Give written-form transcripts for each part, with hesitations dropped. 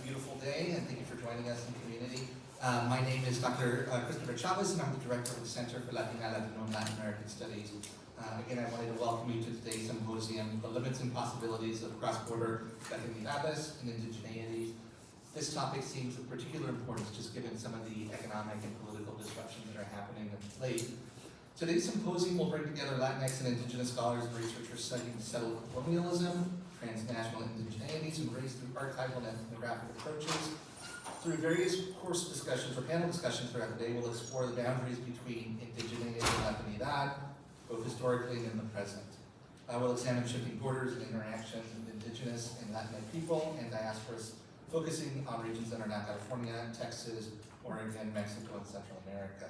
beautiful day, and thank you for joining us in community. My name is Dr. Christopher Chavez, and I'm the director of the Center for Latina, Latino, and Latin American Studies. Again, I wanted to welcome you to today's symposium, The Limits and Possibilities of Cross-Border Latinidades and Indigeneities. This topic seems of particular importance just given some of the economic and political disruptions that are happening of late. Today's symposium will bring together Latinx and Indigenous scholars and researchers studying settled colonialism, transnational Indigeneity, and race through archival and ethnographic approaches. Through various course discussions or panel discussions throughout the day, we'll explore the boundaries between Indigeneity and Latinidad, both historically and in the present. We'll examine shifting borders and interactions with Indigenous and Latinx people and diasporas, focusing on regions that are now California, Texas, Oregon, Mexico, and Central America.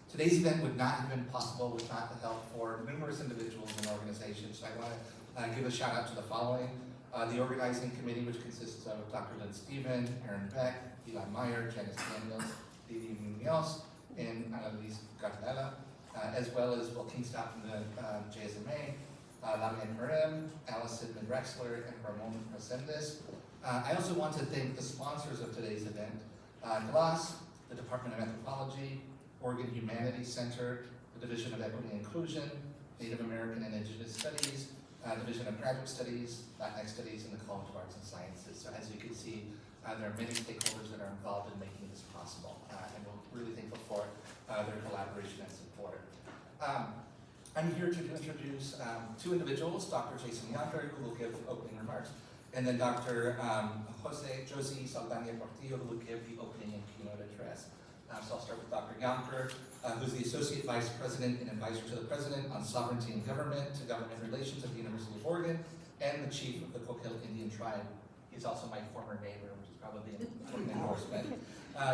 Today's event would not have been possible without the help for numerous individuals and organizations. I want to give a shout out to the following. The organizing committee, which consists of Dr. Lynn Stephen, Aaron Beck, Eli Meyer, Janice Daniels, Lili Munoz, and Annalise Gardella, as well as King Scott from the JSMA, Lamia Karim, Allison Drexler, and Ramon Resendez. I also want to thank the sponsors of today's event, GLAS, the Department of Anthropology, Oregon Humanities Center, the Division of Equity and Inclusion, Native American and Indigenous Studies, Division of Graduate Studies, Latinx Studies, and the College of Arts and Sciences. So as you can see, there are many stakeholders that are involved in making this possible, and we're really thankful for their collaboration and support. I'm here to introduce two individuals, Dr. Jason Younker, who will give opening remarks, and then Dr. Josie Saldaña-Portillo, who will give the opening and keynote address. So I'll start with Dr. Younker, who's the Associate Vice President and Advisor to the President on Sovereignty and Government to Government Relations at the University of Oregon, and the Chief of the Coquille Indian Tribe. He's also my former neighbor, which is probably an important endorsement.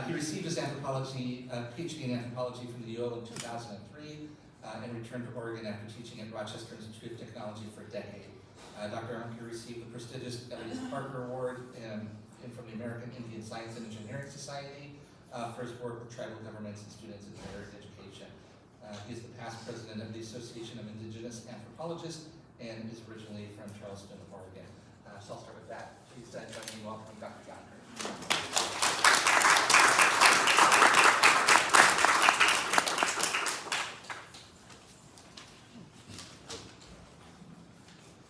He received his PhD in anthropology from the UO in 2003, and returned to Oregon after teaching at Rochester Institute of Technology for a decade. Dr. Younker received the prestigious Elias Parker Award from the American Indian Science and Engineering Society for his work with tribal governments and students in higher education. He is the past president of the Association of Indigenous Anthropologists and is originally from Charleston, Oregon. So I'll start with that. Please join me in welcoming Dr. Younker.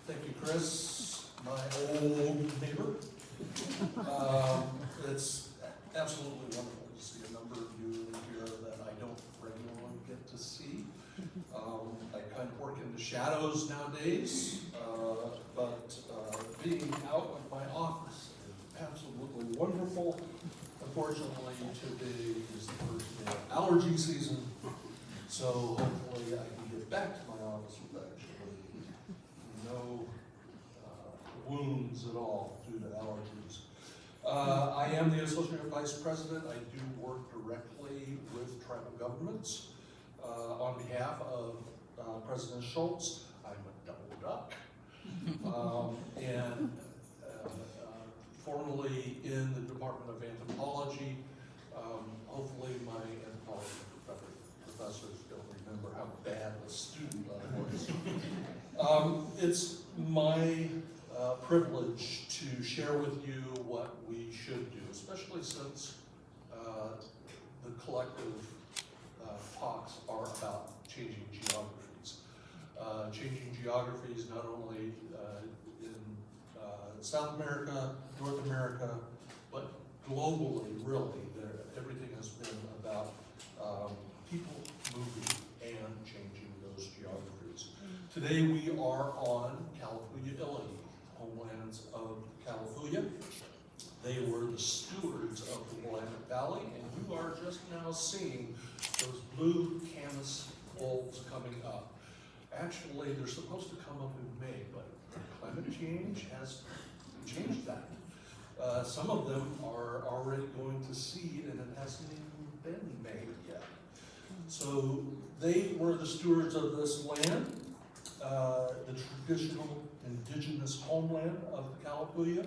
Thank you, Chris, my old neighbor. It's absolutely wonderful to see a number of you here that I don't regularly get to see. I kind of work in the shadows nowadays, but being out of my office is absolutely wonderful. Unfortunately, today is the first day of allergy season, so hopefully I can get back to my office with actually no wounds at all due to allergies. I am the Associate Vice President. I do work directly with tribal governments on behalf of President Schultz. I'm a double duck. And formerly in the Department of Anthropology. Hopefully my anthropology professors don't remember how bad a student I was. It's my privilege to share with you what we should do, especially since the collective talks are about changing geographies. Changing geographies not only in South America, North America, but globally, really. Everything has been about people moving and changing those geographies. Today we are on Calapooya, Illinois, homelands of Calapooya. They were the stewards of the Willamette Valley, and you are just now seeing those blue camas bulbs coming up. Actually, they're supposed to come up in May, but climate change has changed that. Some of them are already going to seed, and it hasn't even been made yet. So they were the stewards of this land, the traditional indigenous homeland of the Calapooya.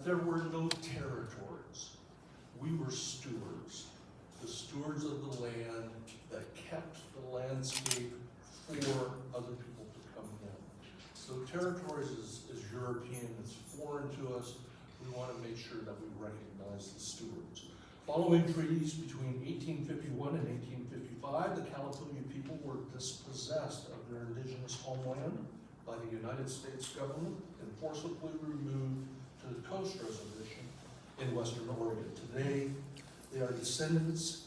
There were no territories. We were stewards, the stewards of the land that kept the landscape for other people to come in. So territories is European, it's foreign to us. we want to make sure that we recognize the stewards. Following treaties between 1851 and 1855, the Kalapuya people were dispossessed of their indigenous homeland by the United States government and forcibly removed to the Coast Reservation in Western Oregon. Today, they are descendants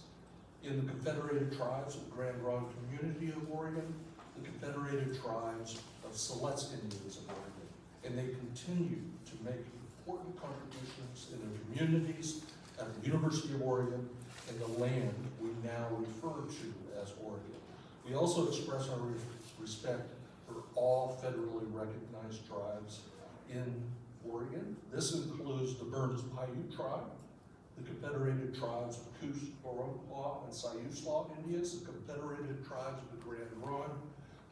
in the Confederated Tribes of the Grand Ronde Community of Oregon, the Confederated Tribes of Siletz Indians of Oregon, and they continue to make important contributions in their communities at the University of Oregon and the land we now refer to as Oregon. We also express our respect for all federally recognized tribes in Oregon. This includes the Burns Paiute tribe, the Confederated Tribes of Coos, Iroquois, and Siuslaw Indians, the Confederated Tribes of the Grand Ronde,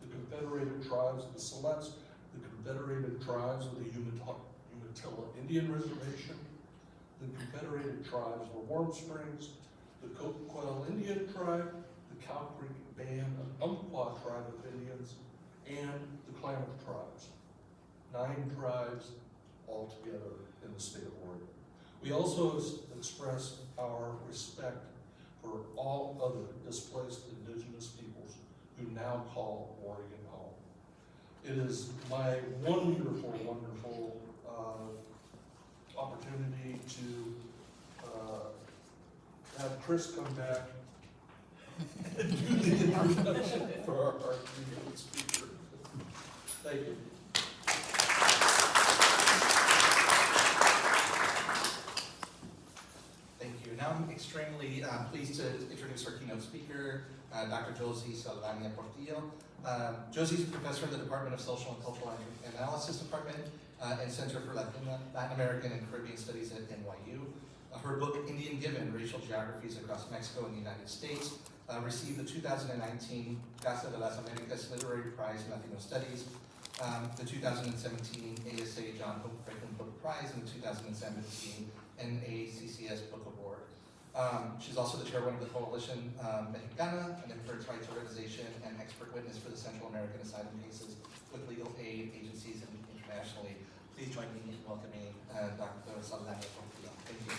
the Confederated Tribes of the Siletz, the Confederated Tribes of the Umatilla Indian Reservation, the Confederated Tribes of Warm Springs, the Coquille Indian Tribe, the Cow Creek Band of Umpqua Tribe of Indians, and the Klamath Tribes. 9 tribes altogether in the state of Oregon. We also express our respect for all other displaced indigenous peoples who now call Oregon home. It is my wonderful, wonderful opportunity to have Chris come back and do the introduction for our keynote speaker. Thank you. Now I'm extremely pleased to introduce our keynote speaker, Dr. Josie Saldaña-Portillo. Josie's a professor in the Department of Social and Cultural Analysis Department and Center for Latin American and Caribbean Studies at NYU. Her book, Indian Given, Racial Geographies Across Mexico and the United States, received the 2019 Casa de las Americas Literary Prize in Latino Studies, the 2017 ASA John Hope Franklin Book Prize, and the 2017 NACCS Book Award. She's also the chairwoman of the Coalition Mexicana, an immigrants' rights organization, and expert witness for the Central American asylum cases with legal aid agencies and internationally. Please join me in welcoming Dr. Saldaña-Portillo. Thank you.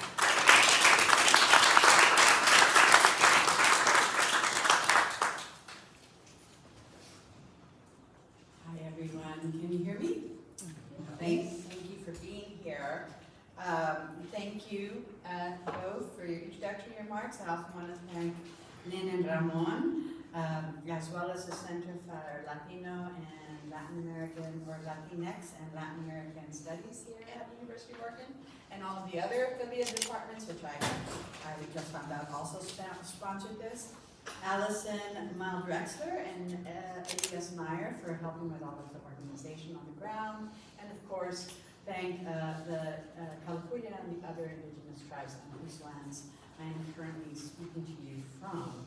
Hi everyone, can you hear me? Thank you for being here. Thank you both for your introductory remarks. I also want to thank Lynn and Ramon, as well as the Center for Latino and Latin American, or Latinx and Latin American Studies here at the University of Oregon, and all of the other affiliate departments, which I just found out also sponsored this. Allison Mild-Drexler and Elias Meyer for helping with all of the organization on the ground, and of course, thank the Kalapuya and the other indigenous tribes on whose lands I am currently speaking to you from.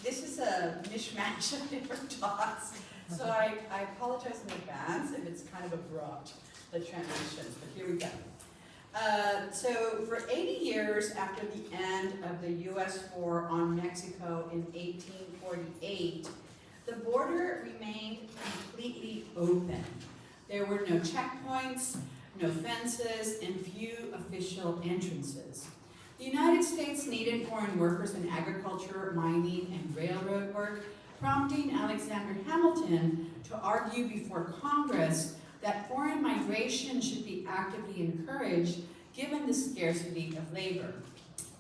This is a mishmash of different talks, so I apologize in advance if it's kind of abrupt, the transitions, but here we go. So for 80 years after the end of the U.S. war on Mexico in 1848, the border remained completely open. There were no checkpoints, no fences, and few official entrances. The United States needed foreign workers in agriculture, mining, and railroad work, prompting Alexander Hamilton to argue before Congress that foreign migration should be actively encouraged given the scarcity of labor.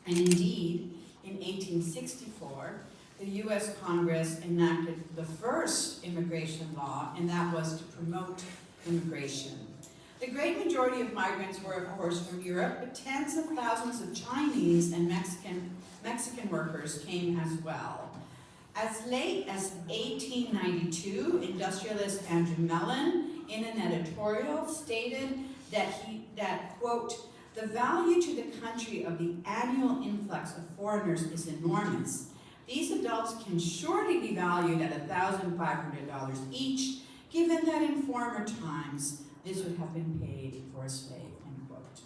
And indeed, in 1864, the U.S. Congress enacted the first immigration law, and that was to promote immigration. The great majority of migrants were, of course, from Europe, but tens of thousands of Chinese and Mexican workers came as well. As late as 1892, industrialist Andrew Mellon, in an editorial, stated that, quote, "The value to the country of the annual influx of foreigners is enormous. These adults can surely be valued at $1,500 each, given that in former times this would have been paid for a slave," end quote.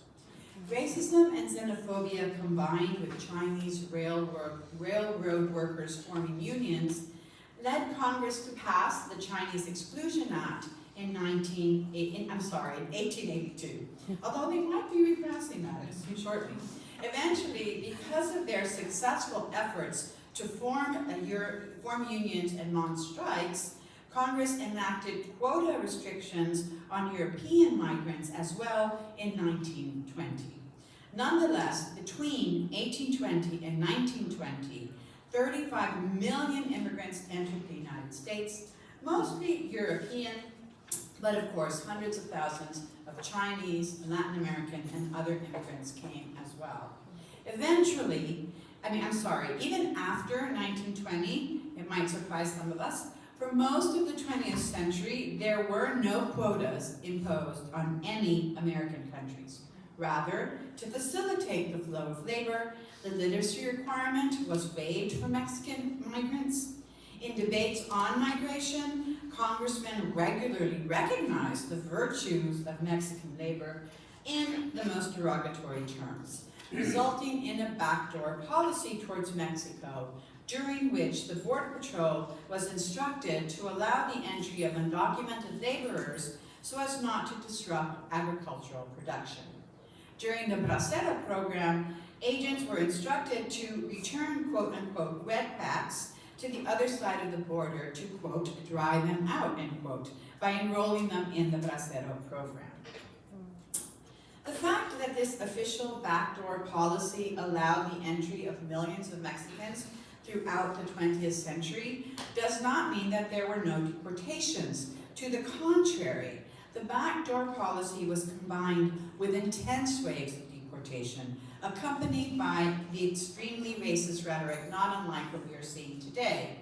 Racism and xenophobia combined with Chinese railroad workers forming unions led Congress to pass the Chinese Exclusion Act in 1882, although they might be repassing that shortly. Eventually, because of their successful efforts to form unions and non-strikes, Congress enacted quota restrictions on European migrants as well in 1920. Nonetheless, between 1820 and 1920, 35 million immigrants entered the United States, mostly European, but of course hundreds of thousands of Chinese, Latin American, and other immigrants came as well. Eventually, even after 1920, it might surprise some of us, for most of the 20th century, there were no quotas imposed on any American countries. Rather, to facilitate the flow of labor, the literacy requirement was waived for Mexican migrants. In debates on migration, congressmen regularly recognized the virtues of Mexican labor in the most derogatory terms, resulting in a backdoor policy towards Mexico, during which the Border Patrol was instructed to allow the entry of undocumented laborers so as not to disrupt agricultural production. During the Bracero program, agents were instructed to return quote-unquote red packs to the other side of the border to, quote, dry them out, end quote, by enrolling them in the Bracero program. The fact that this official backdoor policy allowed the entry of millions of Mexicans throughout the 20th century does not mean that there were no deportations. To the contrary, the backdoor policy was combined with intense waves of deportation, accompanied by the extremely racist rhetoric not unlike what we are seeing today.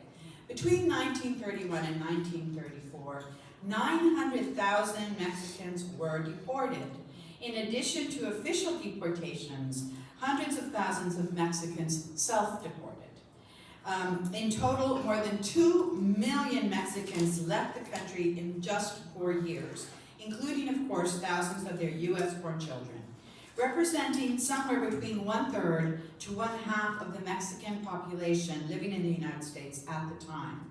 Between 1931 and 1934, 900,000 Mexicans were deported. In addition to official deportations, hundreds of thousands of Mexicans self-deported. In total, more than 2 million Mexicans left the country in just 4 years, including, of course, thousands of their US-born children, representing somewhere between 1/3 to 1/2 of the Mexican population living in the United States at the time.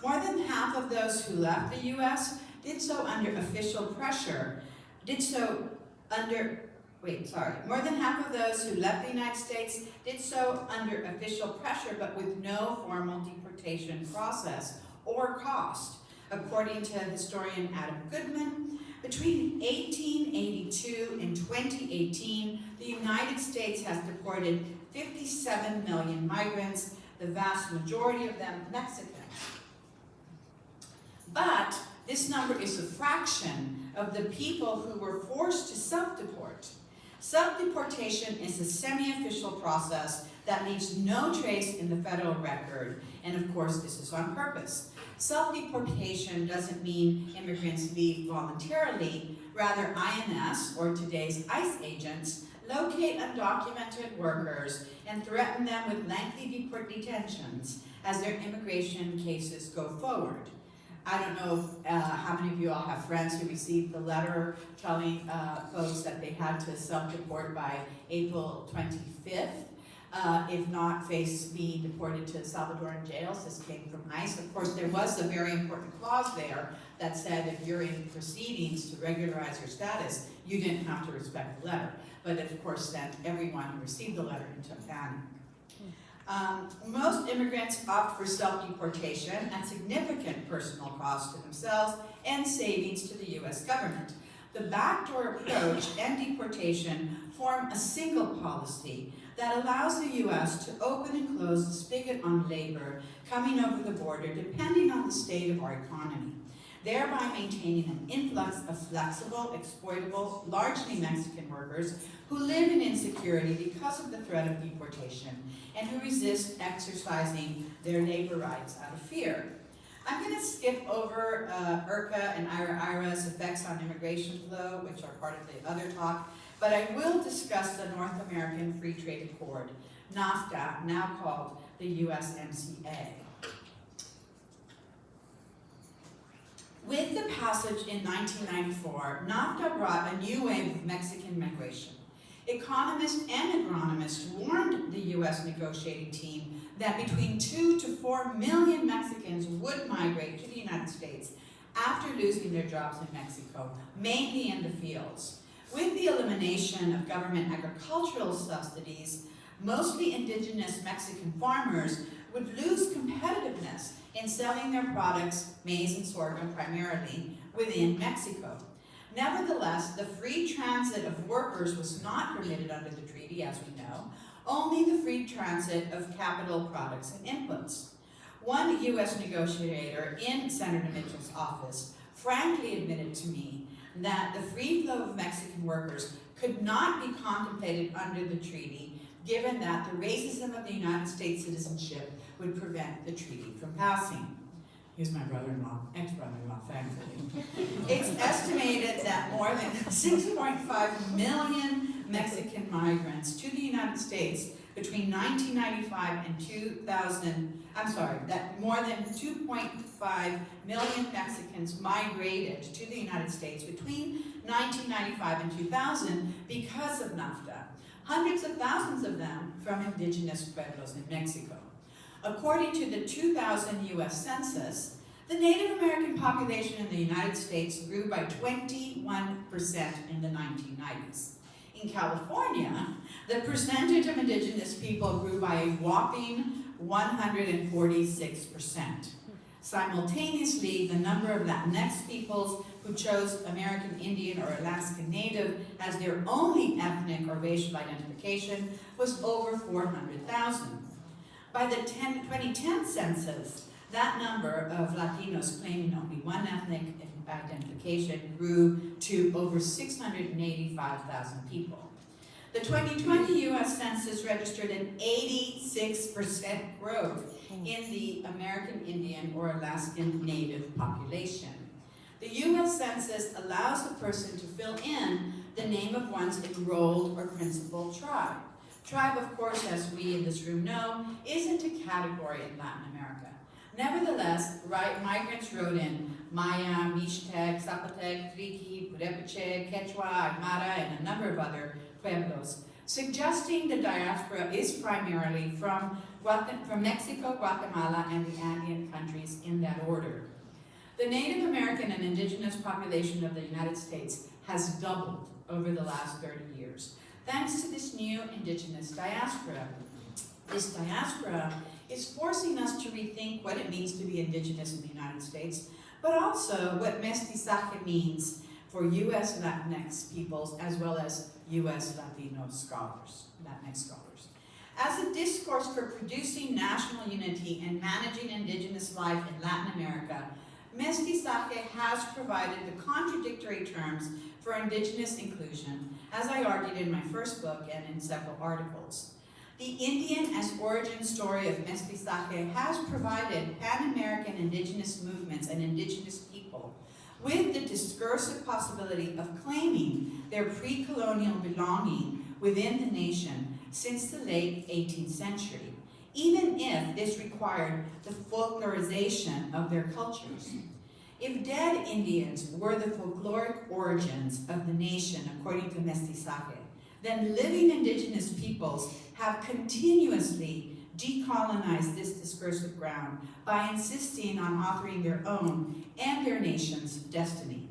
More than half of those who left the US did so under official pressure, more than half of those who left the United States did so under official pressure, but with no formal deportation process or cost. According to historian Adam Goodman, between 1882 and 2018, the United States has deported 57 million migrants, the vast majority of them Mexicans. But this number is a fraction of the people who were forced to self-deport. Self-deportation is a semi-official process that leaves no trace in the federal record, and of course this is on purpose. Self-deportation doesn't mean immigrants leave voluntarily, rather INS, or today's ICE agents, locate undocumented workers and threaten them with lengthy detentions as their immigration cases go forward. I don't know how many of you all have friends who received the letter telling folks that they had to self-deport by April 25th. If not, face being deported to Salvadoran jails. This came from ICE. Of course, there was a very important clause there that said if you're in proceedings to regularize your status, you didn't have to respect the letter. But it, of course, sent everyone who received the letter into a panic. Most immigrants opt for self-deportation at significant personal cost to themselves and savings to the U.S. government. The backdoor approach and deportation form a single policy that allows the U.S. to open and close the spigot on labor coming over the border depending on the state of our economy, thereby maintaining an influx of flexible, exploitable, largely Mexican workers who live in insecurity because of the threat of deportation and who resist exercising their labor rights out of fear. I'm going to skip over IRCA and IRA-IRA's effects on immigration flow, which are part of the other talk, but I will discuss the North American Free Trade Accord, NAFTA, now called the USMCA. With the passage in 1994, NAFTA brought a new wave of Mexican migration. Economists and agronomists warned the U.S. negotiating team that between 2 to 4 million Mexicans would migrate to the United States after losing their jobs in Mexico, mainly in the fields. With the elimination of government agricultural subsidies, mostly indigenous Mexican farmers would lose competitiveness in selling their products, maize and sorghum primarily, within Mexico. Nevertheless, the free transit of workers was not permitted under the treaty, as we know, only the free transit of capital, products, and inputs. One U.S. negotiator in Senator Mitchell's office frankly admitted to me that the free flow of Mexican workers could not be contemplated under the treaty, given that the racism of the United States citizenship would prevent the treaty from passing. He's my brother-in-law, ex-brother-in-law, thankfully. It's estimated that more than 6.5 million Mexican migrants to the United States between 1995 and 2000, that more than 2.5 million Mexicans migrated to the United States between 1995 and 2000 because of NAFTA. Hundreds of thousands of them from indigenous pueblos in Mexico. According to the 2000 U.S. Census, the Native American population in the United States grew by 21% in the 1990s. In California, the percentage of indigenous people grew by a whopping 146%. Simultaneously, the number of Latinx peoples who chose American Indian or Alaskan Native as their only ethnic or racial identification was over 400,000. By the 2010 census, that number of Latinos claiming only one ethnic identification grew to over 685,000 people. The 2020 U.S. Census registered an 86% growth in the American Indian or Alaskan Native population. The U.S. Census allows a person to fill in the name of one's enrolled or principal tribe. Tribe, of course, as we in this room know, isn't a category in Latin America. Nevertheless, migrants wrote in Maya, Mixtec, Zapotec, Triqui, Purepeche, Quechua, Aymara, and a number of other pueblos, suggesting the diaspora is primarily from Mexico, Guatemala, and the Andean countries in that order. The Native American and indigenous population of the United States has doubled over the last 30 years, thanks to this new indigenous diaspora. This diaspora is forcing us to rethink what it means to be indigenous in the United States, but also what mestizaje means for U.S. Latinx peoples as well as U.S. Latino scholars, Latinx scholars. As a discourse for producing national unity and managing indigenous life in Latin America, mestizaje has provided the contradictory terms for indigenous inclusion, as I argued in my first book and in several articles. The Indian as origin story of mestizaje has provided Pan-American indigenous movements and indigenous people with the discursive possibility of claiming their pre-colonial belonging within the nation since the late 18th century, even if this required the folklorization of their cultures. If dead Indians were the folkloric origins of the nation according to mestizaje, then living indigenous peoples have continuously decolonized this discursive ground by insisting on authoring their own and their nation's destiny.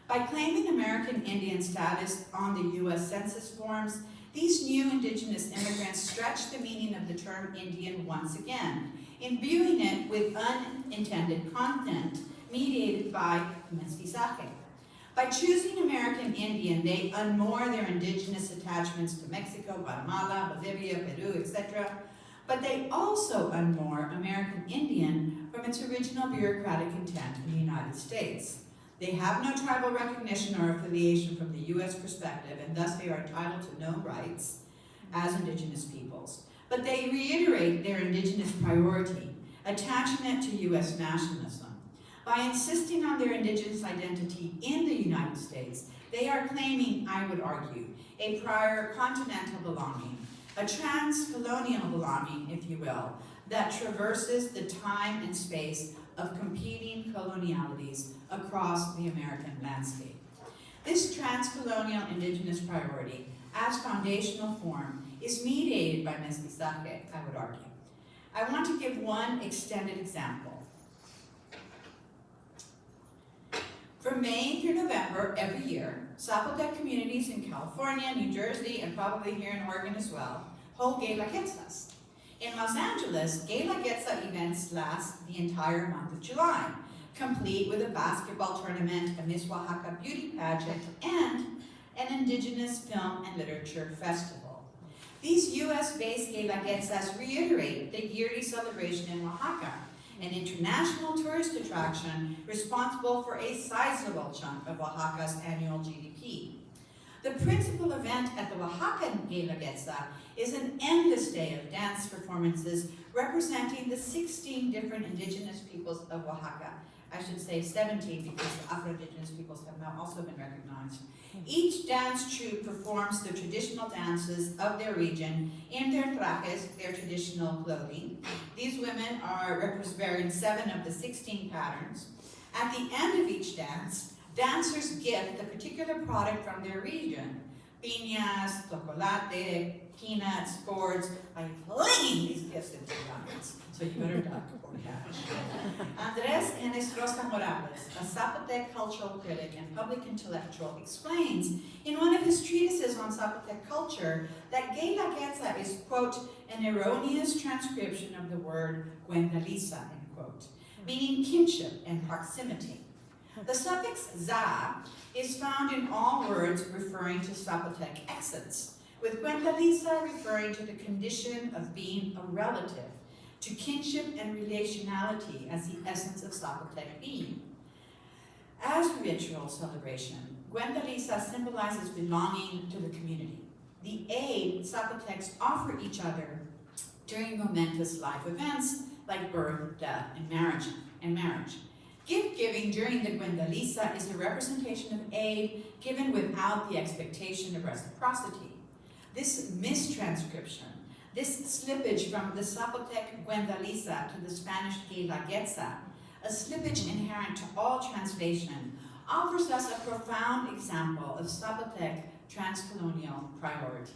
By claiming American Indian status on the U.S. Census forms, these new indigenous immigrants stretch the meaning of the term Indian once again, imbuing it with unintended content mediated by mestizaje. By choosing American Indian, they unmoor their indigenous attachments to Mexico, Guatemala, Bolivia, Peru, etc. But they also unmoor American Indian from its original bureaucratic intent in the United States. They have no tribal recognition or affiliation from the U.S. perspective, and thus they are entitled to no rights as indigenous peoples. But they reiterate their indigenous priority, attaching it to U.S. nationalism. By insisting on their indigenous identity in the United States, they are claiming, I would argue, a prior continental belonging, a trans-colonial belonging, if you will, that traverses the time and space of competing colonialities across the American landscape. This trans-colonial indigenous priority, as foundational form, is mediated by mestizaje, I would argue. I want to give one extended example. May through November every year, Zapotec communities in California, New Jersey, and probably here in Oregon as well, hold Gay La Quetzas. In Los Angeles, Gay La Quetza events last the entire month of July, complete with a basketball tournament, a Miss Oaxaca beauty pageant, and an Indigenous film and literature festival. These US-based Gay La Quetzas reiterate the yearly celebration in Oaxaca, an international tourist attraction responsible for a sizable chunk of Oaxaca's annual GDP. The principal event at the Oaxacan Gay La Quetza is an endless day of dance performances representing the 16 different indigenous peoples of Oaxaca. I should say 17 because the Afro-Indigenous peoples have now also been recognized. Each dance troupe performs the traditional dances of their region in their trajes, their traditional clothing. These women are wearing 7 of the 16 patterns. At the end of each dance, dancers gift a particular product from their region. Piñas, chocolate, peanuts, gourds. I'm flinging these gifts into the audience, so you better duck or catch. Andrés Enestrosa Morales, a Zapotec cultural critic and public intellectual, explains in one of his treatises on Zapotec culture that Gay La Quetza is, quote, an erroneous transcription of the word Cuentaliza, end quote, meaning kinship and proximity. The suffix za is found in all words referring to Zapotec accents, with Cuentaliza referring to the condition of being a relative, to kinship and relationality as the essence of Zapotec being. As a ritual celebration, Cuentaliza symbolizes belonging to the community, the aid Zapotecs offer each other during momentous life events like birth, death, and marriage. Gift giving during the Cuentaliza is a representation of aid given without the expectation of reciprocity. This mistranscription, this slippage from the Zapotec Cuentaliza to the Spanish Gay La Quetza, a slippage inherent to all translation, offers us a profound example of Zapotec transcolonial priority.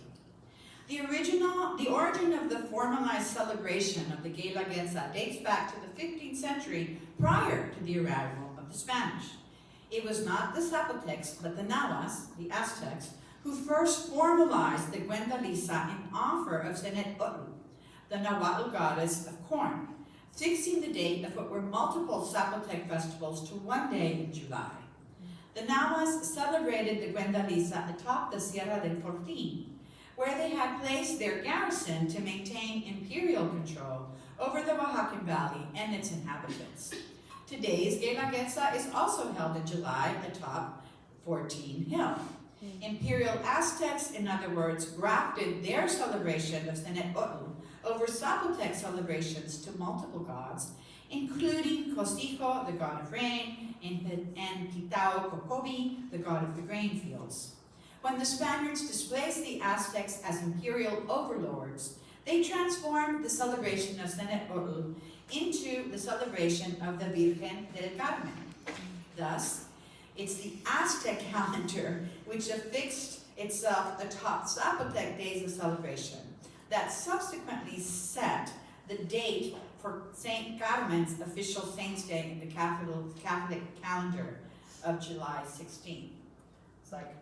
The origin of the formalized celebration of the Gay La Quetza dates back to the 15th century prior to the arrival of the Spanish. It was not the Zapotecs, but the Nahuas, the Aztecs, who first formalized the Cuentaliza in honor of Zenetotl, the Nahuatl goddess of corn, fixing the date of what were multiple Zapotec festivals to one day in July. The Nahuas celebrated the Cuentaliza atop the Sierra del Fortín, where they had placed their garrison to maintain imperial control over the Oaxacan Valley and its inhabitants. Today's Gay La Quetza is also held in July atop Fortín Hill. Imperial Aztecs, in other words, grafted their celebration of Zenetotl over Zapotec celebrations to multiple gods, including Cosijo, the god of rain, and Quitao Coquille, the god of the grain fields. When the Spaniards displaced the Aztecs as imperial overlords, they transformed the celebration of Zenetotl into the celebration of the Virgen del Carmen. Thus, it's the Aztec calendar which affixed itself atop Zapotec days of celebration that subsequently set the date for St. Carmen's official Saint's Day in the Catholic calendar of July 16th. It's like,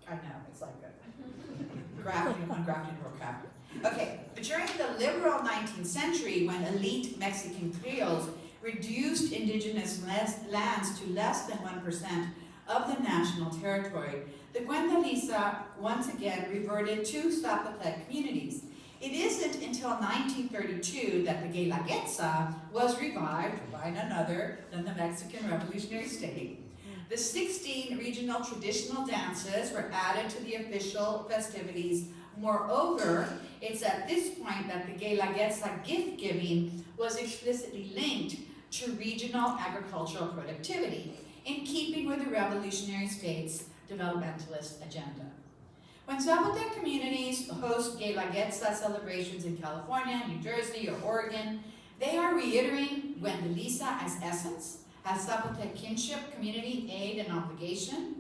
I know, it's like a grafting upon grafting or grafting. Okay, but during the liberal 19th century, when elite Mexican Creoles reduced indigenous lands to less than 1% of the national territory, the Cuentaliza once again reverted to Zapotec communities. It isn't until 1932 that the Gay La Quetza was revived by none other than the Mexican Revolutionary State. The 16 regional traditional dances were added to the official festivities. Moreover, it's at this point that the Gay La Quetza gift giving was explicitly linked to regional agricultural productivity, in keeping with the Revolutionary State's developmentalist agenda. When Zapotec communities host Gay La Quetza celebrations in California, New Jersey, or Oregon, they are reiterating Cuentaliza as essence, as Zapotec kinship, community, aid, and obligation.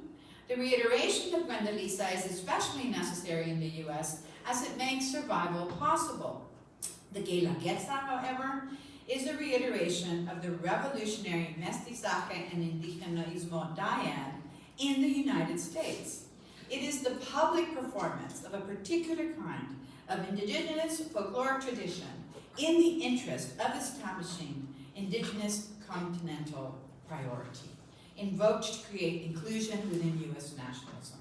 The reiteration of Cuentaliza is especially necessary in the U.S. as it makes survival possible. The Gay La Quetza, however, is a reiteration of the revolutionary mestizaje and indigenismo dyad in the United States. It is the public performance of a particular kind of indigenous folkloric tradition in the interest of establishing indigenous continental priority, invoked to create inclusion within U.S. nationalism.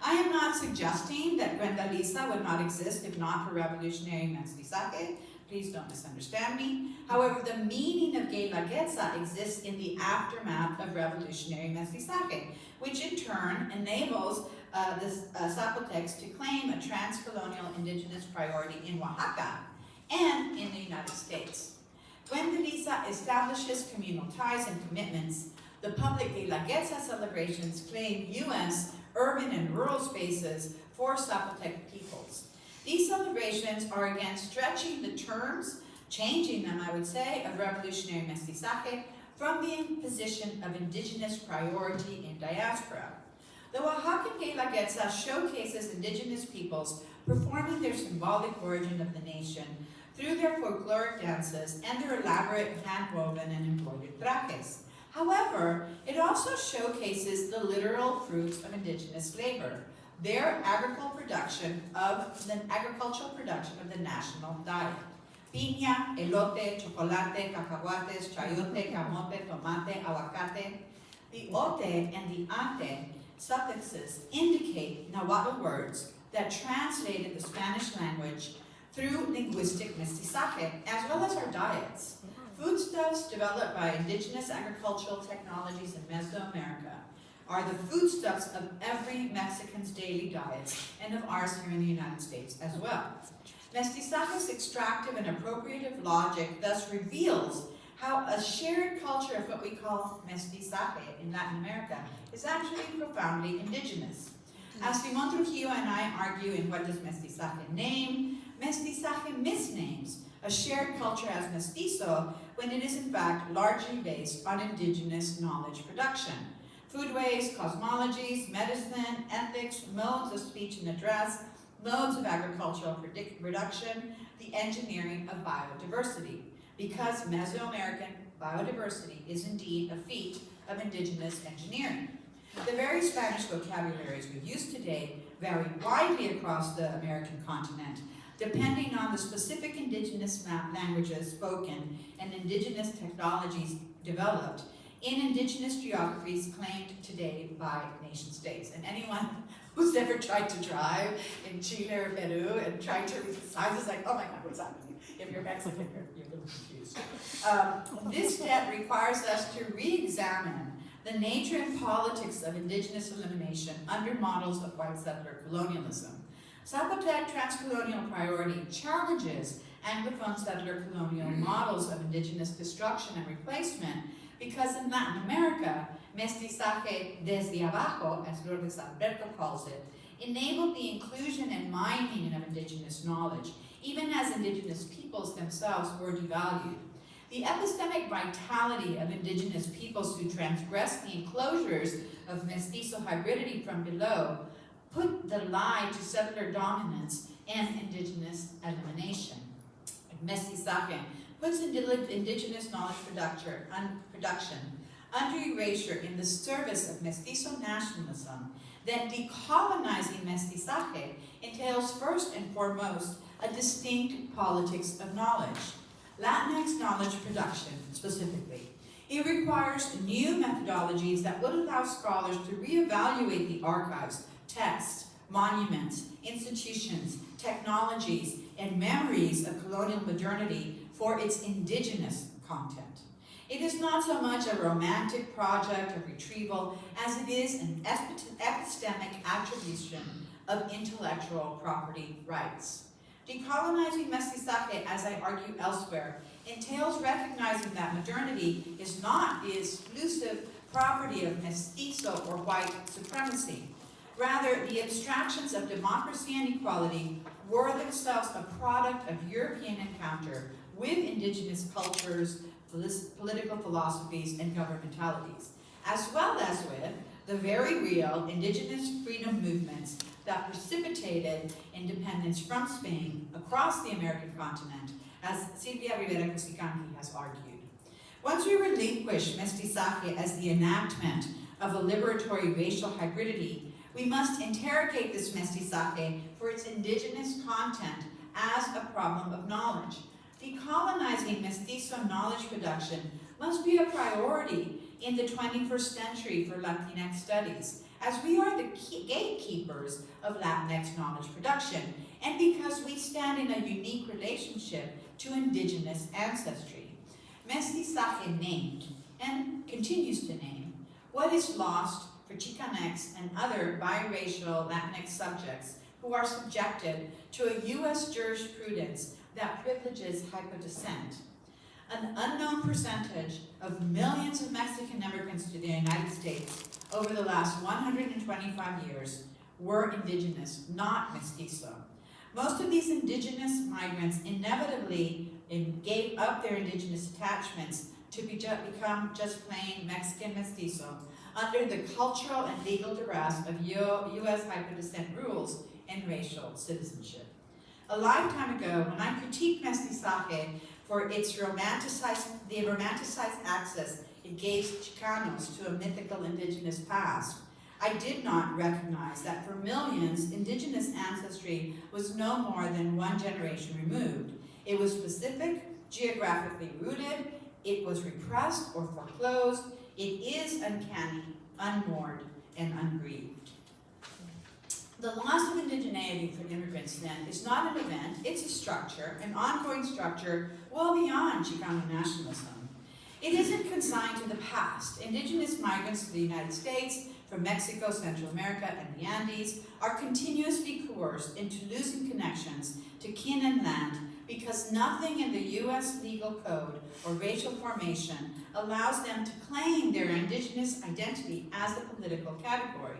I am not suggesting that Brenda Lisa would not exist if not for revolutionary mestizaje. Please don't misunderstand me. However, the meaning of gay laguetza exists in the aftermath of revolutionary mestizaje, which in turn enables the Zapotecs to claim a transcolonial indigenous priority in Oaxaca and in the United States. When the Lisa establishes communal ties and commitments, the public gay laguetza celebrations claim U.S. urban and rural spaces for Zapotec peoples. These celebrations are again stretching the terms, changing them, I would say, of revolutionary mestizaje from the imposition of indigenous priority in diaspora. The Oaxacan gay laguetza showcases indigenous peoples performing their symbolic origin of the nation through their folkloric dances and their elaborate hand-woven and embroidered trajes. However, it also showcases the literal fruits of indigenous labor, their agricultural production of the national diet. Piña, elote, chocolate, cacahuates, chayote, camote, tomate, aguacate. The ote and the ate suffixes indicate Nahuatl words that translated the Spanish language through linguistic mestizaje, as well as our diets. Foodstuffs developed by indigenous agricultural technologies in Mesoamerica are the foodstuffs of every Mexican's daily diets and of ours here in the United States as well. Mestizaje's extractive and appropriative logic thus reveals how a shared culture of what we call mestizaje in Latin America is actually profoundly indigenous. As Simón Trujillo and I argue in What Does Mestizaje Name, mestizaje misnames a shared culture as mestizo when it is in fact largely based on indigenous knowledge production. Foodways, cosmologies, medicine, ethics, modes of speech and address, modes of agricultural production, the engineering of biodiversity, because Mesoamerican biodiversity is indeed a feat of indigenous engineering. The very Spanish vocabularies we use today vary widely across the American continent, depending on the specific indigenous languages spoken and indigenous technologies developed in indigenous geographies claimed today by nation states. And anyone who's ever tried to drive in Chile or Peru and tried to read the signs is like, oh my God, what's happening? If you're Mexican, you're a little confused. This debt requires us to re-examine the nature and politics of indigenous elimination under models of white settler colonialism. Zapotec transcolonial priority challenges Anglophone settler colonial models of indigenous destruction and replacement because in Latin America, mestizaje desde abajo, as Lourdes Alberto calls it, enabled the inclusion and mining of indigenous knowledge, even as indigenous peoples themselves were devalued. The epistemic vitality of indigenous peoples who transgressed the enclosures of mestizo hybridity from below put the lie to settler dominance and indigenous elimination. Mestizaje puts indigenous knowledge production under erasure in the service of mestizo nationalism, then decolonizing mestizaje entails first and foremost a distinct politics of knowledge. Latinx knowledge production, specifically. It requires new methodologies that would allow scholars to reevaluate the archives, texts, monuments, institutions, technologies, and memories of colonial modernity for its indigenous content. It is not so much a romantic project of retrieval as it is an epistemic attribution of intellectual property rights. Decolonizing mestizaje, as I argue elsewhere, entails recognizing that modernity is not the exclusive property of mestizo or white supremacy. Rather, the abstractions of democracy and equality were themselves a product of European encounter with indigenous cultures, political philosophies, and governmentalities, as well as with the very real indigenous freedom movements that precipitated independence from Spain across the American continent, as Silvia Rivera-Cusicanqui has argued. Once we relinquish mestizaje as the enactment of a liberatory racial hybridity, we must interrogate this mestizaje for its indigenous content as a problem of knowledge. Decolonizing mestizo knowledge production must be a priority in the 21st century for Latinx studies, as we are the gatekeepers of Latinx knowledge production, and because we stand in a unique relationship to indigenous ancestry. Mestizaje named, and continues to name, what is lost for Chicanx and other biracial Latinx subjects who are subjected to a U.S. jurisprudence that privileges hypodescent. An unknown percentage of millions of Mexican immigrants to the United States over the last 125 years were indigenous, not mestizo. Most of these indigenous migrants inevitably gave up their indigenous attachments to become just plain Mexican mestizo under the cultural and legal duress of U.S. hypodescent rules and racial citizenship. A lifetime ago, when I critiqued mestizaje for its romanticized access it gave Chicanos to a mythical indigenous past, I did not recognize that for millions, indigenous ancestry was no more than one generation removed. It was specific, geographically rooted, it was repressed or foreclosed, it is uncanny, unmoored, and ungrieved. The loss of indigeneity for immigrants, then, is not an event, it's a structure, an ongoing structure well beyond Chicano nationalism. It isn't consigned to the past. Indigenous migrants to the United States, from Mexico, Central America, and the Andes, are continuously coerced into losing connections to kin and land because nothing in the U.S. legal code or racial formation allows them to claim their indigenous identity as a political category.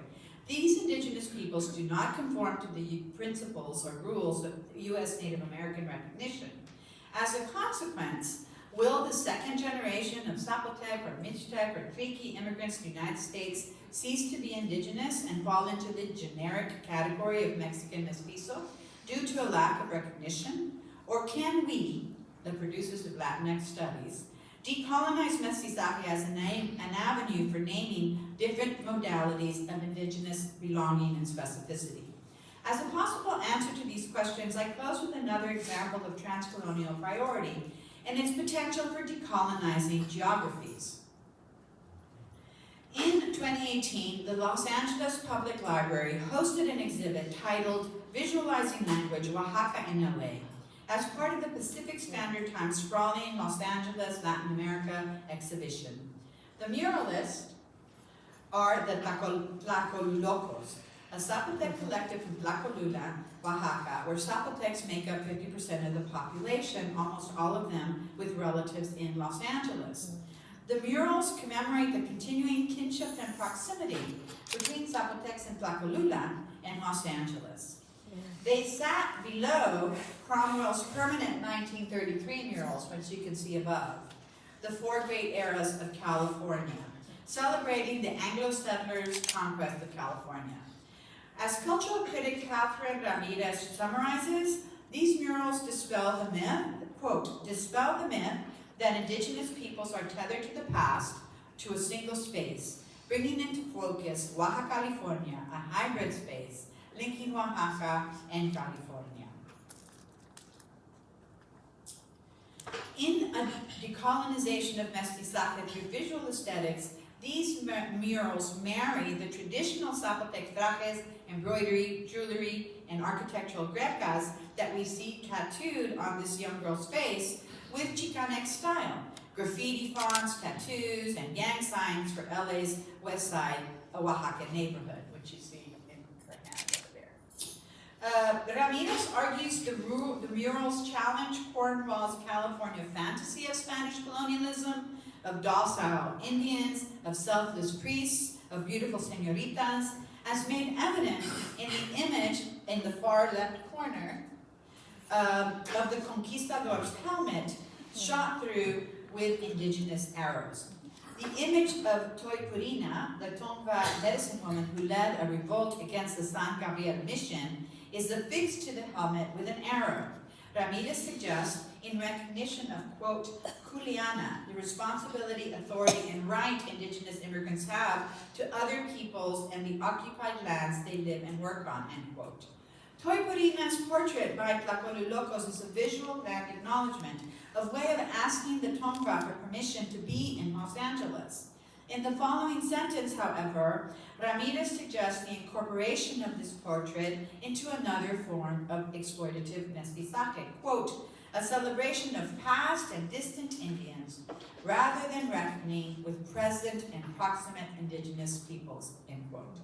These indigenous peoples do not conform to the principles or rules of U.S. Native American recognition. As a consequence, will the second generation of Zapotec or Mixtec or Creek immigrants to the United States cease to be indigenous and fall into the generic category of Mexican mestizo due to a lack of recognition? Or can we, the producers of Latinx studies, decolonize mestizaje as an avenue for naming different modalities of indigenous belonging and specificity? As a possible answer to these questions, I close with another example of transcolonial priority and its potential for decolonizing geographies. In 2018, the Los Angeles Public Library hosted an exhibit titled Visualizing Language, Oaxaca in LA, as part of the Pacific Standard Time sprawling Los Angeles, Latin America exhibition. The muralists are the Tlacolulocos, a Zapotec collective from Tlacolula, Oaxaca, where Zapotecs make up 50% of the population, almost all of them with relatives in Los Angeles. The murals commemorate the continuing kinship and proximity between Zapotecs and Tlacolula and Los Angeles. They sat below Cromwell's permanent 1933 murals, which you can see above, the four great eras of California, celebrating the Anglo-settlers' conquest of California. As cultural critic Catherine Ramirez summarizes, these murals dispel the myth, quote, dispel the myth that indigenous peoples are tethered to the past, to a single space, bringing into focus Oaxaca, California, a hybrid space, linking Oaxaca and California. In a decolonization of mestizaje through visual aesthetics, these murals marry the traditional Zapotec trajes, embroidery, jewelry, and architectural grecas that we see tattooed on this young girl's face with Chicanx style, graffiti fonts, tattoos, and gang signs for LA's West Side, Oaxaca neighborhood, which you see in her hand over there. Ramirez argues the murals challenge Cornwall's California fantasy of Spanish colonialism, of docile Indians, of selfless priests, of beautiful señoritas, as made evident in the image in the far left corner of the conquistador's helmet shot through with indigenous arrows. The image of Toypurina, the Tonga medicine woman who led a revolt against the San Gabriel mission, is affixed to the helmet with an arrow. Ramirez suggests, in recognition of, quote, kuleana, the responsibility, authority, and right indigenous immigrants have to other peoples and the occupied lands they live and work on, end quote. Toypurina's portrait by Tlacolulocos is a visual land acknowledgement of way of asking the Tongva for permission to be in Los Angeles. In the following sentence, however, Ramirez suggests the incorporation of this portrait into another form of exploitative mestizaje, quote, a celebration of past and distant Indians, rather than reckoning with present and proximate indigenous peoples, end quote.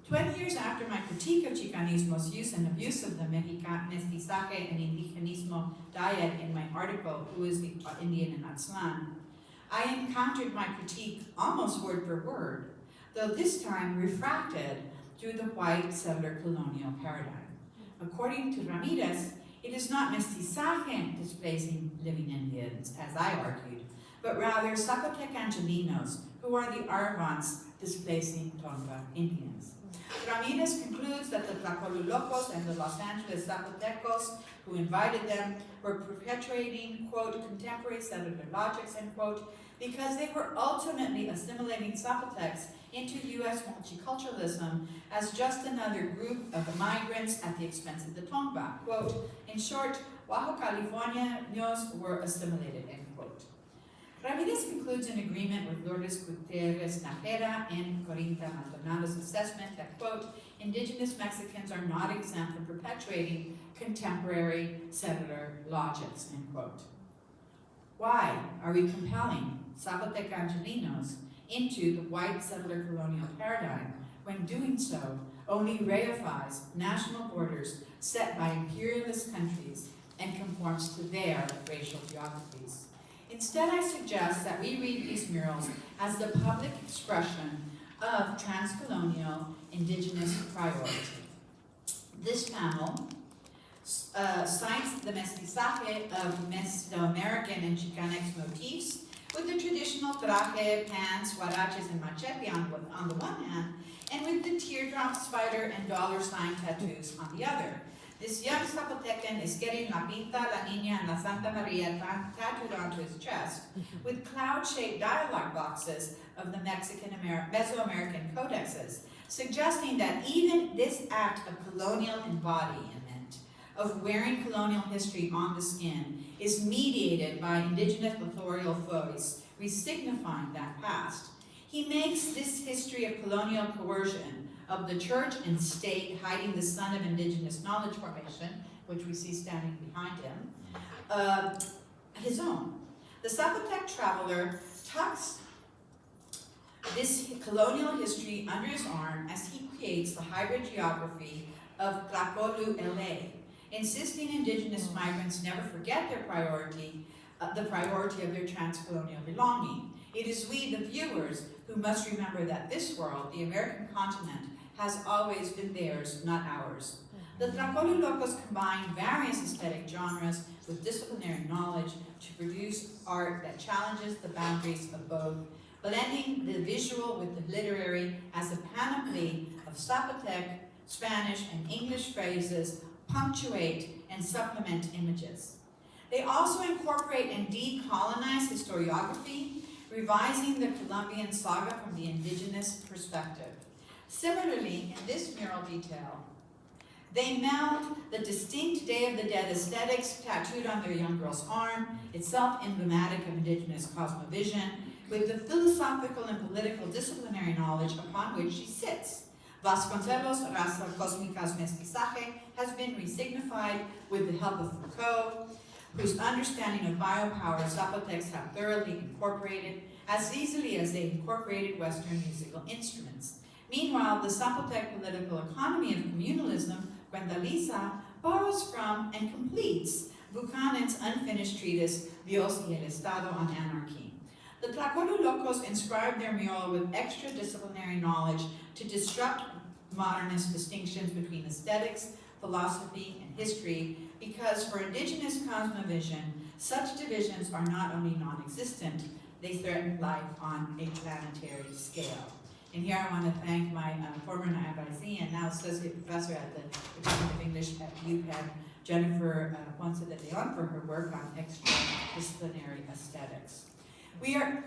20 years after my critique of Chicanismo's use and abuse of the mestizaje and indigenismo dyad in my article, Who is the Indian in Aztlán, I encountered my critique almost word for word, though this time refracted through the white settler colonial paradigm. According to Ramirez, it is not mestizaje displacing living Indians, as I argued, but rather Zapotec Angelinos, who are the Arvants displacing Tongva Indians. Ramirez concludes that the Tlacolulocos and the Los Angeles Zapotecos who invited them were perpetuating, quote, contemporary settler logics, end quote, because they were ultimately assimilating Zapotecs into U.S. multiculturalism as just another group of migrants at the expense of the Tongva. Quote, in short, Baja Californianos were assimilated, end quote. Ramirez concludes in agreement with Lourdes Gutierrez Najera and Corinta Maldonado's assessment that, quote, indigenous Mexicans are not exempt from perpetuating contemporary settler logics, end quote. Why are we compelling Zapotec Angelinos into the white settler colonial paradigm when doing so only reifies national borders set by imperialist countries and conforms to their racial geographies? Instead, I suggest that we read these murals as the public expression of transcolonial indigenous priority. This panel cites the mestizaje of Mesoamerican and Chicanx motifs with the traditional traje, pants, huaraches, and machete on the one hand, and with the teardrop, spider, and dollar sign tattoos on the other. This young Zapotecan is getting La Pinta, La Niña, and La Santa María tattooed onto his chest with cloud-shaped dialogue boxes of the Mesoamerican codexes, suggesting that even this act of colonial embodiment, of wearing colonial history on the skin, is mediated by indigenous authorial voice, resignifying that past. He makes this history of colonial coercion of the church and state hiding the sun of indigenous knowledge formation, which we see standing behind him, his own. The Zapotec traveler tucks this colonial history under his arm as he creates the hybrid geography of Tlacolu LA, insisting indigenous migrants never forget their priority, the priority of their transcolonial belonging. It is we, the viewers, who must remember that this world, the American continent, has always been theirs, not ours. The Tlacolulocos combine various aesthetic genres with disciplinary knowledge to produce art that challenges the boundaries of both, blending the visual with the literary as a panoply of Zapotec, Spanish, and English phrases punctuate and supplement images. They also incorporate and decolonize historiography, revising the Colombian saga from the indigenous perspective. Similarly, in this mural detail, they meld the distinct Day of the Dead aesthetics tattooed on their young girl's arm, itself emblematic of indigenous cosmovision, with the philosophical and political disciplinary knowledge upon which she sits. Vasconcelos' Raza Cósmica's Mestizaje has been resignified with the help of Foucault, whose understanding of biopower Zapotecs have thoroughly incorporated, as easily as they incorporated Western musical instruments. Meanwhile, the Zapotec political economy of communalism, Gwendaliza, borrows from and completes Buchanan's unfinished treatise, Dios y el Estado on Anarchy. The Tlacolulocos inscribed their mural with extra-disciplinary knowledge to disrupt modernist distinctions between aesthetics, philosophy, and history, because for indigenous cosmovision, such divisions are not only non-existent, they threaten life on a planetary scale. And here I want to thank my former advisee and now associate professor at the Department of English at UPenn, Jennifer Ponce de Leon, for her work on extradisciplinary aesthetics. We are, never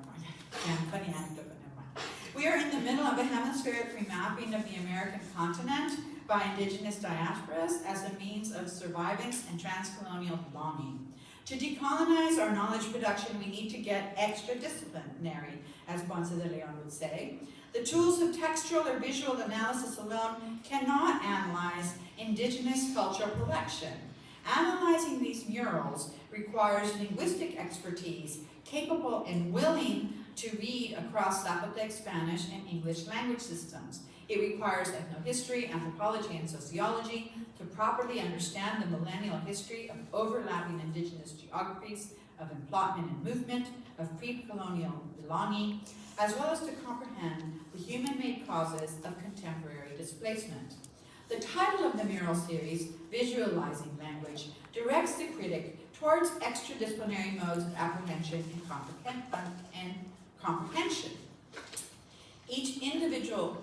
mind. Yeah, funny anecdote, but never mind. We are in the middle of a hemispheric remapping of the American continent by indigenous diasporas as a means of survivance and transcolonial belonging. To decolonize our knowledge production, we need to get extra-disciplinary, as Ponce de Leon would say. The tools of textual or visual analysis alone cannot analyze indigenous cultural production. Analyzing these murals requires linguistic expertise, capable and willing to read across Zapotec, Spanish, and English language systems. It requires ethnohistory, anthropology, and sociology to properly understand the millennial history of overlapping indigenous geographies, of emplotment and movement, of pre-colonial belonging, as well as to comprehend the human-made causes of contemporary displacement. The title of the mural series, Visualizing Language, directs the critic towards extradisciplinary modes of apprehension and comprehension. Each individual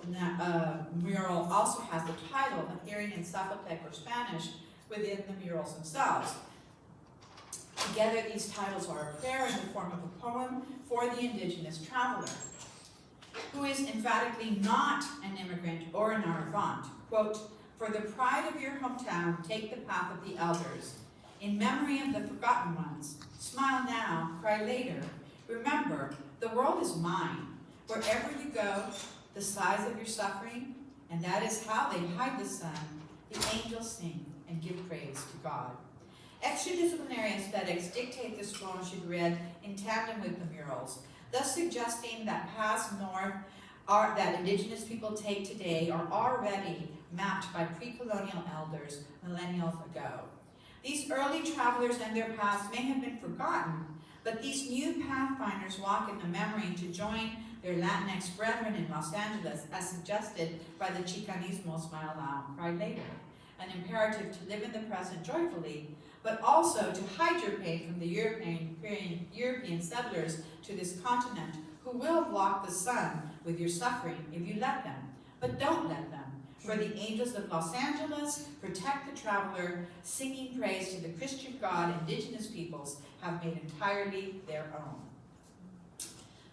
mural also has the title appearing in Zapotec or Spanish within the murals themselves. Together, these titles are a prayer in the form of a poem for the indigenous traveler, who is emphatically not an immigrant or an arrivant. Quote, "For the pride of your hometown, take the path of the elders. In memory of the forgotten ones, smile now, cry later. Remember, the world is mine. Wherever you go, the size of your suffering, and that is how they hide the sun, the angels sing and give praise to God." Extradisciplinary aesthetics dictate this poem should be read in tandem with the murals, thus suggesting that paths north that indigenous people take today are already mapped by pre-colonial elders millennials ago. These early travelers and their paths may have been forgotten, but these new pathfinders walk in the memory to join their Latinx brethren in Los Angeles, as suggested by the Chicanismo Smile Now, Cry Later, an imperative to live in the present joyfully, but also to hide your pain from the European settlers to this continent, who will block the sun with your suffering if you let them. But don't let them. For the angels of Los Angeles protect the traveler, singing praise to the Christian God indigenous peoples have made entirely their own.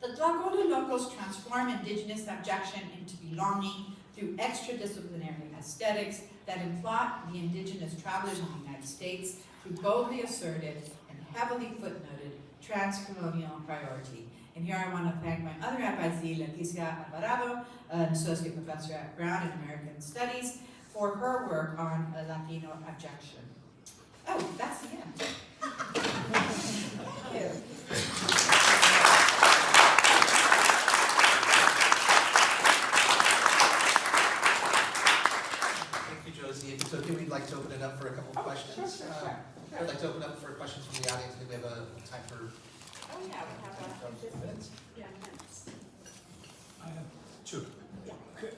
The Tlagola locals transform indigenous abjection into belonging through extradisciplinary aesthetics that implot the indigenous travelers in the United States through boldly asserted and heavily footnoted transcolonial priority. And here I want to thank my other advisee, Leticia Alvarado, an associate professor at Brown in American Studies, for her work on Latino abjection. Oh, that's the end. Thank you. Thank you, Josie. If it's okay, we'd like to open it up for a couple of questions. Sure. I'd like to open up for questions from the audience. I think we have time for Oh yeah, we have 15 minutes. minutes. I have two. Yeah. Okay,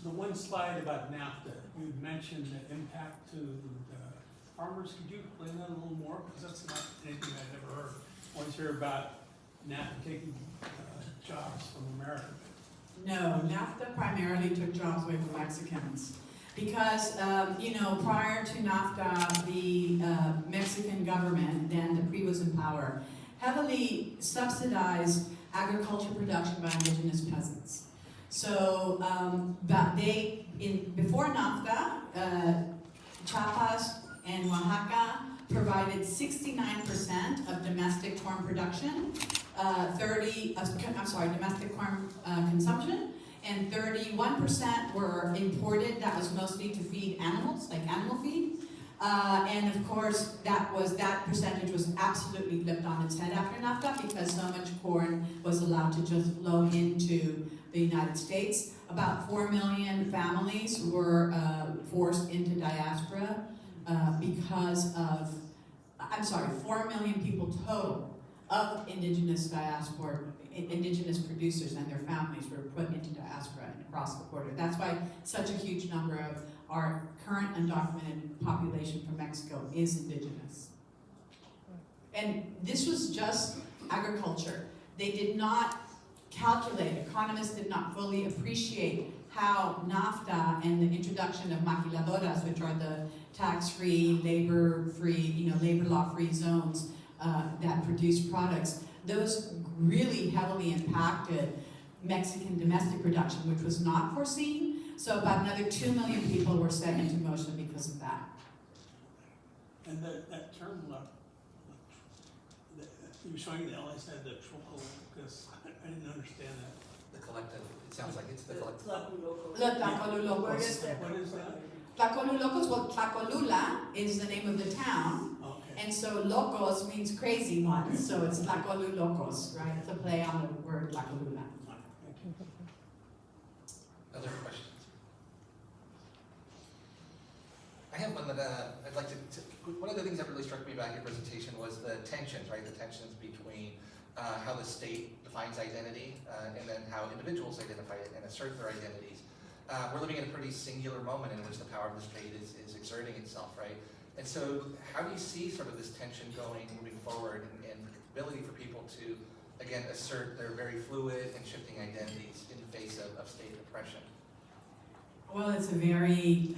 the one slide about NAFTA, you mentioned the impact to the farmers. Could you explain that a little more? Because that's not anything I've ever heard. I want to hear about NAFTA taking jobs from America. No, NAFTA primarily took jobs away from Mexicans. Because, prior to NAFTA, the Mexican government, then the PRI was in power, heavily subsidized agriculture production by indigenous peasants. So, before NAFTA, Chiapas and Oaxaca provided 69% of domestic corn production, domestic corn consumption, and 31% were imported. That was mostly to feed animals, like animal feed. And of course, that percentage was absolutely flipped on its head after NAFTA, because so much corn was allowed to just flow into the United States. About 4 million families were forced into diaspora because of, 4 million people total of indigenous diaspora, indigenous producers and their families were put into diaspora and across the border. That's why such a huge number of our current undocumented population from Mexico is indigenous. And this was just agriculture. They did not calculate, economists did not fully appreciate how NAFTA and the introduction of maquiladoras, which are the tax-free, labor-free, labor law-free zones that produce products, those really heavily impacted Mexican domestic production, which was not foreseen. So about another 2 million people were set into motion because of that. And that term, you were showing the LS had the trocal, because I didn't understand that. The collective, it sounds like it's the collective. Los Tlacolulocos. What is that? Tlacolulocos, well, Tlacolula is the name of the town, Okay. and so locos means crazy ones, so it's Tlacolulocos, right? It's a play on the word Tlacolula. Other questions? I have one that I'd like to, one of the things that really struck me about your presentation was the tensions, right? The tensions between how the state defines identity and then how individuals identify it and assert their identities. We're living in a pretty singular moment in which the power of the state is exerting itself, right? And so how do you see sort of this tension going, moving forward, and the ability for people to, again, assert their very fluid and shifting identities in the face of state oppression? Well, it's a very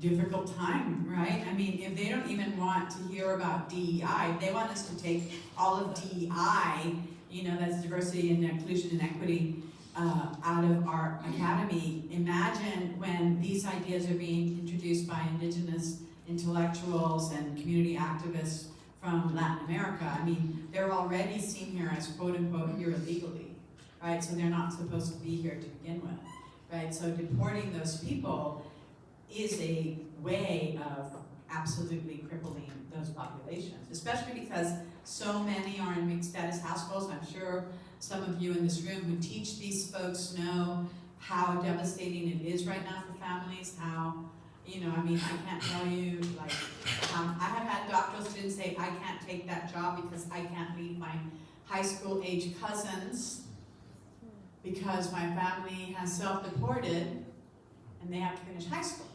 difficult time, right? I mean, if they don't even want to hear about DEI, they want us to take all of DEI, that's diversity and inclusion and equity, out of our academy. Imagine when these ideas are being introduced by indigenous intellectuals and community activists from Latin America. I mean, they're already seen here as quote unquote here illegally, right? So they're not supposed to be here to begin with, right? So deporting those people is a way of absolutely crippling those populations, especially because so many are in mixed status households. I'm sure some of you in this room who teach these folks know how devastating it is right now for families, how, I can't tell you, I have had doctoral students say, I can't take that job because I can't leave my high school age cousins because my family has self-deported and they have to finish high school.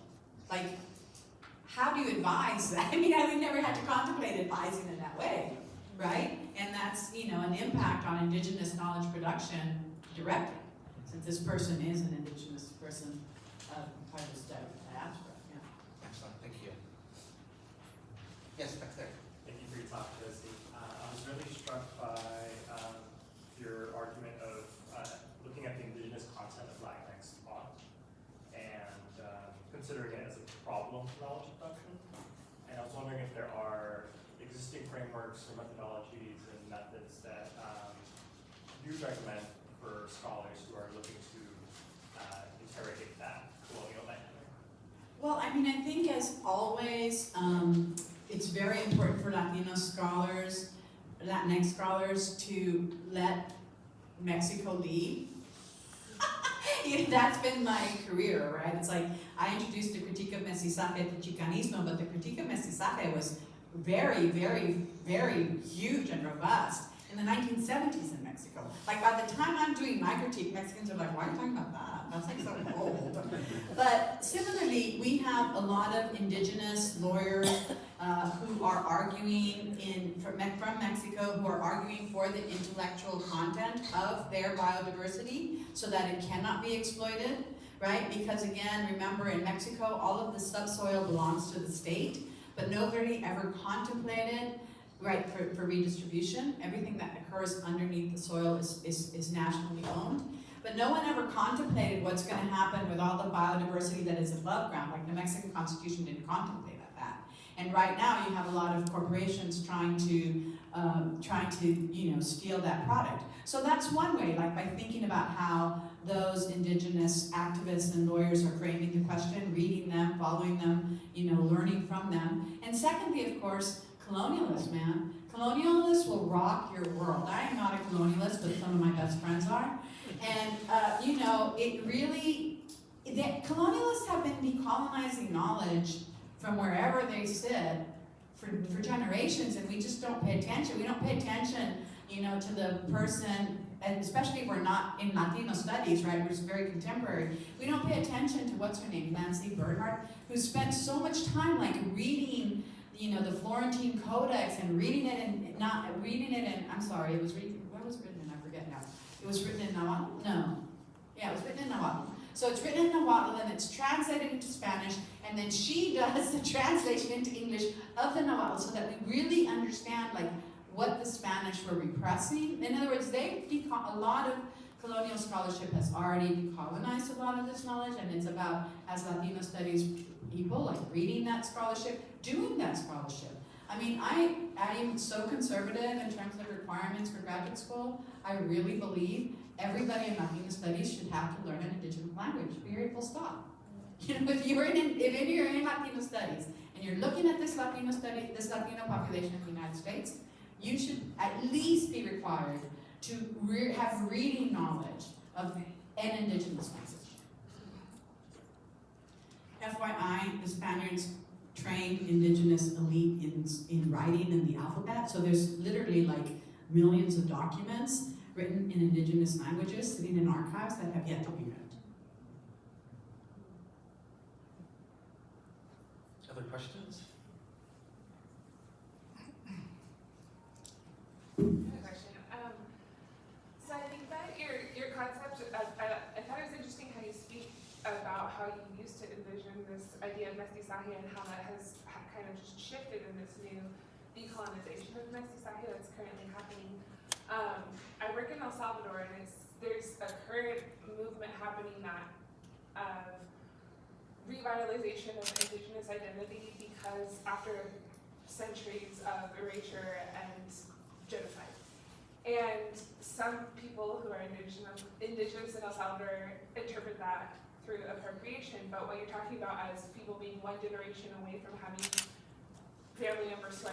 How do you advise that? I mean, we never had to contemplate advising in that way, right? And that's, an impact on indigenous knowledge production directly, since this person is an indigenous person part of the diaspora. Yeah. Excellent, thank you. Yes, back there. Thank you for your talk, Josie. I was really struck by your argument of looking at the indigenous content of Latinx thought and considering it as a problem for knowledge production. And I was wondering if there are existing frameworks or methodologies and methods that you'd recommend for scholars who are looking to interrogate that colonial dynamic. Well, I think as always, it's very important for Latino scholars, Latinx scholars, to let Mexico lead. That's been my career, right? It's like, I introduced the critique of mestizaje to Chicanismo, but the critique of mestizaje was very, very, very huge and robust in the 1970s in Mexico. By the time I'm doing my critique, Mexicans are like, why are you talking about that? That's so old. But similarly, we have a lot of indigenous lawyers who are arguing from Mexico, who are arguing for the intellectual content of their biodiversity so that it cannot be exploited, right? Because again, remember in Mexico, all of the subsoil belongs to the state, but nobody ever contemplated, right, for redistribution. Everything that occurs underneath the soil is nationally owned. But no one ever contemplated what's going to happen with all the biodiversity that is above ground. Like the Mexican Constitution didn't contemplate that. And right now you have a lot of corporations trying to steal that product. So that's one way, by thinking about how those indigenous activists and lawyers are framing the question, reading them, following them, learning from them. And secondly, of course, colonialists, man. Colonialists will rock your world. I am not a colonialist, but some of my best friends are. And, colonialists have been decolonizing knowledge from wherever they sit for generations, and we just don't pay attention. We don't pay attention, to the person, and especially if we're not in Latino studies, right, we're very contemporary. We don't pay attention to, what's her name, Nancy Bernhardt, who spent so much time, reading the Florentine Codex and reading it and I'm sorry, what was written in, I forget now. It was written in Nahuatl? No. Yeah, it was written in Nahuatl. So it's written in Nahuatl and it's translated into Spanish, and then she does the translation into English of the Nahuatl so that we really understand like what the Spanish were repressing. In other words, a lot of colonial scholarship has already decolonized a lot of this knowledge, and it's about, as Latino studies people, like reading that scholarship, doing that scholarship. I mean, I am so conservative in terms of requirements for graduate school. I really believe everybody in Latino studies should have to learn an indigenous language, period, full stop. You know, if you're in Latino studies and you're looking at this Latino population in the United States, you should at least be required to have reading knowledge of an indigenous language. FYI, the Spaniards trained indigenous elite in writing in the alphabet, so there's literally like millions of documents written in indigenous languages sitting in archives that have yet to be read. Other questions? Question. So I think that your concept, I thought it was interesting how you speak about how you used to envision this idea of mestizaje and how that has kind of just shifted in this new decolonization of mestizaje that's currently happening. I work in El Salvador, and there's a current movement happening that of revitalization of indigenous identity, because after centuries of erasure and genocide. And some people who are indigenous in El Salvador interpret that through appropriation, but what you're talking about as people being one generation away from having family members who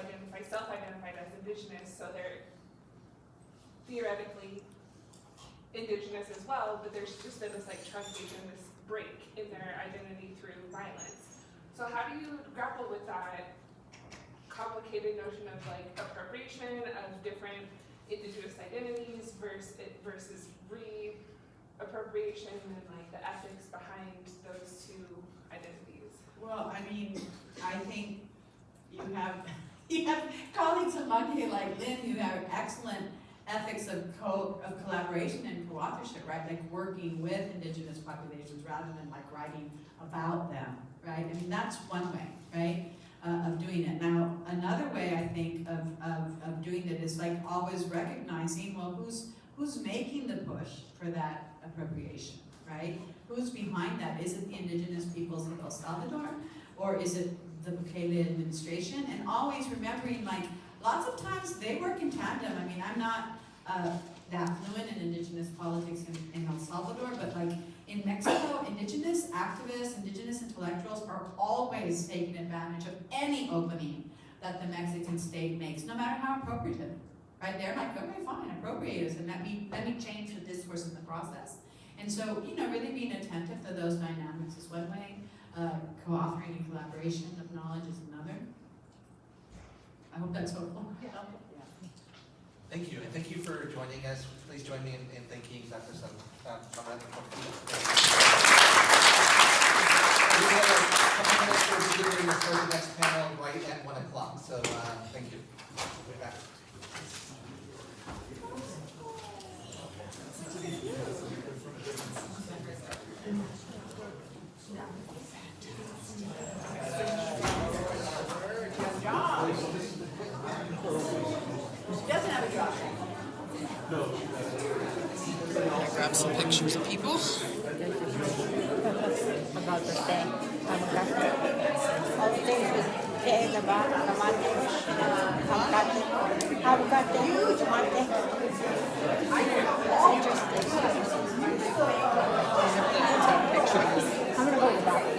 self-identified as indigenous, so they're theoretically indigenous as well, but there's just been this like truncation, this break in their identity through violence. So how do you grapple with that complicated notion of like appropriation of different indigenous identities versus reappropriation and like the ethics behind those two identities? Well, I mean, I think you have colleagues among you like Lynn who have excellent ethics of collaboration and co-authorship, right? Like working with indigenous populations rather than like writing about them, right? I mean, that's one way, right, of doing it. Now, another way I think of doing it is like always recognizing, well, who's making the push for that appropriation, right? Who's behind that? Is it the indigenous peoples of El Salvador, or is it the Coquille administration? And always remembering, like, lots of times they work in tandem. I mean, I'm not that fluent in indigenous politics in El Salvador, but like in Mexico, indigenous activists, indigenous intellectuals are always taking advantage of any opening that the Mexican state makes, no matter how appropriative, right? They're like, okay, fine, appropriate us, and let me change the discourse in the process. And so, you know, really being attentive to those dynamics is one way. Co-authoring and collaboration of knowledge is another. I hope that's helpful. Yeah. Thank you, and thank you for joining us. Please join me in thanking Dr. Saldaña-Portillo. We have a couple minutes for delivering the next panel right at 1 o'clock, so thank you. We'll be back. Grab some pictures of people. About the thing. All things with pain about I'm gonna go with that.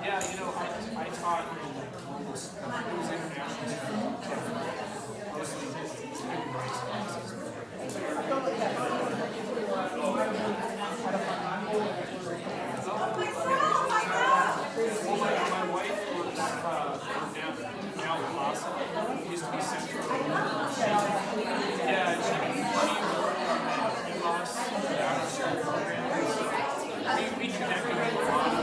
Yeah, you know, I taught in like global, it was international stuff, mostly human rights classes. Well, my wife was now Lhasa, used to be Central. Yeah, she worked at Lhasa, the after-school program. We connected with a lot of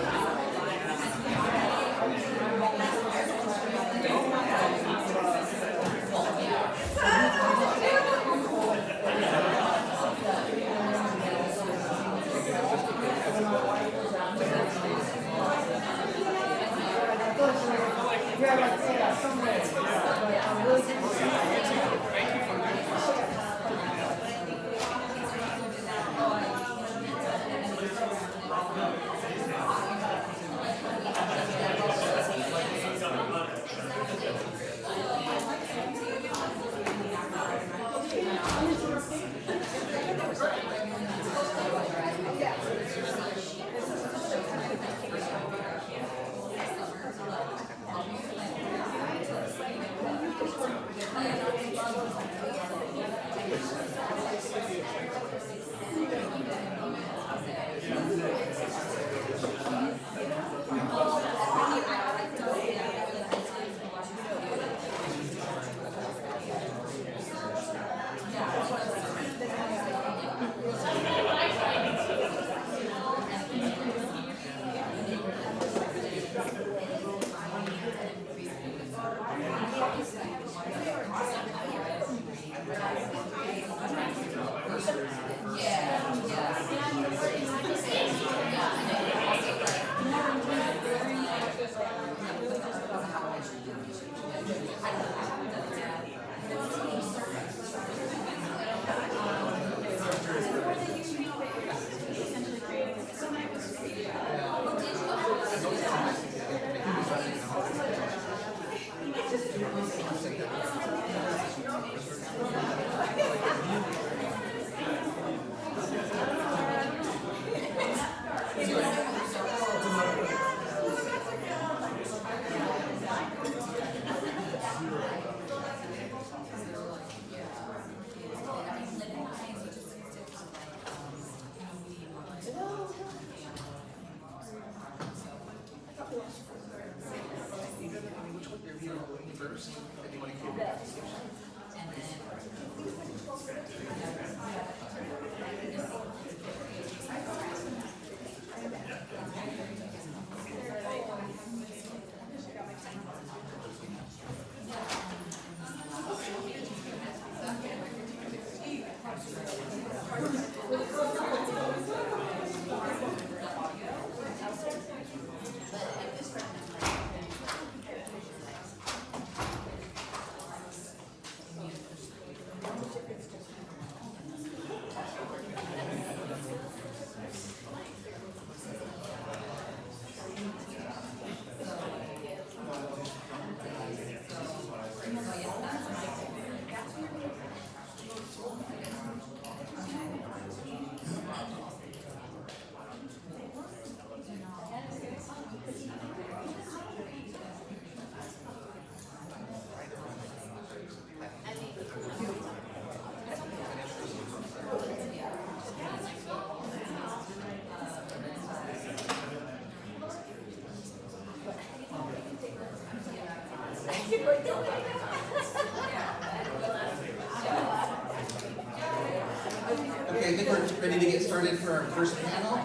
Okay, I think we're ready to get started for our first panel.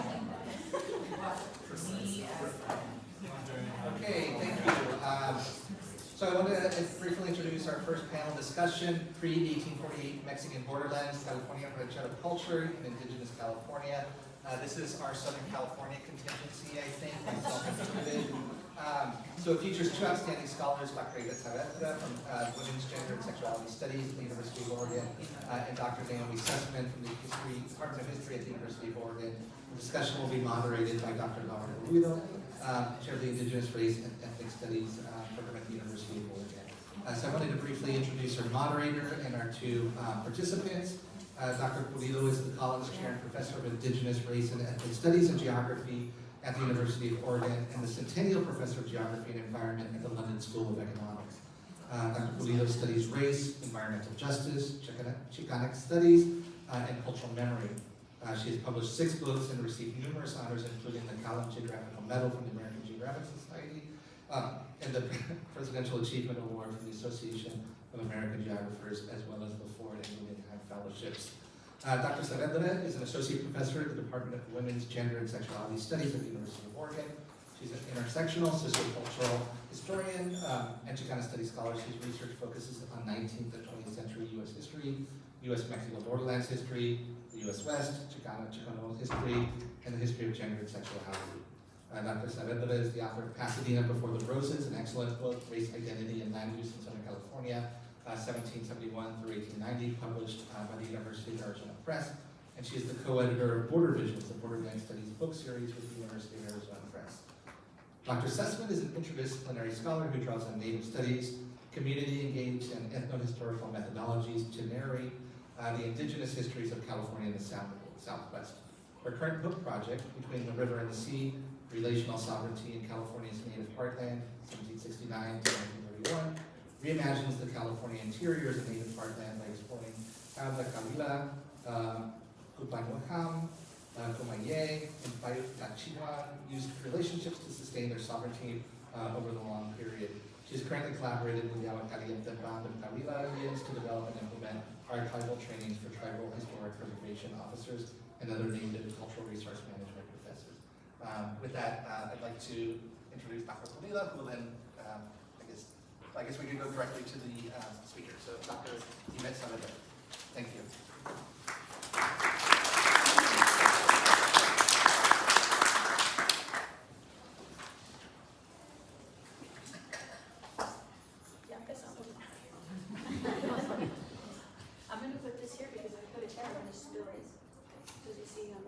Okay, thank you. So I want to briefly introduce our first panel discussion, pre-1848 Mexican borderlands, California ranchero culture in indigenous California. This is our Southern California contingency, I think, myself included. So it features two outstanding scholars, Dr. Eva Chavez from Women's Gender and Sexuality Studies at the University of Oregon, and Dr. Naomi Sussman from the Department of History at the University of Oregon. The discussion will be moderated by Dr. Laura Ruido, Chair of the Indigenous Race and Ethnic Studies program at the University of Oregon. So I wanted to briefly introduce our moderator and our two participants. Dr. Coquille is the Collins Chair and Professor of Indigenous Race and Ethnic Studies and Geography at the University of Oregon, and the Centennial Professor of Geography and Environment at the London School of Economics. Dr. Coquille studies race, environmental justice, Chicanic studies, and cultural memory. She has published 6 books and received numerous honors, including the Collins Geographical Medal from the American Geographic Society, and the Presidential Achievement Award from the Association of American Geographers, as well as the Ford and Guggenheim Fellowships. Dr. Saavedra is an associate professor at the Department of Women's Gender and Sexuality Studies at the University of Oregon. She's an intersectional, sociocultural historian and Chicana studies scholar. Whose research focuses on 19th and 20th century U.S. history, U.S.-Mexico borderlands history, the U.S. West, Chicano history, and the history of gender and sexuality. Dr. Saavedra is the author of Pasadena Before the Roses, an excellent book, Race, Identity, and Land Use in Southern California, 1771 through 1890, published by the University of Arizona Press, and she is the co-editor of Border Visions, the Borderland Studies book series with the University of Arizona Press. Dr. Sussman is an interdisciplinary scholar who draws on Native studies, community-engaged and ethno-historical methodologies to narrate the indigenous histories of California and the Southwest. Her current book project, Between the River and the Sea, Relational Sovereignty in California's Native Heartland, 1769 to 1931, reimagines the California interior as a native heartland by exploring how the Kavila, Kupanuham, Coquille, and Bayotachihua used relationships to sustain their sovereignty over the long period. She has currently collaborated with the Agua Caliente Band of Kavila Indians to develop and implement archival trainings for tribal historic preservation officers and other native cultural resource management professors. With that, I'd like to introduce Dr. Coquille, who will then I guess we can go directly to the speaker. So Dr. Yvette Saavedra. Thank you. I'm going to put this here because I put it down in the stories. Does you see them?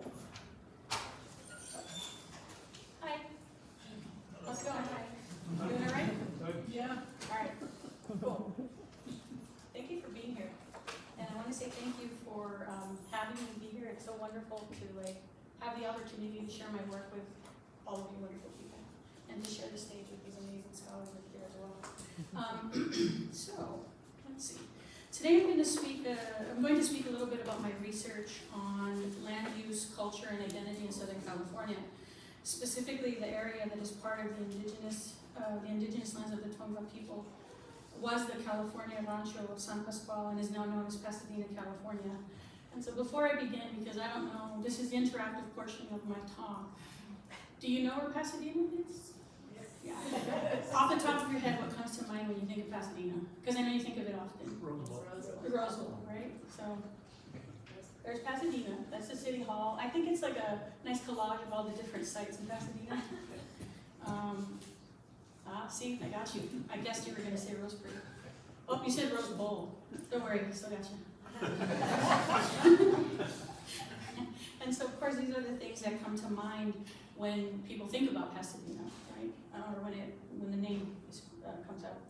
Hi. How's it going? Hi. Doing all right? Yeah. All right. Cool. Thank you for being here. And I want to say thank you for having me be here. It's so wonderful to have the opportunity to share my work with all of you wonderful people and to share the stage with these amazing scholars that are here as well. So, let's see. Today I'm going to speak a little bit about my research on land use, culture, and identity in Southern California, specifically the area that is part of the indigenous lands of the Tongva people was the California Rancho of San Pascual and is now known as Pasadena, California. And so before I begin, because I don't know, this is the interactive portion of my talk. Do you know where Pasadena is? Yeah. Off the top of your head, what comes to mind when you think of Pasadena? Because I know you think of it often. The Rose Bowl, right? So there's Pasadena. That's the city hall. I think it's like a nice collage of all the different sites in Pasadena. See, I got you. I guessed you were going to say Roseburg. Oh, you said Rose Bowl. Don't worry, I still got you. And so, of course, these are the things that come to mind when people think about Pasadena, right? Or when the name comes out.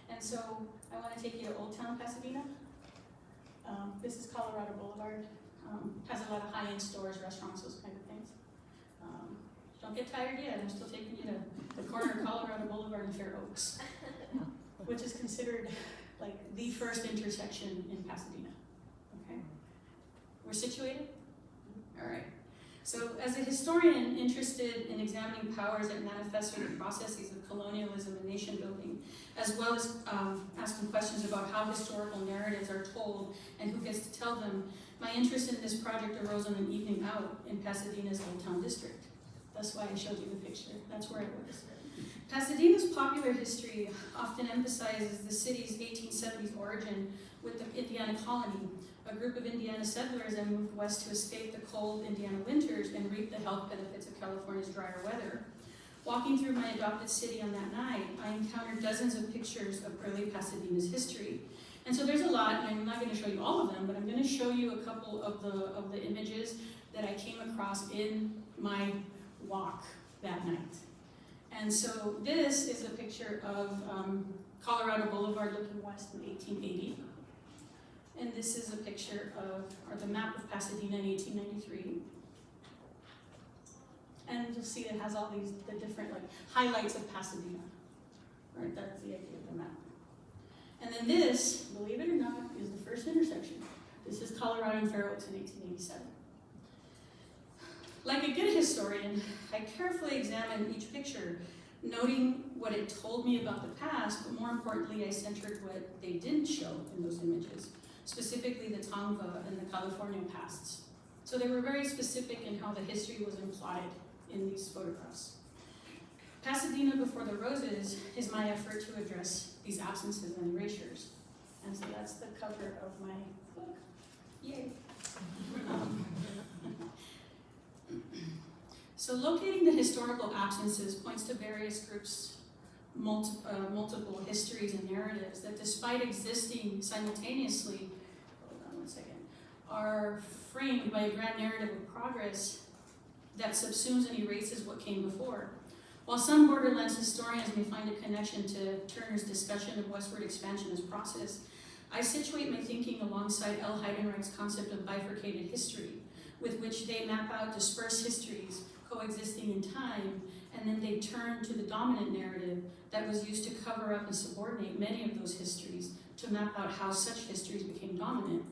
And so, I want to take you to Old Town Pasadena. This is Colorado Boulevard. Has a lot of high-end stores, restaurants, those kind of things. Don't get tired yet. I'm still taking you to the corner of Colorado Boulevard and Fair Oaks, which is considered like the first intersection in Pasadena. Okay, we're situated. All right. So, as a historian interested in examining powers that manifest through the processes of colonialism and nation building, as well as asking questions about how historical narratives are told and who gets to tell them, my interest in this project arose on an evening out in Pasadena's Old Town District. That's why I showed you the picture. That's where it was. Pasadena's popular history often emphasizes the city's 1870s origin with the Indiana colony, a group of Indiana settlers that moved west to escape the cold Indiana winters and reap the health benefits of California's drier weather. Walking through my adopted city on that night, I encountered dozens of pictures of early Pasadena's history. And so there's a lot, and I'm not going to show you all of them, but I'm going to show you a couple of the images that I came across in my walk that night. And so this is a picture of Colorado Boulevard looking west in 1880. And this is a picture of, or the map of Pasadena in 1893. And you'll see it has all these, the different like highlights of Pasadena. Right, that's the idea of the map. And then this, believe it or not, is the first intersection. This is Colorado and Fair Oaks in 1887. Like a good historian, I carefully examined each picture, noting what it told me about the past, but more importantly, I centered what they didn't show in those images, specifically the Tongva and the California pasts. So they were very specific in how the history was implied in these photographs. Pasadena Before the Roses is my effort to address these absences and erasures. And so that's the cover of my book. Yay. So locating the historical absences points to various groups' multiple histories and narratives that, despite existing simultaneously, hold on one second, are framed by a grand narrative of progress that subsumes and erases what came before. While some borderlands historians may find a connection to Turner's discussion of westward expansion as process, I situate my thinking alongside L. Heidenreich's concept of bifurcated history, with which they map out dispersed histories coexisting in time, and then they turn to the dominant narrative that was used to cover up and subordinate many of those histories to map out how such histories became dominant.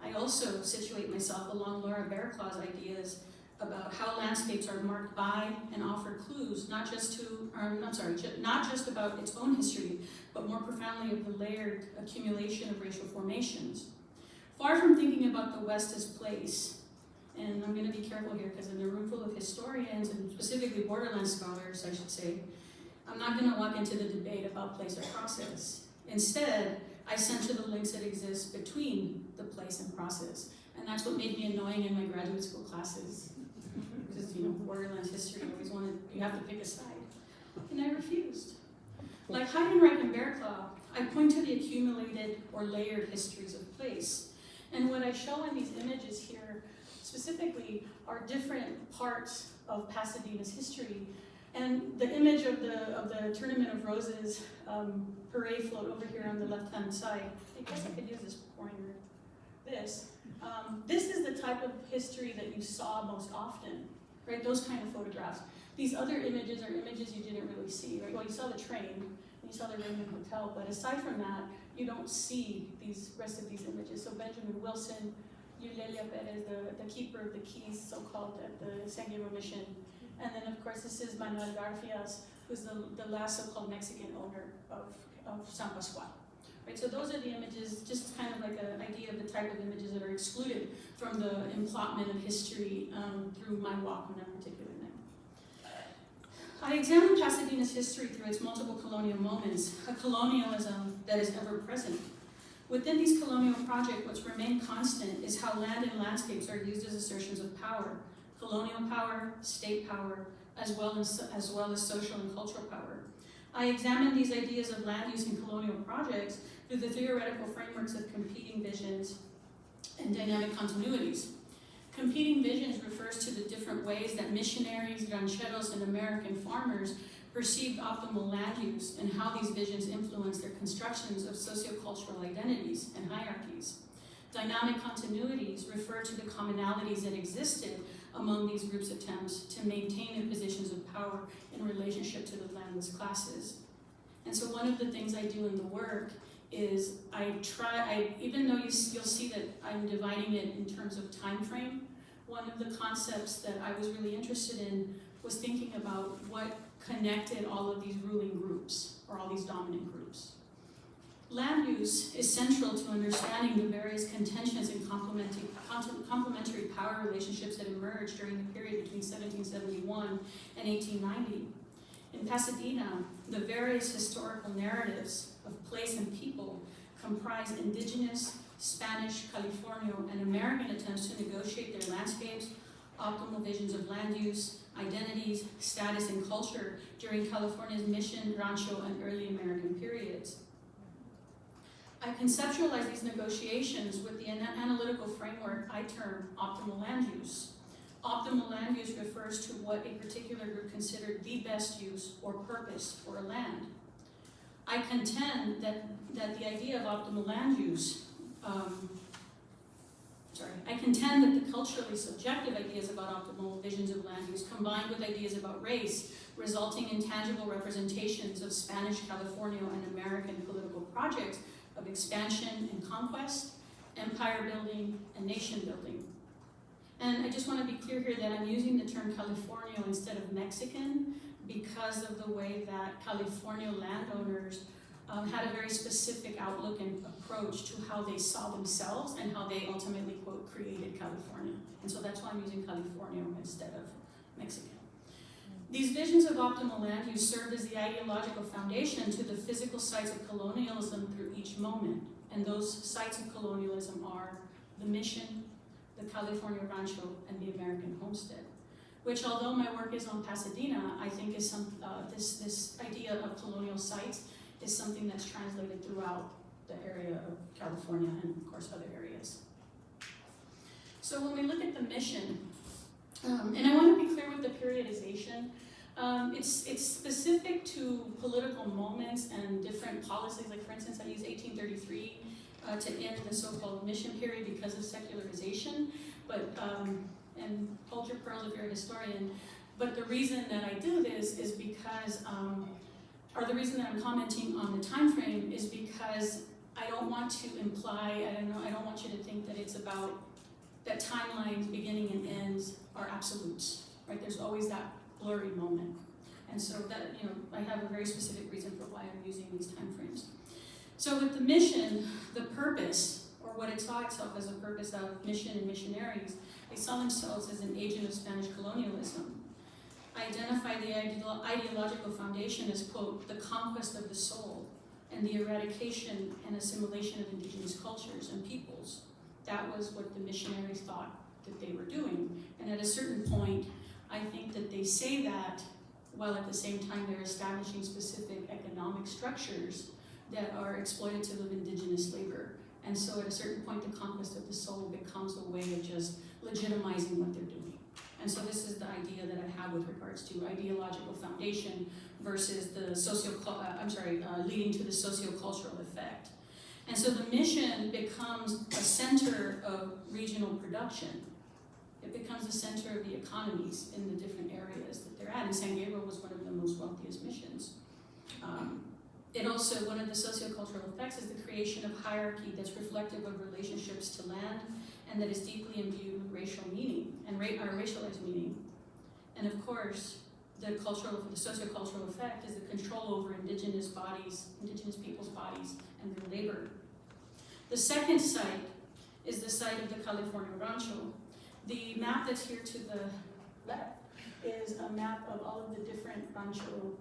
I also situate myself along Laura Bearclaw's ideas about how landscapes are marked by and offer clues, not just about its own history, but more profoundly of the layered accumulation of racial formations. Far from thinking about the West as place, and I'm going to be careful here because in a room full of historians and specifically borderland scholars, I should say, I'm not going to walk into the debate about place or process. Instead, I center the links that exist between the place and process, and that's what made me annoying in my graduate school classes. Because, borderlands history, you have to pick a side. And I refused. Like Heidenreich and Bearclaw, I point to the accumulated or layered histories of place. And what I show in these images here, specifically, are different parts of Pasadena's history. And the image of the Tournament of Roses parade float over here on the left-hand side, I guess I could use this pointer. This is the type of history that you saw most often, right? Those kind of photographs. These other images are images you didn't really see, right? Well, you saw the train, and you saw the Raymond Hotel, but aside from that, you don't see these rest of these images. So Benjamin Wilson, Eulalia Perez, the keeper of the keys, so-called, at the San Diego Mission. And then, of course, this is Manuel Garfias, who's the last so-called Mexican owner of San Pascual. Right, so those are the images, just kind of like an idea of the type of images that are excluded from the emplotment of history through my walk on that particular night. I examined Pasadena's history through its multiple colonial moments, a colonialism that is ever present. Within these colonial projects, what's remained constant is how land and landscapes are used as assertions of power, colonial power, state power, as well as social and cultural power. I examined these ideas of land use in colonial projects through the theoretical frameworks of competing visions and dynamic continuities. Competing visions refers to the different ways that missionaries, rancheros, and American farmers perceived optimal land use and how these visions influence their constructions of sociocultural identities and hierarchies. Dynamic continuities refer to the commonalities that existed among these groups' attempts to maintain their positions of power in relationship to the landless classes. And so one of the things I do in the work is even though you'll see that I'm dividing it in terms of time frame, one of the concepts that I was really interested in was thinking about what connected all of these ruling groups, or all these dominant groups. Land use is central to understanding the various contentions and complementary power relationships that emerged during the period between 1771 and 1890. In Pasadena, the various historical narratives of place and people comprise indigenous, Spanish, Californian, and American attempts to negotiate their landscapes, optimal visions of land use, identities, status, and culture during California's mission, rancho, and early American periods. I conceptualize these negotiations with the analytical framework I term optimal land use. Optimal land use refers to what a particular group considered the best use or purpose for a land. I contend that the idea of optimal land use, I contend that the culturally subjective ideas about optimal visions of land use combined with ideas about race, resulting in tangible representations of Spanish, California, and American political projects of expansion and conquest, empire building, and nation building. And I just want to be clear here that I'm using the term California instead of Mexican because of the way that California landowners had a very specific outlook and approach to how they saw themselves and how they ultimately, quote, created California. And so that's why I'm using California instead of Mexican. These visions of optimal land use served as the ideological foundation to the physical sites of colonialism through each moment. And those sites of colonialism are the mission, the California rancho, and the American homestead, which, although my work is on Pasadena, I think is this idea of colonial sites is something that's translated throughout the area of California and, of course, other areas. So when we look at the mission, and I want to be clear with the periodization, it's specific to political moments and different policies. Like, for instance, I use 1833 to end the so-called mission period because of secularization, but and hold your pearls if you're a historian. But the reason that I do this is because, or the reason that I'm commenting on the time frame is because I don't want to imply, I don't want you to think that it's about that timelines, beginning and ends, are absolutes, right? There's always that blurry moment. And so that, I have a very specific reason for why I'm using these time frames. So with the mission, the purpose, or what it saw itself as a purpose of mission and missionaries, they saw themselves as an agent of Spanish colonialism. I identify the ideological foundation as, quote, the conquest of the soul and the eradication and assimilation of indigenous cultures and peoples. That was what the missionaries thought that they were doing. And at a certain point, I think that they say that while at the same time they're establishing specific economic structures that are exploitative of indigenous labor. And so at a certain point, the conquest of the soul becomes a way of just legitimizing what they're doing. And so this is the idea that I have with regards to ideological foundation versus the leading to the sociocultural effect. And so the mission becomes a center of regional production. It becomes the center of the economies in the different areas that they're at. And San Gabriel was one of the most wealthiest missions. It also, one of the sociocultural effects is the creation of hierarchy that's reflective of relationships to land and that is deeply imbued with racial meaning and racialized meaning. And of course, the sociocultural effect is the control over indigenous people's bodies and their labor. The second site is the site of the California Rancho. The map that's here to the left is a map of all of the different rancho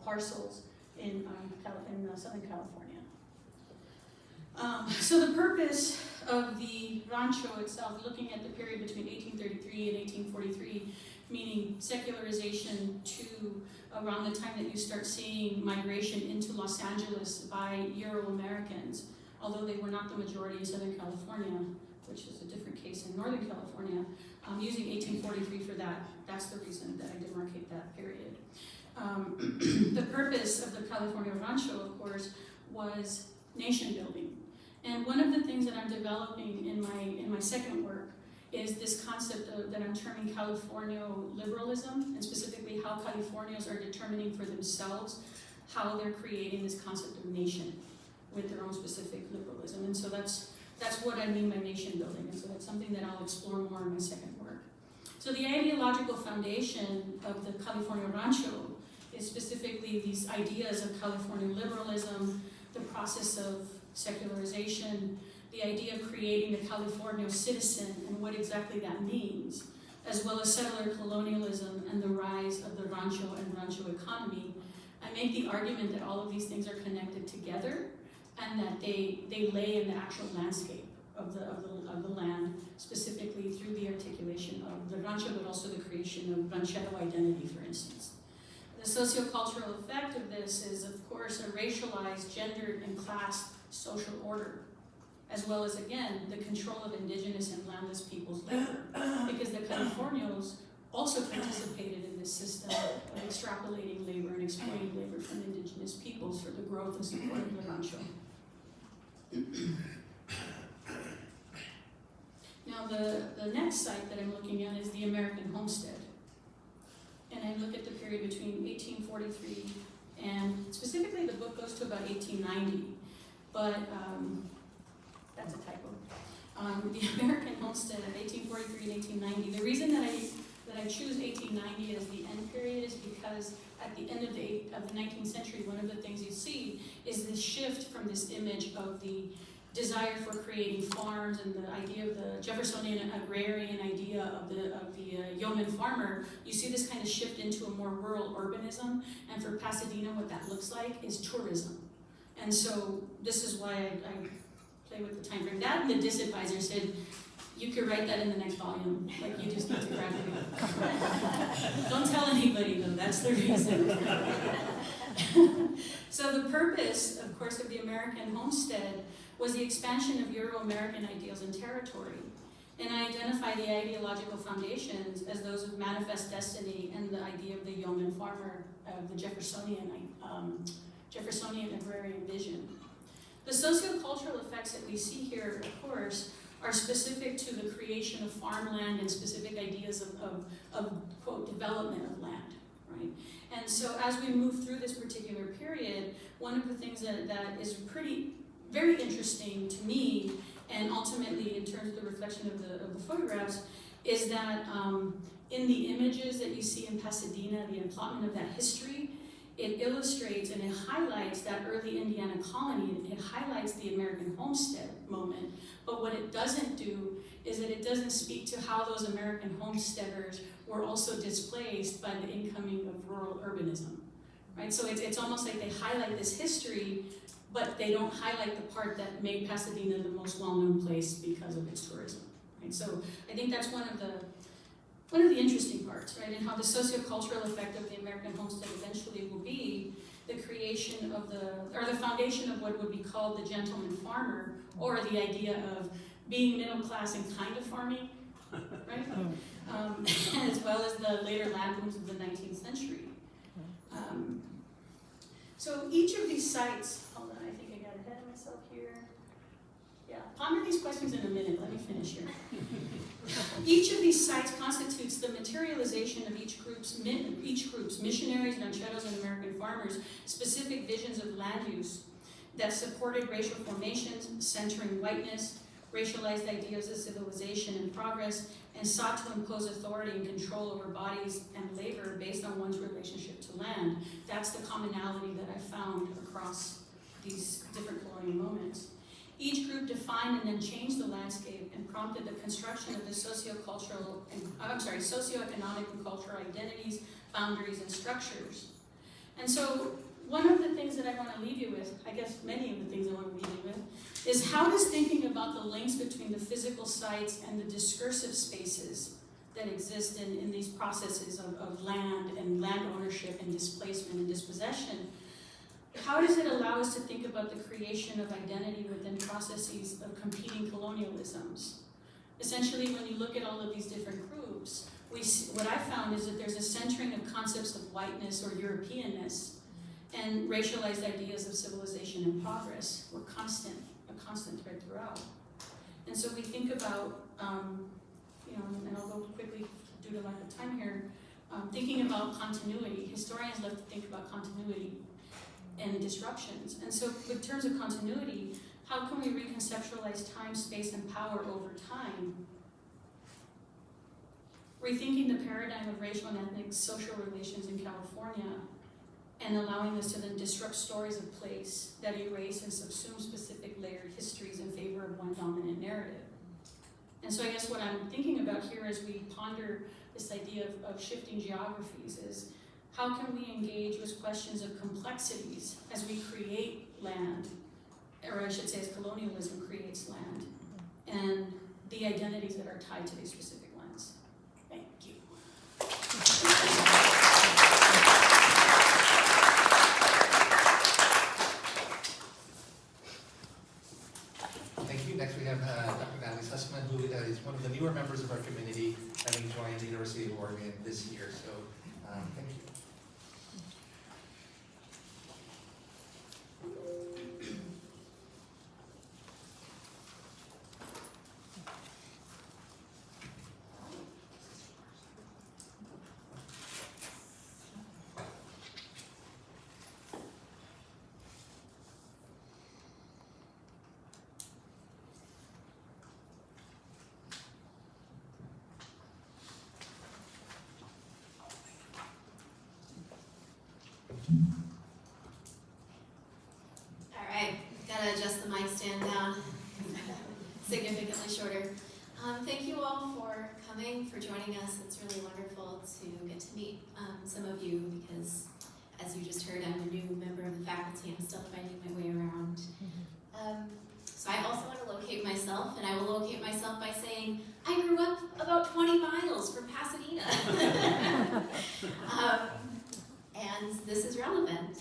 parcels in Southern California. So the purpose of the rancho itself, looking at the period between 1833 and 1843, meaning secularization to around the time that you start seeing migration into Los Angeles by Euro-Americans, although they were not the majority in Southern California, which is a different case in Northern California. I'm using 1843 for that. That's the reason that I demarcate that period. The purpose of the California Rancho, of course, was nation building. And one of the things that I'm developing in my second work is this concept that I'm terming California liberalism, and specifically how Californios are determining for themselves how they're creating this concept of nation with their own specific liberalism. And so that's what I mean by nation building, and so that's something that I'll explore more in my second work. So the ideological foundation of the California Rancho is specifically these ideas of California liberalism, the process of secularization, the idea of creating the California citizen and what exactly that means, as well as settler colonialism and the rise of the rancho and rancho economy. I make the argument that all of these things are connected together and that they lay in the actual landscape of the land, specifically through the articulation of the rancho, but also the creation of ranchero identity, for instance. The sociocultural effect of this is, of course, a racialized, gendered, and classed social order, as well as, again, the control of indigenous and landless people's labor, because the Californios also participated in this system of extrapolating labor and exploiting labor from indigenous peoples for the growth and support of the rancho. Now, the next site that I'm looking at is the American homestead. And I look at the period between 1843 and specifically the book goes to about 1890, but that's a typo. The American homestead of 1843 and 1890. The reason that I choose 1890 as the end period is because at the end of the 19th century, one of the things you see is this shift from this image of the desire for creating farms and the idea of the Jeffersonian agrarian idea of the yeoman farmer. You see this kind of shift into a more rural urbanism, and for Pasadena, what that looks like is tourism. And so this is why I play with the time frame. That and the disadvisor said, you could write that in the next volume, like you just need to graduate. Don't tell anybody though, that's the reason. So the purpose, of course, of the American homestead was the expansion of Euro-American ideals and territory. And I identify the ideological foundations as those of manifest destiny and the idea of the yeoman farmer, of the Jeffersonian agrarian vision. The sociocultural effects that we see here, of course, are specific to the creation of farmland and specific ideas of quote, development of land, right? And so as we move through this particular period, one of the things that is very interesting to me, and ultimately in terms of the reflection of the photographs, is that in the images that you see in Pasadena, the emplotment of that history, it illustrates and it highlights that early Indiana colony. It highlights the American homestead moment. But what it doesn't do is that it doesn't speak to how those American homesteaders were also displaced by the incoming of rural urbanism, right? So it's almost like they highlight this history, but they don't highlight the part that made Pasadena the most well-known place because of its tourism, right? So I think that's one of the interesting parts, right? And how the sociocultural effect of the American homestead eventually will be the creation of the foundation of what would be called the gentleman farmer, or the idea of being middle class and kind of farming, right? As well as the later land booms of the 19th century. So each of these sites, hold on, I think I got ahead of myself here. Yeah, ponder these questions in a minute, let me finish here. Each of these sites constitutes the materialization of each group's missionaries, rancheros, and American farmers' specific visions of land use that supported racial formations, centering whiteness, racialized ideas of civilization and progress, and sought to impose authority and control over bodies and labor based on one's relationship to land. That's the commonality that I found across these different colonial moments. Each group defined and then changed the landscape and prompted the construction of the socioeconomic and cultural identities, boundaries, and structures. And so one of the things that I want to leave you with, I guess many of the things I want to leave you with, is how does thinking about the links between the physical sites and the discursive spaces that exist in these processes of land and land ownership and displacement and dispossession, how does it allow us to think about the creation of identity within processes of competing colonialisms? Essentially, when you look at all of these different groups, what I found is that there's a centering of concepts of whiteness or Europeanness, and racialized ideas of civilization and progress were a constant thread throughout. And so we think about, and I'll go quickly due to lack of time here, thinking about continuity. Historians love to think about continuity and disruptions. And so in terms of continuity, how can we reconceptualize time, space, and power over time? Rethinking the paradigm of racial and ethnic social relations in California, and allowing us to then disrupt stories of place that erase and subsume specific layered histories in favor of one dominant narrative. And so I guess what I'm thinking about here as we ponder this idea of shifting geographies is, how can we engage with questions of complexities as we create land, or I should say as colonialism creates land, and the identities that are tied to these specific lands. Thank you. Thank you. Next we have Dr. who is one of the newer members of our community, having joined the University of Oregon this year. So thank you. All right, gotta adjust the mic stand down. Significantly shorter. Thank you all for coming, for joining us. It's really wonderful to get to meet some of you because, as you just heard, I'm a new member of the faculty. I'm still finding my way around. So I also want to locate myself, and I will locate myself by saying I grew up about 20 miles from Pasadena. And this is relevant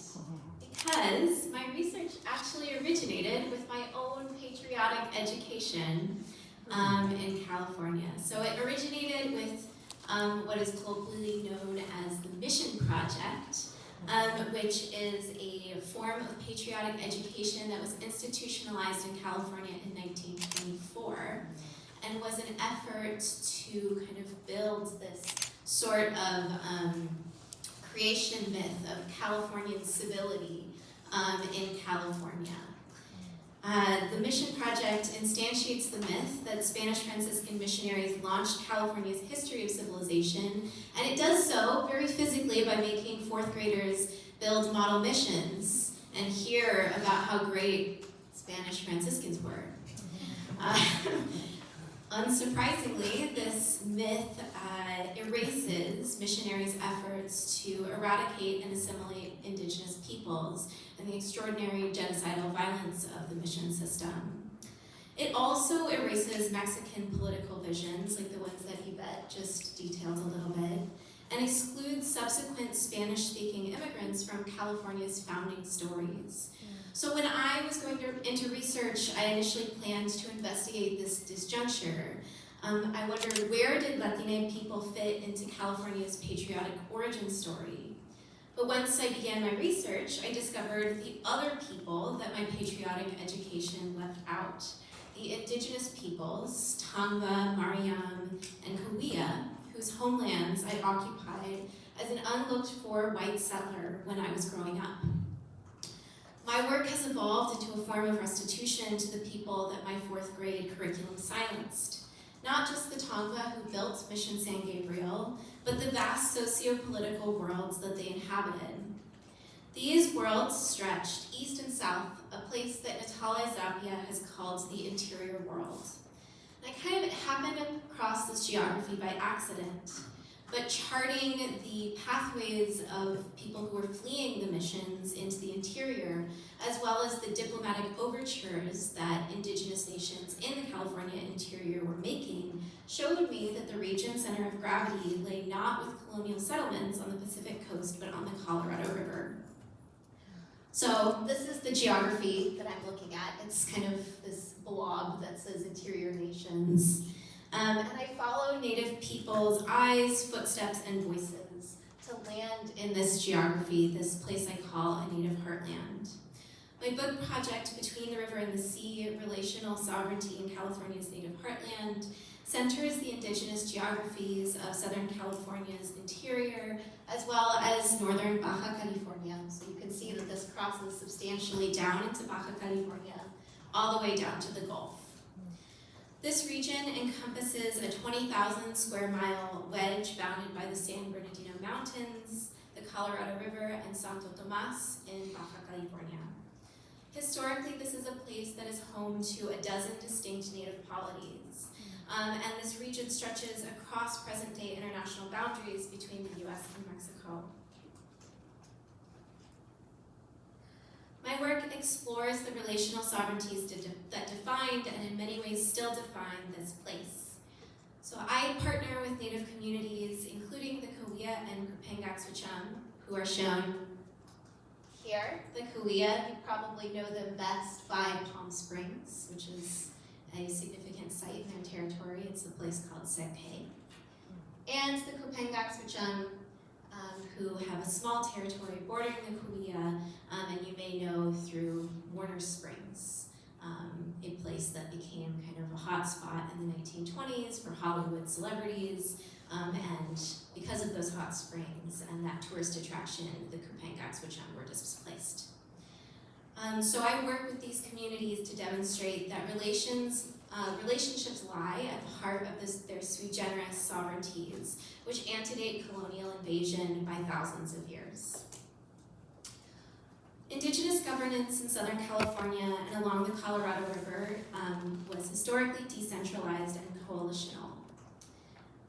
because my research actually originated with my own patriotic education in California. So it originated with what is colloquially known as the Mission Project, which is a form of patriotic education that was institutionalized in California in 1924 and was an effort to kind of build this sort of creation myth of Californian civility in California. The Mission Project instantiates the myth that Spanish Franciscan missionaries launched California's history of civilization, and it does so very physically by making fourth graders build model missions and hear about how great Spanish Franciscans were. Unsurprisingly, this myth erases missionaries' efforts to eradicate and assimilate indigenous peoples and the extraordinary genocidal violence of the mission system. It also erases Mexican political visions, like the ones that Yvette just detailed a little bit, and excludes subsequent Spanish-speaking immigrants from California's founding stories. So when I was going into research, I initially planned to investigate this disjuncture. I wondered, where did Latina people fit into California's patriotic origin story? But once I began my research, I discovered the other people that my patriotic education left out. The indigenous peoples, Tongva, Mariam, and Coquille, whose homelands I occupied as an unlooked-for white settler when I was growing up. My work has evolved into a form of restitution to the people that my fourth grade curriculum silenced. Not just the Tongva who built Mission San Gabriel, but the vast socio-political worlds that they inhabited. These worlds stretched east and south, a place that Natalia Zapia has called the interior world. And I kind of happened across this geography by accident, but charting the pathways of people who were fleeing the missions into the interior, as well as the diplomatic overtures that indigenous nations in the California interior were making, showed me that the region's center of gravity lay not with colonial settlements on the Pacific coast, but on the Colorado River. So this is the geography that I'm looking at. It's kind of this blob that says interior nations. And I follow Native people's eyes, footsteps, and voices to land in this geography, this place I call a Native heartland. My book project, Between the River and the Sea, Relational Sovereignty in California's Native Heartland, centers the indigenous geographies of Southern California's interior, as well as northern Baja California. So you can see that this crosses substantially down into Baja California, all the way down to the Gulf. This region encompasses a 20,000 square mile wedge bounded by the San Bernardino Mountains, the Colorado River, and Santo Tomas in Baja California. Historically, this is a place that is home to a dozen distinct native polities, and this region stretches across present-day international boundaries between the US and Mexico. My work explores the relational sovereignties that defined and in many ways still define this place. So I partner with Native communities, including the Coquille and Kupangak-Swacham, who are shown here. The Coquille, you probably know them best by Palm Springs, which is a significant site in their territory. It's a place called SOJC. And the Kupangak-Swacham, who have a small territory bordering the Coquille, and you may know through Warner Springs, a place that became kind of a hot spot in the 1920s for Hollywood celebrities, and because of those hot springs and that tourist attraction, the Kupangak-Swacham were displaced. So I work with these communities to demonstrate that relationships lie at the heart of their sui generis sovereignties, which antedate colonial invasion by thousands of years. Indigenous governance in Southern California and along the Colorado River was historically decentralized and coalitional.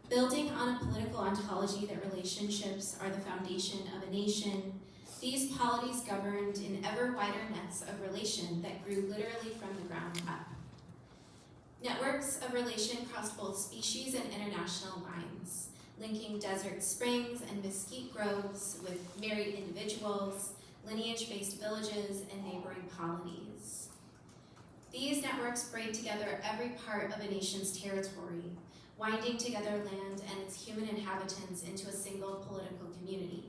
Building on a political ontology that relationships are the foundation of a nation, these polities governed in ever wider nets of relation that grew literally from the ground up. Networks of relation crossed both species and international lines, linking desert springs and mesquite groves with married individuals, lineage-based villages, and neighboring polities. These networks braid together every part of a nation's territory, winding together land and its human inhabitants into a single political community.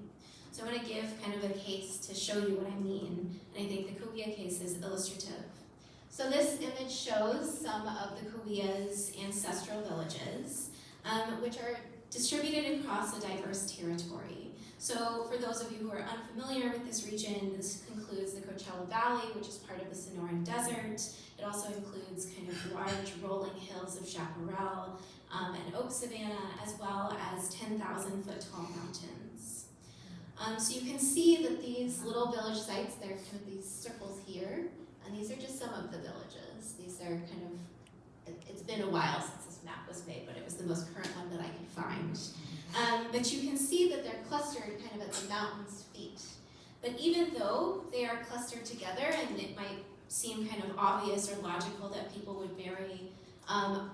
So I want to give kind of a case to show you what I mean, and I think the Coquille case is illustrative. So this image shows some of the Coquille's ancestral villages, which are distributed across a diverse territory. So for those of you who are unfamiliar with this region, this includes the Coachella Valley, which is part of the Sonoran Desert. It also includes kind of large rolling hills of chaparral and oak savanna, as well as 10,000-foot-tall mountains. So you can see that these little village sites, they're kind of these circles here, and these are just some of the villages. These are kind of, it's been a while since this map was made, but it was the most current one that I could find. But you can see that they're clustered kind of at the mountain's feet. But even though they are clustered together, and it might seem kind of obvious or logical that people would marry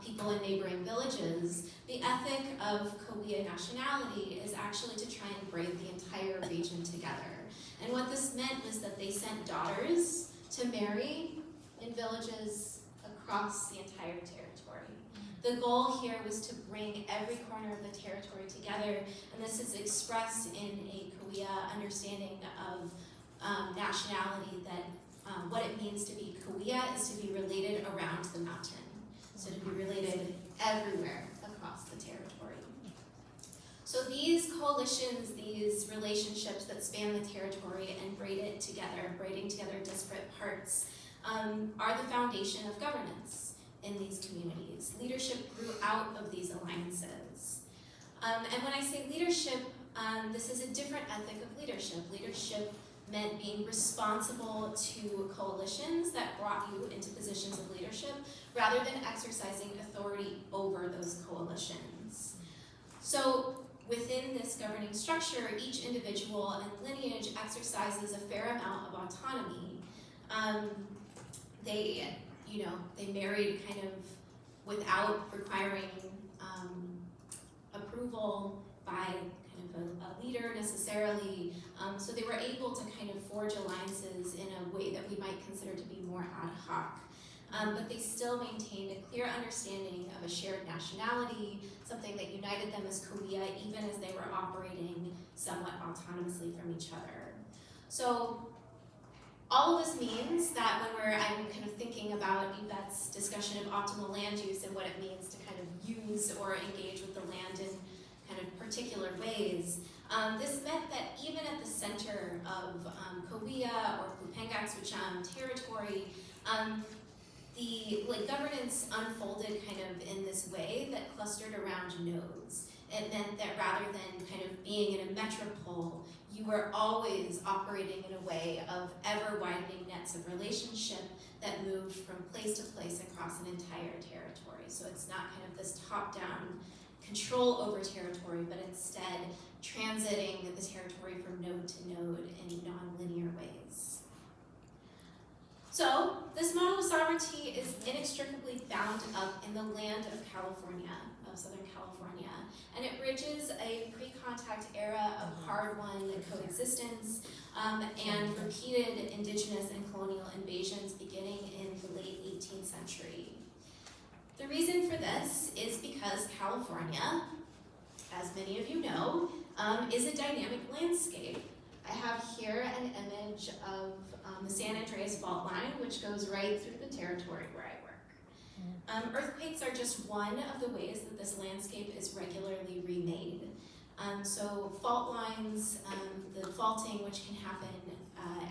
people in neighboring villages, the ethic of Coquille nationality is actually to try and braid the entire region together. And what this meant was that they sent daughters to marry in villages across the entire territory. The goal here was to bring every corner of the territory together, and this is expressed in a Coquille understanding of nationality, that what it means to be Coquille is to be related around the mountain. So to be related everywhere across the territory. So these coalitions, these relationships that span the territory and braiding together disparate parts, are the foundation of governance in these communities. Leadership grew out of these alliances. And when I say leadership, this is a different ethic of leadership. Leadership meant being responsible to coalitions that brought you into positions of leadership, rather than exercising authority over those coalitions. So within this governing structure, each individual and lineage exercises a fair amount of autonomy. They married kind of without requiring approval by kind of a leader necessarily. So they were able to kind of forge alliances in a way that we might consider to be more ad hoc. But they still maintained a clear understanding of a shared nationality, something that united them as Coquille, even as they were operating somewhat autonomously from each other. So all of this means that when I'm kind of thinking about Yvette's discussion of optimal land use and what it means to kind of use or engage with the land in kind of particular ways, this meant that even at the center of Coquille or Kupangak-Swacham territory, the governance unfolded kind of in this way that clustered around nodes. It meant that rather than kind of being in a metropole, you were always operating in a way of ever-widening nets of relationship that moved from place to place across an entire territory. So it's not kind of this top-down control over territory, but instead transiting the territory from node to node in non-linear ways. So, this model of sovereignty is inextricably bound up in the land of California, of Southern California, and it bridges a pre-contact era of hard-won coexistence and repeated indigenous and colonial invasions beginning in the late 18th century. The reason for this is because California, as many of you know, is a dynamic landscape. I have here an image of the San Andreas Fault Line, which goes right through the territory where I work. Earthquakes are just one of the ways that this landscape is regularly remade. So fault lines, the faulting, which can happen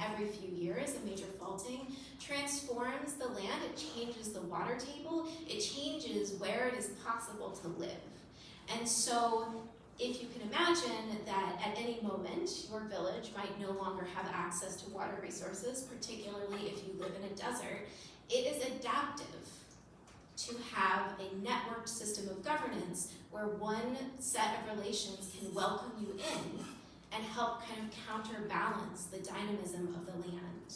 every few years, a major faulting, transforms the land, it changes the water table, it changes where it is possible to live. And so if you can imagine that at any moment your village might no longer have access to water resources, particularly if you live in a desert, it is adaptive to have a networked system of governance where one set of relations can welcome you in and help kind of counterbalance the dynamism of the land.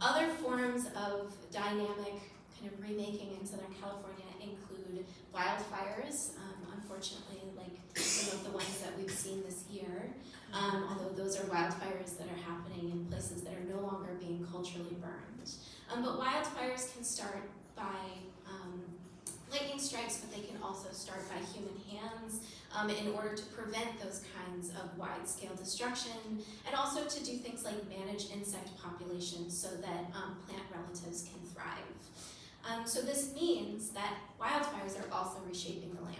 Other forms of dynamic kind of remaking in Southern California include wildfires, unfortunately, like some of the ones that we've seen this year, although those are wildfires that are happening in places that are no longer being culturally burned. But wildfires can start by lightning strikes, but they can also start by human hands in order to prevent those kinds of wide-scale destruction, and also to do things like manage insect populations so that plant relatives can thrive. So this means that wildfires are also reshaping the land.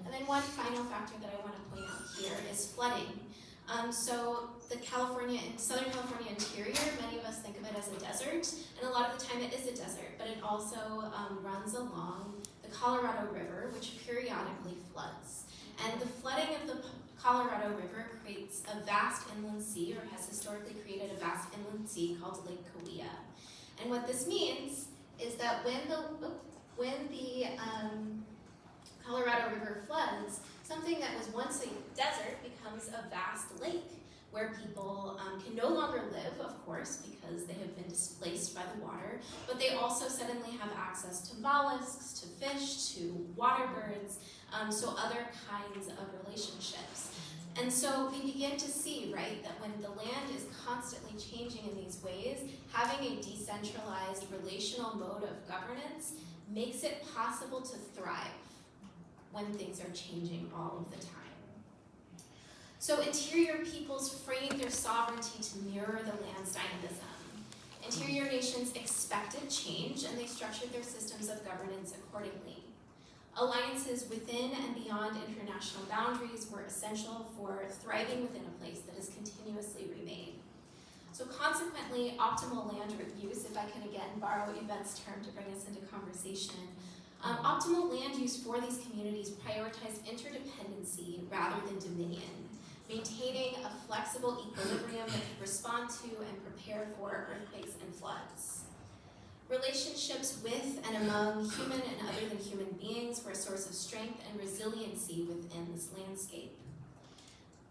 And then one final factor that I want to point out here is flooding. So the Southern California interior, many of us think of it as a desert, and a lot of the time it is a desert, but it also runs along the Colorado River, which periodically floods. And the flooding of the Colorado River creates a vast inland sea, or has historically created a vast inland sea called Lake Coquille. And what this means is that when the Colorado River floods, something that was once a desert becomes a vast lake where people can no longer live, of course, because they have been displaced by the water, but they also suddenly have access to mollusks, to fish, to water birds, so other kinds of relationships. And so we begin to see, right, that when the land is constantly changing in these ways, having a decentralized relational mode of governance makes it possible to thrive when things are changing all of the time. So interior peoples framed their sovereignty to mirror the land's dynamism. Interior nations expected change, and they structured their systems of governance accordingly. Alliances within and beyond international boundaries were essential for thriving within a place that is continuously remade. So consequently, optimal land use, if I can again borrow Yvette's term to bring us into conversation, optimal land use for these communities prioritized interdependency rather than dominion, maintaining a flexible equilibrium that could respond to and prepare for earthquakes and floods. Relationships with and among human and other than human beings were a source of strength and resiliency within this landscape.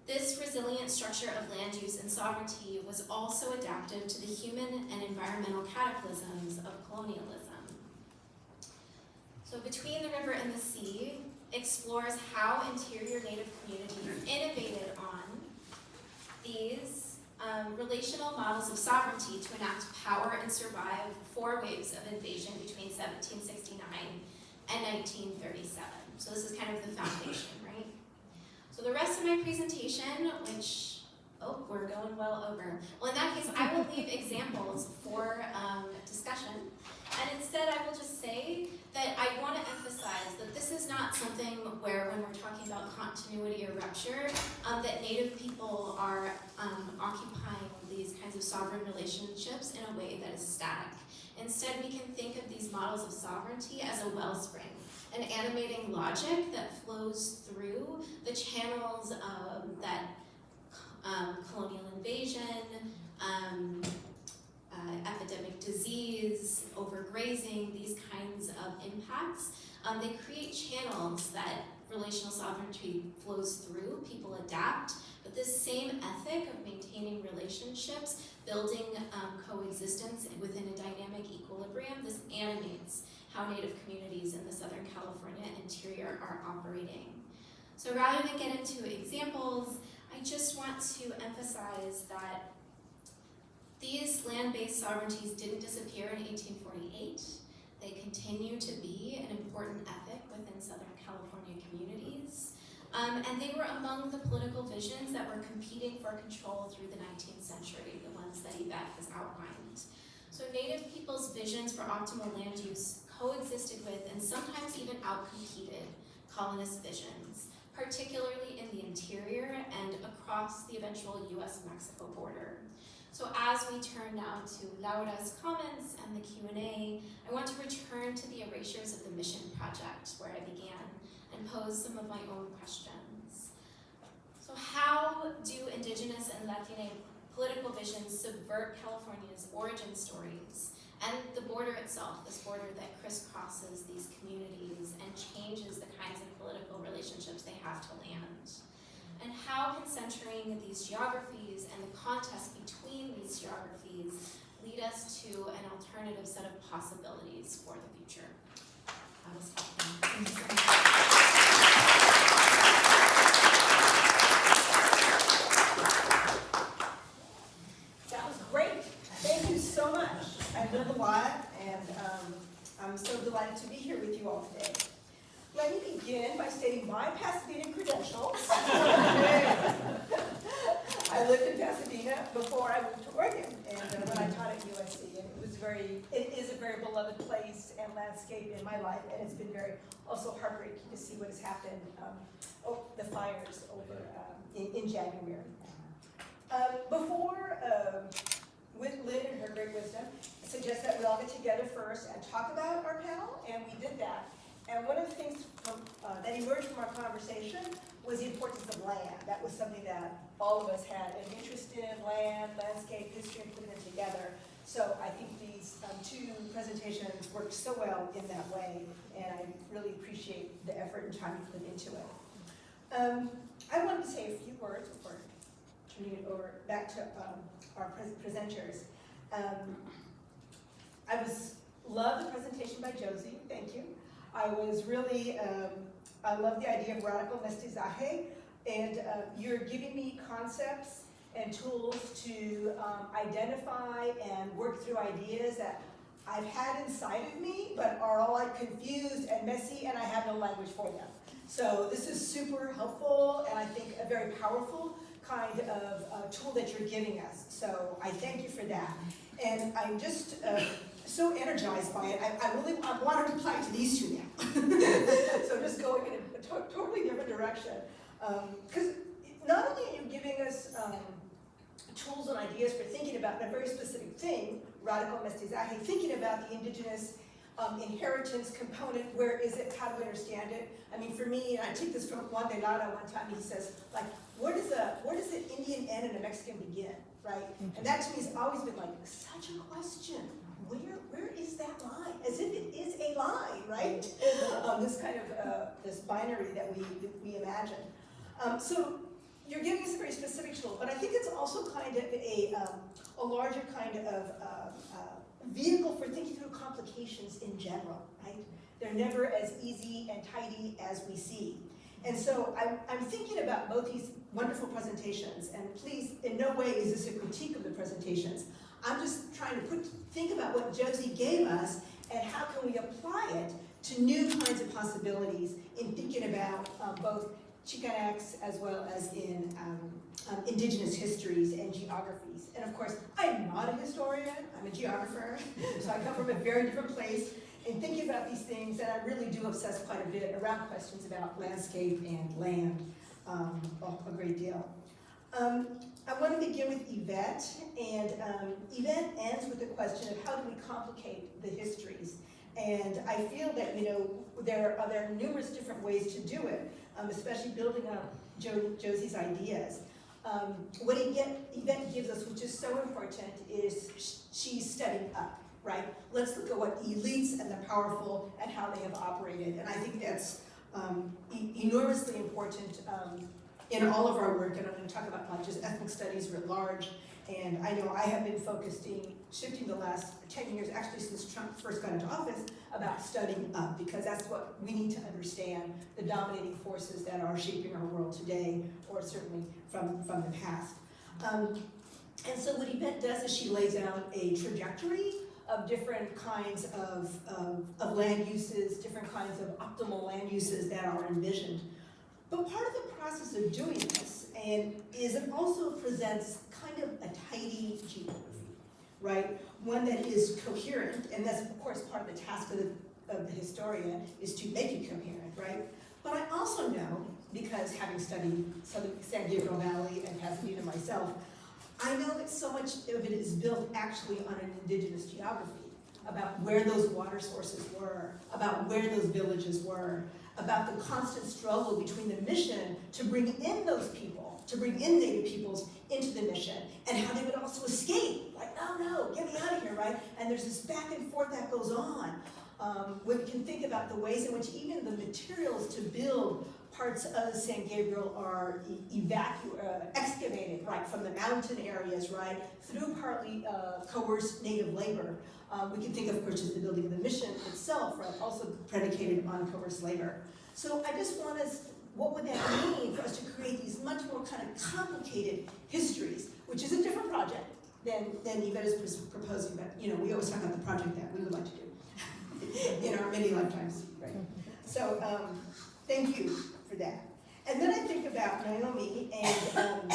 This resilient structure of land use and sovereignty was also adaptive to the human and environmental cataclysms of colonialism. So Between the River and the Sea explores how interior Native communities innovated on these relational models of sovereignty to enact power and survive 4 waves of invasion between 1769 and 1937. So this is kind of the foundation, right? So the rest of my presentation, which, we're going well over. Well, in that case, I will leave examples for discussion. And instead, I will just say that I want to emphasize that this is not something where, when we're talking about continuity or rupture, that Native people are occupying these kinds of sovereign relationships in a way that is static. Instead, we can think of these models of sovereignty as a wellspring, an animating logic that flows through the channels that colonial invasion, epidemic disease, overgrazing, these kinds of impacts, they create channels that relational sovereignty flows through, people adapt, but this same ethic of maintaining relationships, building coexistence within a dynamic equilibrium, this animates how Native communities in the Southern California interior are operating. So rather than get into examples, I just want to emphasize that these land-based sovereignties didn't disappear in 1848. They continue to be an important ethic within Southern California communities. And they were among the political visions that were competing for control through the 19th century, the ones that Yvette has outlined. So Native people's visions for optimal land use coexisted with and sometimes even outcompeted colonist visions, particularly in the interior and across the eventual US-Mexico border. So as we turn now to Laura's comments and the Q&A, I want to return to the erasures of the Mission Project, where I began, and pose some of my own questions. So how do Indigenous and Latine political visions subvert California's origin stories and the border itself, this border that crisscrosses these communities and changes the kinds of political relationships they have to land? And how can centering these geographies and the contest between these geographies lead us to an alternative set of possibilities for the future? I will stop there. Thank you so much. That was great. Thank you so much. I learned a lot, and I'm so delighted to be here with you all today. Let me begin by stating my Pasadena credentials. I lived in Pasadena before I moved to Oregon, and when I taught at USC, and it is a very beloved place and landscape in my life, and it's been very also heartbreaking to see what has happened, the fires over in January. Before with Lynn and her great wisdom, I suggest that we all get together first and talk about our panel, and we did that. And one of the things that emerged from our conversation was the importance of land. That was something that all of us had an interest in, land, landscape, history, and putting them together. So I think these two presentations worked so well in that way, and I really appreciate the effort and time you put into it. I wanted to say a few words before turning it over back to our presenters. Loved the presentation by Josie, thank you. I was really, I love the idea of radical mestizaje, and you're giving me concepts and tools to identify and work through ideas that I've had inside of me, but are all like confused and messy, and I have no language for them. So this is super helpful, and I think a very powerful kind of tool that you're giving us. So I thank you for that. And I'm just so energized by it. I want to apply to these two now. So just going in a totally different direction. Because not only are you giving us tools and ideas for thinking about a very specific thing, radical mestizaje, thinking about the indigenous inheritance component, where is it, how do we understand it? I mean, for me, and I took this from Juan de Lara one time, he says, like, where does the Indian end and a Mexican begin, right? And that to me has always been like, such a question. Where is that line? As if it is a line, right? This kind of, this binary that we imagine. So you're giving us a very specific tool, but I think it's also kind of a larger kind of vehicle for thinking through complications in general, right? They're never as easy and tidy as we see. And so I'm thinking about both these wonderful presentations, and please, in no way is this a critique of the presentations. I'm just trying to think about what Josie gave us and how can we apply it to new kinds of possibilities in thinking about both Chicanx as well as in indigenous histories and geographies. And of course, I'm not a historian, I'm a geographer, so I come from a very different place in thinking about these things, and I really do obsess quite a bit around questions about landscape and land, a great deal. I want to begin with Yvette, and Yvette ends with the question of how do we complicate the histories? And I feel that, you know, there are numerous different ways to do it, especially building up Josie's ideas. what Yvette gives us, which is so important, is she's studying up, right? Let's look at what elites and the powerful and how they have operated. And I think that's enormously important in all of our work, and I'm going to talk about not just ethnic studies writ large. And I know I have been shifting the last 10 years, actually since Trump first got into office, about studying up, because that's what we need to understand, the dominating forces that are shaping our world today, or certainly from the past. And so what Yvette does is she lays out a trajectory of different kinds of land uses, different kinds of optimal land uses that are envisioned. But part of the process of doing this is it also presents kind of a tidy geography, right? One that is coherent, and that's of course part of the task of the historian is to make it coherent, right? But I also know, because having studied San Gabriel Valley and Pasadena myself, I know that so much of it is built actually on an indigenous geography, about where those water sources were, about where those villages were, about the constant struggle between the mission to bring in those people, to bring in Native peoples into the mission, and how they would also escape, like, no, get me out of here, right? And there's this back and forth that goes on. We can think about the ways in which even the materials to build parts of San Gabriel are excavated, right, from the mountain areas, right, through partly coerced Native labor. We can think of course, just the building of the mission itself, right, also predicated on coerced labor. So I just want us, what would that mean for us to create these much more kind of complicated histories, which is a different project than Yvette is proposing, but we always talk about the project that we would like to do in our many lifetimes, right? So thank you for that. And then I think about Naomi and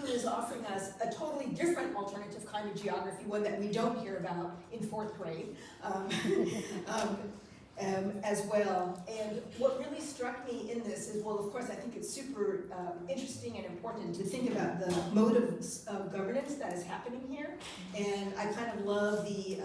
who is offering us a totally different alternative kind of geography, one that we don't hear about in 4th grade as well. And what really struck me in this is, well, of course, I think it's super interesting and important to think about the motives of governance that is happening here. And I kind of love the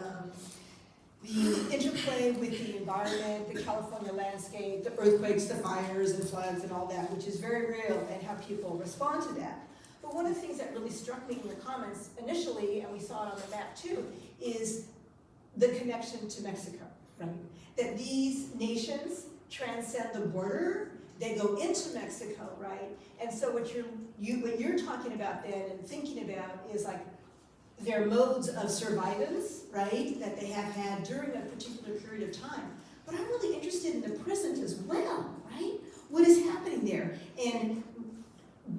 interplay with the environment, the California landscape, the earthquakes, the fires and floods and all that, which is very real, and how people respond to that. But one of the things that really struck me in your comments initially, and we saw it on the map too, is the connection to Mexico, right? That these nations transcend the border, they go into Mexico, right? And so what you're talking about then and thinking about is like their modes of survivance, right, that they have had during a particular period of time. But I'm really interested in the present as well, right? What is happening there? And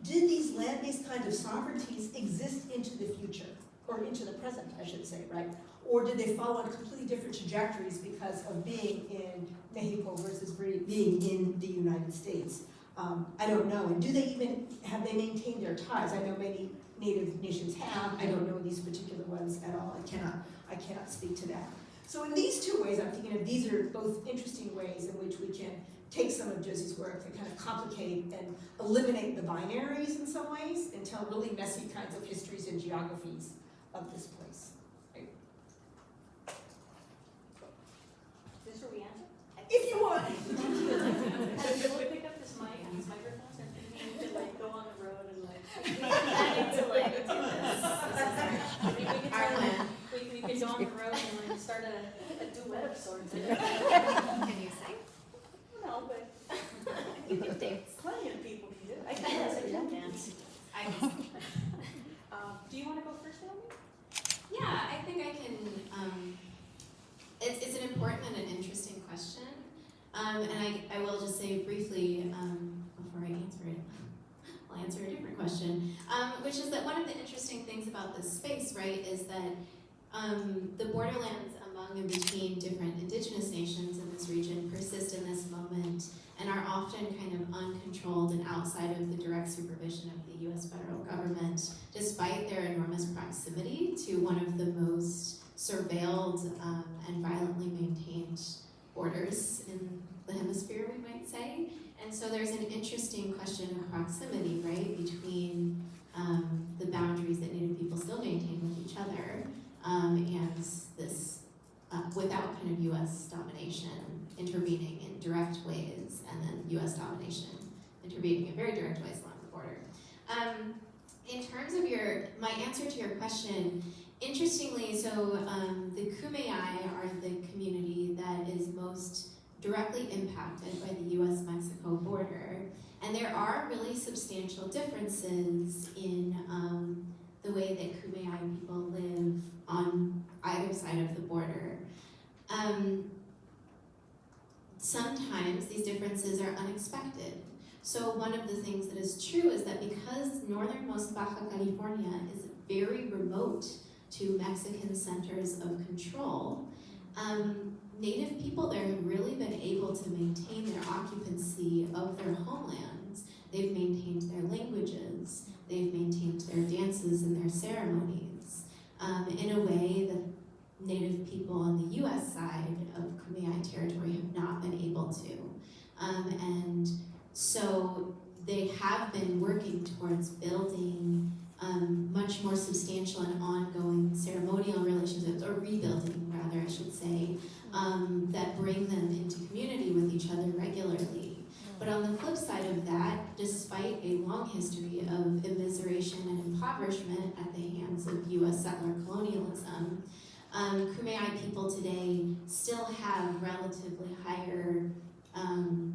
did these land-based kinds of sovereignties exist into the future, or into the present, I should say, right? Or did they follow on completely different trajectories because of being in Mexico versus being in the United States? I don't know. And have they maintained their ties? I know many Native nations have. I don't know these particular ones at all. I cannot speak to that. So in these two ways, I'm thinking of these are both interesting ways in which we can take some of Josie's work to kind of complicate and eliminate the binaries in some ways and tell really messy kinds of histories and geographies of this place. Right? Is this where we answer? If you want. Will we pick up this mic, these microphones, and we need to like go on the road and like I need to like do this. We could go on the road and like start a duet of sorts. Can you sing? No, but you can dance. Plenty of people can do it. I can dance. Do you want to go first, Naomi? Yeah, I think I can. It's an important and an interesting question. And I will just say briefly, before I answer it, I'll answer a different question, which is that one of the interesting things about this space, right, is that the borderlands among and between different indigenous nations in this region persist in this moment and are often kind of uncontrolled and outside of the direct supervision of the U.S. federal government, despite their enormous proximity to one of the most surveilled and violently maintained borders in the hemisphere, we might say. And so there's an interesting question of proximity, right, between the boundaries that Native people still maintain with each other and this, without kind of U.S. domination intervening in direct ways, and then U.S. domination intervening in very direct ways along the border. In terms of my answer to your question, interestingly, so the Kumeyaay are the community that is most directly impacted by the US-Mexico border. And there are really substantial differences in the way that Kumeyaay people live on either side of the border. Sometimes these differences are unexpected. So one of the things that is true is that because northernmost Baja California is very remote to Mexican centers of control, Native people there have really been able to maintain their occupancy of their homelands. They've maintained their languages, they've maintained their dances and their ceremonies in a way that Native people on the US side of Kumeyaay territory have not been able to. And so they have been working towards building much more substantial and ongoing ceremonial relationships, or rebuilding rather, I should say, that bring them into community with each other regularly. But on the flip side of that, despite a long history of immiseration and impoverishment at the hands of US settler colonialism, Kumeyaay people today still have relatively higher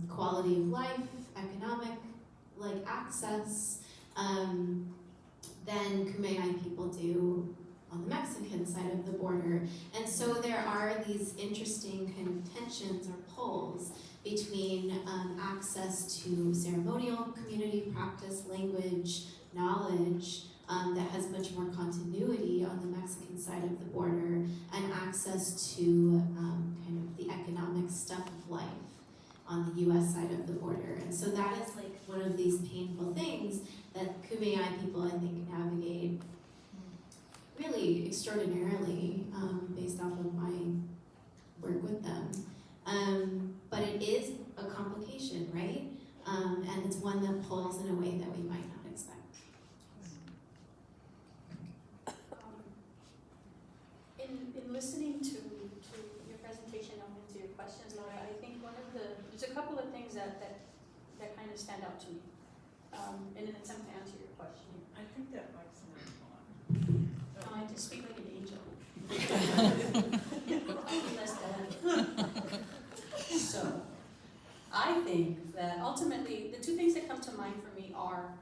quality of life, economic access, than Kumeyaay people do on the Mexican side of the border. And so there are these interesting kind of tensions or pulls between access to ceremonial community practice, language, knowledge, that has much more continuity on the Mexican side of the border, and access to kind of the economic stuff of life on the US side of the border. And so that is one of these painful things that Kumeyaay people, I think, navigate really extraordinarily based off of my work with them. But it is a complication, right? And it's one that pulls in a way that we might not expect. In listening to your presentation and to your questions, Laura, I think there's a couple of things that kind of stand out to me in an attempt to answer your question. I think that mic's not on. I just speak like an angel. I'll be less dead. So, I think that ultimately, the two things that come to mind for me are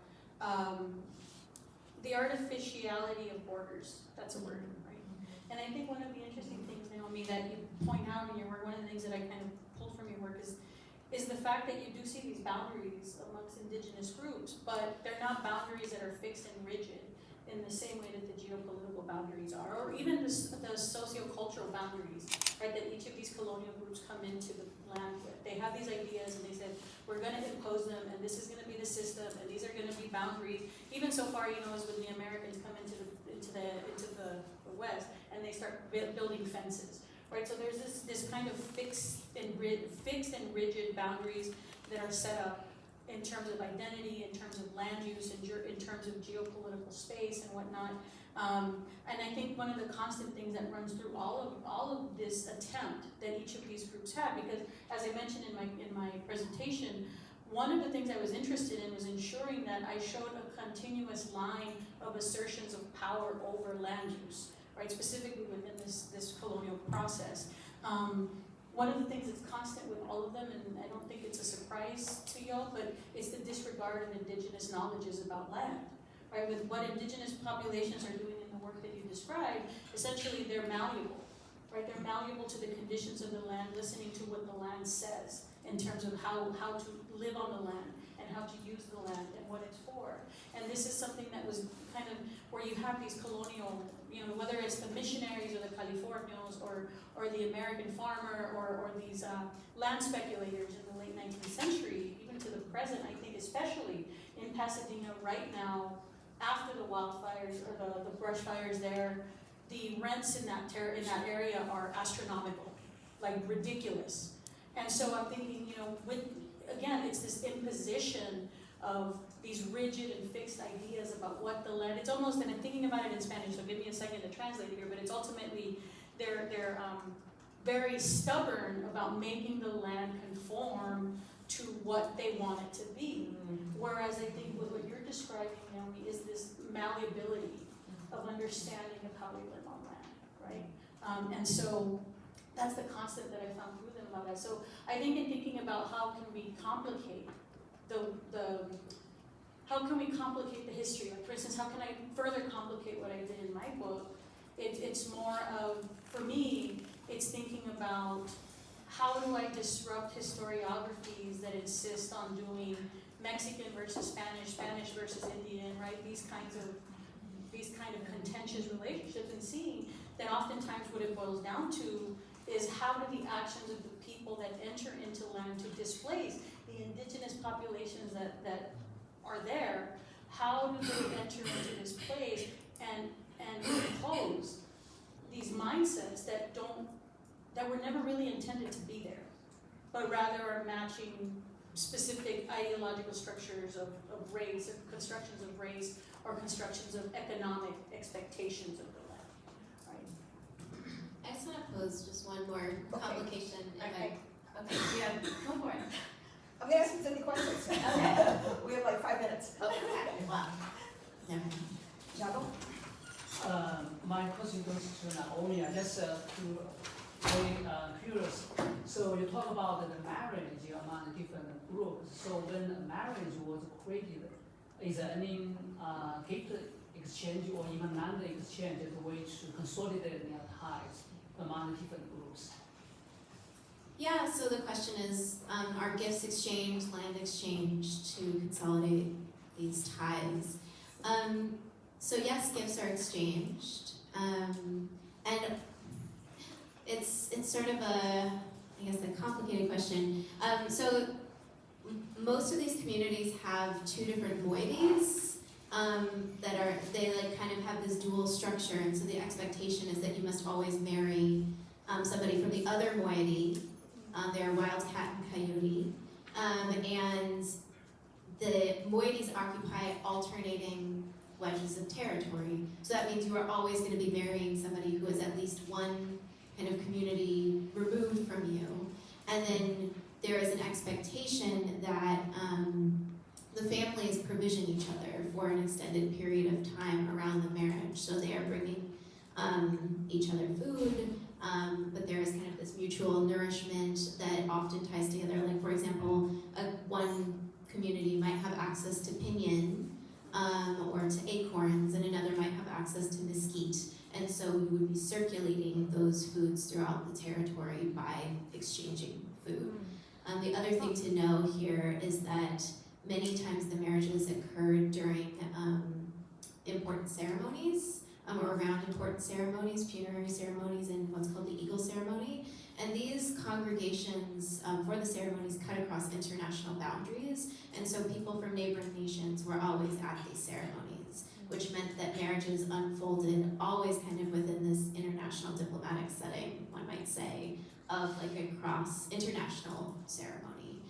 the artificiality of borders. That's a word, right? And I think one of the interesting things, Naomi, that you point out in your work, one of the things that I kind of pulled from your work is the fact that you do see these boundaries amongst indigenous groups, but they're not boundaries that are fixed and rigid in the same way that the geopolitical boundaries are, or even the socio-cultural boundaries, right, that each of these colonial groups come into the land with. They have these ideas and they said, we're gonna impose them, and this is gonna be the system, and these are gonna be boundaries. Even so far, as when the Americans come into the West, and they start building fences, right? So there's this kind of fixed and rigid boundaries that are set up in terms of identity, in terms of land use, in terms of geopolitical space and whatnot. And I think one of the constant things that runs through all of this attempt that each of these groups have, because as I mentioned in my presentation, one of the things I was interested in was ensuring that I showed a continuous line of assertions of power over land use, right, specifically within this colonial process. One of the things that's constant with all of them, and I don't think it's a surprise to y'all, but it's the disregard of indigenous knowledges about land, right? With what indigenous populations are doing in the work that you described, essentially they're malleable, right? They're malleable to the conditions of the land, listening to what the land says in terms of how to live on the land and how to use the land and what it's for. And this is something that was kind of where you have these colonial, whether it's the missionaries or the Californios or the American farmer or these land speculators in the late 19th century, even to the present, I think especially in Pasadena right now, after the wildfires or the brush fires there, the rents in that area are astronomical, like ridiculous. And so I'm thinking, again, it's this imposition of these rigid and fixed ideas about what the land, it's almost, and I'm thinking about it in Spanish, so give me a second to translate here, but it's ultimately, they're very stubborn about making the land conform to what they want it to be. Whereas I think what you're describing, Naomi, is this malleability of understanding of how we live on land, right? And so that's the concept that I found through them about it. So I think in thinking about how can we complicate how can we complicate the history? Like, for instance, how can I further complicate what I did in my book? It's more of, for me, it's thinking about how do I disrupt historiographies that insist on doing Mexican versus Spanish, Spanish versus Indian, right? These kind of contentious relationships, and seeing that oftentimes what it boils down to is how do the actions of the people that enter into land to displace the indigenous populations that are there, how do they enter into this place and impose these mindsets that were never really intended to be there, but rather are matching specific ideological structures of race, or constructions of race, or constructions of economic expectations of the land, right? I just want to pose just one more complication. Okay. Okay, yeah, go for it. I'm gonna ask you any questions. Okay. We have like 5 minutes. Okay, wow. Yeah. Jabo? My question goes to Naomi. I just very curious. So you talk about the marriage among different groups. So when marriage was created, is there any gift exchange or even land exchange as a way to consolidate their ties among different groups? Yeah, so the question is, are gifts exchanged, land exchanged to consolidate these ties? So yes, gifts are exchanged, and it's sort of a complicated question. So most of these communities have two different moieties they like kind of have this dual structure, and so the expectation is that you must always marry somebody from the other moiety. They're wildcat and coyote, and the moieties occupy alternating wedges of territory. So that means you are always going to be marrying somebody who is at least one kind of community removed from you. And then there is an expectation that the families provision each other for an extended period of time around the marriage. So they are bringing each other food, but there is kind of this mutual nourishment that often ties together. Like, for example, one community might have access to pinyon or to acorns, and another might have access to mesquite. And so we would be circulating those foods throughout the territory by exchanging food. The other thing to know here is that many times the marriages occurred during important ceremonies, or around important ceremonies, funerary ceremonies, and what's called the Eagle Ceremony. And these congregations for the ceremonies cut across international boundaries, and so people from neighboring nations were always at these ceremonies, which meant that marriages unfolded always kind of within this international diplomatic setting, one might say, of like a cross-international ceremony,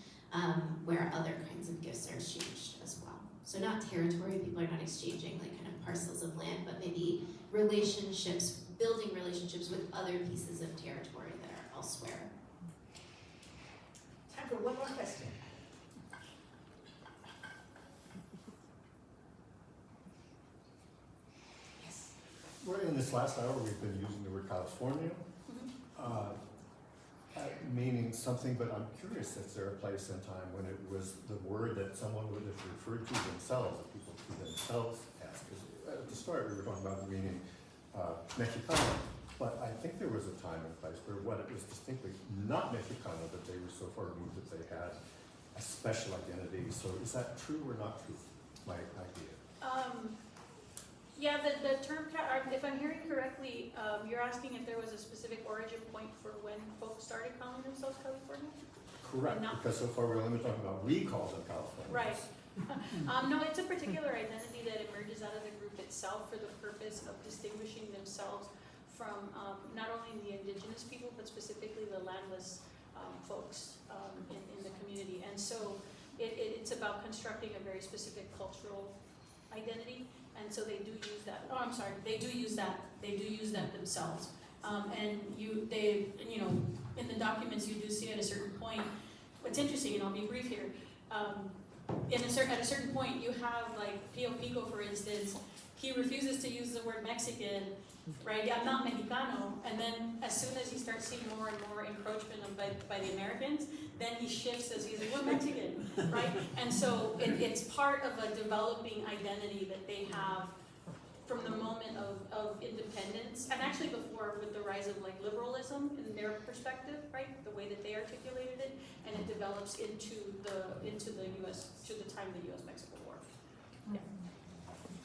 where other kinds of gifts are exchanged as well. So not territory, people are not exchanging like kind of parcels of land, but maybe relationships, building relationships with other pieces of territory that are elsewhere. Time for one more question. Yes. Well, in this last hour, we've been using the word California, meaning something, but I'm curious if there a place in time when it was the word that someone would have referred to themselves, that people to themselves ask. At the start, we were talking about the meaning Mexicano, but I think there was a time and place where what it was distinctly not Mexicano, but they were so far removed that they had a special identity. So is that true or not true, my idea? Yeah, the term, if I'm hearing correctly, you're asking if there was a specific origin point for when folks started calling themselves California? Correct, because so far we're only talking about recalls of California. Right. No, it's a particular identity that emerges out of the group itself for the purpose of distinguishing themselves from not only the indigenous people, but specifically the landless folks in the community. And so it's about constructing a very specific cultural identity. And so they do use that. Oh, I'm sorry. They do use that. They do use that themselves. And in the documents, you do see at a certain point what's interesting, and I'll be brief here, at a certain point, you have like Pio Pico, for instance, he refuses to use the word Mexican, right? I'm not Mexicano, and then as soon as he starts seeing more and more encroachment by the Americans, then he shifts as he's like, we're Mexican, right? And so it's part of a developing identity that they have from the moment of independence, and actually before, with the rise of like liberalism in their perspective, right? The way that they articulated it, and it develops into the U.S. to the time of the U.S.-Mexico War. Yeah.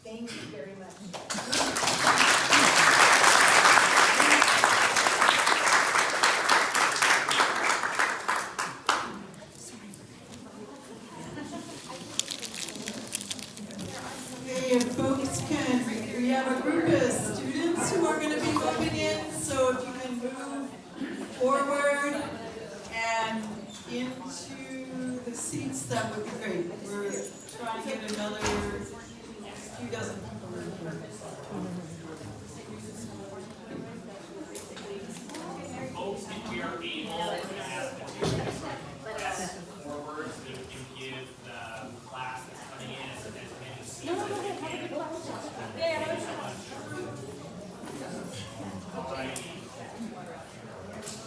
Thank you very much. Okay, if folks can, we have a group of students who are going to be moving in, so if you can move forward and into the seats, that would be great. We're trying to get another few dozen people. Folks, if we are able to ask a few questions forward, so that we can give the class that's coming in as many seats as we can.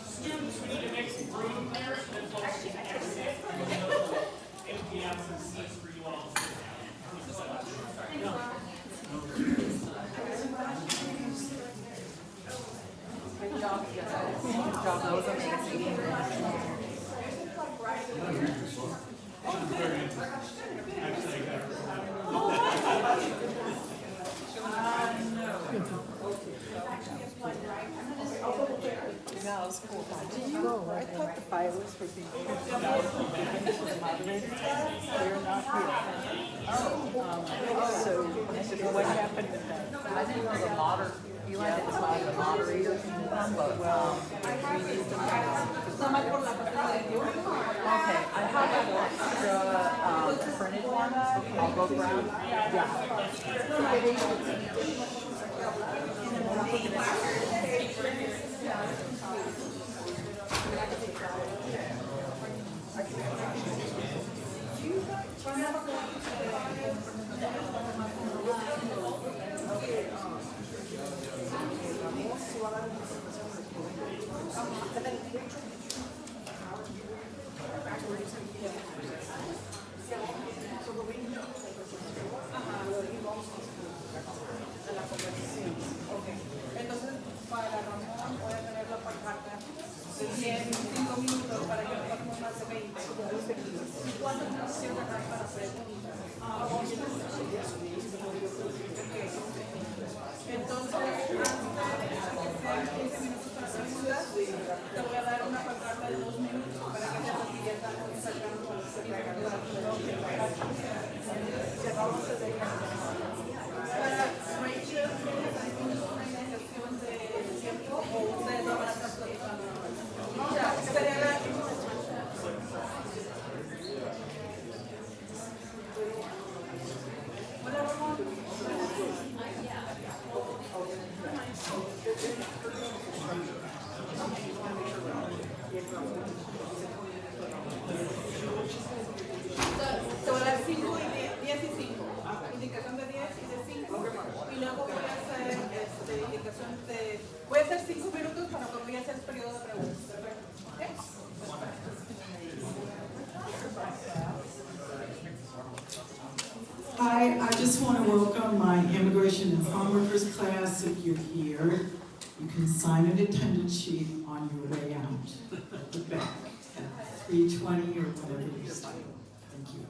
Students, we need to make some room there so that folks can exit. And we have some seats for you all to sit down. Great job, guys. Good job, that was amazing. That was cool. Did you go? I thought the filers would be moderated. They're not here. So what happened with that? I didn't know the you wanted to talk the moderators and them, but we need to okay, I have the printed ones. I'll go grab. Entonces, para Ramón, voy a tenerlo por carta. De 5 minutos para que no pasemos más de 20. ¿Y cuánto nos sirve para preguntas? Entonces, antes de que sean 15 minutos para preguntas, te voy a dar una pancarta de 2 minutos para que te siguiente sacando con los cerramos el de para Rachel, ¿tienes alguna indicación de tiempo o ustedes lo van a estar platicando? Ya, sería la... Hola, Ramón. Te voy a dar 5 y 10 y 5. Indicación de 10 y de 5. Y luego voy a hacer indicación de... Voy a hacer 5 minutos para cuando voy a hacer el periodo de preguntas. Perfecto. Hi, I just want to welcome my immigration and farm workers class. If you're here, you can sign an attendance sheet on your way out at the back at 3:20 or whatever you say. Thank you.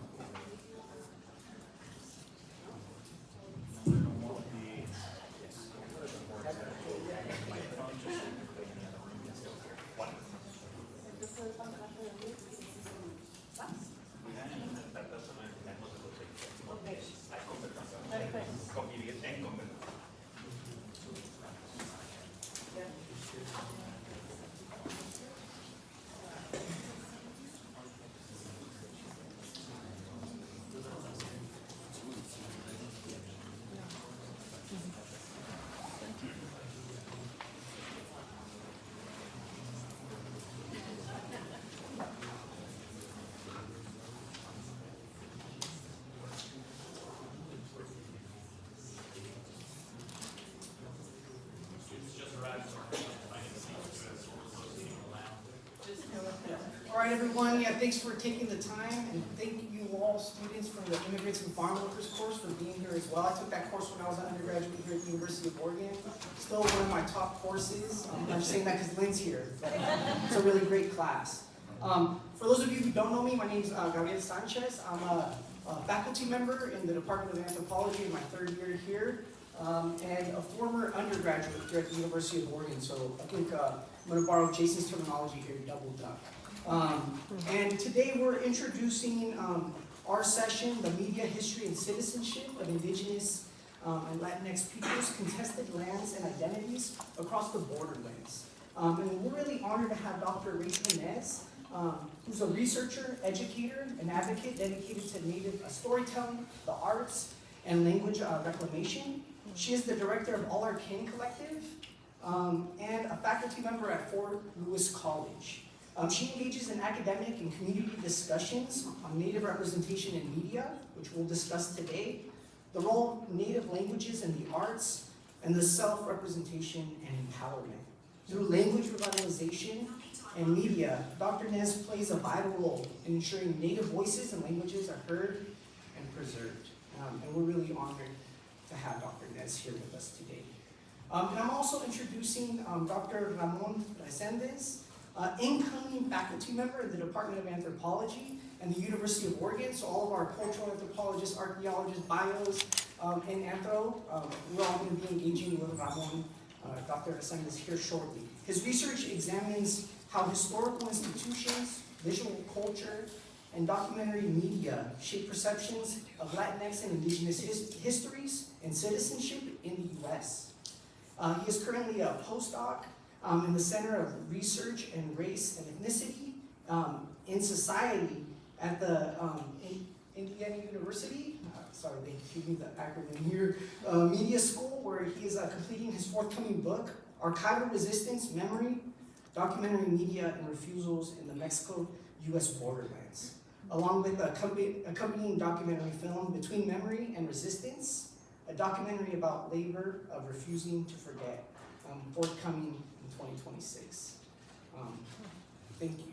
right, everyone. Yeah, thanks for taking the time, and thank you all students from the Immigrants and Farm Workers course for being here as well. I took that course when I was an undergraduate here at the University of Oregon. Still one of my top courses. I'm saying that because Lynn's here. It's a really great class. For those of you who don't know me, my name is Gabriel Sanchez. I'm a faculty member in the Department of Anthropology in my third year here, and a former undergraduate here at the University of Oregon. So I think I'm going to borrow Jason's terminology here, double duck. And today we're introducing our session, The Media, History, and Citizenship of Indigenous and Latinx Peoples, Contested Lands and Identities Across the Borderlands. And we're really honored to have Dr. Rachel Nez, who's a researcher, educator, and advocate dedicated to Native storytelling, the arts, and language reclamation. She is the director of All Our Kin Collective, and a faculty member at Fort Lewis College. She engages in academic and community discussions on Native representation in media, which we'll discuss today, the role of Native languages in the arts, and the self-representation and empowerment. Through language revitalization and media, Dr. Nez plays a vital role in ensuring Native voices and languages are heard and preserved. And we're really honored to have Dr. Nez here with us today. And I'm also introducing Dr. Ramon Reséndez, incoming faculty member in the Department of Anthropology and the University of Oregon. So all of our cultural anthropologists, archaeologists, bios, and anthro, we're all going to be engaging with Ramon, Dr. Reséndez here shortly. His research examines how historical institutions, visual culture, and documentary media shape perceptions of Latinx and Indigenous histories and citizenship in the U.S. He is currently a postdoc in the Center of Research and Race and Ethnicity in Society at the Indiana University. Sorry, they gave me the acronym here. Media School, where he is completing his forthcoming book, Archival Resistance, Memory, Documentary Media and Refusals in the Mexico-U.S. Borderlands, along with the accompanying documentary film, Between Memory and Resistance, a documentary about labor of refusing to forget, forthcoming in 2026. Thank you.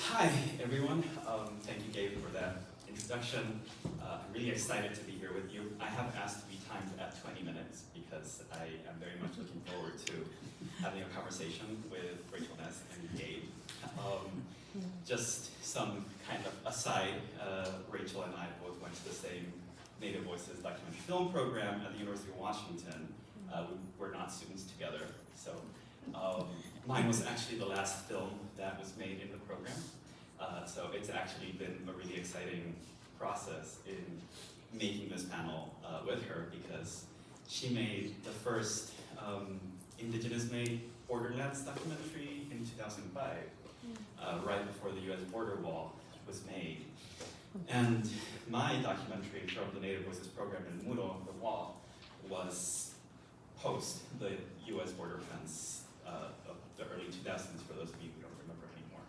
Hi, everyone. Thank you, Gabe, for that introduction. I'm really excited to be here with you. I have asked to be timed at 20 minutes because I am very much looking forward to having a conversation with Rachel Nez and Gabe. Just some kind of aside, Rachel and I both went to the same Native Voices documentary film program at the University of Washington. We were not students together, so mine was actually the last film that was made in the program. So it's actually been a really exciting process in making this panel with her, because she made the first Indigenous-made Borderlands documentary in 2005, right before the US border wall was made. And my documentary from the Native Voices program in Muro, The Wall, was post the US border fence of the early 2000s, for those of you who don't remember anymore.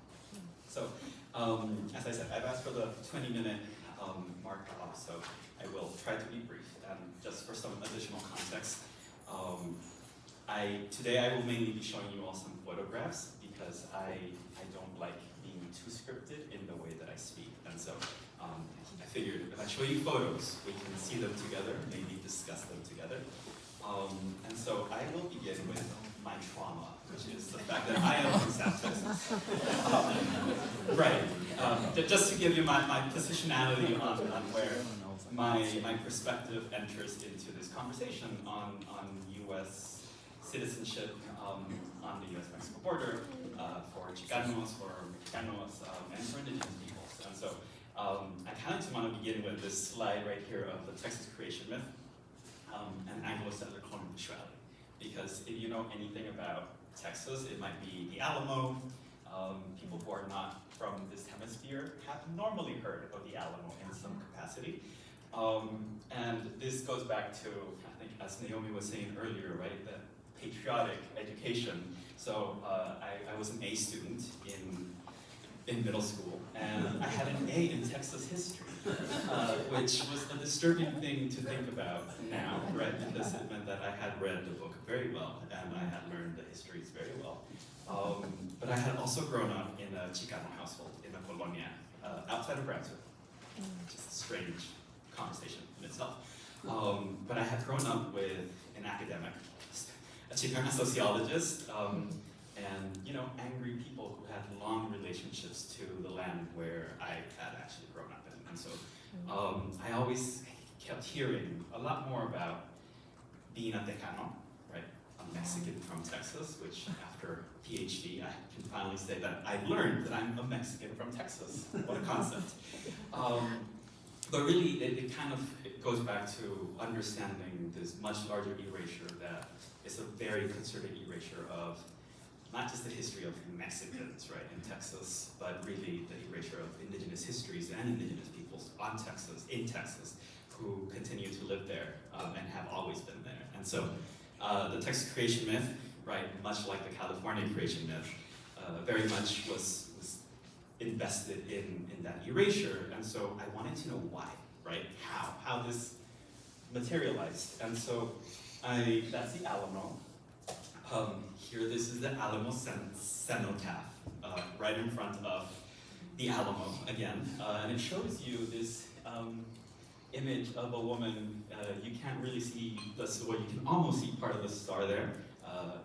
So, as I said, I've asked for the 20-minute mark off, so I will try to be brief. And just for some additional context, today I will mainly be showing you all some photographs, because I don't like being too scripted in the way that I speak. And so I figured if I show you photos, we can see them together, maybe discuss them together. And so I will begin with my trauma, which is the fact that I am from South Texas. Right. Just to give you my positionality on where my perspective enters into this conversation on U.S. citizenship on the U.S.-Mexico border for Chicanos, for Mexicanos, and for Indigenous peoples. And so I kind of want to begin with this slide right here of the Texas creation myth and Anglo-settler colonial sexuality. Because if you know anything about Texas, it might be the Alamo. People who are not from this hemisphere have normally heard of the Alamo in some capacity. And this goes back to, I think, as Naomi was saying earlier, right, that patriotic education. So I was an A student in middle school, and I had an A in Texas history, which was a disturbing thing to think about now, right? Because it meant that I had read the book very well, and I had learned the histories very well. But I had also grown up in a Chicano household, in a colonia, outside of Brunswick, which is a strange conversation in itself. But I had grown up with an academic, a Chicana sociologist, and angry people who had long relationships to the land where I had actually grown up in. And so I always kept hearing a lot more about being a Tejano, right? A Mexican from Texas, which after PhD, I can finally say that I've learned that I'm a Mexican from Texas. What a concept. But really, it goes back to understanding this much larger erasure that is a very concerted erasure of not just the history of Mexicans, right, in Texas, but really the erasure of indigenous histories and indigenous peoples in Texas, who continue to live there and have always been there. And so the Texas creation myth, right, much like the California creation myth, very much was invested in that erasure. And so I wanted to know why, right, how this materialized. And so that's the Alamo. Here, this is the Alamo cenotaph, right in front of the Alamo again. And it shows you this image of a woman. You can't really see the silhouette, you can almost see part of the star there.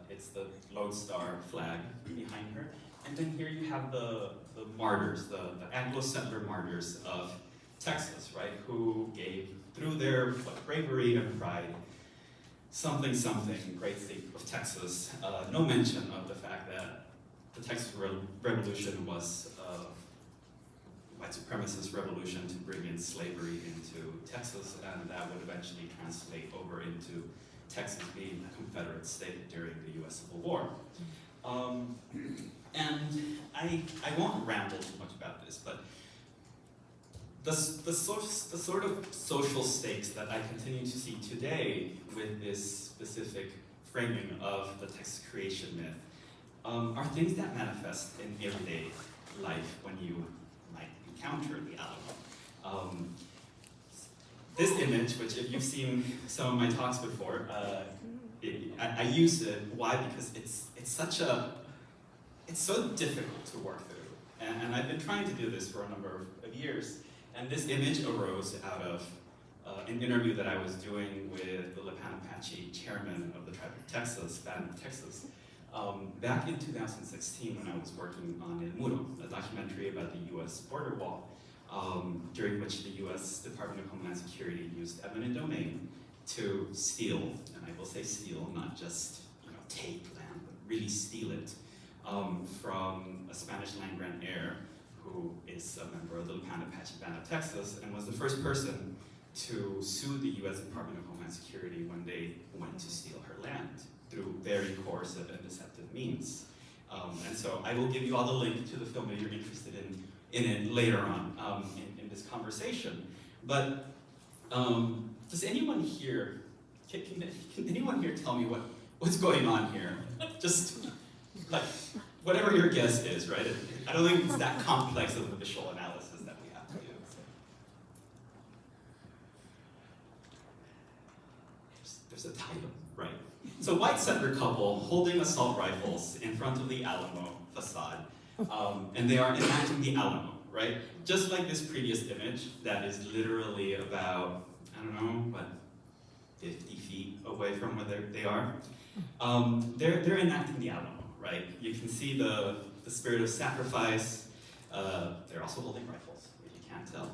It's the Lone Star flag behind her. And then here you have the martyrs, the Anglo-settler martyrs of Texas, right, who gave, through their bravery and pride, something, great state of Texas. No mention of the fact that the Texas Revolution was a white supremacist revolution to bring in slavery into Texas, and that would eventually translate over into Texas being a Confederate state during the US Civil War. And I won't ramble too much about this, but the sort of social stakes that I continue to see today with this specific framing of the Texas creation myth are things that manifest in everyday life when you might encounter the Alamo. This image, which if you've seen some of my talks before, I use it. Why? Because it's so difficult to work through. And I've been trying to do this for a number of years. And this image arose out of an interview that I was doing with the Latinidades chairman of the tribe of Texas, back in 2016 when I was working on El Muro, a documentary about the US border wall, during which the US Department of Homeland Security used eminent domain to steal, and I will say steal, not just take land, but really steal it, from a Spanish land grant heir who is a member of the Latinidades Band of Texas and was the first person to sue the US Department of Homeland Security when they went to steal her land through very coercive and deceptive means. And so I will give you all the link to the film if you're interested in it later on in this conversation. But does anyone here, can anyone here tell me what's going on here? Just like, whatever your guess is, right? I don't think it's that complex of a visual analysis that we have to do. There's a title, right? So white settler couple holding assault rifles in front of the Alamo facade, and they are enacting the Alamo, right? Just like this previous image that is literally about, I don't know, what, 50 feet away from where they are. They're enacting the Alamo, right? You can see the spirit of sacrifice. They're also holding rifles, if you can't tell.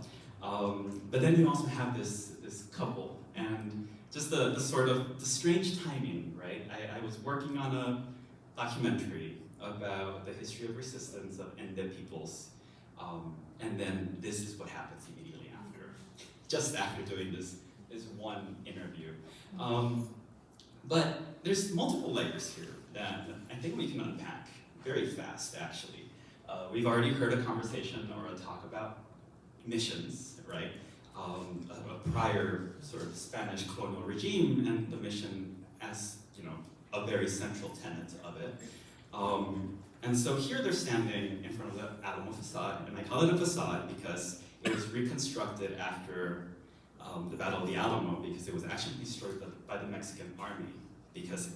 But then you also have this couple, and just the strange timing, right? I was working on a documentary about the history of resistance of Ende peoples, and then this is what happens immediately after, just after doing this one interview. But there's multiple layers here that I think we can unpack very fast, actually. We've already heard a conversation or a talk about missions, right? A prior sort of Spanish colonial regime and the mission as, a very central tenet of it. And so here they're standing in front of the Alamo facade, and I call it a facade because it was reconstructed after the Battle of the Alamo, because it was actually destroyed by the Mexican army, because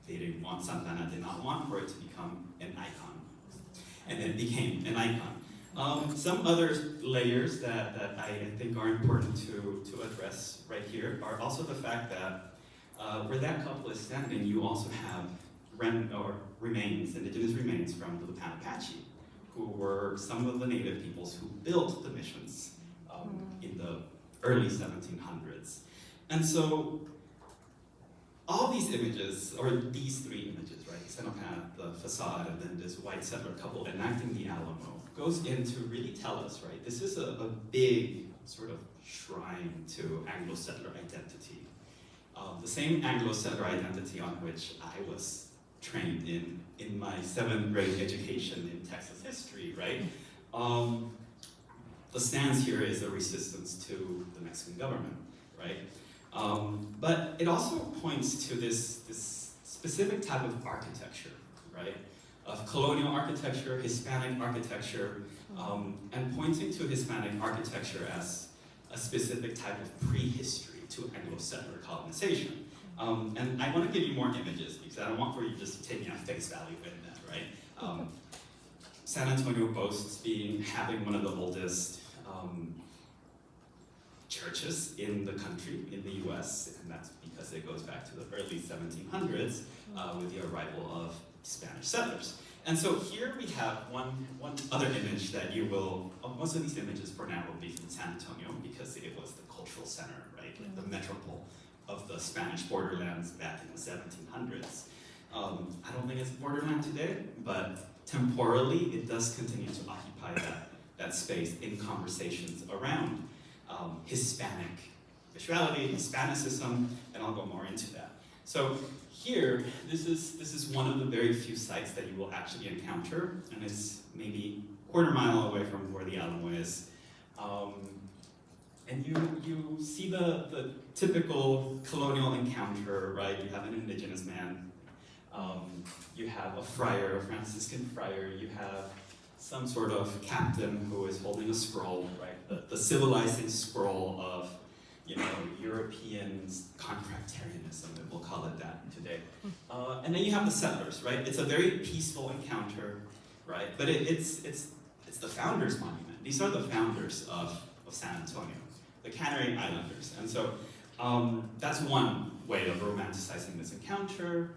they didn't want, Santana did not want for it to become an icon. And then it became an icon. Some other layers that I think are important to address right here are also the fact that where that couple is standing, you also have remains, indigenous remains from the Lipan Apache, who were some of the native peoples who built the missions in the early 1700s. And so all these images, or these three images, right, Cenopath, the facade, and then this white settler couple enacting the Alamo, goes in to really tell us, right, this is a big sort of shrine to Anglo-settler identity. The same Anglo-settler identity on which I was trained in my 7th grade education in Texas history, right? The stance here is a resistance to the Mexican government, right? But it also points to this specific type of architecture, right? Of colonial architecture, Hispanic architecture, and pointing to Hispanic architecture as a specific type of prehistory to Anglo-settler colonization. And I want to give you more images because I don't want for you just to take me at face value in that, right? San Antonio boasts having one of the oldest churches in the country, in the US, and that's because it goes back to the early 1700s with the arrival of Spanish settlers. And so here we have one other image that you will, most of these images for now will be from San Antonio because it was the cultural center, right? Like the metropole of the Spanish borderlands back in the 1700s. I don't think it's borderland today, but temporally it does continue to occupy that space in conversations around Hispanic visuality, Hispanicism, and I'll go more into that. So here, this is one of the very few sites that you will actually encounter, and it's maybe a quarter-mile away from where the Alamo is. And you see the typical colonial encounter, right? You have an indigenous man, you have a friar, a Franciscan friar, you have some sort of captain who is holding a scroll, right? The civilizing scroll of, you know, European contractarianism, we'll call it that today. And then you have the settlers, right? It's a very peaceful encounter, right? But it's the founders' monument. These are the founders of San Antonio, the Canary Islanders. And so that's one way of romanticizing this encounter.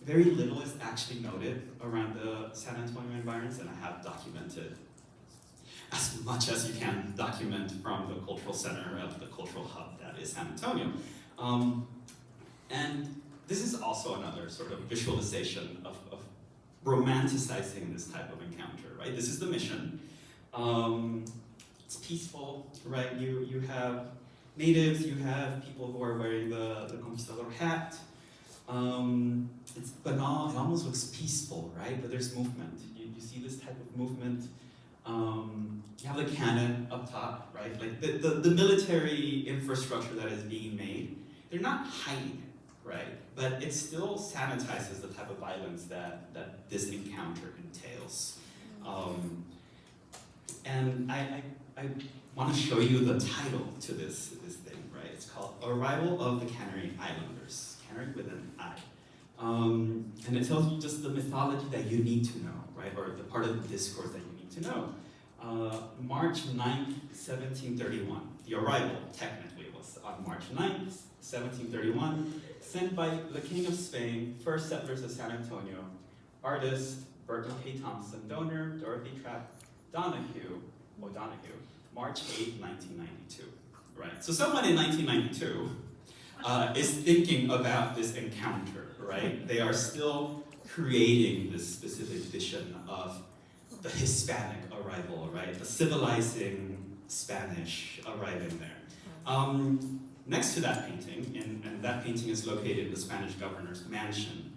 Very little is actually noted around the San Antonio environs, and I have documented as much as you can document from the cultural center of the cultural hub that is San Antonio. And this is also another sort of visualization of romanticizing this type of encounter, right? This is the mission. It's peaceful, right? You have natives, you have people who are wearing the conquistador hat. It's banal, it almost looks peaceful, right? But there's movement. You see this type of movement. You have the cannon up top, right? Like the military infrastructure that is being made, they're not hiding it, right? But it still sanitizes the type of violence that this encounter entails. And I want to show you the title to this thing, right? It's called Arrival of the Canary Islanders, Canary with an I. And it tells you just the mythology that you need to know, right? Or the part of the discourse that you need to know. March 9th, 1731. The arrival, technically, was on March 9th, 1731, sent by the King of Spain, first settlers of San Antonio, artist Burton K. Thompson, donor Dorothy Trapp O'Donoghue, March 8th, 1992. Right? So someone in 1992 is thinking about this encounter, right? They are still creating this specific vision of the Hispanic arrival, right? The civilizing Spanish arriving there. Next to that painting, and that painting is located in the Spanish governor's mansion,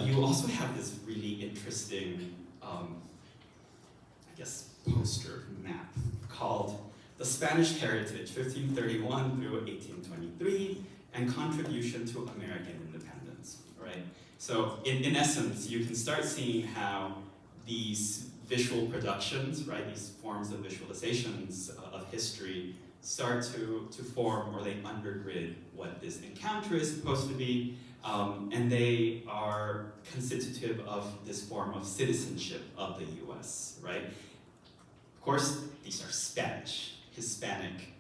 you also have this really interesting, I guess, poster map called The Spanish Heritage, 1531 through 1823, and Contribution to American Independence. right? So in essence, you can start seeing how these visual productions, right, these forms of visualizations of history start to form, or they undergrid what this encounter is supposed to be, and they are constitutive of this form of citizenship of the US, right? Of course, these are Spanish, Hispanic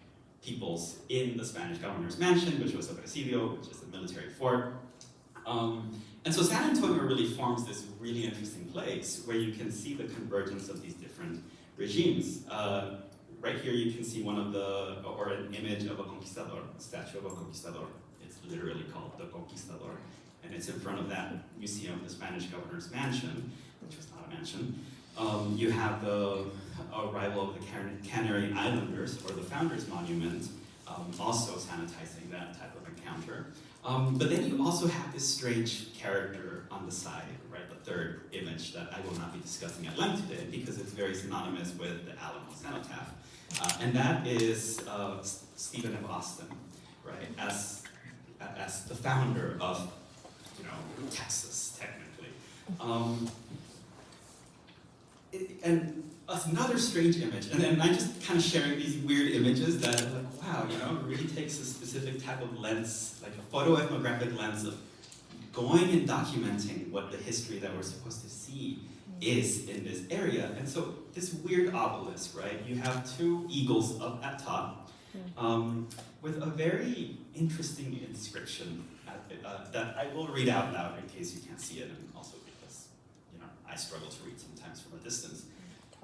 peoples in the Spanish governor's mansion, which was a presidio, which is a military fort. And so San Antonio really forms this really interesting place where you can see the convergence of these different regimes. Right here you can see one of the, or an image of a conquistador, a statue of a conquistador. It's literally called the Conquistador. And it's in front of that museum, the Spanish governor's mansion, which was not a mansion. You have the arrival of the Canary Islanders, or the Founders Monument, also sanitizing that type of encounter. But then you also have this strange character on the side, right? The third image that I will not be discussing at length today because it's very synonymous with the Alamo Cenotaph. And that is Stephen of Austin, right? As the founder of, Texas, technically. And another strange image, and I'm just kind of sharing these weird images that are like, wow, it really takes a specific type of lens, like a photoethnographic lens of going and documenting what the history that we're supposed to see is in this area. And so this weird obelisk, right? You have two eagles up at top with a very interesting inscription that I will read out loud in case you can't see it, and also because, I struggle to read sometimes from a distance.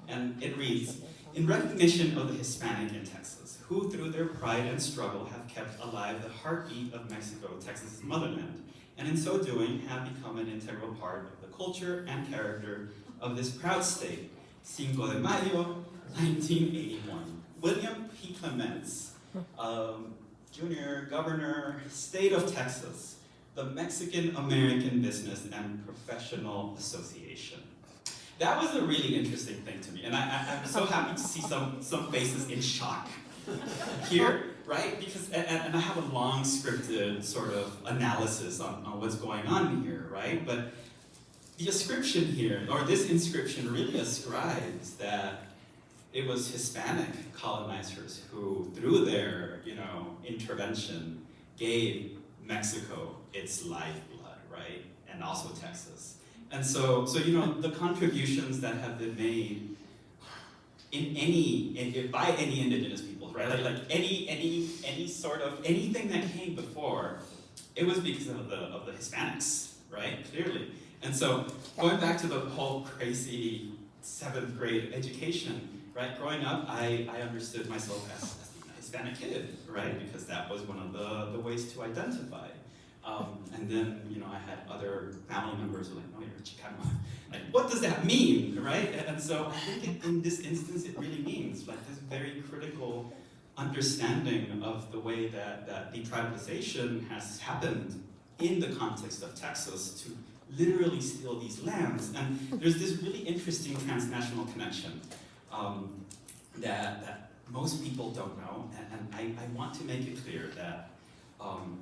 And it reads, "In recognition of the Hispanic in Texas, who through their pride and struggle have kept alive the heartbeat of Mexico, Texas' motherland, and in so doing have become an integral part of the culture and character of this proud state, 5 de Mayo, 1981. William P. Clements, Junior Governor, State of Texas, the Mexican American Business and Professional Association." That was a really interesting thing to me, and I'm so happy to see some faces in shock here, right? Because, and I have a long scripted sort of analysis on what's going on here, right? But the ascription here, or this inscription really ascribes that it was Hispanic colonizers who, through their, intervention, gave Mexico its lifeblood, right? And also Texas. And so the contributions that have been made by any indigenous peoples, right? Like any sort of anything that came before, it was because of the Hispanics, right? Clearly. And so going back to the whole crazy 7th grade education, right? Growing up, I understood myself as a Hispanic kid, right? Because that was one of the ways to identify. And then, I had other family members who were like, "No, you're a Chicano." Like, what does that mean, right? And so I think in this instance, it really means like this very critical understanding of the way that detribalization has happened in the context of Texas to literally steal these lands. And there's this really interesting transnational connection that most people don't know, and I want to make it clear that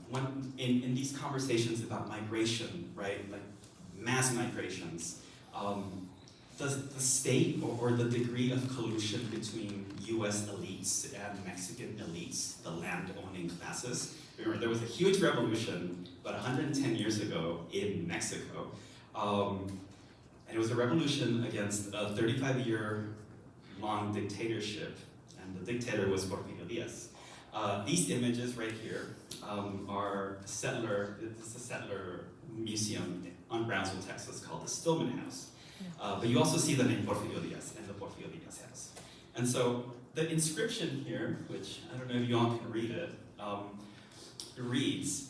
when in these conversations about migration, right, like mass migrations, the state or the degree of collusion between US elites and Mexican elites, the land-owning classes. Remember, there was a huge revolution about 110 years ago in Mexico, and it was a revolution against a 35-year-long dictatorship, and the dictator was Porfirio Diaz. These images right here are a settler museum on Brownsville, Texas, called the Stillman House. But you also see the name Porfirio Diaz and the Porfirio Diaz House. And so the inscription here, which I don't know if you all can read it, reads,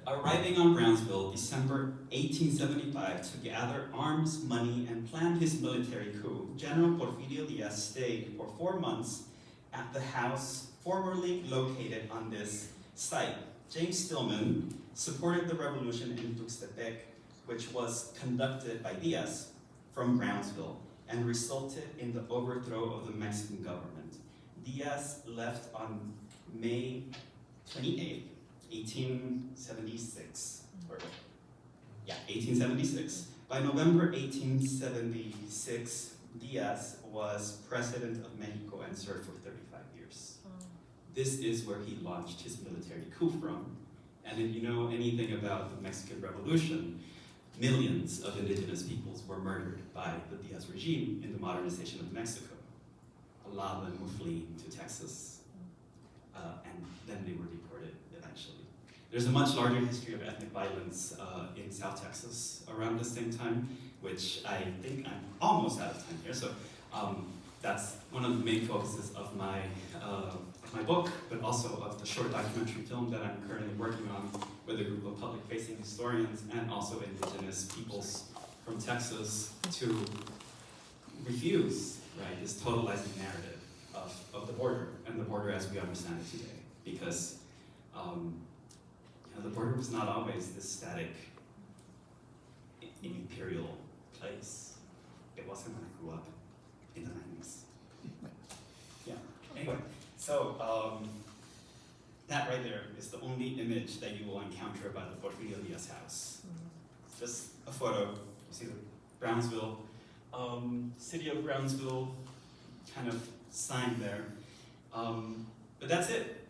"Arriving on Brownsville, December 1875, to gather arms, money, and plan his military coup, General Porfirio Diaz stayed for 4 months at the house formerly located on this site. James Stillman supported the revolution in Tuxtepec, which was conducted by Diaz from Brownsville and resulted in the overthrow of the Mexican government. Diaz left on May 28, 1876, or 1876. By November 1876, Diaz was president of Mexico and served for 35 years. This is where he launched his military coup from. And if you know anything about the Mexican Revolution, millions of indigenous peoples were murdered by the Diaz regime in the modernization of Mexico. A lot of them were fleeing to Texas, and then they were deported eventually. There's a much larger history of ethnic violence in South Texas around the same time, which I think I'm almost out of time here, so that's one of the main focuses of my book, but also of the short documentary film that I'm currently working on with a group of public-facing historians and also indigenous peoples from Texas to refuse, right, this totalizing narrative of the border, and the border as we understand it today. Because the border was not always this static imperial place. It wasn't when I grew up in the 90s. Yeah, anyway, so that right there is the only image that you will encounter about the Porfirio Diaz house. Just a photo. You see the Brownsville, city of Brownsville kind of sign there. But that's it.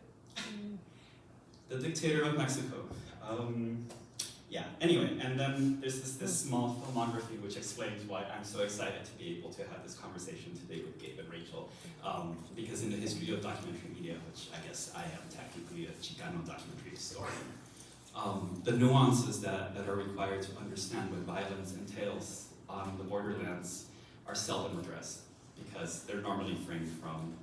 The dictator of Mexico. Yeah, anyway, and then there's this small filmography which explains why I'm so excited to be able to have this conversation today with Gabe and Rachel. Because in the history of documentary media, which I guess I am technically a Chicano documentary historian, the nuances that are required to understand what violence entails on the borderlands are seldom addressed, because they're normally framed from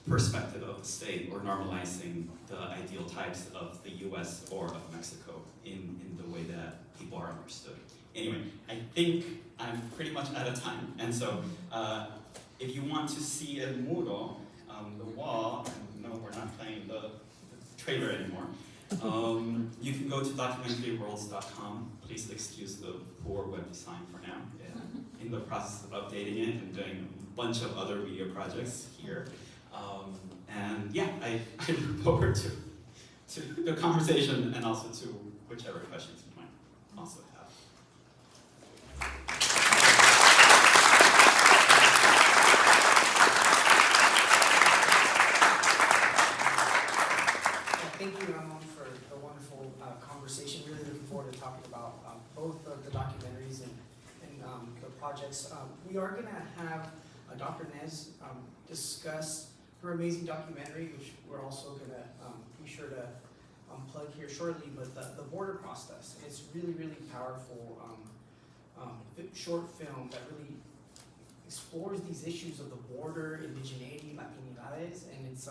perspective of the state, or normalizing the ideal types of the US or of Mexico in the way that people are understood. Anyway, I think I'm pretty much out of time, and so if you want to see El Muro, the wall, and no, we're not playing the trailer anymore, you can go to documentaryworlds.com. Please excuse the poor web design for now. In the process of updating it and doing a bunch of other media projects here. And yeah, I look forward to the conversation and also to whichever questions you might also have. Thank you, Ramon, for the wonderful conversation. Really looking forward to talking about both of the documentaries and the projects. We are going to have Dr. Nez discuss her amazing documentary, which we're also going to be sure to plug here shortly, but the border process. It's really, really powerful short film that really explores these issues of the border, indigeneity, Latinidades, and it's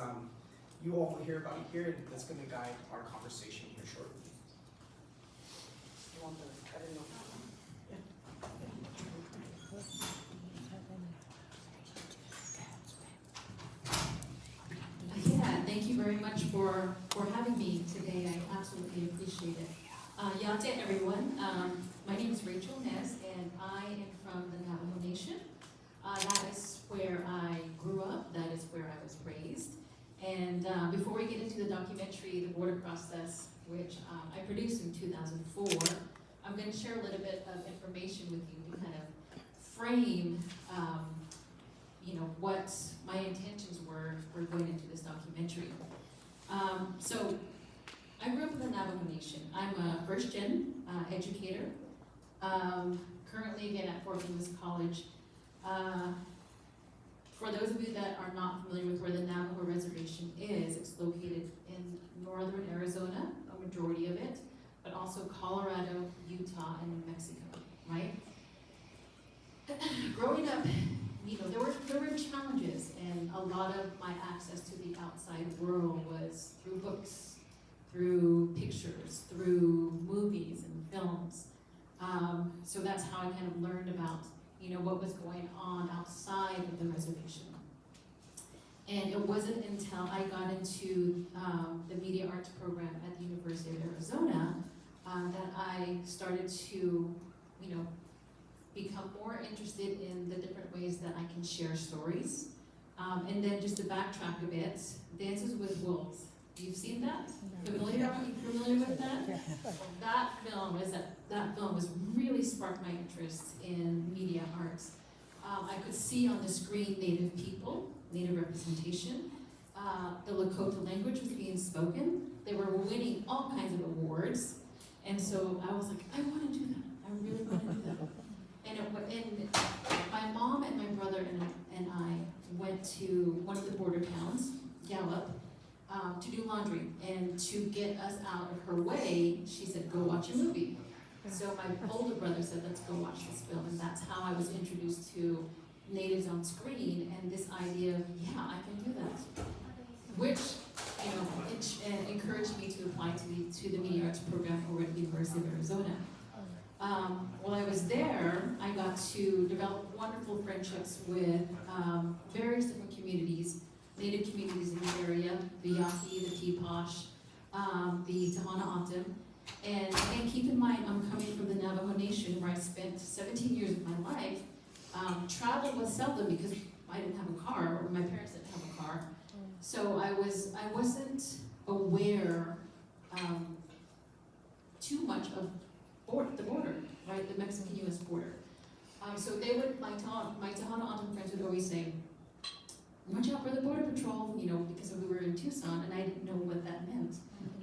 you all will hear about it here, and that's going to guide our conversation here shortly. You want the, I don't know. Yeah, thank you very much for having me today. I absolutely appreciate it. Yate, everyone. My name is Rachel Nez, and I am from the Navajo Nation. That is where I grew up. That is where I was raised. And before we get into the documentary, The Border Process, which I produced in 2004, I'm going to share a little bit of information with you to kind of frame what my intentions were going into this documentary. So I grew up in the Navajo Nation. I'm a first-gen educator, currently again at Fort Lewis College. For those of you that are not familiar with where the Navajo Reservation is, it's located in northern Arizona, a majority of it, but also Colorado, Utah, and New Mexico, right? Growing up, there were challenges, and a lot of my access to the outside world was through books, through pictures, through movies and films. So that's how I kind of learned about, what was going on outside of the reservation. And it wasn't until I got into the media arts program at the University of Arizona that I started to, become more interested in the different ways that I can share stories. And then just to backtrack a bit, Dances with Wolves You've seen that? Familiar? Are you familiar with that? Well, that film was really sparked my interest in media arts. I could see on the screen Native people, Native representation. The Lakota language was being spoken. They were winning all kinds of awards. And so I was like, I want to do that. I really want to do that. And my mom and my brother and I went to one of the border towns, Gallup, to do laundry. And to get us out of her way, she said, go watch a movie. So my older brother said, let's go watch this film. And that's how I was introduced to natives on screen and this idea of, yeah, I can do that. Which, encouraged me to apply to the media arts program over at the University of Arizona. While I was there, I got to develop wonderful friendships with various different communities, Native communities in the area, the Yaqui, the Teposh, the Tohono O'odham. And again, keep in mind, I'm coming from the Navajo Nation, where I spent 17 years of my life. Travel was seldom because I didn't have a car, or my parents didn't have a car. So I wasn't aware too much of the border, right, the Mexican-U.S. border. So they would, my Tohono O'odham friends would always say, watch out for the border patrol, because we were in Tucson, and I didn't know what that meant.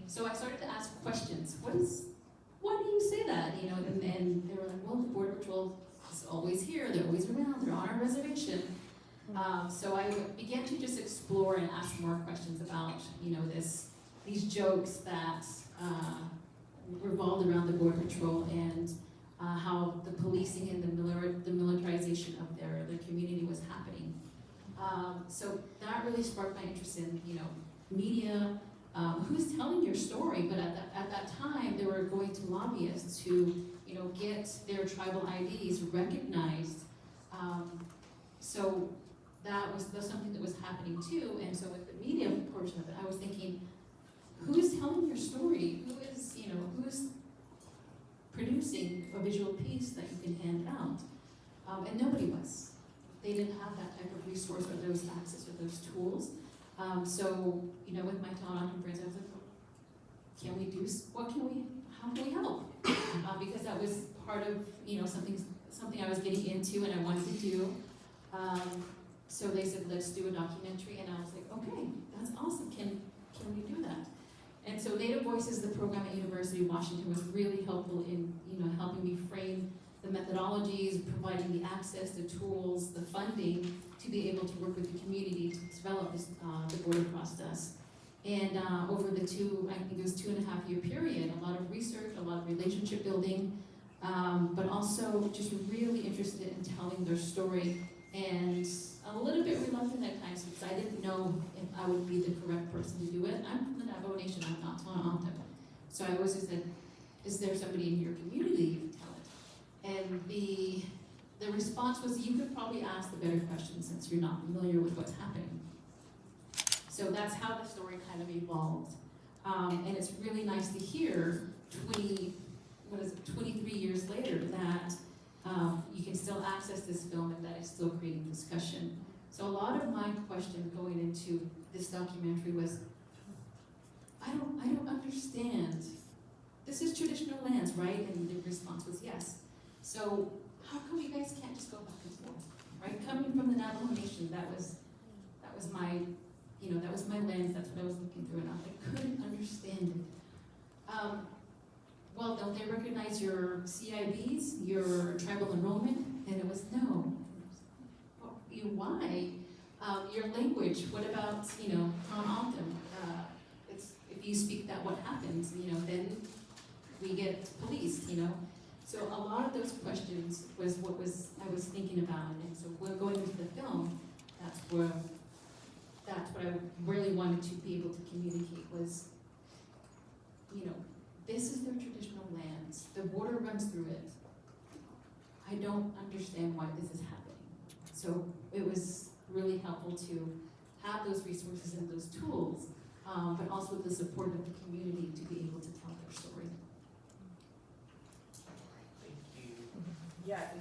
So I started to ask questions. Why do you say that? And they were like, well, the border patrol is always here, they're always around, they're on our reservation. So I began to just explore and ask more questions about, these jokes that revolved around the border patrol and how the policing and the militarization of their community was happening. So that really sparked my interest in, media. Who's telling your story? But at that time, they were going to lobbyists to, get their tribal IDs recognized. So that's something that was happening too. And so with the media portion of it, I was thinking, who's telling your story? Who's producing a visual piece that you can hand out? And nobody was. They didn't have that type of resource or those access or those tools. So, with my Tohono O'odham friends, I was like, how can we help? Because that was part of, something I was getting into and I wanted to do. So they said, let's do a documentary, and I was like, okay, that's awesome, can we do that? And so Native Voices, the program at University of Washington, was really helpful in, helping me frame the methodologies, providing the access, the tools, the funding to be able to work with the community to develop this, the border process. And over the I think it was 2.5 year period, a lot of research, a lot of relationship building, but also just really interested in telling their story, and a little bit reluctant at times because I didn't know if I would be the correct person to do it. I'm from the Navajo Nation, I'm not Tohono O'odham. So I always said, is there somebody in your community you can tell it? And the response was, you could probably ask the better questions since you're not familiar with what's happening. So that's how the story kind of evolved. And it's really nice to hear 23 years later that you can still access this film and that it's still creating discussion. So a lot of my question going into this documentary was, I don't understand. This is traditional lands, right? And the response was yes. So how come you guys can't just go back and forth, right? Coming from the Navajo Nation, that was my, that was my lens. That's what I was looking through, and I couldn't understand it. Well, don't they recognize your CIBs, your tribal enrollment? And it was no. Well, why? Your language. What about Tohono O'odham? It's if you speak that, what happens? Then we get policed. So a lot of those questions was what I was thinking about, and so when going into the film, that's what I really wanted to be able to communicate was, this is their traditional lands. The border runs through it. I don't understand why this is happening. So it was really helpful to have those resources and those tools, but also the support of the community to be able to tell their story. Yeah,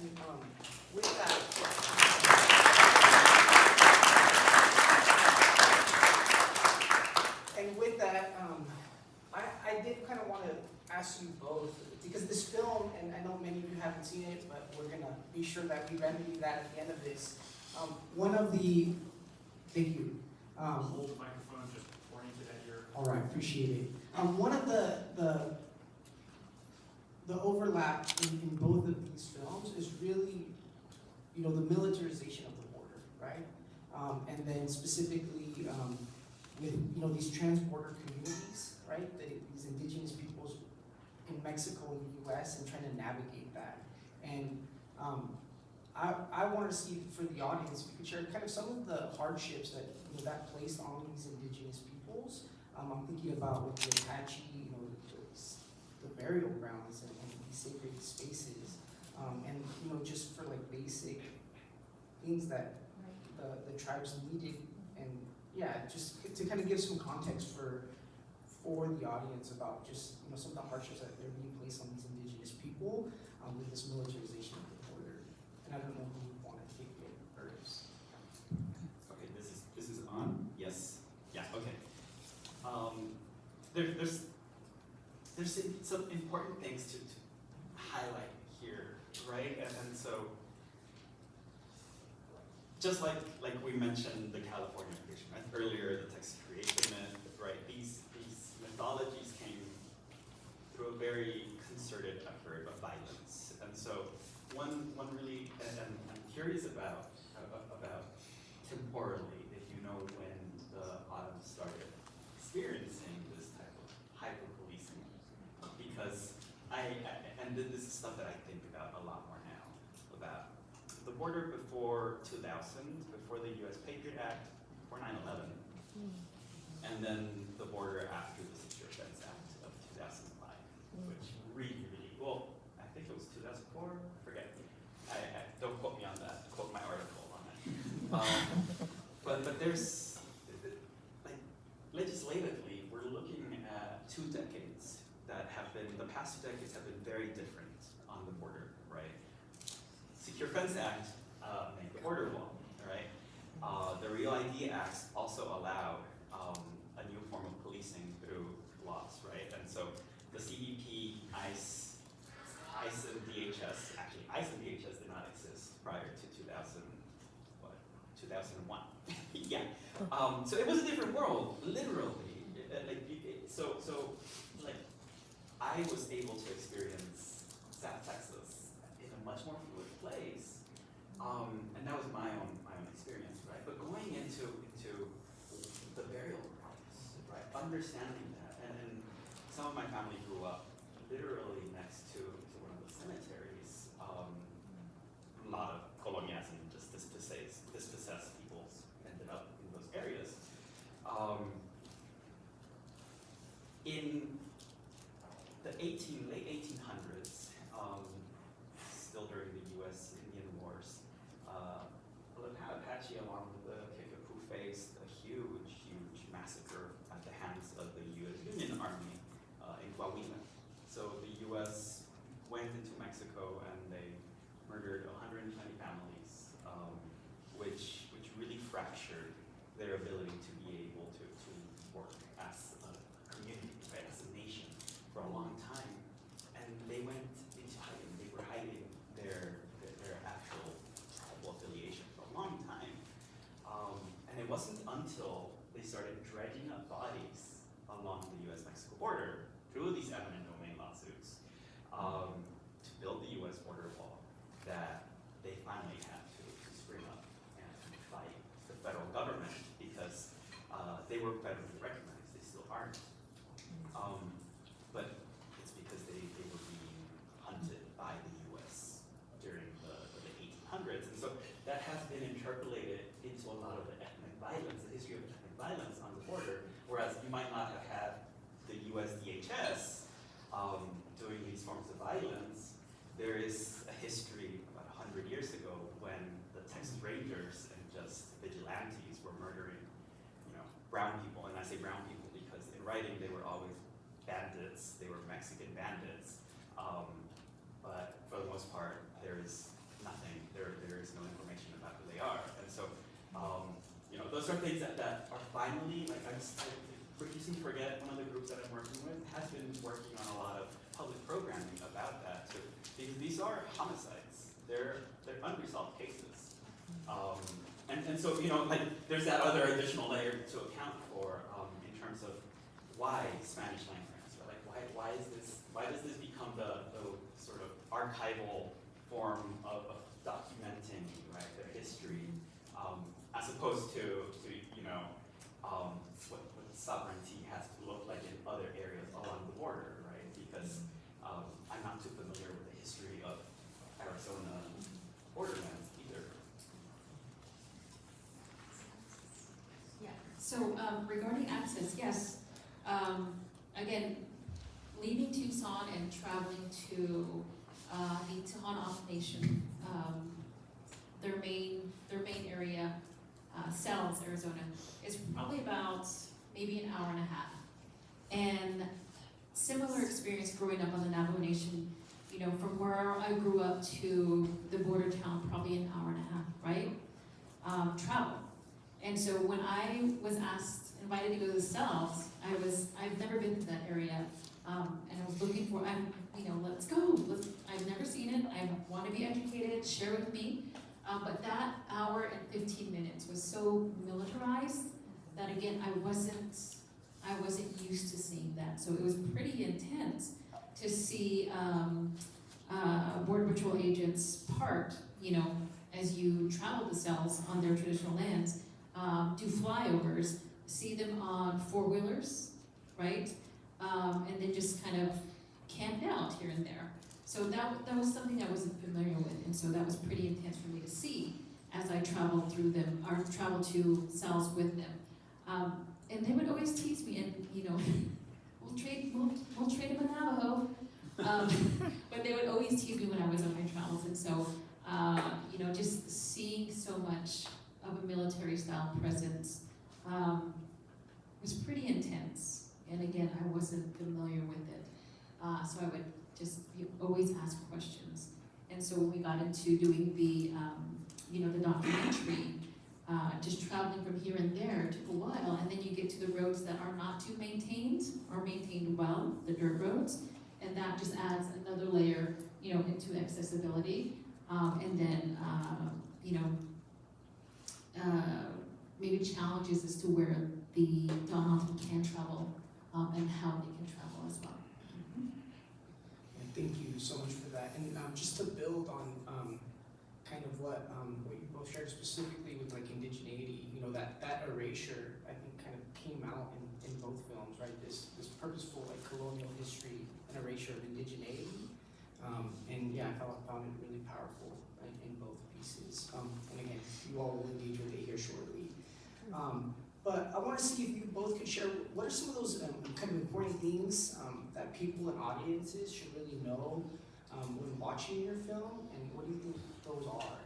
and with that, ask you both, because this film, and I know many of you haven't seen it, but we're gonna be sure that we remedy that at the end of this. One of the, thank you. Hold the microphone just pointed at your. All right, appreciate it. One of the overlap in both of these films is really, you know, the militarization of the border, right? And then specifically with, you know, these trans-border communities, right? These indigenous peoples in Mexico and the US and trying to navigate that. And I want to see for the audience, if you could share kind of some of the hardships that, you know, that placed on these indigenous peoples. I'm thinking about with the Apache, you know, the burial grounds and these sacred spaces. And, you know, just for like basic things that the tribes needed. And yeah, just to kind of give some context for the audience about just, you know, some of the hardships that they're being placed on these indigenous people with this militarization of the border. And I don't know who would want to take it first. Okay, this is on? Yes. Yeah, okay. There's some important things to highlight here, right? And so, just like we mentioned the California creation myth earlier, the Texas creation myth, right? These mythologies came through a very concerted effort of violence. And so one really, and I'm curious about temporally, if you know when the autumn started experiencing this type of hyper-policing, because and this is stuff that I think about a lot more now, about the border before 2000, before the US Patriot Act, before 9/11, and then the border after the Secure Fence Act of 2005, which really, well, I think it was 2004, I forget. I don't quote me on that, quote my article on it. But there's, like, legislatively, we're looking at 2 decades that have been, the past 2 decades have been very different on the border, right? Secure Fence Act made the border wall, right? The Real ID Acts also allowed a new form of policing through laws, right? And so the CBP, ICE and DHS, actually ICE and DHS did not exist prior to 2001. Yeah. So it was a different world, literally. Like, I was able to experience South Texas in a much more fluid place, and that was my own experience, right? But going into the burial grounds, right? Understanding that, and some of my family grew up literally next to one of the cemeteries. A lot of colonialism, just dispossessed people ended up in those areas. In the late 1800s, still during the U.S. Indian Wars, the Apache, along with the Kickapoo, faced a huge massacre at the hands of the U.S. Union Army in Coahuila. So the U.S. went into Mexico and they murdered 120 families, which really fractured their ability to be able to work as a community, right, as a nation for a long time. And they went into hiding. They were hiding their actual tribal affiliation for a long time. And it wasn't until they started dredging up bodies along the U.S.-Mexico border through these eminent domain lawsuits to build the U.S. border wall that they finally had to spring up and fight the federal government, because they were federally recognized. They still aren't. But it's because they were being hunted by the U.S. during the 1800s. And so that has been interpolated into a lot of the ethnic violence, the history of ethnic violence on the border, whereas you might not have had the U.S. DHS doing these forms of violence. There is a history about 100 years ago when the Texas Rangers and just vigilantes were murdering, brown people. And I say brown people because in writing they were always bandits. They were Mexican bandits. But for the most part, there is nothing. There is no information about who they are. And so, those are things that are finally, like, we seem to forget. One of the groups that I'm working with has been working on a lot of public programming about that too, because these are homicides. They're unresolved cases. And so, you know, like, there's that other additional layer to account for in terms of why Spanish language, right? Like, why does this become the sort of archival form of documenting, right, their history, as opposed to you know, what sovereignty has to look like in other areas along the border, right? Because I'm not too familiar with the history of Arizona borderlands either. Yeah, so regarding access, yes. Again, leaving Tucson and traveling to the Tohono Nation, their main area, Sal's, Arizona, is probably about maybe an hour and a half. And similar experience growing up on the Navajo Nation, you know, from where I grew up to the border town, probably an hour and a half, right? Travel. And so when I was invited to go to the Sal's, I've never been to that area, and I was looking for, let's go. I've never seen it. I want to be educated. Share with me. But that hour and 15 minutes was so militarized that again I wasn't used to seeing that. So it was pretty intense to see Border Patrol agents part, you know, as you travel the cells on their traditional lands, do flyovers, see them on four-wheelers, right? And then just kind of camp out here and there. So that was something I wasn't familiar with, and so that was pretty intense for me to see as I traveled through them, or traveled to cells with them. And they would always tease me, and you know, we'll trade them a Navajo. But they would always tease me when I was on my travels, and so you know, just seeing so much of a military style presence was pretty intense. And again, I wasn't familiar with it, so I would just always ask questions. And so when we got into doing the, you know, the documentary, just traveling from here and there took a while, and then you get to the roads that are not too maintained, or maintained well, the dirt roads, and that just adds another layer, you know, into accessibility. And then, you know, maybe challenges as to where the Tohono can travel, and how they can travel as well. Thank you so much for that. And just to build on kind of what you both shared specifically with like indigeneity, you know, that erasure I think kind of came out in both films, right? This purposeful like colonial history and erasure of indigeneity. And yeah, I found it really powerful in both pieces. And again, you all will engage with it here shortly. But I want to see if you both could share what are some of those kind of important things that people and audiences should really know when watching your film, and what do you think those are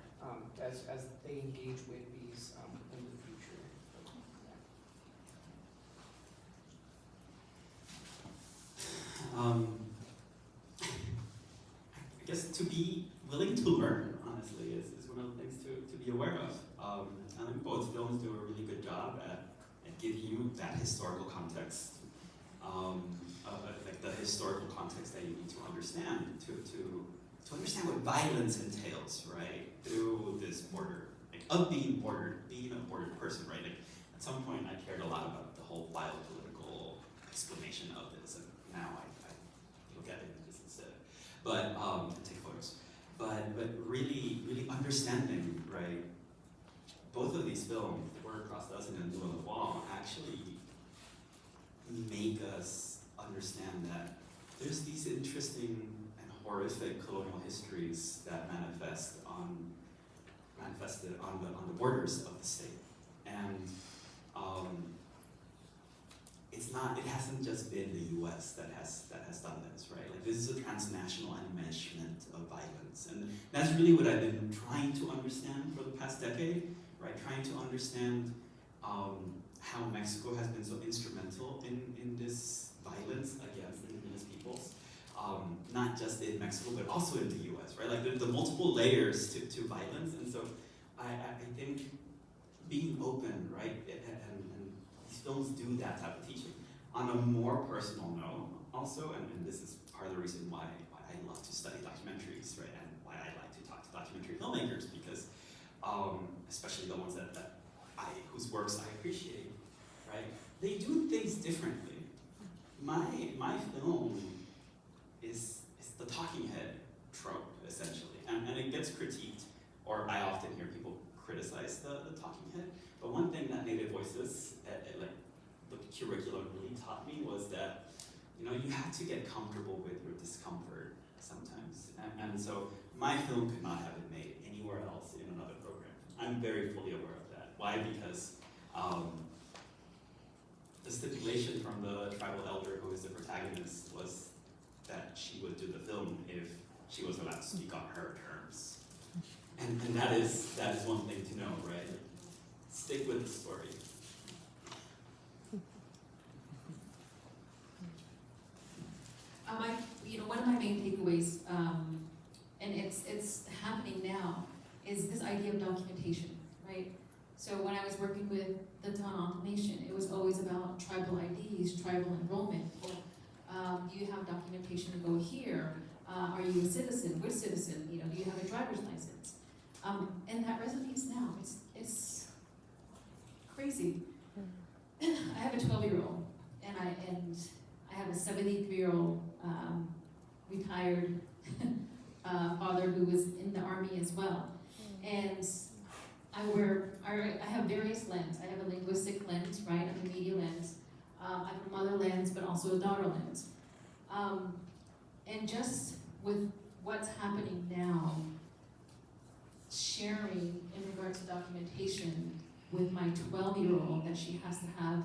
as they engage with these in the future? I guess to be willing to learn, honestly, is one of the things to be aware of. I think both films do a really good job at giving you that historical context, like the historical context that you need to understand to understand what violence entails, right? Through this border, like of being a bordered person, right? Like at some point I cared a lot about the whole wild political explanation of this, and now I look at images instead. But take photos. But really understanding, right? Both of these films, The Word Across the Ocean and New on the Wall, actually make us understand that there's these interesting and horrific colonial histories that manifested on the borders of the state. And it hasn't just been the US that has done this, right? Like this is a transnational enmeshment of violence. And that's really what I've been trying to understand for the past decade, right? Trying to understand how Mexico has been so instrumental in this violence against indigenous peoples, not just in Mexico, but also in the US, right? Like the multiple layers to violence. And so I think being open, right? And these films do that type of teaching. On a more personal note also, and this is part part of the reason why I love to study documentaries, right? And why I like to talk to documentary filmmakers, because especially the ones whose works I appreciate, right? They do things differently. My film is the talking head trope, essentially, and it gets critiqued, or I often hear people criticize the talking head. But one thing that Native Voices, like the curriculum really taught me, was that you have to get comfortable with your discomfort sometimes, and so my film could not have been made anywhere else in another program. I'm very fully aware of that. Why? Because the stipulation from the tribal elder who is the protagonist was that she would do the film if she was allowed to speak on her terms. And that is one thing to know, right? Stick with the story. One of my main takeaways, and it's happening now, is this idea of documentation, right? So when I was working with the Tohono Nation, it was always about tribal IDs, tribal enrollment, or do you have documentation to go here? Are you a citizen? Which citizen? Do you have a driver's license? And that resonates now. It's crazy. I have a 12-year-old, and I have a 73-year-old retired father who was in the Army as well. And I have various lens. I have a linguistic lens, right? I have a media lens. I have a mother lens, but also a daughter lens. And just with what's happening now, sharing in regards to documentation with my 12-year-old that she has to have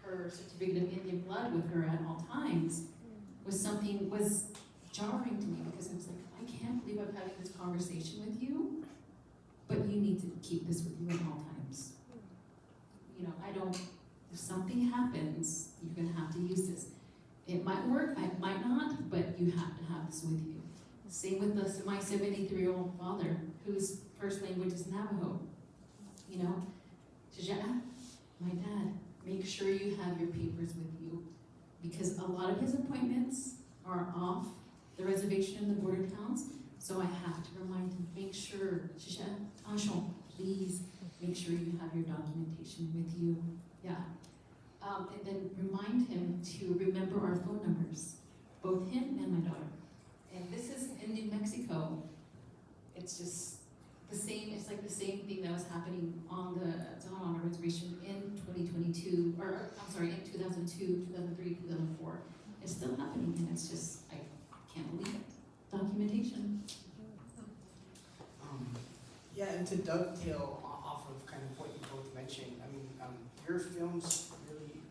her certificate of Indian blood with her at all times was jarring to me, because it was like, I can't believe I'm having this conversation with you, but you need to keep this with you at all times. If something happens, you're gonna have to use this. It might work, it might not, but you have to have this with you. Same with my 73-year-old father, whose first language is Navajo. My dad, make sure you have your papers with you, because a lot of his appointments are off the reservation in the border towns, so I have to remind him, make sure, please make sure you have your documentation with you. Yeah. And then remind him to remember our phone numbers, both him and my daughter. And this is in New Mexico. It's just the same, it's like the same thing that was happening on the Tohono Reservation in 2022, in 2002, 2003, 2004. It's still happening, and it's just, I can't believe it. Documentation. Yeah, and to dovetail off of kind of what you both mentioned, your films really,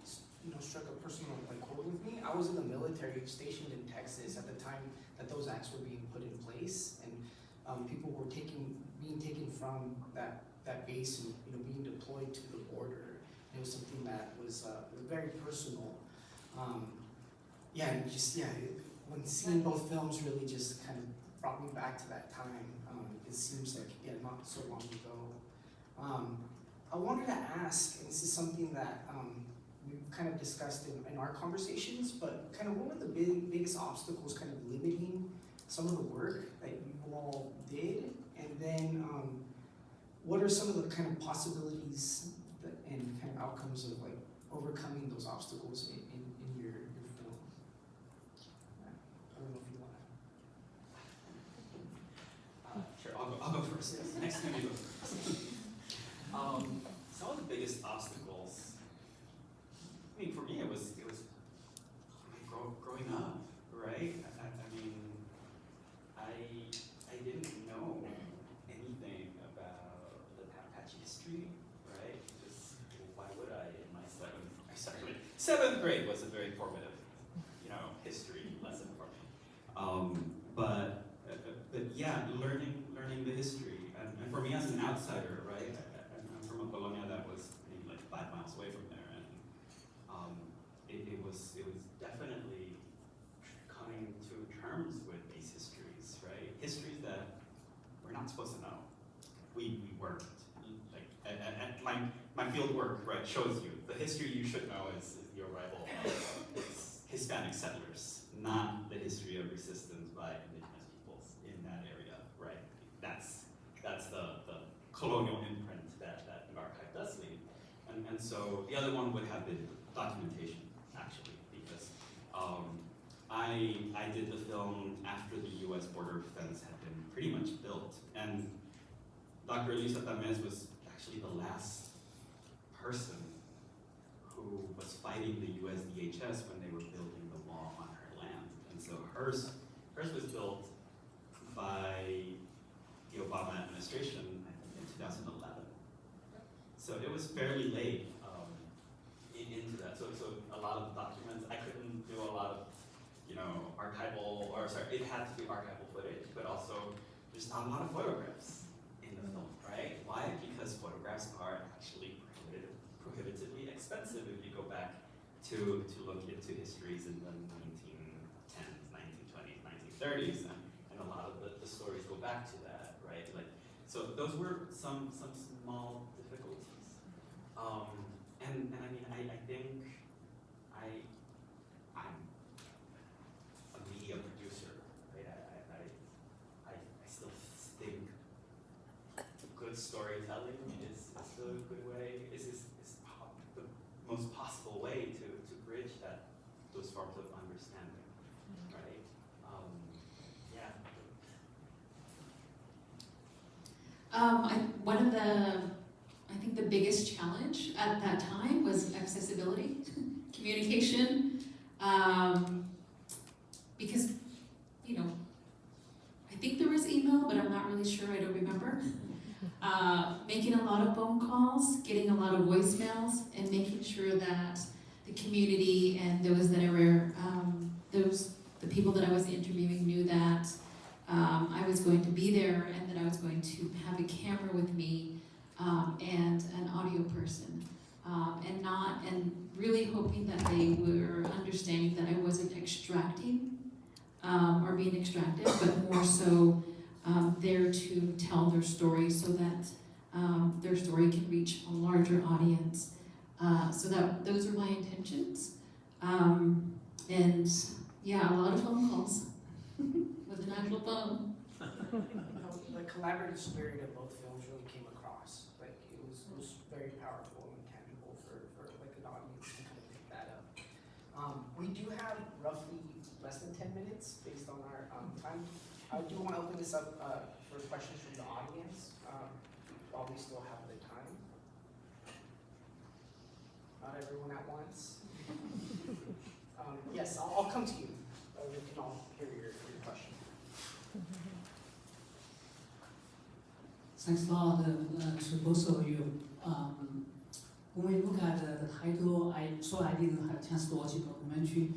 struck a personal chord with me. I was in the military, stationed in Texas at the time that those acts were being put in place, and people were being taken from that base and being deployed to the border. It was something that was very personal. When seeing both films really just kind of brought me back to that time. It seems like, not so long ago. I wanted to ask, and this is something that we've kind of discussed in our conversations, but kind of what were the biggest obstacles kind of limiting some of the work that you all did? And then what are some of the kind of possibilities and kind of outcomes of overcoming those obstacles in your film? I don't know if you want to. Sure, I'll go first. Next time you go first. Some of the biggest obstacles, for me, it was growing up, right? I didn't know anything about the Apache history, right? Why would I in my seventh grade was a very formative, history lesson for me. But yeah, learning the history, and for me as an outsider, right? I'm from a colonia that was maybe 5 miles away from there, and it was definitely coming to terms with these histories, right? Histories that we're not supposed to know. We weren't. My field work, shows you the history you should know is the arrival of Hispanic settlers, not the history of resistance by indigenous peoples in that area, right? That's the colonial imprint that an archive does leave. And so the other one would have been documentation, actually, because I did the film after the US border fence had been pretty much built. And Dr. Elisa Tamez was actually the last person who was fighting the USDHS when they were building the wall on her land. And so hers was built by the Obama administration, I think in 2011. So it was fairly late into that. So a lot of the documents, I couldn't do a lot of, archival, it had to be archival footage, but also there's not a lot of photographs in the film, right? Why? Because photographs are actually prohibitively expensive if you go back to look into histories in the 1910s, 1920s, 1930s, and a lot of the stories go back to that, right? So those were some small difficulties. And I mean, I think I'm a media producer, right? I still think good storytelling is still a good way, is the most possible way to bridge those forms of understanding, right? Yeah. I think the biggest challenge at that time was accessibility, communication, because, I think there was email, but I'm not really sure, I don't remember. Making a lot of phone calls, getting a lot of voicemails, and making sure that the community and those that were, the people that I was interviewing knew that I was going to be there and that I was going to have a camera with me and an audio person, and really hoping that they were understanding that I wasn't extracting or being extracted, but more so there to tell their story so that their story can reach a larger audience. So those are my intentions. And yeah, a lot of phone calls with an actual phone. The collaborative spirit of both films really came across. Like it was very powerful and tangible for like an audience to kind of pick that up. We do have roughly less than 10 minutes based on our time. I do want to open this up for questions from the audience while we still have the time. Not everyone at once. Yes, I'll come to you. We can all hear your question. Thanks a lot to both of you. When we look at the title, I didn't have a chance to watch the documentary,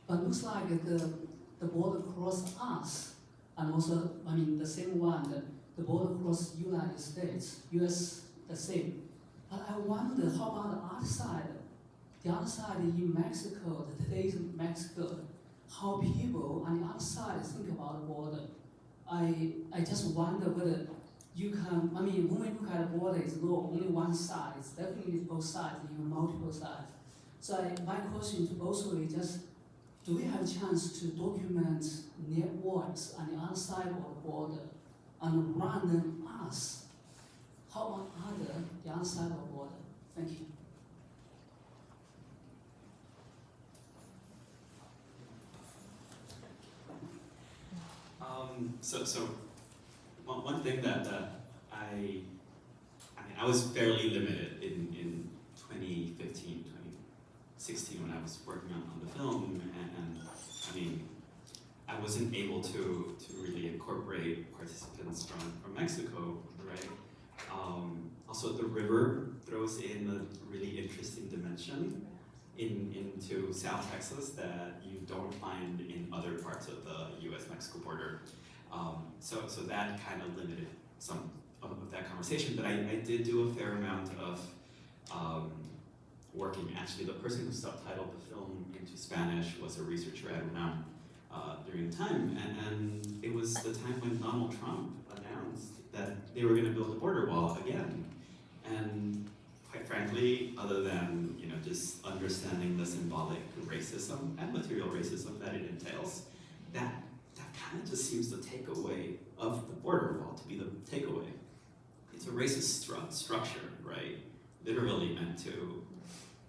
but looks like the border cross us, and also, I mean, the same one, the border cross United States, US, the same. But I wonder, how about the other side? The other side in Mexico, today's Mexico, how people on the other side think about the border. I just wonder whether you can, I mean, when we look at the border, it's not only one side, it's definitely both sides, even multiple sides. So my question to both of you is just, do we have a chance to document networks on the other side of the border and run them us? How about the other side of the border? Thank you. So one thing that I was fairly limited in 2015, 2016 when I was working on the film, and I mean, I wasn't able to really incorporate participants from Mexico, right? Also, the river throws in a really interesting dimension into South Texas that you don't find in other parts of the U.S.-Mexico border. So that kind of limited some of that conversation, but I did do a fair amount of working. Actually, the person who subtitled the film into Spanish was a researcher at UNAM during the time, and it was the time when Donald Trump announced that they were going to build a border wall again. And quite frankly, other than just understanding the symbolic racism and material racism that it entails, that kind of just seems the takeaway of the border wall to be the takeaway. It's a racist structure, right? Literally meant to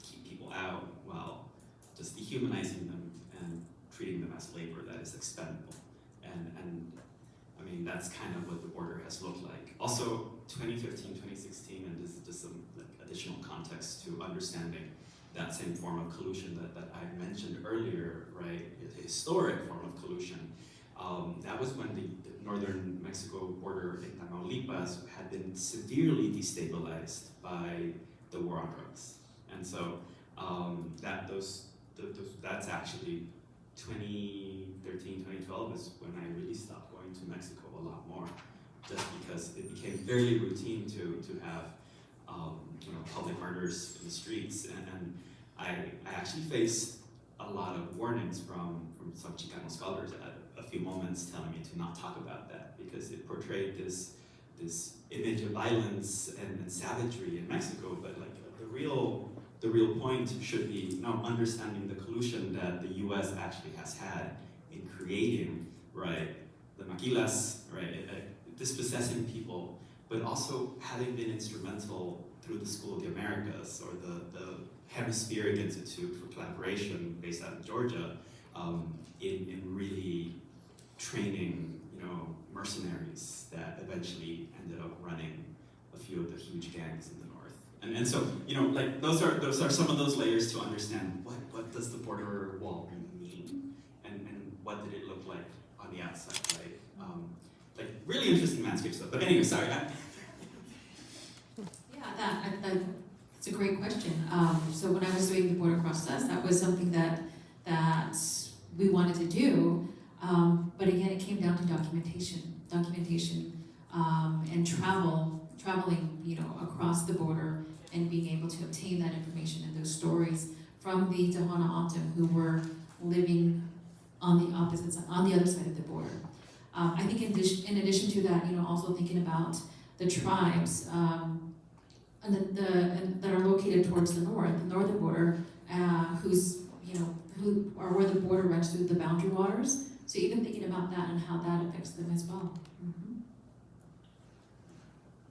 keep people out while just dehumanizing them and treating them as labor that is expendable. And I mean, that's kind of what the border has looked like. Also, 2015, 2016, and this is just some additional context to understanding that same form of collusion that I mentioned earlier, right? A historic form of collusion. That was when the northern Mexico border in Tamaulipas had been severely destabilized by the war on drugs. And so that's actually 2013, 2012 is when I really stopped going to Mexico a lot more, just because it became very routine to have public murders in the streets, and I actually faced a lot of warnings from some Chicano scholars at a few moments telling me to not talk about that because it portrayed this image of violence and savagery in Mexico, but like the real point should be understanding the collusion that the U.S. actually has had in creating, right, the maquilas, right, dispossessing people, but also having been instrumental through the School of the Americas or the Hemispheric Institute for Collaboration based out of Georgia, in really training, mercenaries that eventually ended up running a few of the huge gangs in the north. And so, those are some of those layers to understand what does the border wall mean, and what did it look like on the outside, right? Really interesting landscape stuff. But anyway, sorry. That's a great question. So when I was doing the border process, that was something that we wanted to do. But again, it came down to documentation, and traveling, across the border and being able to obtain that information and those stories from the Tohono O'odham who were living on the opposite side, on the other side of the border. I think in addition to that, also thinking about the tribes that are located towards the northern border, who are where the border runs through the boundary waters. So even thinking about that and how that affects them as well. Mm-hmm.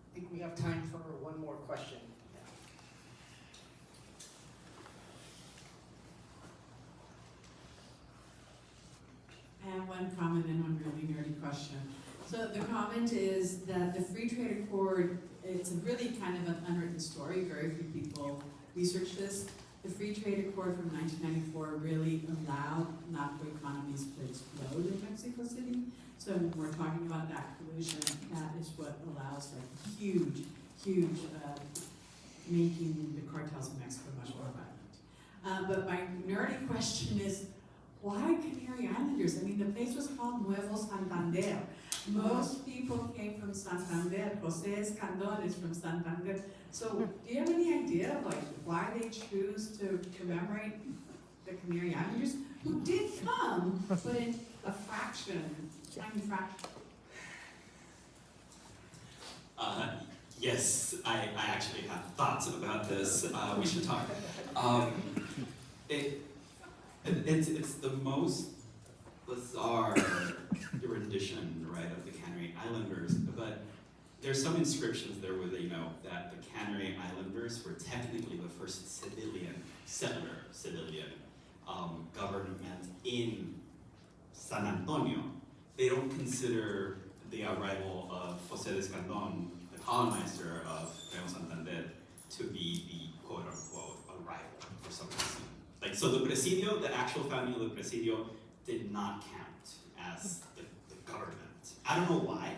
I think we have time for one more question. I have one comment and one really nerdy question. So the comment is that the Free Trade Accord, it's really kind of an unwritten story. Very few people research this. The Free Trade Accord from 1994 really allowed narco-economies to explode in Mexico City. So when we're talking about that collusion, that is what allows huge, making the cartels in Mexico much more violent. But my nerdy question is, why Canary Islanders? I mean, the place was called Nuevo Santander. Most people came from Santander. José Escandón is from Santander. So do you have any idea of why they choose to commemorate the Canary Islanders, who did come, but in a tiny fraction? Yes, I actually have thoughts about this. We should talk. It's the most bizarre rendition, right, of the Canary Islanders, but there's some inscriptions there where they know that the Canary Islanders were technically the first settler government in San Antonio. They don't consider the arrival of José de Escandón, the colonizer of Nuevo Santander, to be the quote-unquote arrival for some reason. So the presidio, the actual family of the presidio, did not count as the government. I don't know why.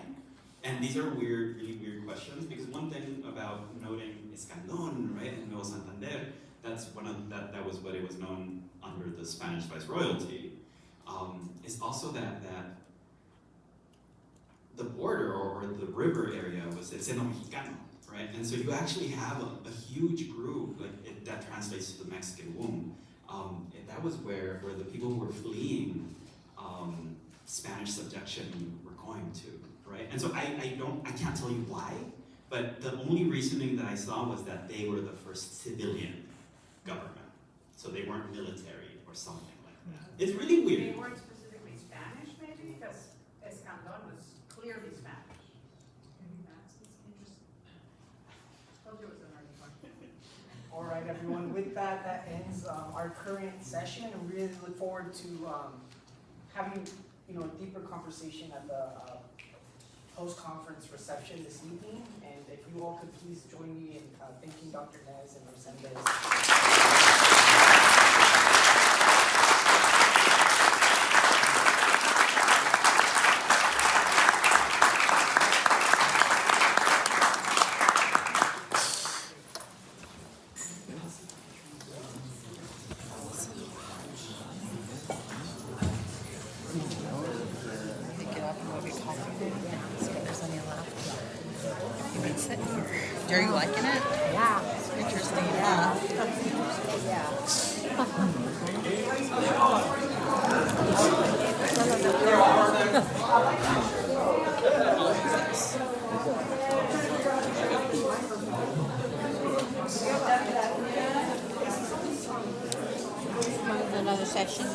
And these are really weird questions, because one thing about noting Escandón, right, and Nuevo Santander, that was what it was known under the Spanish viceroyalty, is also that the border or the river area was el seno mexicano, right? And so you actually have a huge group that translates to the Mexican womb. That was where the people who were fleeing Spanish subjection were going to, right? And so I can't tell you why, but the only reasoning that I saw was that they were the first civilian government. So they weren't military or something like that. It's really weird. They weren't specifically Spanish, maybe, because Escandon was clearly Spanish. Maybe that's interesting. Told you it was an early one. All right, everyone, with that, that ends our current session, and we really look forward to having, a deeper conversation at the post-conference reception this evening. And if you all could please join me in thanking Dr. Nez and Rosendez. Are you liking it? Yeah. It's interesting. Yeah. Another session.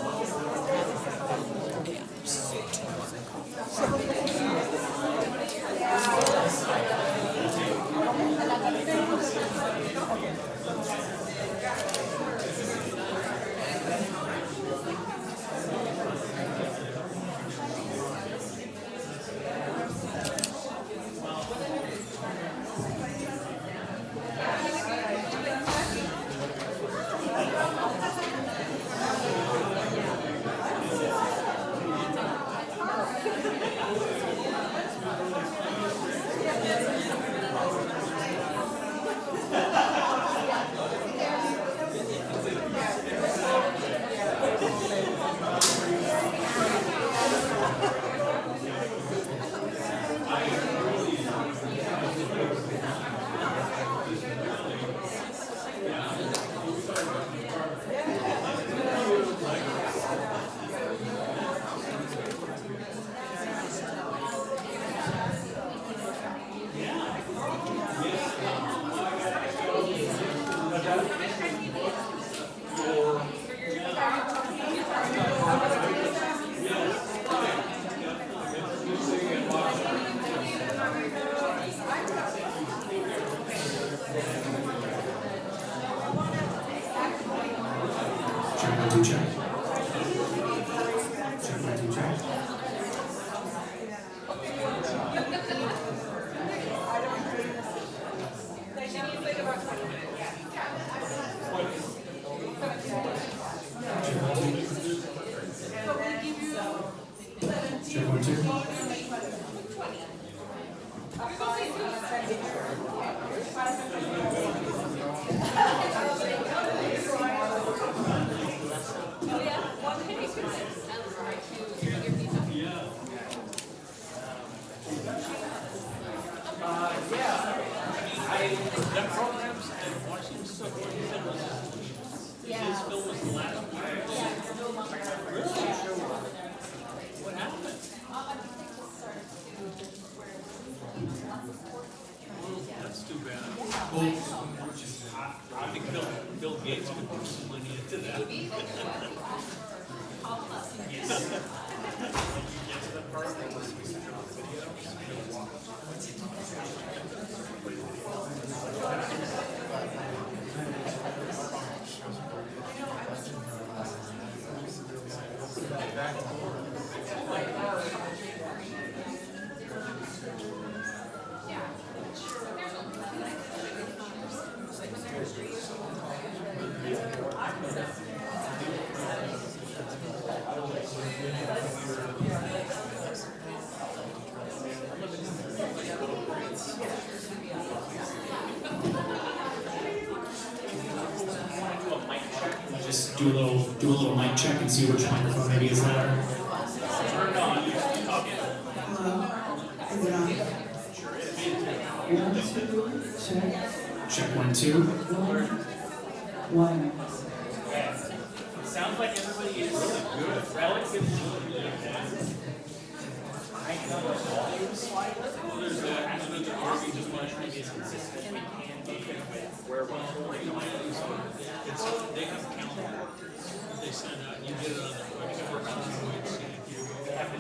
Just do a little mic check and see which microphone maybe is louder. Turned on. Is it on? Check 1, 2. One. Sounds like everybody is really good, relatively good. I know the volume slightly. There's an aspect of where we just want to try to be as consistent as we can be with where we're going. They have a calendar that they send out, and you get it on their website for how many weeks. And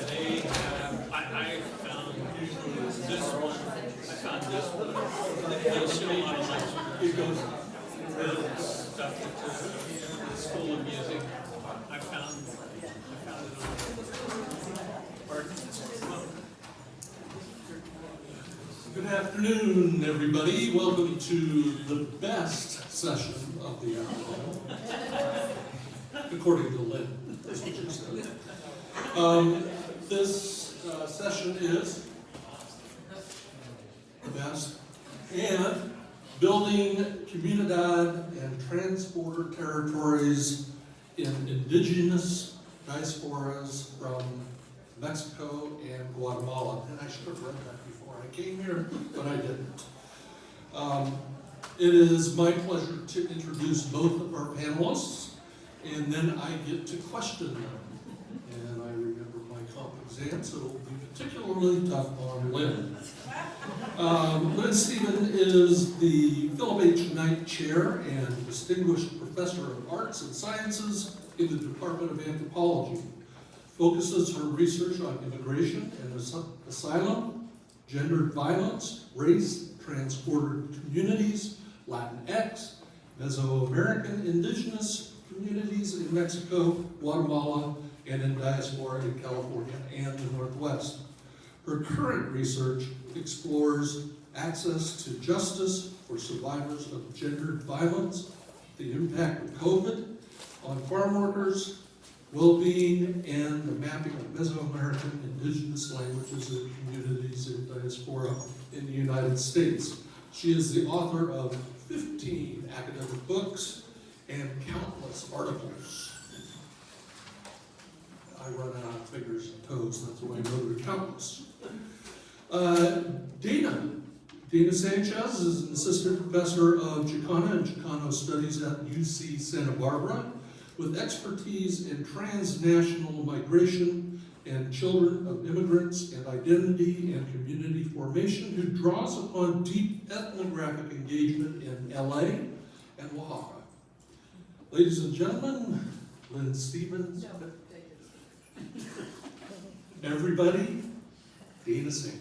they have, I found this one, I found this one. They show a lot of like, it goes with stuff to the School of Music. I found it on. Good afternoon, everybody. Welcome to the best session of the afternoon, according to Lynn. That's what she said. This session is the best, and building comunidad and transborder territories in indigenous diasporas from Mexico and Guatemala. And I should have read that before I came here, but I didn't. It is my pleasure to introduce both of our panelists, and then I get to question them. And I remember my comp exam, so it will be particularly tough on Lynn. Lynn Stephen is the Philip H. Knight Chair and Distinguished Professor of Arts and Sciences in the Department of Anthropology. Focuses her research on immigration and asylum, gendered violence, race, transborder communities, Latinx, Mesoamerican indigenous communities in Mexico, Guatemala, and in diaspora in California and the Northwest. Her current research explores access to justice for survivors of gendered violence, the impact of COVID on farm workers, well-being, and the mapping of Mesoamerican indigenous languages and communities in diaspora in the United States. She is the author of 15 academic books and countless articles. I run out of fingers and toes, that's why I know they're countless. Dana Sanchez is an assistant professor of Chicana and Chicano studies at UC Santa Barbara, with expertise in transnational migration and children of immigrants and identity and community formation, who draws upon deep ethnographic engagement in LA and Oaxaca. Ladies and gentlemen, Lynn Stevens. Everybody, Dana Sanchez.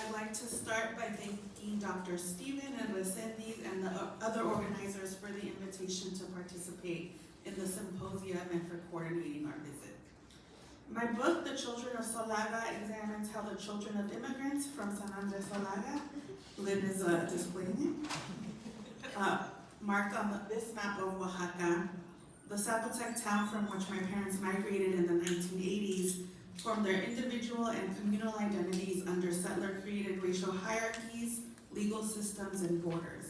I'd like to start by thanking Dr. Stephen and Resendiz and the other organizers for the invitation to participate in the symposium and for coordinating our visit. My book, The Children of Solaga, examines how the children of immigrants from San Andres Solaga, Lynn is displaying it, marked on this map of Oaxaca, the Zapotec town from which my parents migrated in the 1980s, form their individual and communal identities under settler-created racial hierarchies, legal systems, and borders.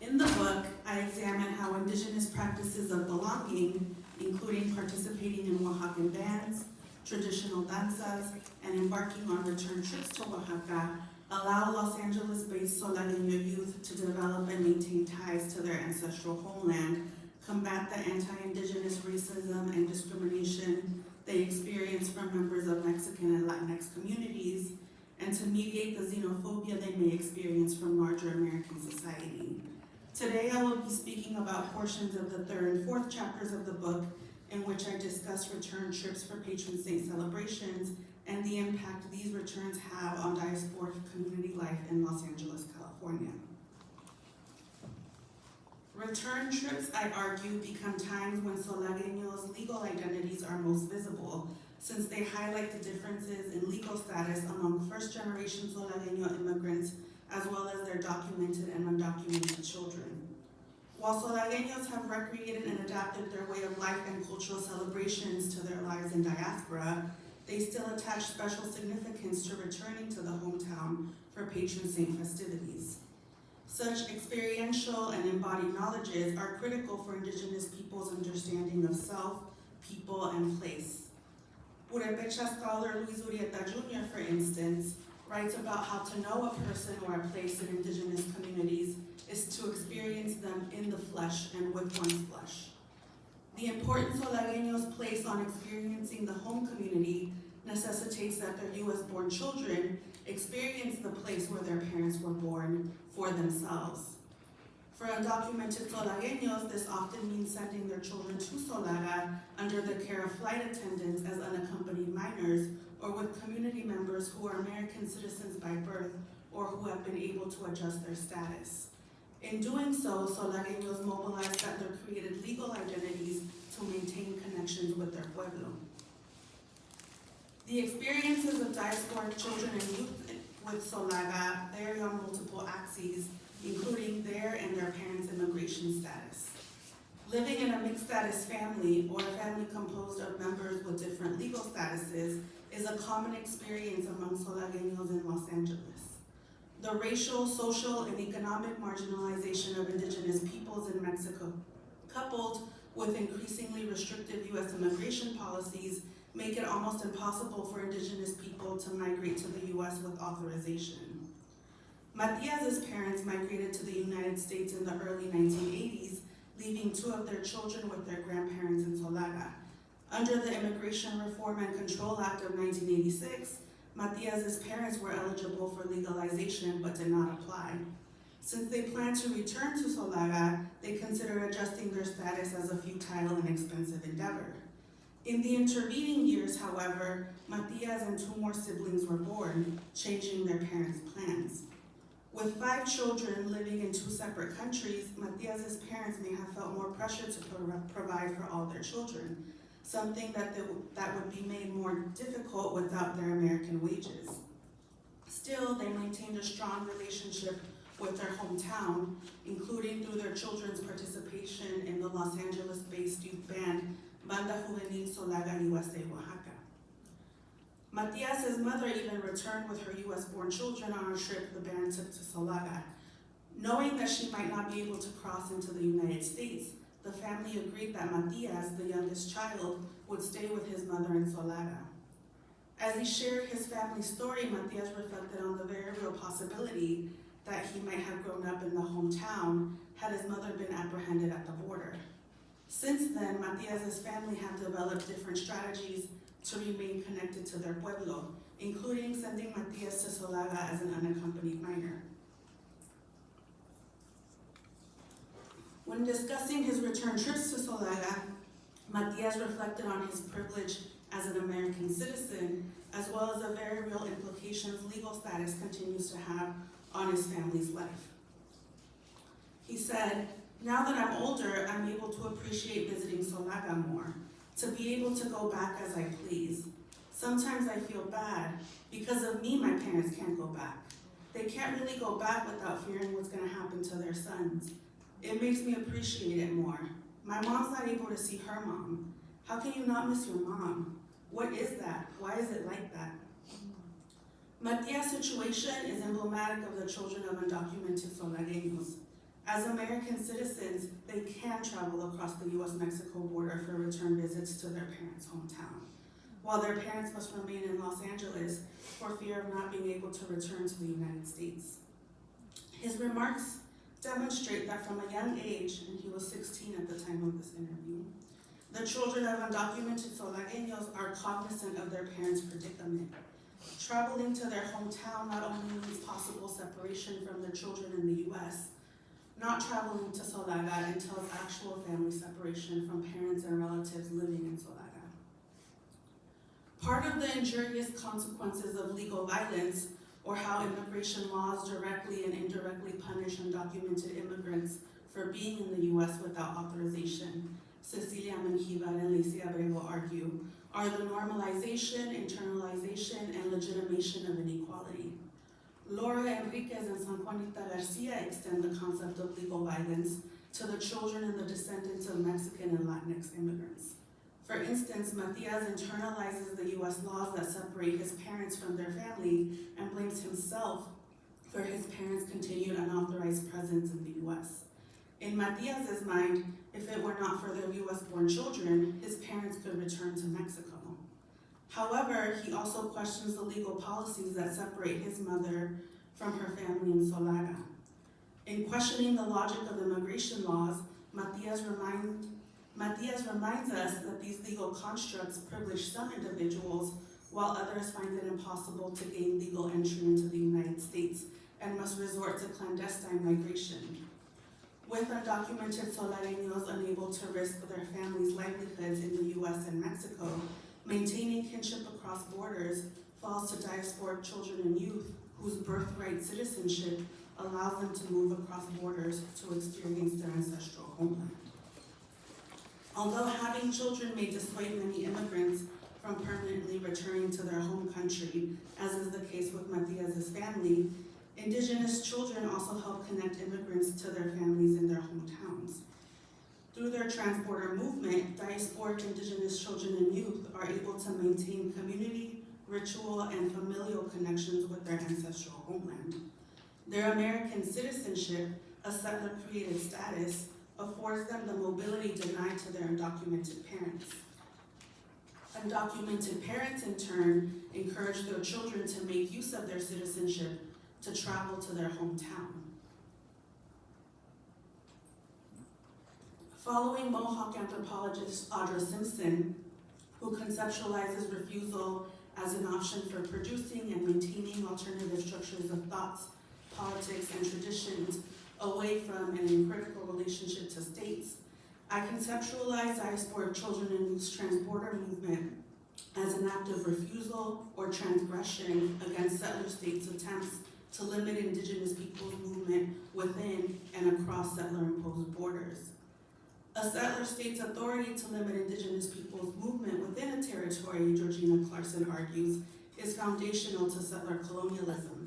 In the book, I examine how indigenous practices of belonging, including participating in Oaxacan bands, traditional danzas, and embarking on return trips to Oaxaca, allow Los Angeles-based Solagueño youth to develop and maintain ties to their ancestral homeland, combat the anti-indigenous racism and discrimination they experience from members of Mexican and Latinx communities, and to mediate the xenophobia they may experience from larger American society. Today I will be speaking about portions of the 3rd and 4th chapters of the book, in which I discuss return trips for patron saint celebrations and the impact these returns have on diasporic community life in Los Angeles, California. Return trips, I argue, become times when Solagueños' legal identities are most visible, since they highlight the differences in legal status among first-generation Solagueño immigrants, as well as their documented and undocumented children. While Solagueños have recreated and adapted their way of life and cultural celebrations to their lives in diaspora, they still attach special significance to returning to the hometown for patron saint festivities. Such experiential and embodied knowledges are critical for Indigenous peoples' understanding of self, people, and place. Purepecha scholar Luis Urrieta Jr., for instance, writes about how to know a person or a place in Indigenous communities is to experience them in the flesh and with one's flesh. The importance Saldañeños place on experiencing the home community necessitates that their US-born children experience the place where their parents were born for themselves. For undocumented Saldañeños, this often means sending their children to Soldaga under the care of flight attendants as unaccompanied minors or with community members who are American citizens by birth or who have been able to adjust their status. In doing so, Saldañeños mobilized that their created legal identities to maintain connections with their pueblo. The experiences of diasporic children and youth with Soldaga vary on multiple axes, including their and their parents' immigration status. Living in a mixed status family or a family composed of members with different legal statuses is a common experience among Saldañeños in Los Angeles. The racial, social, and economic marginalization of Indigenous peoples in Mexico, coupled with increasingly restrictive US immigration policies, make it almost impossible for Indigenous people to migrate to the US with authorization. Matias's parents migrated to the United States in the early 1980s, leaving 2 of their children with their grandparents in Soldaga. Under the Immigration Reform and Control Act of 1986, Matias's parents were eligible for legalization but did not apply. Since they planned to return to Soldaga, they considered adjusting their status as a futile and expensive endeavor. In the intervening years, however, Matias and 2 more siblings were born, changing their parents' plans. With 5 children living in 2 separate countries, Matias's parents may have felt more pressure to provide for all their children, something that would be made more difficult without their American wages. Still, they maintained a strong relationship with their hometown, including through their children's participation in the Los Angeles-based youth band Banda Juvenil Soldaga USA Oaxaca. Matias's mother even returned with her US-born children on a trip the band took to Soldaga. Knowing that she might not be able to cross into the United States, the family agreed that Matias, the youngest child, would stay with his mother in Soldaga. As he shared his family's story, Matias reflected on the very real possibility that he might have grown up in the hometown had his mother been apprehended at the border. Since then, Matias's family have developed different strategies to remain connected to their pueblo, including sending Matias to Soldaga as an unaccompanied minor. When discussing his return trips to Soldaga, Matias reflected on his privilege as an American citizen, as well as the very real implications legal status continues to have on his family's life. He said, "Now that I'm older, I'm able to appreciate visiting Soldaga more, to be able to go back as I please. Sometimes I feel bad. Because of me, my parents can't go back. They can't really go back without fearing what's gonna happen to their sons. It makes me appreciate it more. My mom's not able to see her mom. How can you not miss your mom? What is that? Why is it like that?" Matias' situation is emblematic of the children of undocumented Saldañeños. As American citizens, they can travel across the US-Mexico border for return visits to their parents' hometown, while their parents must remain in Los Angeles for fear of not being able to return to the United States. His remarks demonstrate that from a young age, and he was 16 at the time of this interview, the children of undocumented Saldañeños are cognizant of their parents' predicament. Traveling to their hometown not only means possible separation from their children in the US, not traveling to Soldaga entails actual family separation from parents and relatives living in Soldaga. Part of the injurious consequences of legal violence, or how immigration laws directly and indirectly punish undocumented immigrants for being in the US without authorization, Cecilia Menjivar and Lacey Abrego argue, are the normalization, internalization, and legitimation of inequality. Laura Enriquez and San Juanita Garcia extend the concept of legal violence to the children and the descendants of Mexican and Latinx immigrants. For instance, Matias internalizes the US laws that separate his parents from their family and blames himself for his parents' continued unauthorized presence in the US. In Matias's mind, if it were not for their US-born children, his parents could return to Mexico. However, he also questions the legal policies that separate his mother from her family in Solaga. In questioning the logic of immigration laws, Matias reminds us that these legal constructs privilege some individuals while others find it impossible to gain legal entry into the United States and must resort to clandestine migration. With undocumented Solareños unable to risk their families' livelihoods in the US and Mexico, maintaining kinship across borders falls to diasporic children and youth whose birthright citizenship allows them to move across borders to experience their ancestral homeland. Although having children may dissuade many immigrants from permanently returning to their home country, as is the case with Matias's family, Indigenous children also help connect immigrants to their families in their hometowns. Through their transborder movement, diasporic Indigenous children and youth are able to maintain community, ritual, and familial connections with their ancestral homeland. Their American citizenship, a settler-created status, affords them the mobility denied to their undocumented parents. Undocumented parents, in turn, encourage their children to make use of their citizenship to travel to their hometown. Following Mohawk anthropologist Audra Simpson, who conceptualizes refusal as an option for producing and maintaining alternative structures of thoughts, politics, and traditions away from and in critical relationship to states, I conceptualize diasporic children and youth's transborder movement as an act of refusal or transgression against settler states' attempts to limit Indigenous peoples' movement within and across settler-imposed borders. A settler state's authority to limit Indigenous peoples' movement within a territory, Georgina Clarkson argues, is foundational to settler colonialism.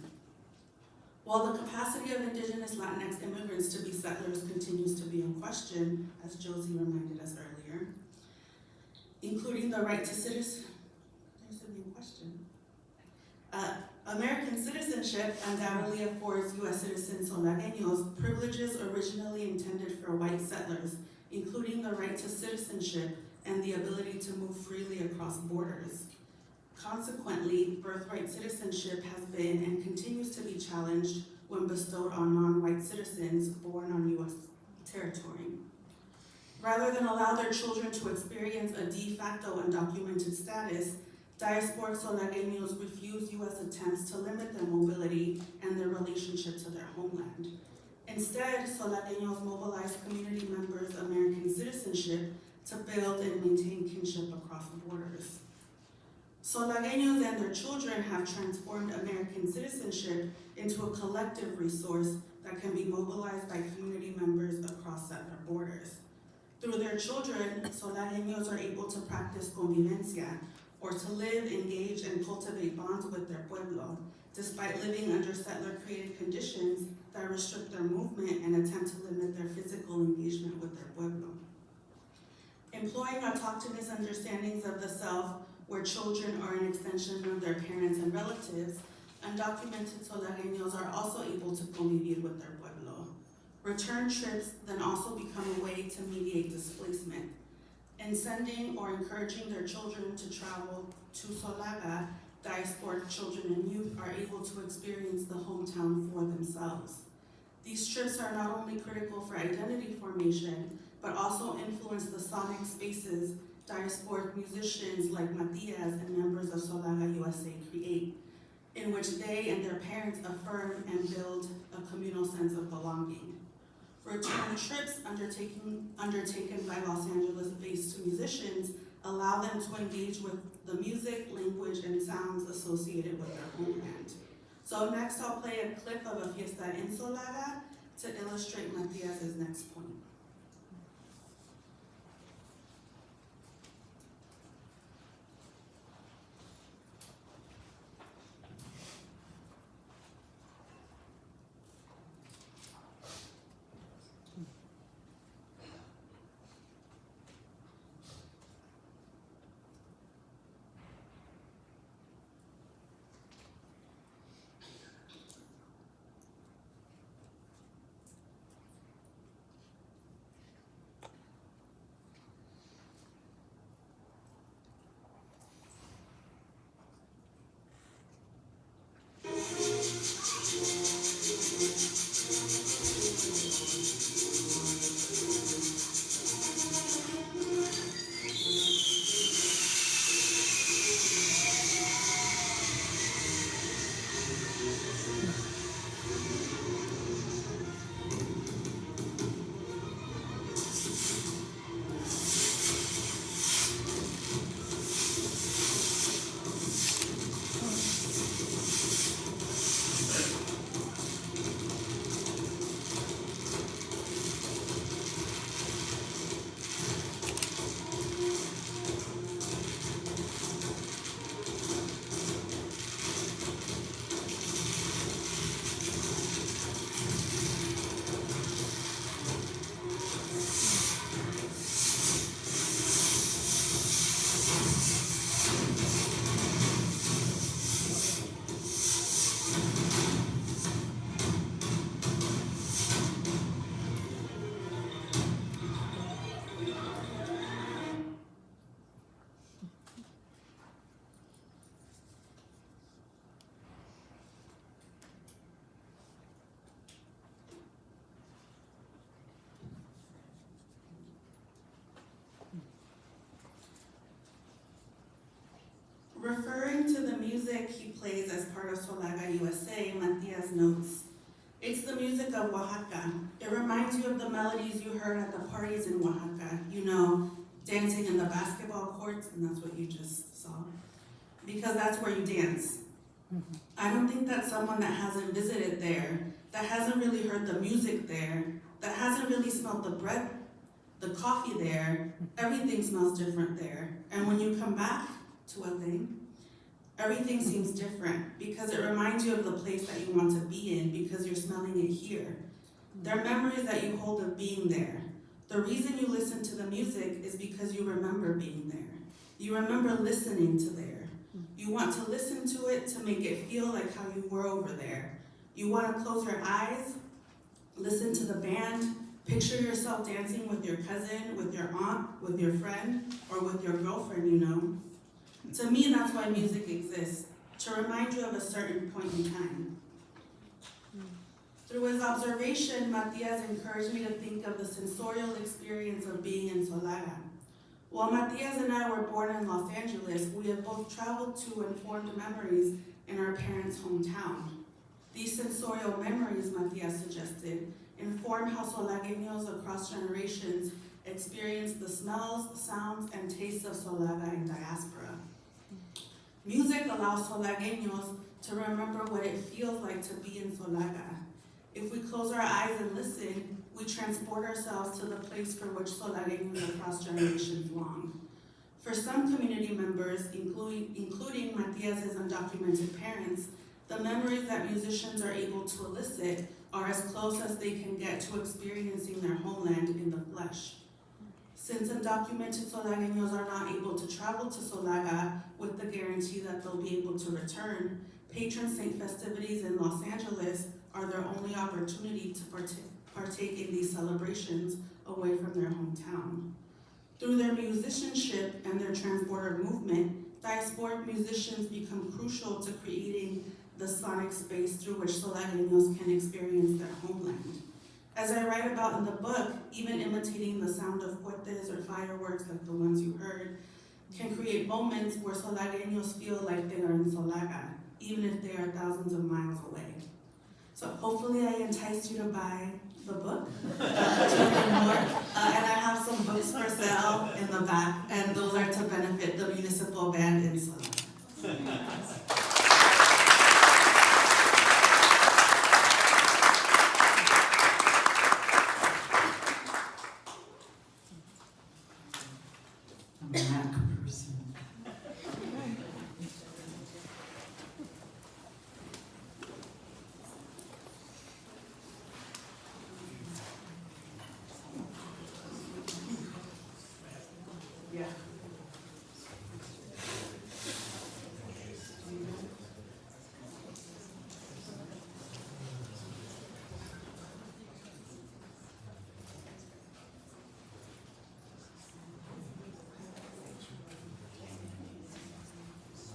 While the capacity of Indigenous Latinx immigrants to be settlers continues to be in question, as Josie reminded us earlier, including the right to citizenship, there's a new question. American citizenship undoubtedly affords U.S. citizens Solareños privileges originally intended for white settlers, including the right to citizenship and the ability to move freely across borders. Consequently, birthright citizenship has been and continues to be challenged when bestowed on non-white citizens born on U.S. territory. Rather than allow their children to experience a de facto undocumented status, diasporic Solareños refuse U.S. attempts to limit their mobility and their relationship to their homeland. Instead, Solareños mobilize community members' American citizenship to build and maintain kinship across borders. Solareños and their children have transformed American citizenship into a collective resource that can be mobilized by community members across settler borders. Through their children, Solareños are able to practice convivencia, or to live, engage, and cultivate bonds with their pueblo, despite living under settler-created conditions that restrict their movement and attempt to limit their physical engagement with their pueblo. Employing autochthonous understandings of the self, where children are an extension of their parents and relatives, undocumented Solareños are also able to convivir with their pueblo. Return trips then also become a way to mediate displacement. In sending or encouraging their children to travel to Solaga, diasporic children and youth are able to experience the hometown for themselves. These trips are not only critical for identity formation, but also influence the sonic spaces diasporic musicians like Matias and members of Solaga USA create, in which they and their parents affirm and build a communal sense of belonging. Return trips undertaken by Los Angeles-based musicians allow them to engage with the music, language, and sounds associated with their homeland. So next I'll play a clip of a fiesta en Solaga to illustrate Matias's next point. Referring to the music he plays as part of Solaga USA, Matias notes, "It's the music of Oaxaca. It reminds you of the melodies you heard at the parties in Oaxaca. You know, dancing in the basketball courts," and that's what you just saw, "because that's where you dance." I don't think that someone that hasn't visited there, that hasn't really heard the music there, that hasn't really smelled the bread, the coffee there, everything smells different there. And when you come back to LA, everything seems different because it reminds you of the place that you want to be in because you're smelling it here. There are memories that you hold of being there. The reason you listen to the music is because you remember being there. You remember listening to there. You want to listen to it to make it feel like how you were over there. You want to close your eyes, listen to the band, picture yourself dancing with your cousin, with your aunt, with your friend, or with your girlfriend, you know. To me, that's why music exists, to remind you of a certain point in time. Through his observation, Matias encouraged me to think of the sensorial experience of being in Solaga. While Matias and I were born in Los Angeles, we have both traveled to and formed memories in our parents' hometown. These sensorial memories, Matias suggested, inform how Solagueños across generations experience the smells, sounds, and tastes of Solaga in diaspora. Music allows Solagueños to remember what it feels like to be in Solaga. If we close our eyes and listen, we transport ourselves to the place for which Solagueños across generations long. For some community members, including Matias's undocumented parents, the memories that musicians are able to elicit are as close as they can get to experiencing their homeland in the flesh. Since undocumented Solagueños are not able to travel to Solaga with the guarantee that they'll be able to return, patron saint festivities in Los Angeles are their only opportunity to partake in these celebrations away from their hometown. Through their musicianship and their transborder movement, diasporic musicians become crucial to creating the sonic space through which Solagueños can experience their homeland. As I write about in the book, even imitating the sound of cohetes or fireworks like the ones you heard can create moments where Solagueños feel like they are in Solaga, even if they are thousands of miles away. So hopefully I enticed you to buy the book, to read more. And I have some books for sale in the back, and those are to benefit the municipal band in Solaga.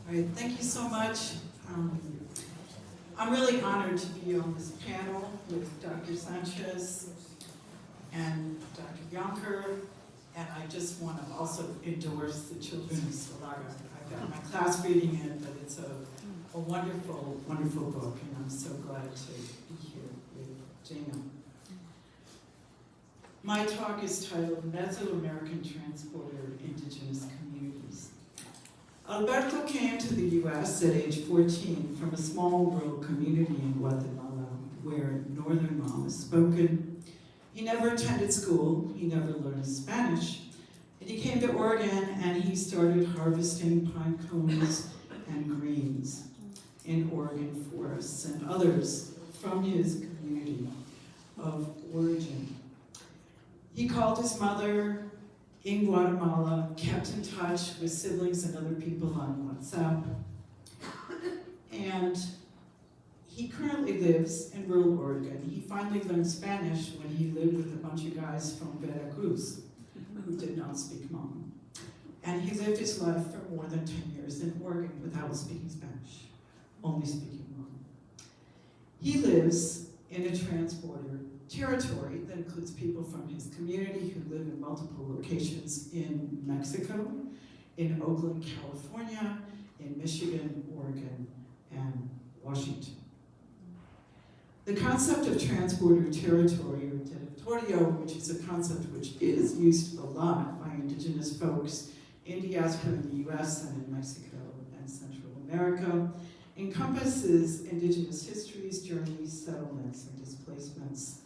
All right, thank you so much. I'm really honored to be on this panel with Dr. Sanchez and Dr. Younker, and I just want to also endorse the children of Solaga. I've got my class reading it, but it's a wonderful, wonderful book, and I'm so glad to be here with Jana. My talk is titled Mesoamerican Transporter Indigenous Communities. Alberto came to the U.S. at age 14 from a small rural community in Guatemala where Northern Mom is spoken. He never attended school, he never learned Spanish, and he came to Oregon and he started harvesting pine cones and greens in Oregon forests and others from his community of origin. He called his mother in Guatemala, kept in touch with siblings and other people on WhatsApp, and he currently lives in rural Oregon. He finally learned Spanish when he lived with a bunch of guys from Veracruz who did not speak Hmong. And he lived his life for more than 10 years in Oregon without speaking Spanish, only speaking Hmong. He lives in a transborder territory that includes people from his community who live in multiple locations in Mexico, in Oakland, California, in Michigan, Oregon, and Washington. The concept of transborder territory, or territorio, which is a concept which is used a lot by indigenous folks in diaspora in the US and in Mexico and Central America, encompasses indigenous histories, journeys, settlements, and displacements.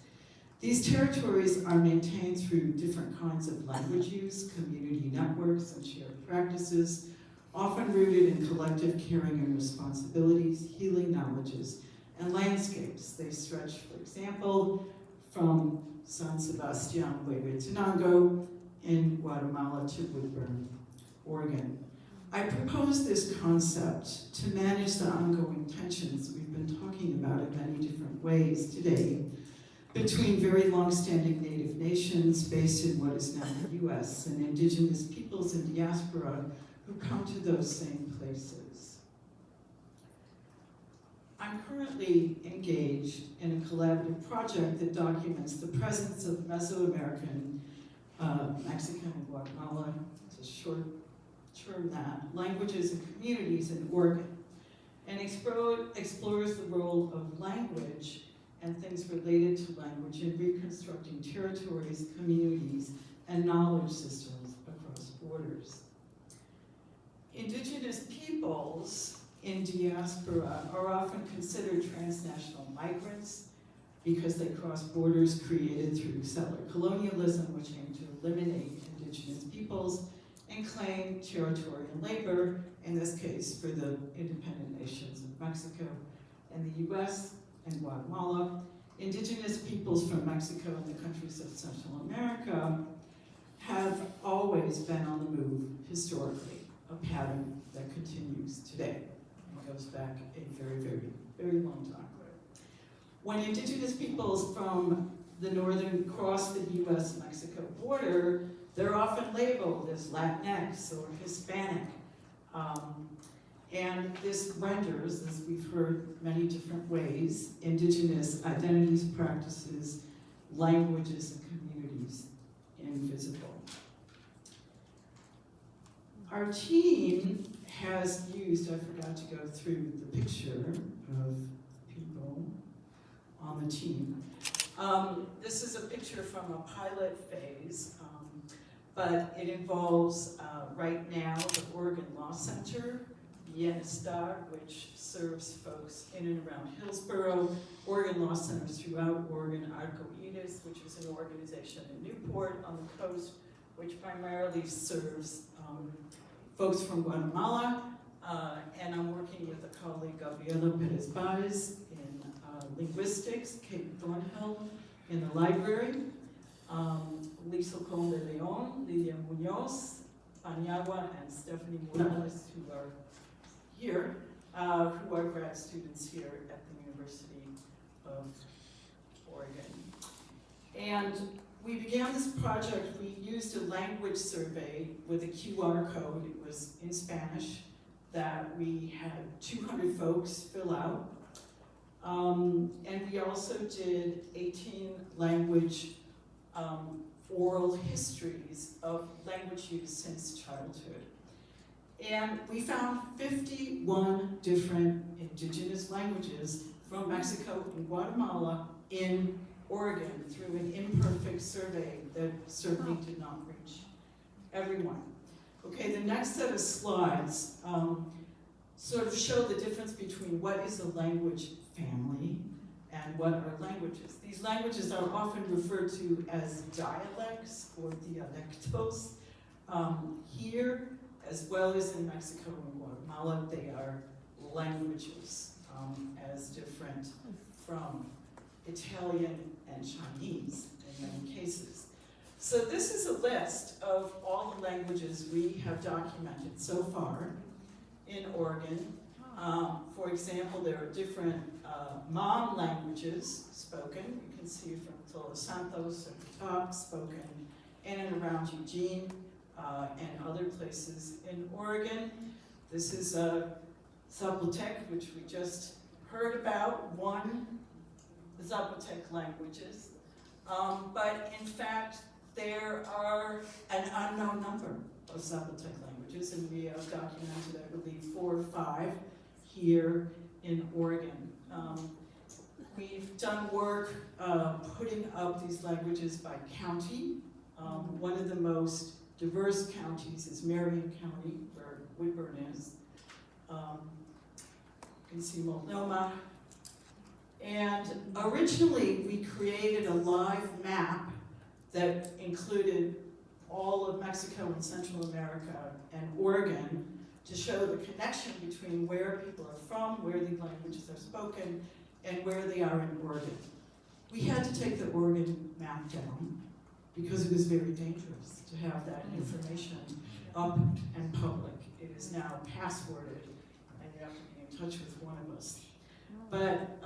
These territories are maintained through different kinds of language use, community networks, and shared practices, often rooted in collective caring and responsibilities, healing knowledges, and landscapes. They stretch, for example, from San Sebastian, Huehuetenango in Guatemala to Woodburn, Oregon. I propose this concept to manage the ongoing tensions we've been talking about in many different ways today between very long-standing native nations based in what is now the US and indigenous peoples in diaspora who come to those same places. I'm currently engaged in a collaborative project that documents the presence of Mesoamerican, Mexican, and Guatemala, it's a short term that, languages and communities in Oregon, and explores the role of language and things related to language in reconstructing territories, communities, and knowledge systems across borders. Indigenous peoples in diaspora are often considered transnational migrants because they cross borders created through settler colonialism, which aimed to eliminate indigenous peoples and claim territorial labor, in this case for the independent nations of Mexico and the US and Guatemala. Indigenous peoples from Mexico and the countries of Central America have always been on the move historically, a pattern that continues today. It goes back a very, very, very long time. When indigenous peoples from the northern cross the US-Mexico border, they're often labeled as Latinx or Hispanic. And this renders, as we've heard many different ways, indigenous identities, practices, languages, and communities invisible. Our team has used, I forgot to go through the picture of people on the team. This is a picture from a pilot phase, but it involves right now the Oregon Law Center, Bienestar, which serves folks in and around Hillsborough, Oregon Law Centers throughout Oregon, Archival, which is an organization in Newport on the coast, which primarily serves folks from Guatemala, and I'm working with a colleague, Gabriela Perez-Baez, in linguistics, Kate Thornhill in the library, Lisa Colón de León, Lidia Muñoz, Paniagua, and Stephanie Morales, who are here, who are grad students here at the University of Oregon. And we began this project, we used a language survey with a QR code. It was in Spanish that we had 200 folks fill out. And we also did 18 language oral histories of language use since childhood. And we found 51 different indigenous languages from Mexico and Guatemala in Oregon through an imperfect survey that certainly did not reach everyone. Okay, the next set of slides sort of show the difference between what is a language family and what are languages. These languages are often referred to as dialects or dialectos. Here, as well as in Mexico and Guatemala, they are languages, as different from Italian and Chinese in many cases. So this is a list of all the languages we have documented so far in Oregon. For example, there are different Mon languages spoken. You can see from Todos Santos at the top, spoken in and around Eugene and other places in Oregon. This is Zapotec, which we just heard about, one Zapotec languages. But in fact, there are an unknown number of Zapotec languages. languages, and we have documented, I believe, 4 or 5 here in Oregon. We've done work putting up these languages by county. One of the most diverse counties is Marion County, where Woodburn is. You can see Multnomah. And originally, we created a live map that included all of Mexico and Central America and Oregon to show the connection between where people are from, where the languages are spoken, and where they are in Oregon. We had to take the Oregon map down because it was very dangerous to have that information up and public. It is now passworded, and you have to be in touch with one of us. But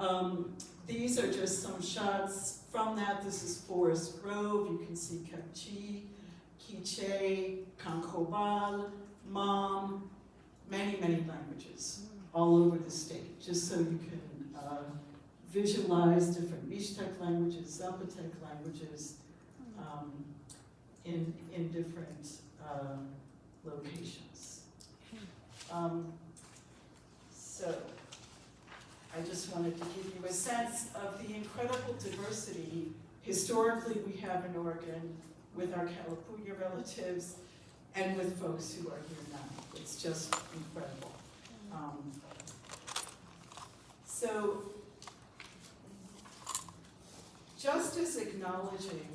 these are just some shots from that. This is Forest Grove. You can see Coquille, Quiche, Cancobal, Mam, many, many languages all over the state, just so you can visualize different Mixtec languages, Zapotec languages in different locations. So I just wanted to give you a sense of the incredible diversity historically we have in Oregon with our Kalapuya relatives and with folks who are here now. It's just incredible. So just as acknowledging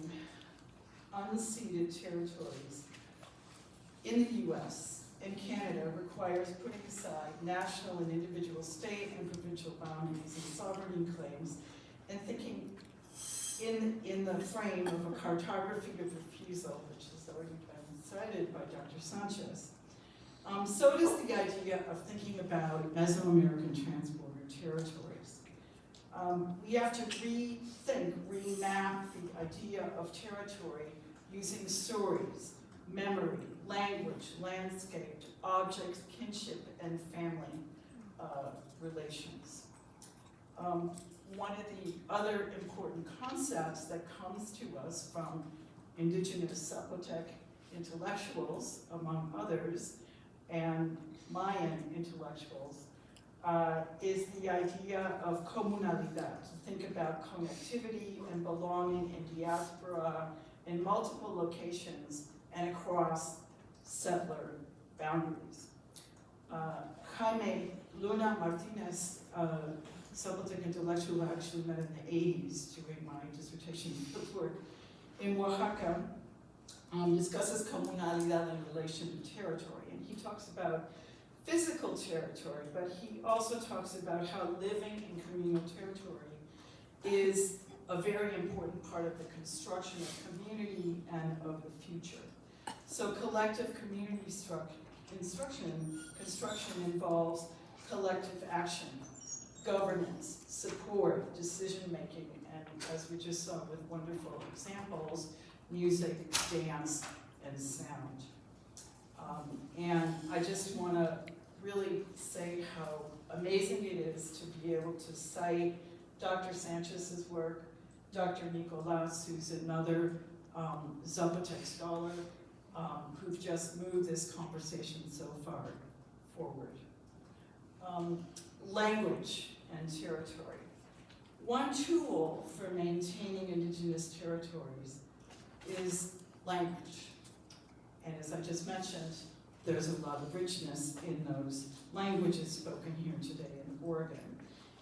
unceded territories in the US and Canada requires putting aside national and individual state and provincial boundaries and sovereignty claims and thinking in the frame of a cartography of refusal, which has already been cited by Dr. Sanchez. So does the idea of thinking about Mesoamerican transborder territories. We have to rethink, remap the idea of territory using stories, memory, language, landscape, objects, kinship, and family relations. One of the other important concepts that comes to us from indigenous Zapotec intellectuals, among others, and Mayan intellectuals, is the idea of comunalidad, to think about connectivity and belonging in diaspora in multiple locations and across settler boundaries. Jaime Luna Martinez, Zapotec intellectual, who actually met in the 80s doing my dissertation work in Oaxaca, discusses comunalidad in relation to territory. And he talks about physical territory, but he also talks about how living in communal territory is a very important part of the construction of community and of the future. So collective community construction involves collective action, governance, support, decision-making, and as we just saw with wonderful examples, music, dance, and sound. And I just want to really say how amazing it is to be able to cite Dr. Sanchez's work, Dr. Nicolas, who's another Zapotec scholar, who've just moved this conversation so far forward. Language and territory. One tool for maintaining indigenous territories is language. And as I just mentioned, there's a lot of richness in those languages spoken here today in Oregon.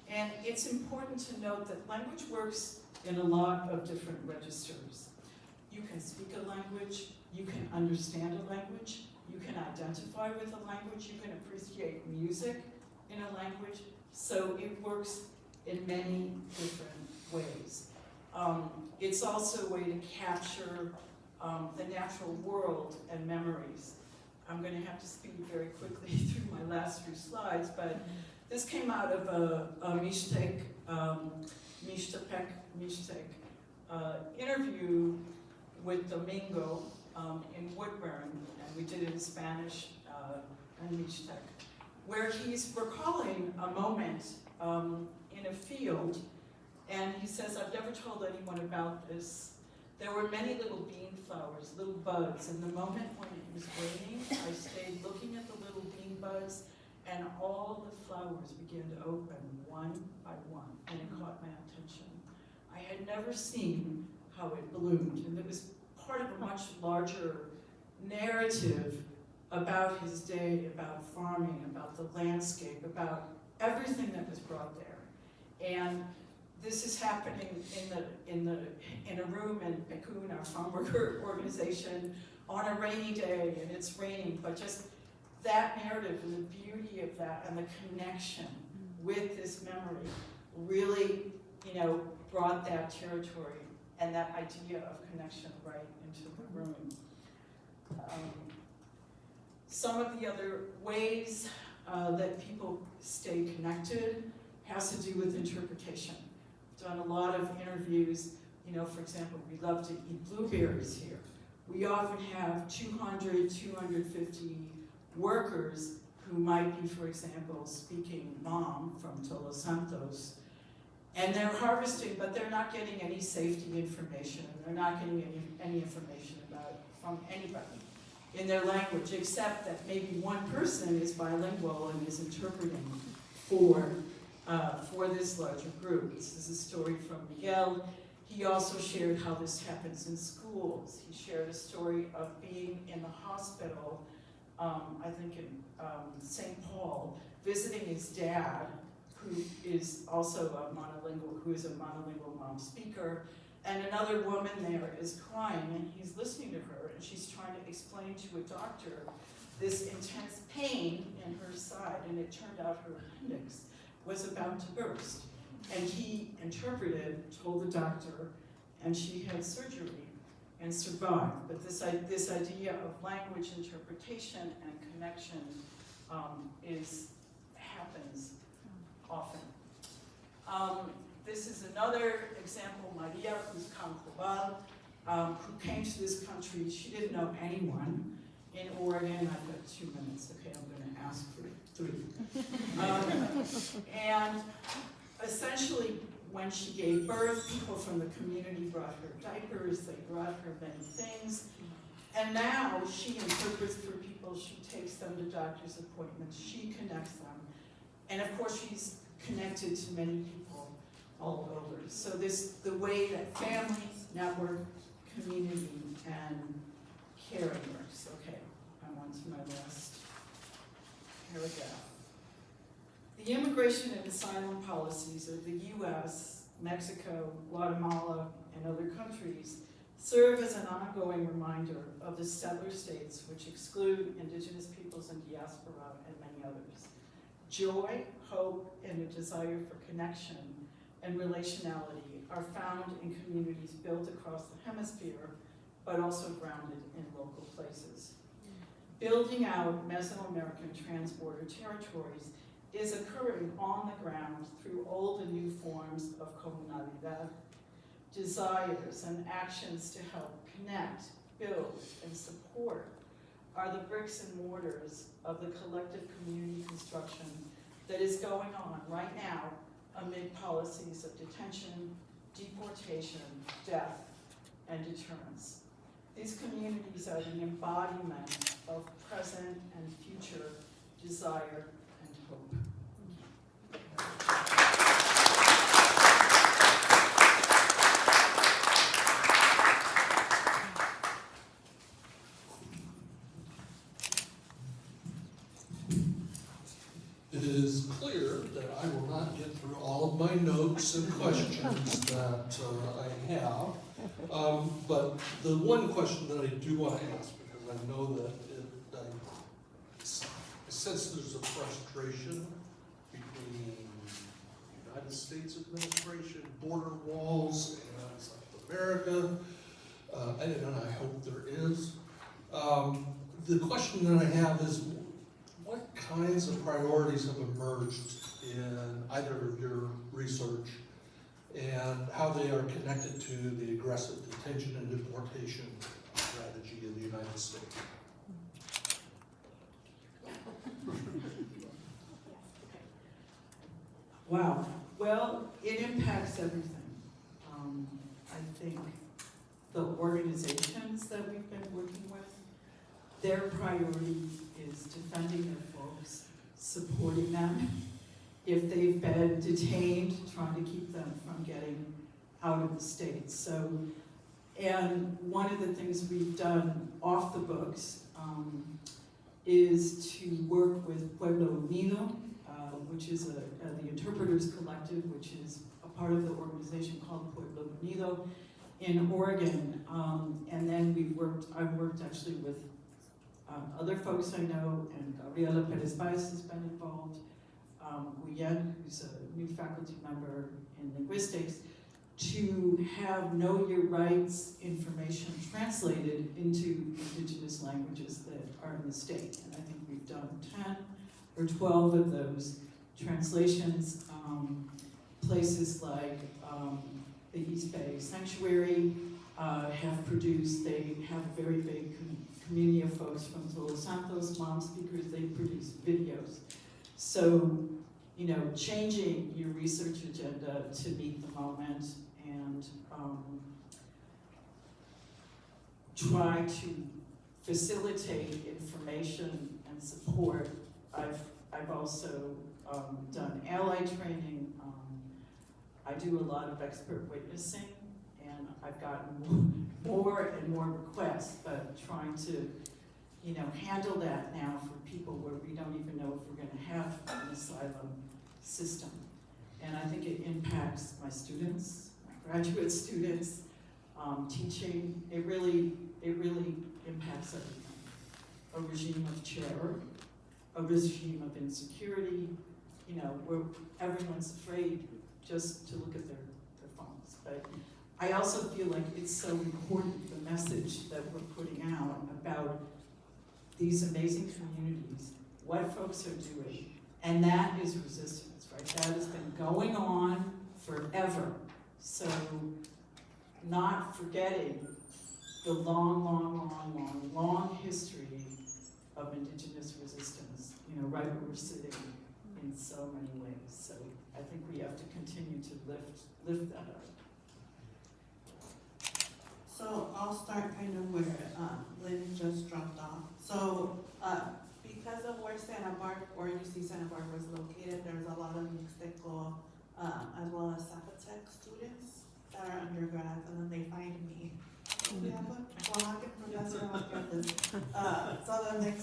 And it's important to note that language works in a lot of different registers. You can speak a language, you can understand a language, you can identify with a language, you can appreciate music in a language, so it works in many different ways. It's also a way to capture the natural world and memories. I'm going to have to speed very quickly through my last few slides, but this came out of a Mixtec interview with Domingo in Woodburn, and we did it in Spanish and Mixtec, where he's recalling a moment in a field, and he says, I've never told anyone about this, There were many little bean flowers, little buds, and the moment when it was raining, I stayed looking at the little bean buds, and all the flowers began to open one by one, and it caught my attention. I had never seen how it bloomed, and it was part of a much larger narrative about his day, about farming, about the landscape, about everything that was brought there. And this is happening in a room in Pekun, our farm worker organization, on a rainy day, and it's raining, but just that narrative and the beauty of that and the connection with this memory really, you know, brought that territory and that idea of connection right into the room. Some of the other ways that people stay connected has to do with interpretation. Done a lot of interviews, you know, for example, we love to eat blueberries here. We often have 200, 250 workers who might be, for example, speaking Mam from Todos Santos, and they're harvesting, but they're not getting any safety information, and they're not getting any information about from anybody in their language, except that maybe one person is bilingual and is interpreting for this larger group. This is a story from Miguel. He also shared how this happens in schools. He shared a story of being in the hospital, I think in St. Paul, visiting his dad, who is also a monolingual mom speaker, and another woman there is crying, and he's listening to her, and she's trying to explain to a doctor this intense pain in her side, and it turned out her appendix was about to burst. And he interpreted, told the doctor, and she had surgery and survived. But this idea of language interpretation and connection happens often. This is another example, María, who's Cancobal, who came to this country. She didn't know anyone in Oregon. I've got 2 minutes, okay, I'm gonna ask for 3. And essentially, when she gave birth, people from the community brought her diapers, they brought her many things, and now she interprets for people, she takes them to doctor's appointments, she connects them, and of course she's connected to many people all over. So the way that family, network, community, and caring works. Okay, I'm on to my last paragraph. The immigration and asylum policies of the US, Mexico, Guatemala, and other countries serve as an ongoing reminder of the settler states which exclude indigenous peoples and diaspora and many others. Joy, hope, and a desire for connection and relationality are found in communities built across the hemisphere, but also grounded in local places. Building out Mesoamerican transborder territories is occurring on the ground through old and new forms of colonialidad, desires and actions to help connect, build, and support are the bricks and mortars of the collective community construction that is going on right now amid policies of detention, deportation, death, and deterrence. These communities are the embodiment of present and future desire and hope. It is clear that I will not get through all of my notes and questions that I have. But the one question that I do want to ask, because I know that I sense there's a frustration between the United States administration, border walls, and South America, and I hope there is. The question that I have is, what kinds of priorities have emerged in either of your research and how they are connected to the aggressive detention and deportation strategy in the United States? Wow. Well, it impacts everything. I think the organizations that we've been working with, their priority is defending their folks, supporting them. If they've been detained, trying to keep them from getting out of the state. So, and one of the things we've done off the books is to work with Pueblo Unido, which is the Interpreters Collective, which is a part of the organization called Pueblo Unido in Oregon. And then I've worked actually with other folks I know, and Gabriela Perez-Baez has been involved, Guyen, who's a new faculty member in linguistics, to have Know Your Rights information translated into indigenous languages that are in the state. And I think we've done 10 or 12 of those translations. Places like the East Bay Sanctuary have produced, they have a very big community of folks from Todos Santos, mom speakers, they produce videos. So, you know, changing your research agenda to meet the moment and try to facilitate information and support. I've also done ally training. I do a lot of expert witnessing, and I've gotten more and more requests, but trying to, you know, handle that now for people where we don't even know if we're going to have an asylum system. And I think it impacts my students, my graduate students, teaching. It really impacts everything. A regime of terror, a regime of insecurity, you know, where everyone's afraid just to look at their phones. But I also feel like it's so important, the message that we're putting out about these amazing communities, what folks are doing, and that is resistance, right? That has been going on forever. So not forgetting the long history of indigenous resistance, you know, right where we're sitting in so many ways. So I think we have to continue to lift that up. So I'll start kind of where Lynn just dropped off. So because of where Santa Barbara, or UC Santa Barbara is located, there's a lot of Mixteco as well as Zapotec students that are undergrads, and then they find me. We have a Oaxacan professor on campus. So then they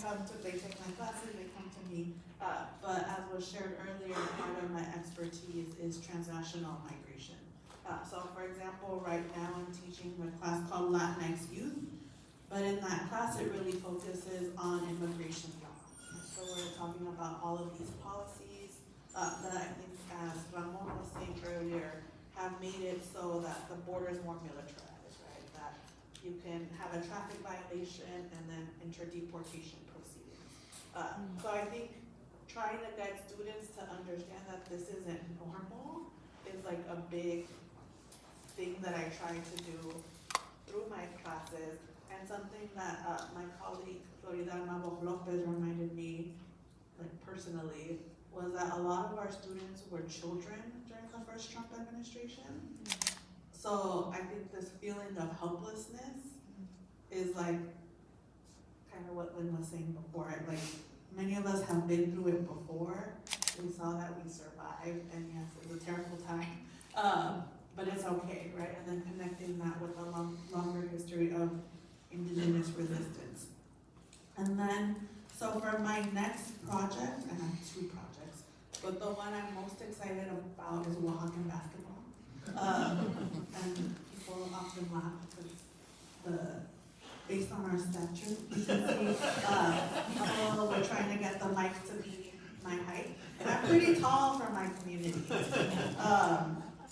take my classes, they come to me. But as was shared earlier, part of my expertise is transnational migration. So for example, right now I'm teaching a class called Latinx Youth, but in that class it really focuses on immigration law. So we're talking about all of these policies that I think, as Ramon was saying earlier, have made it so that the border is more militarized, right? That you can have a traffic violation and then enter deportation proceedings. So I think trying to get students to understand that this isn't normal is like a big thing that I try to do through my classes, and something that my colleague Florida Navo Lopez reminded me, like personally, was that a lot of our students were children during the first Trump administration. So I think this feeling of helplessness is like kind of what Lynn was saying before. Like many of us have been through it before. We saw that we survived, and yes, it was a terrible time. But it's okay, right? And then connecting that with a longer history of indigenous resistance. And then, so for my next project, I have 2 projects, but the one I'm most excited about is Oaxacan basketball. And people often laugh because based on our stature, you can see people were trying to get the mic to be my height. And I'm pretty tall for my community.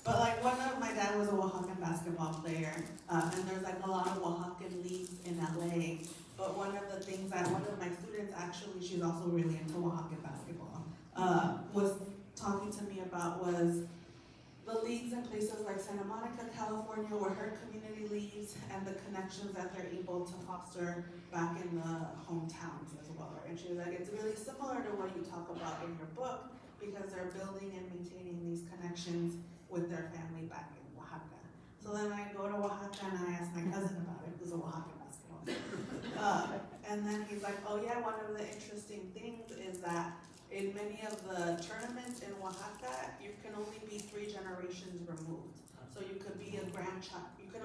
But like my dad was a Oaxacan basketball player, and there's like a lot of Oaxacan leagues in LA. But one of the things that one of my students, actually, she's also really into Oaxacan basketball, was talking to me about was the leagues in places like Santa Monica, California, where her community leaves, and the connections that they're able to foster back in the hometowns as well. And she was like, it's really similar to what you talk about in your book, because they're building and maintaining these connections with their family back in Oaxaca. So then I go to Oaxaca and I ask my cousin And then he's like, oh yeah, one of the interesting things is that in many of the tournaments in Oaxaca, you can only be 3 generations removed. So you could be a grandchild, you could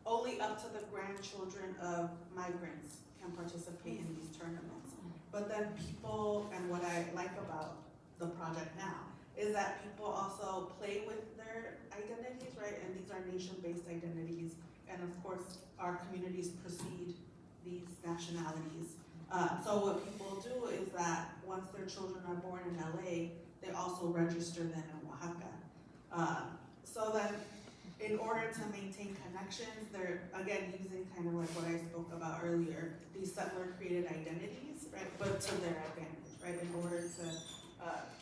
only up to the grandchildren of migrants can participate in these tournaments. But then people, and what I like about the project now, is that people also play with their identities, right? And these are nation-based identities. And of course, our communities precede these nationalities. So what people do is that once their children are born in LA, they also register them in Oaxaca. So then, in order to maintain connections, they're, again, using kind of like what I spoke about earlier, these settler-created identities, right? But to their advantage, right? In order to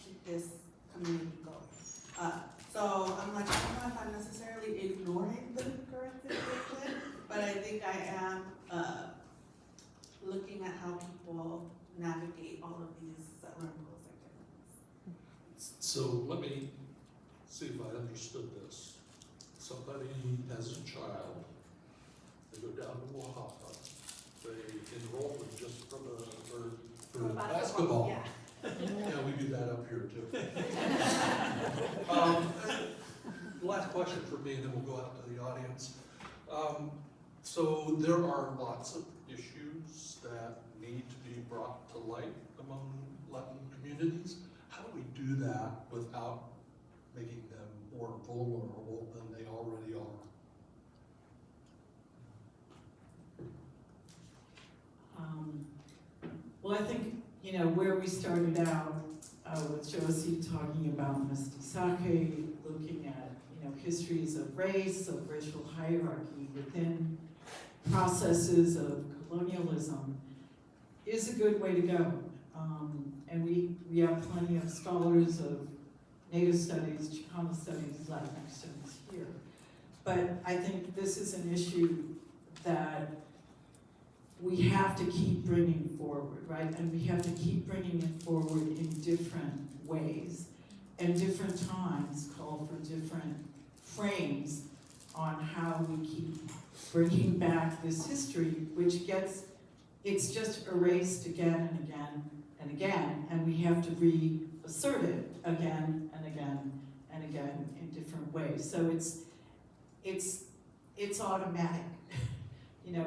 keep this community going. So I'm like, I don't know if I'm necessarily ignoring the current situation, but I think I am looking at how people navigate all of these settler imposed identities. So let me see if I understood this. Somebody has a child, they go down to Oaxaca, they enroll them just for basketball. Yeah. Yeah, we do that up here too. Last question for me, and then we'll go out to the audience. So there are lots of issues that need to be brought to light among Latin communities. How do we do that without making them more vulnerable than they already are? Well, I think, where we started out with Josie talking about mestizaje, looking at, histories of race, of racial hierarchy within processes of colonialism is a good way to go. And we have plenty of scholars of Native studies, Chicano studies, Latinx studies here. But I think this is an issue that we have to keep bringing forward, right? And we have to keep bringing it forward in different ways. And different times call for different frames on how we keep bringing back this history, which it's just erased again and again and again, and we have to reassert it again and again and again in different ways. So it's automatic.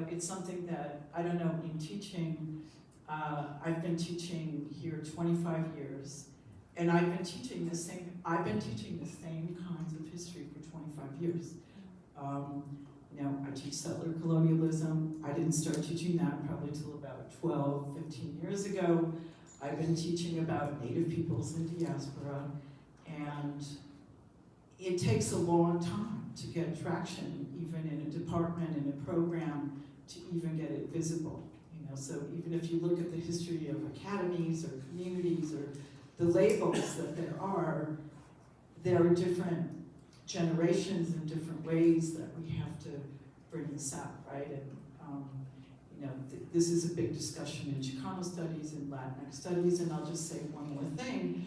It's something that, I don't know, in teaching, I've been teaching here 25 years, and I've been teaching the same kinds of history for 25 years. I teach settler colonialism. I didn't start teaching that probably till about 12, 15 years ago. I've been teaching about Native peoples in diaspora, and it takes a long time to get traction, even in a department, in a program, to even get it visible. So even if you look at the history of academies or communities or the labels that there are different generations and different ways that we have to bring this out, right? And this is a big discussion in Chicano studies and Latinx studies, and I'll just say one more thing.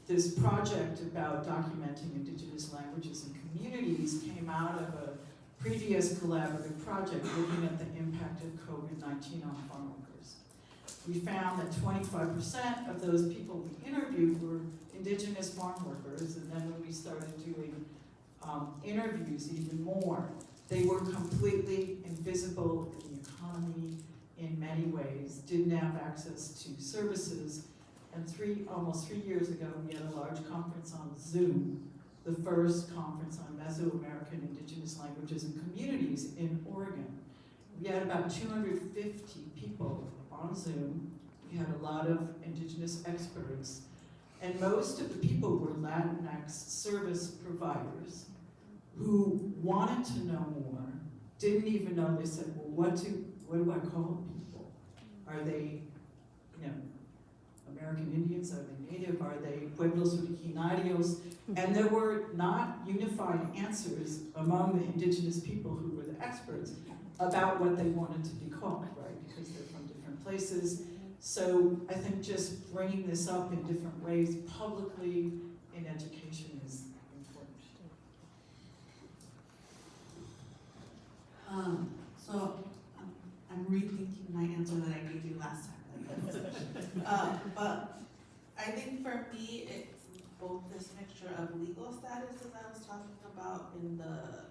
This project about documenting indigenous languages and communities came out of a previous collaborative project looking at the impact of COVID-19 on farm workers. We found that 25% of those people we interviewed were indigenous farm workers, and then when we started doing interviews even more, they were completely invisible in the economy in many ways, didn't have access to services. And almost three years ago, we had a large conference on Zoom, the first conference on Mesoamerican indigenous languages and communities in Oregon. We had about 250 people on Zoom. We had a lot of indigenous experts. And most of the people were Latinx service providers who wanted to know more, didn't even know. They said, well, what do I call people? Are they, American Indians? Are they Native? Are they Pueblos Originarios? And there were not unified answers among the indigenous people who were the experts about what they wanted to be called, right? Because they're from different places. So I think just bringing this up in different ways publicly in education is important. So I'm rethinking my answer But I think for me, it's both this mixture of legal status as I was talking about in the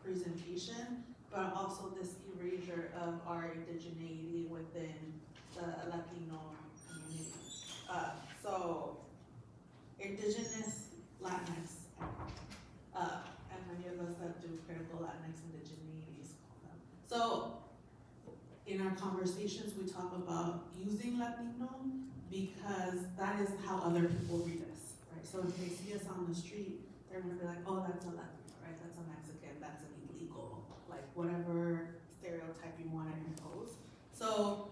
presentation, but also this erasure of our indigeneity within the Latino community. So Indigenous, Latinx, and many of us that do critical Latinx Indigenities call them. So in our conversations, we talk about using Latino because that is how other people read us, right? So if they see us on the street, they're gonna be like, oh, that's a Latino, right? That's a Mexican, that's an illegal, like whatever stereotype you wanna impose. So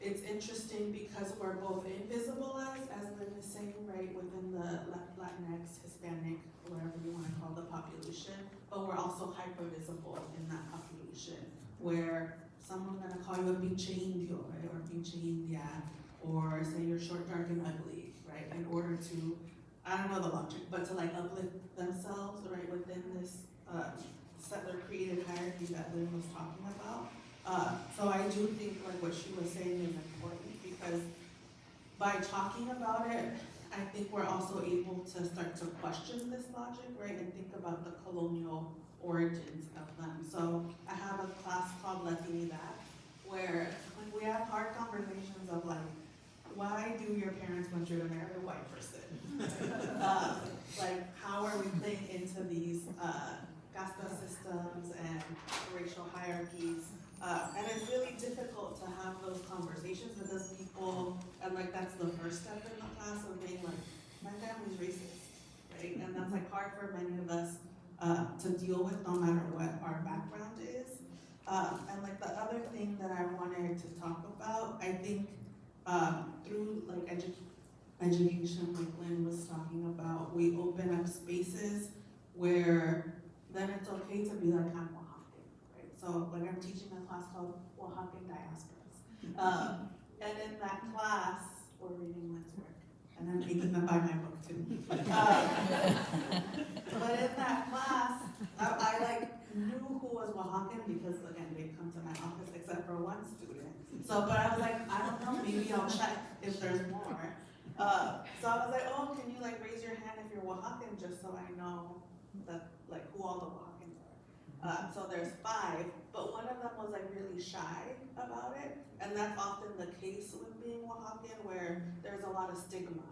it's interesting because we're both invisible as Lynn is saying, right, within the Latinx, Hispanic, whatever you want to call the population, but we're also hyper-visible in that population, where someone's going to call you a pinche indio, right, or pinche india, or say you're short, dark, and ugly, right, in order to, I don't know the logic, but to like uplift themselves, right, within this settler-created hierarchy that Lynn was talking about. So I do think like what she was saying is important because by talking about it, I think we're also able to start to question this logic, right, and think about the colonial origins of them. So I have a class called Latinidades where like, we have hard conversations of like, why do your parents want you to marry a white person? Like, how are we playing into these caste systems and racial hierarchies? And it's really difficult to have those conversations because people, and like that's the first step in the class of being like, my family's racist, right? And that's like hard for many of us to deal with no matter what our background is. And like the other thing that I wanted to talk about, I think through like education, like Lynn was talking about, we open up spaces where then it's okay to be like, I'm Oaxacan, right? So like I'm teaching a class called Oaxacan Diasporas. And in that class, we're reading Lynn's work, and I'm making them buy my book too. But in that class, I like knew who was Oaxacan because again, they'd come to my office except for one student. So, but I was like, I don't know, maybe I'll check if there's more. So I was like, oh, can you like raise your hand if you're Oaxacan just so I know that like who all the Oaxacans are. So there's 5, but one of them was like really shy about it. And that's often the case with being Oaxacan where there's a lot of stigma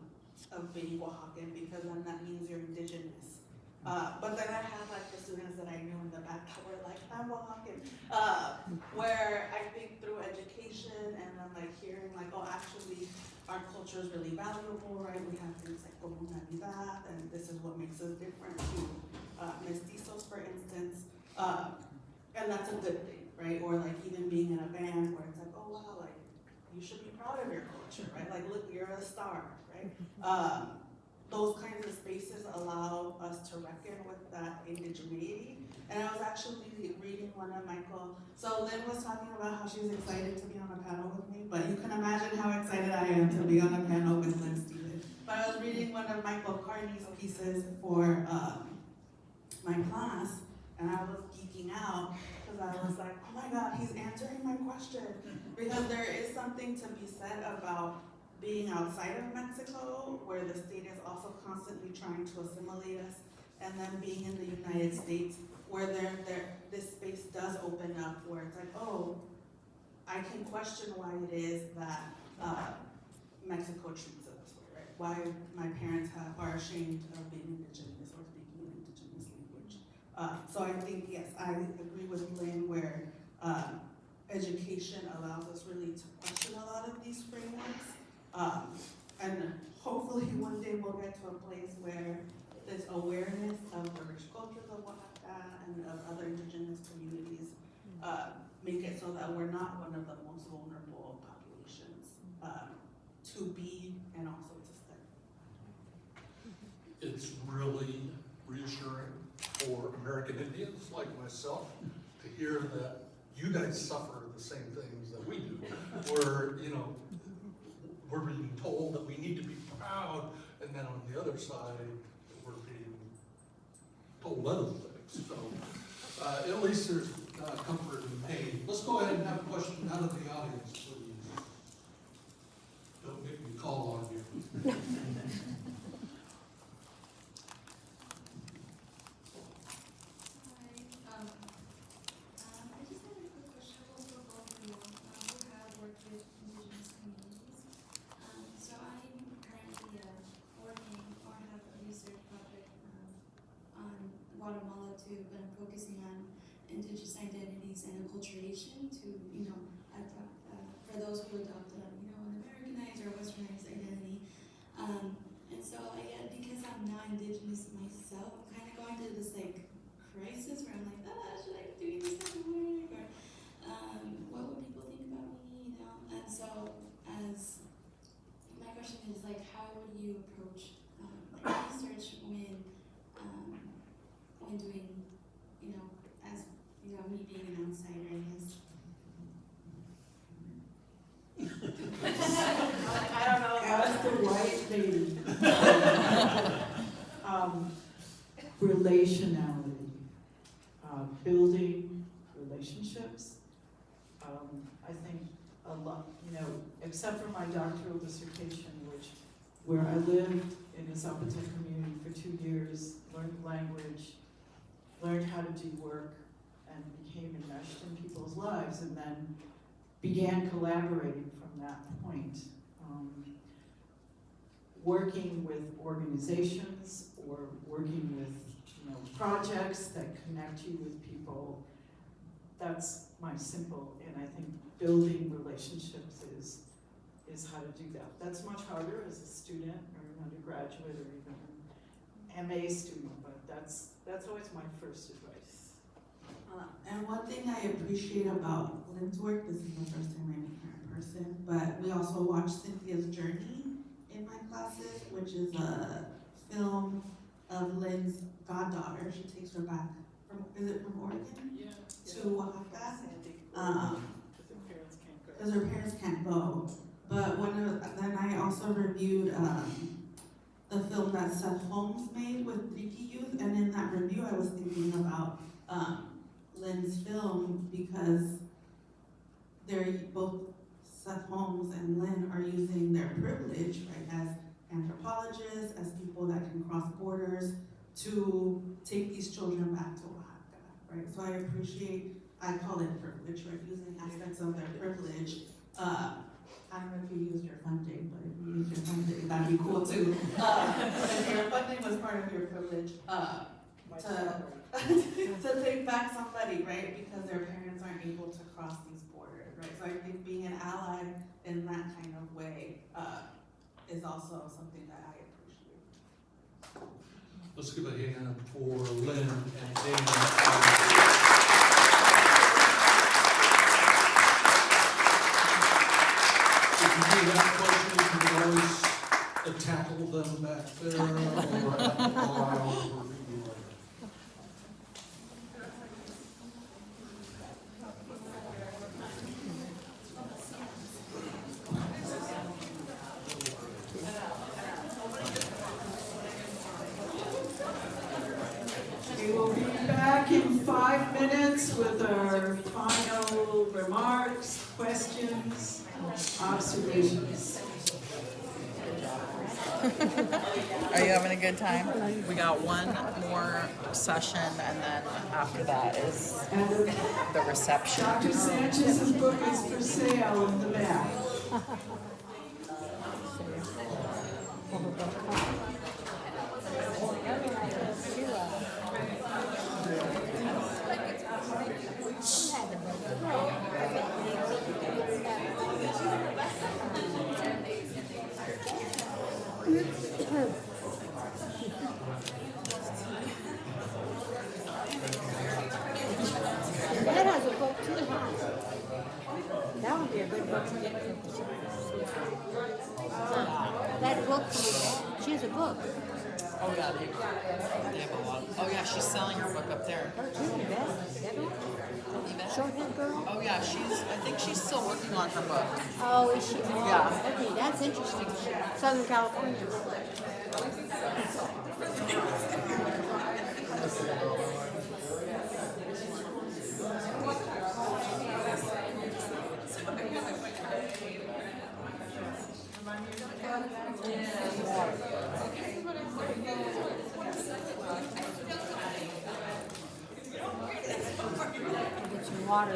of being Oaxacan because then that means you're indigenous. But then I had like the students that I knew in the back that were like, I'm Oaxacan. Where I think through education and then like hearing like, oh, actually our culture is really valuable, right? We have things like colonialidad, and this is what makes us different to mestizos, for instance. And that's a good thing, right? Or like even being in a band where it's like, oh wow, like you should be proud of your culture, right? Like look, you're a star, right? Those kinds of spaces allow us to reckon with that indigeneity. And I was actually reading one of Michael, so Lynn was talking about how she's excited to be on a panel with me, but you can imagine how excited I am to be on a panel with Lynn Stephen. But I was reading one of Michael Carney's pieces for my class, and I was geeking out because I was like, oh my God, he's answering my question. Because there is something to be said about being outside of Mexico, where the state is also constantly trying to assimilate us, and then being in the United States, where this space does open up, where it's like, oh, I can question why it is that Mexico treats us this way, right? Why my parents are ashamed of being indigenous or speaking an indigenous language. So I think, yes, I agree with Lynn where education allows us really to question a lot of these frameworks. And hopefully one day we'll get to a place where this awareness of the rich cultures of Oaxaca and of other indigenous communities make it so that we're not one of the most vulnerable populations to be and also to study. It's really reassuring for American Indians like myself to hear that you guys suffer the same things that we do, where, you know, we're being told that we need to be proud, and then on the other side, we're being told other things. So at least there's comfort in pain. Let's go ahead and have a question out of the audience, please. Don't make me Guatemala too, but I'm focusing on indigenous identities and acculturation to, adopt, for those who adopt, an Americanized or Westernized identity. And so, because I'm not indigenous myself, I'm kind of going through this crisis where I'm like, should I be doing this type of work? Or what would people think about me? And so, as my question is how would you approach research when doing, as me being an outsider, I don't know. Ask the white lady. Relationality, building relationships. I think a lot, except for my doctoral dissertation, where I lived in the Zapotec community for 2 years, learned language, learned how to do work, and became enmeshed in people's lives, and then began collaborating from that point. Working with organizations or working with projects that connect you with people, that's my simple, and I think building relationships is how to do that. That's much harder as a student or an undergraduate or even an MA student, but that's always my first advice. And one thing I appreciate about Lynn's work, this is the first time I meet her in person, but we also watch Cynthia's Journey in my classes, which is a film of Lynn's goddaughter. She takes her back from Oregon? Yeah. To Oaxaca. Because her parents can't go. But then I also reviewed the film that Seth Holmes made with Ricky Youth, and in that review I was thinking about Lynn's film because they're both Seth Holmes and Lynn are using their privilege, right, as anthropologists, as people that can cross borders to take these children back to Oaxaca, right? So I call it privilege, right? Using aspects of their privilege. I don't know if you used your funding, but if you used your funding, that'd be cool too. If your funding was part of your privilege, to take back somebody, right? Because their parents aren't able to cross these borders, right? So I think being an ally in that kind of way is also something that I appreciate. Let's give a hand for Lynn and Dana. If you do have questions, you can always tackle them back there or at the aisle or review later. We will be back in 5 minutes with our final remarks, questions, observations. Are you having a good time? We got one more session, and then after that is the reception. Dr. Sanchez's book is for sale in the back. Dad has a book too, huh? That would be a good book to get for that book, she has a book. Oh yeah, they have a lot. Oh yeah, she's selling her book up there. Oh, too bad. Shorthead girl? Oh yeah, I think she's still working on her book. Oh, is she? Yeah. Okay, that's interesting. Southern California. Get some water.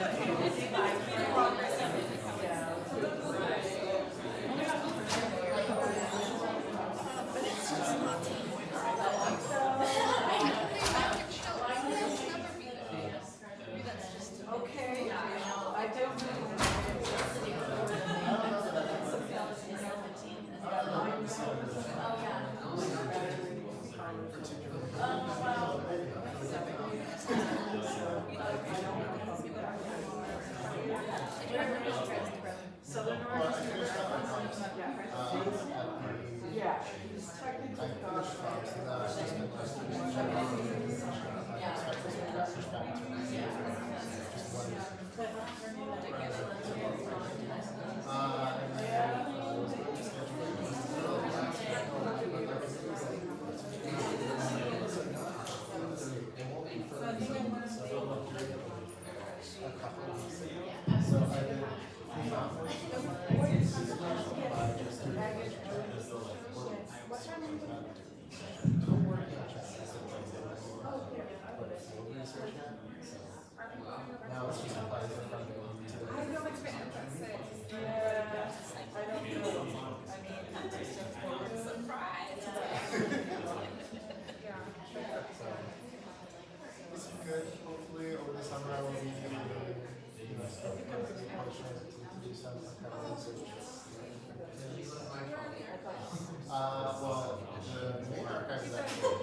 Well, the main archive is actually.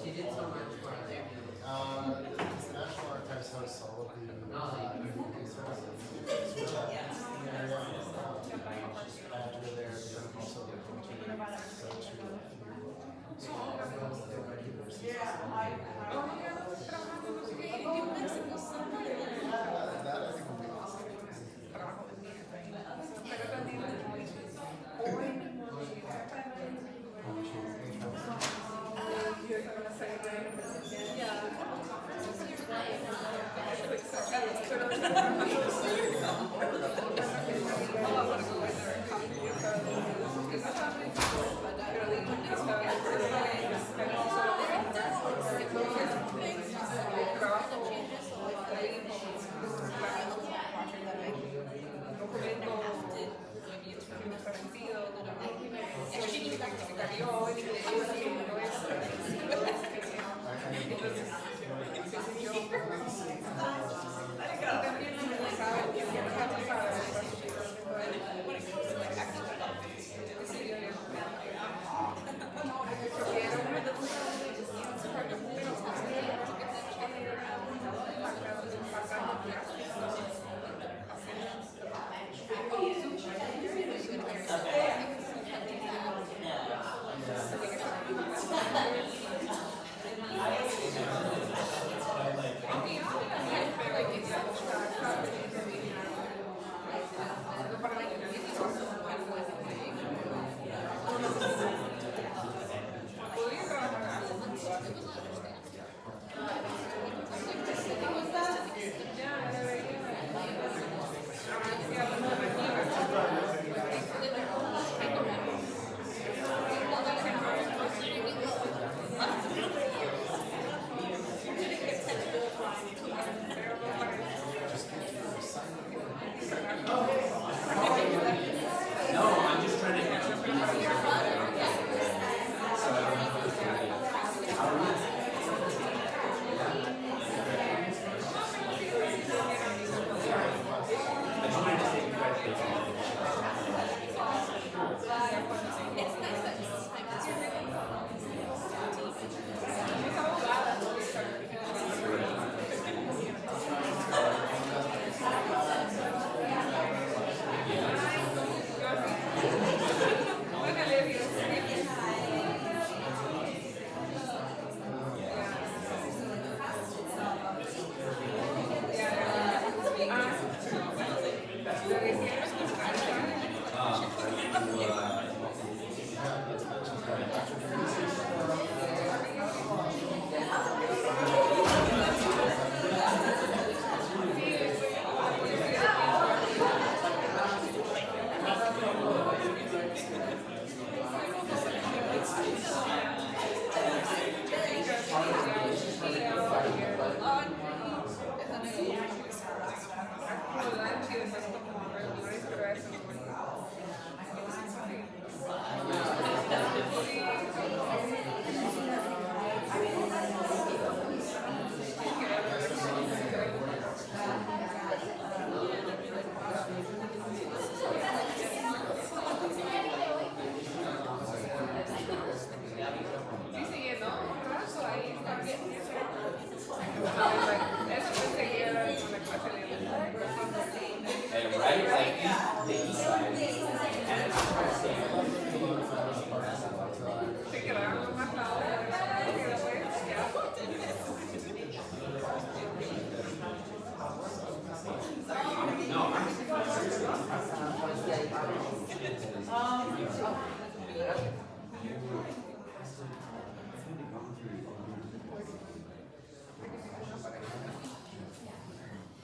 You did so much for our The National Archives hosts all of the services. We're there, but also the that I think will be awesome.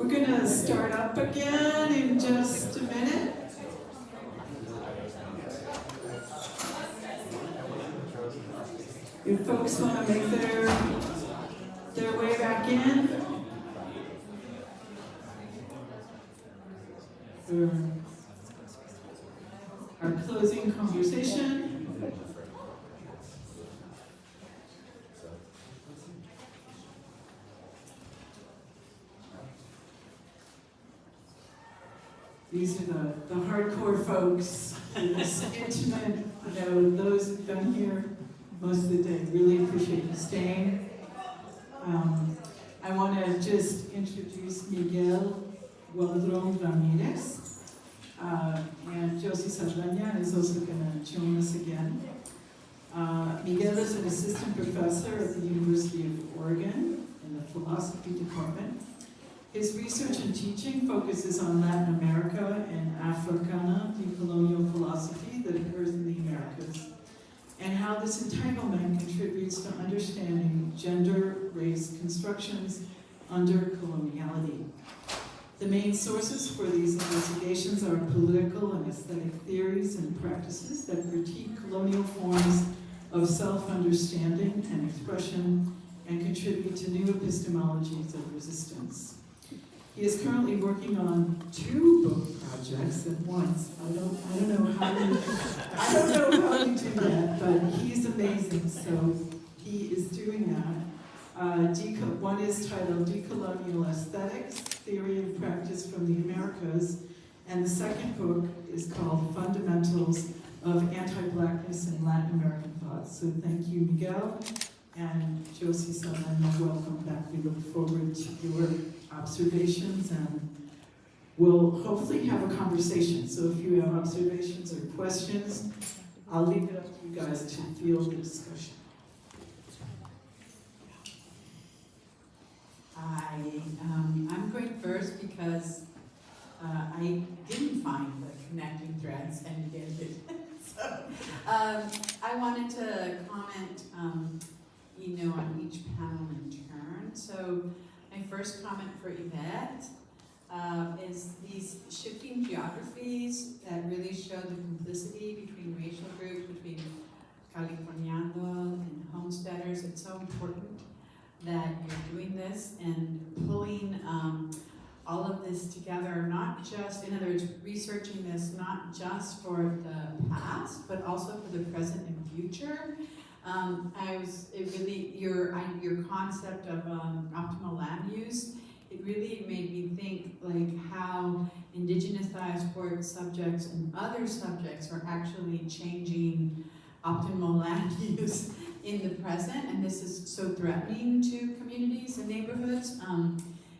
We're gonna start up again in just a minute. If folks want to make their way back in for our closing conversation. These are the hardcore folks, this intimate, you know, those who've been here most of the day. Really appreciate you staying. I want to just introduce Miguel Waldron Ramirez, and Josie Saldaña is also going to join us again. Miguel is an assistant professor at the University of Oregon in the philosophy department. His research and teaching focuses on Latin America and Africana decolonial philosophy that occurs in the Americas, and how this entanglement contributes to understanding gender-race constructions under coloniality. The main sources for these investigations are political and aesthetic theories and practices that critique colonial forms of self-understanding and expression and contribute to new epistemologies of resistance. He is currently working on 2 book projects at once. I don't know how you do that, but he's amazing. So he is doing that. One is titled Decolonial Aesthetics, Theory and Practice from the Americas, and the second book is called Fundamentals of Anti-Blackness in Latin American Thought. So thank you, Miguel, and Josie Saldaña, welcome back. We look forward to your observations, and we'll hopefully have a conversation. So if you have observations or questions, I'll leave it up to you guys to field the discussion. I'm going first because I didn't find the connecting threads and did it. So I wanted to comment, on each panel in turn. So my first comment for Yvette is these shifting geographies that really show the complicity between racial groups, between Californiano and homesteaders. It's so important that you're doing this and pulling all of this together, not just, in other words, researching this not just for the past, but also for the present and future. Your concept of optimal land use, it really made me think like how indigenous diasporic subjects and other subjects are actually changing optimal land use in the present, and this is so threatening to communities and neighborhoods.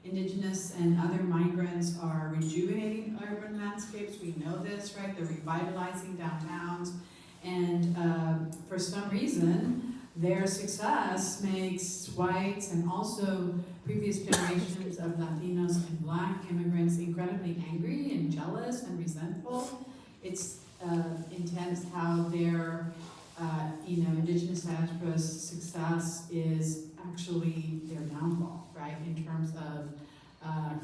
Indigenous and other migrants are rejuvenating urban landscapes. We know this, right? They're revitalizing downtowns, and for some reason, their success makes whites and also previous generations of Latinos and Black immigrants incredibly angry and jealous and resentful. It's intense how their indigenous diaspora's success is actually their downfall, right? In terms of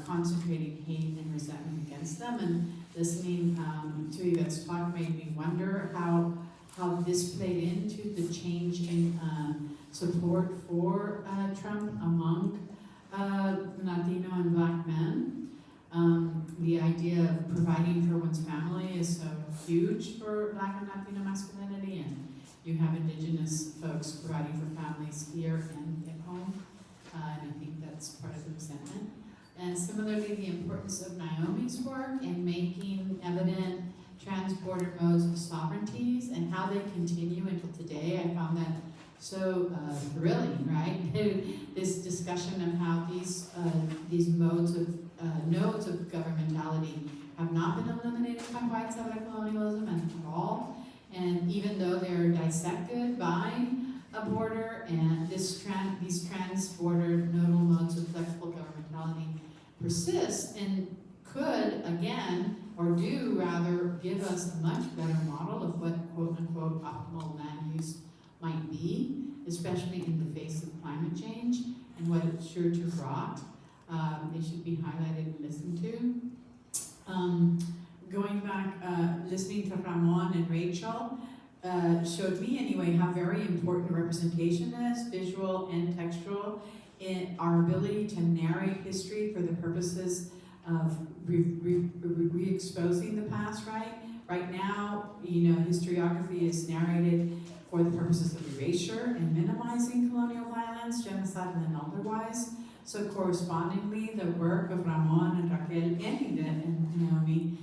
concentrating hate and resentment against them. And listening to Yvette's talk made me wonder how this played into the changing support for Trump among Latino and Black men. The idea of providing for one's family is so huge for Black and Latino masculinity, and you have indigenous folks providing for families here and at home, and I think that's part of the resentment. And similarly, the importance of Naomi's work in making evident trans-border modes of sovereignties and how they continue until today. I found that so thrilling, right? This discussion of how these modes of nodes of governmentality have not been eliminated by white settler colonialism at all. And even though they're dissected by a border, and these trans-border nodal modes of flexible governmentality persist and could, again, or do rather, give us a much better model of what quote-unquote optimal land use might be, especially in the face of climate change and what it's sure to brought. They should be highlighted and listened to. Going back, listening to Ramon and Rachel showed me anyway how very important representation is, visual and textual, in our ability to narrate history for the purposes of re-exposing the past, right? Right now, you know, historiography is narrated for the purposes of erasure and minimizing colonial violence, genocide, and otherwise. So correspondingly, the work of Ramon and Raquel and Naomi,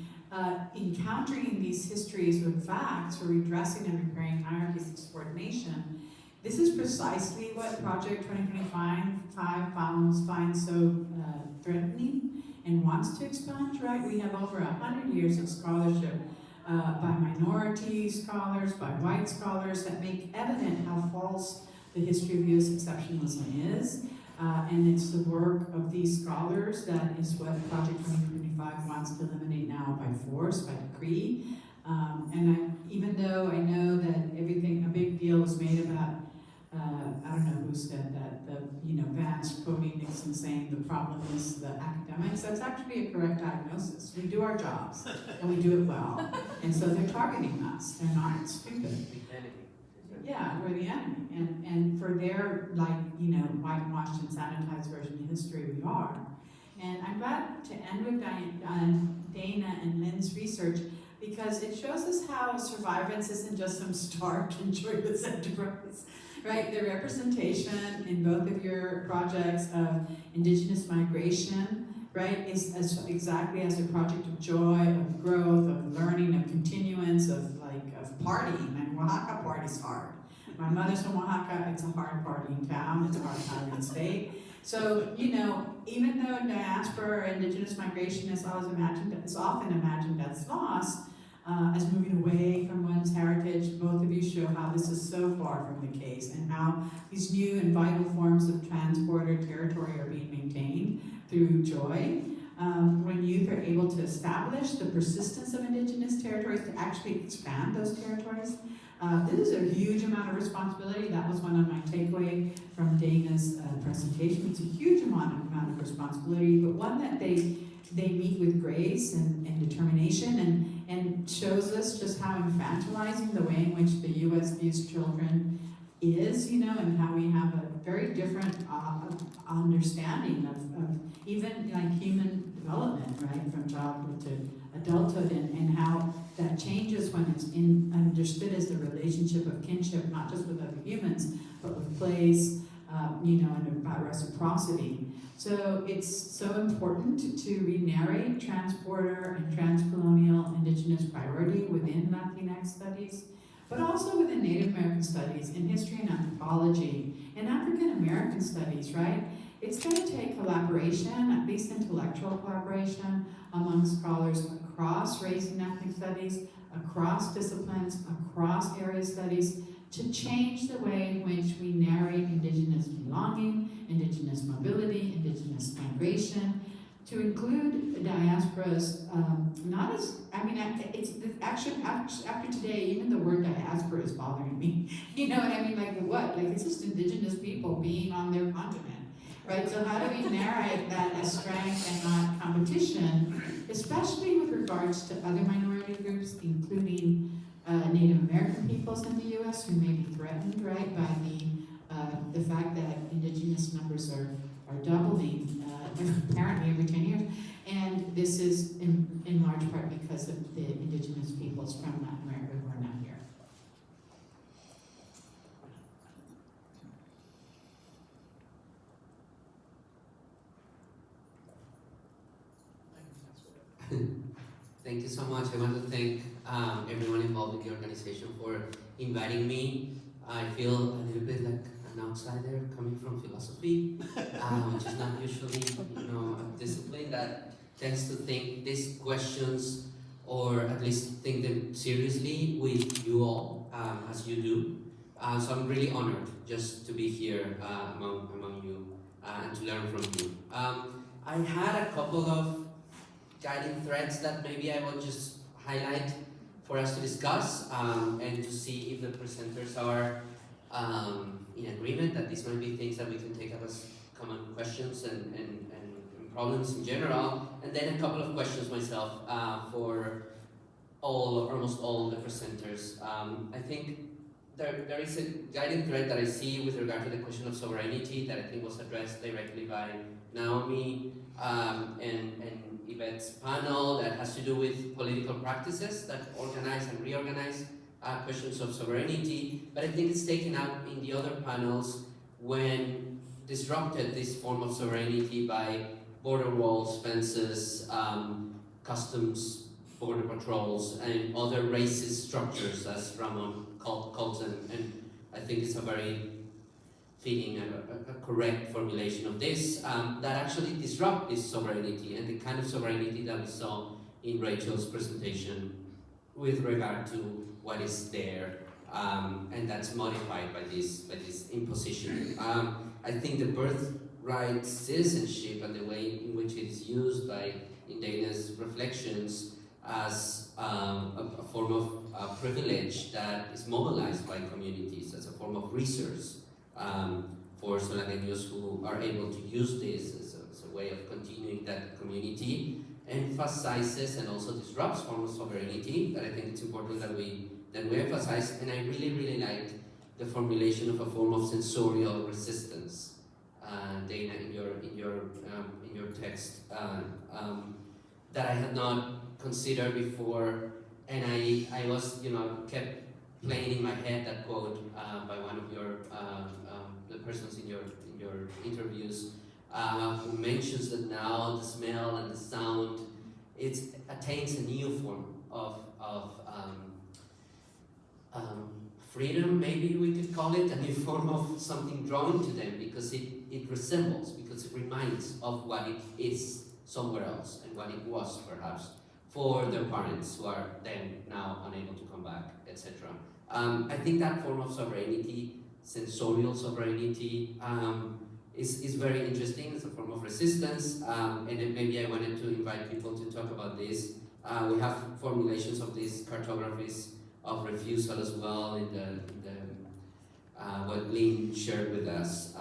encountering these histories with facts for redressing and repairing hierarchies of subordination. This is precisely what Project 2025 finds so threatening and wants to expunge, right? We have over 100 years of scholarship by minority scholars, by white scholars that make evident how false the history of U.S. exceptionalism is. And it's the work of these scholars that is what Project 2025 wants to eliminate now by force, by decree. Even though I know that a big deal was made about, I don't know who said that, Vance quoting Nixon saying the problem is the academics. That's actually a correct diagnosis. We do our jobs, and we do it well. And so they're targeting us. They're not stupid. Yeah, we're the enemy. And for their, whitewashed and sanitized version of history, we are. And I'm glad to end with Dana and Lynn's research, because it shows us how survivance isn't just some stark and joyless enterprise, right? The representation in both of your projects of indigenous migration, right, is exactly as a project of joy, of growth, of learning, of continuance, of partying. And Oaxaca party's hard. My mother's from Oaxaca, it's a hard partying town, it's a hard partying state. So, even though diaspora or indigenous migration is often imagined as loss, as moving away from one's heritage, both of you show how this is so far from the case, and how these new and vital forms of transport or territory are being maintained through joy. When youth are able to establish the persistence of indigenous territories, to actually expand those territories, this is a huge amount of responsibility. That was one of my takeaway from Dana's presentation. It's a huge amount of responsibility, but one that they meet with grace and determination, and shows us just how infantilizing the way in which the U.S. views children is, and how we have a very different understanding of even human development, right, from childhood to adulthood, and how that changes when it's understood as the relationship of kinship, not just with other humans, but with place, and about reciprocity. So it's so important to re-narrate transporter and transcolonial indigenous priority within Latinx studies, but also within Native American studies, in history and anthropology, and African American studies, right? It's going to take collaboration, at least intellectual collaboration, among scholars across race and ethnic studies, across disciplines, across area studies, to change the way in which we narrate indigenous belonging, indigenous mobility, indigenous migration, to include diasporas, not as, it's actually, after today, even the word diaspora is bothering me. You know what I mean? What? It's just indigenous people being on their continent. Right, so how do we narrate that as strength and not competition, especially with regards to other minority groups, including Native American peoples in the U.S. who may be threatened, right, by the fact that indigenous numbers are doubling apparently every 10 years, and this is in large part because of the indigenous peoples from Latin America who are not here. Thank you so much. I want to thank everyone involved in the organization for inviting me. I feel a little bit like an outsider coming from philosophy, which is not usually, a discipline that tends to think these questions, or at least think them seriously with you all, as you do. So I'm really honored just to be here among you and to learn from you. I had a couple of guiding threads that maybe I will just highlight for us to discuss, and to see if the presenters are in agreement that these might be things that we can take up as common questions and problems in general, and then a couple of questions myself for almost all the presenters. I think there is a guiding thread that I see with regard to the question of sovereignty that I think was addressed directly by Naomi and Yvette's panel that has to do with political practices that organize and reorganize questions of sovereignty, but I think it's taken out in the other panels when disrupted this form of sovereignty by border walls, fences, customs, border patrols, and other racist structures, as Ramon calls them. And I think it's a very fitting and a correct formulation of this, that actually disrupt this sovereignty and the kind of sovereignty that we saw in Rachel's presentation with regard to what is there, and that's modified by this imposition. I think the birthright citizenship and the way in which it is used by Indigenous reflections as a form of privilege that is mobilized by communities, as a form of resource for Saldañeños who are able to use this as a way of continuing that community, emphasizes and also disrupts forms of sovereignty that I think it's important that we emphasize. And I really liked the formulation of a form of sensorial resistance, Dana, in your text, that I had not considered before, and I was kept playing in my head that quote by one of your the persons in your interviews who mentions that now the smell and the sound attains a new form of freedom, maybe we could call it, a new form of something drawing to them because it resembles, because it reminds of what it is somewhere else and what it was perhaps for their parents who are then now unable to come back, etc. I think that form of sovereignty, sensorial sovereignty, is very interesting. It's a form of resistance, and then maybe I wanted to invite people to talk about this. We have formulations of these cartographies of refusal as well in what Lynn shared with us.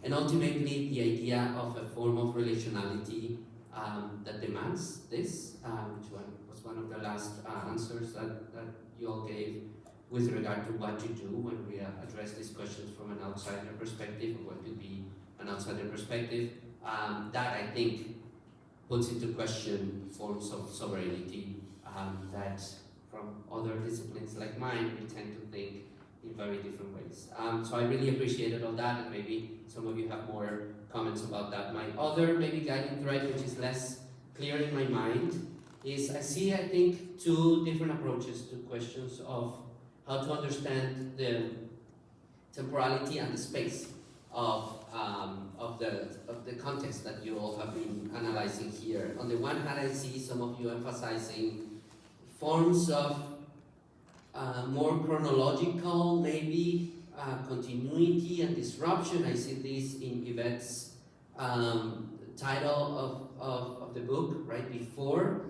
And ultimately, the idea of a form of relationality that demands this, which was one of the last answers that you all gave with regard to what to do when we address these questions from an outsider perspective, or what could be an outsider perspective. That, I think, puts into question forms of sovereignty that from other disciplines like mine, we tend to think in very different ways. So I really appreciated all that, and maybe some of you have more comments about that. My other maybe guiding thread, which is less clear in my mind, is I think, two different approaches to questions of how to understand the temporality and the space of the context that you all have been analyzing here. On the one hand, I see some of you emphasizing forms of more chronological, maybe, continuity and disruption. I see this in Yvette's title of the book, right? Before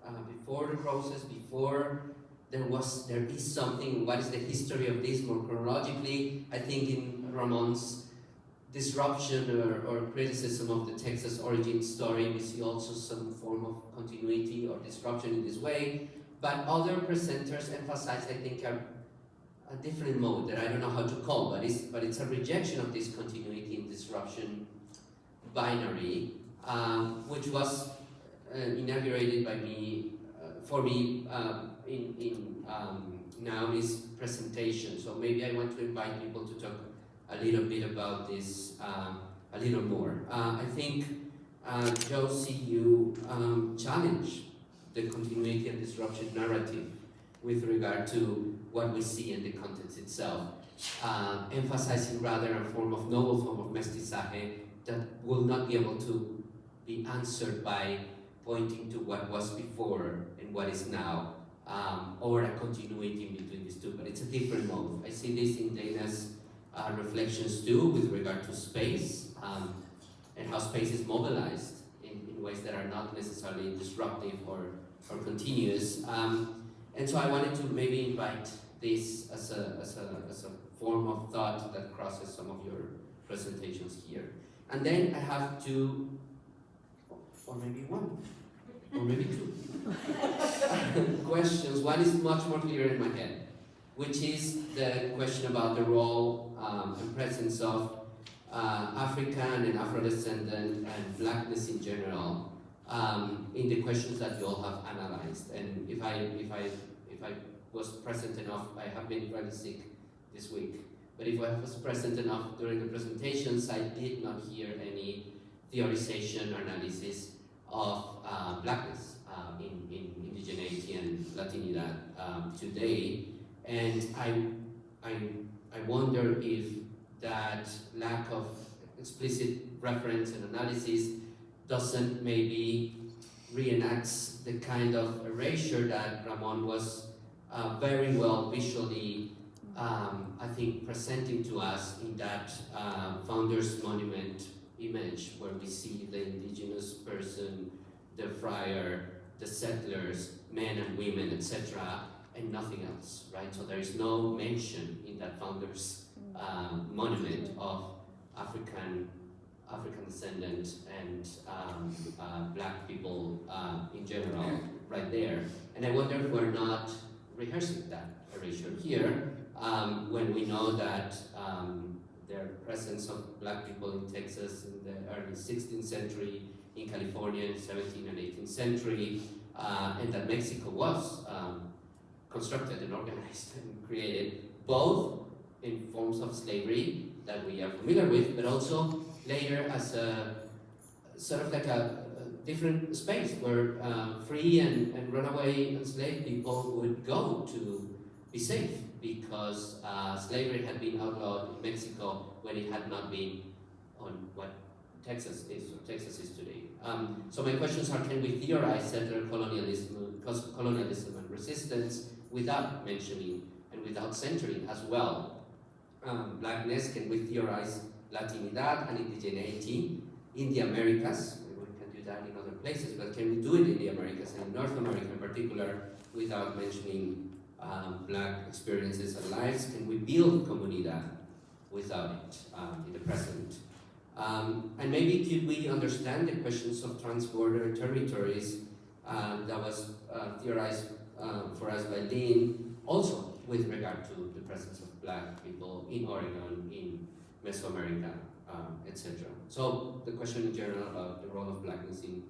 the process, before there is something, what is the history of this more chronologically? I think in Ramon's disruption or criticism of the Texas origin story, we see also some form of continuity or disruption in this way. But other presenters emphasize, I think, a different mode that I don't know how to call, but it's a rejection of this continuity and disruption binary, which was inaugurated by me, for me, in Naomi's presentation. So maybe I want to invite people to talk a little bit about this a little more. I think, Josie, you challenge the continuity and disruption narrative with regard to what we see in the context itself, emphasizing rather a novel form of mestizaje that will not be able to be answered by pointing to what was before and what is now, or a continuity in between these two, but it's a different mode. I see this in Dana's reflections too with regard to space, and how space is mobilized in ways that are not necessarily disruptive or continuous. And so I wanted to maybe invite this as a form of thought that crosses some of your presentations here. And then I have two or maybe one, or maybe two questions. One is much more clear in my head, which is the question about the role and presence of African and Afro-descendant and Blackness in general in the questions that you all have analyzed. And if I was present enough, I have been really sick this week, but if I was present enough during the presentations, I did not hear any theorization or analysis of Blackness in Indigeneity and Latinidad today. And I wonder if that lack of explicit reference and analysis doesn't maybe reenacts the kind of erasure that Ramon was very well visually, I think, presenting to us in that Founders Monument image, where we see the indigenous person, the friar, the settlers, men and women, etc., and nothing else, right? So there is no mention in that Founders Monument of African descendant and Black people in general, right there. And I wonder if we're not rehearsing that erasure here, when we know that their presence of Black people in Texas in the early 16th century, in California in 17th and 18th century, and that Mexico was constructed and organized and created both in forms of slavery that we are familiar with, but also later as a sort of like a different space where free and runaway enslaved people would go to be safe, because slavery had been outlawed in Mexico when it had not been on what Texas is today. So my questions are: can we theorize settler colonialism and resistance without mentioning and without centering as well Blackness? Can we theorize Latinidad and Indigeneity in the Americas? We can do that in other places, but can we do it in the Americas and in North America in particular without mentioning Black experiences and lives? Can we build comunidad without it in the present? And maybe could we understand the questions of trans-border territories that was theorized for us by Lynn, also with regard to the presence of Black people in Oregon, in Mesoamerica, etc. So the question in general about the role of Blackness in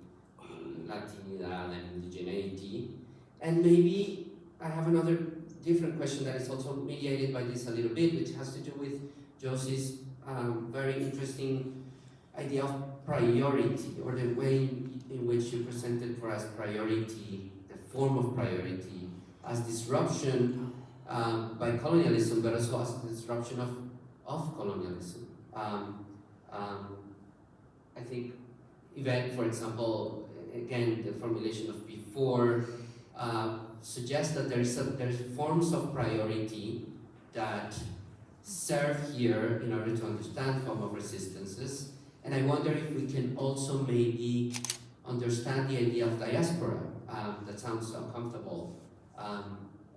Latinidad and Indigeneity. And maybe I have another different question that is also mediated by this a little bit, which has to do with Josie's very interesting idea of priority, or the way in which you presented for us priority, the form of priority, as disruption by colonialism, but also as a disruption of colonialism. I think Yvette, for example, again, the formulation of before, suggests that there's forms of priority that serve here in order to understand form of resistances. And I wonder if we can also maybe understand the idea of diaspora, that sounds so comfortable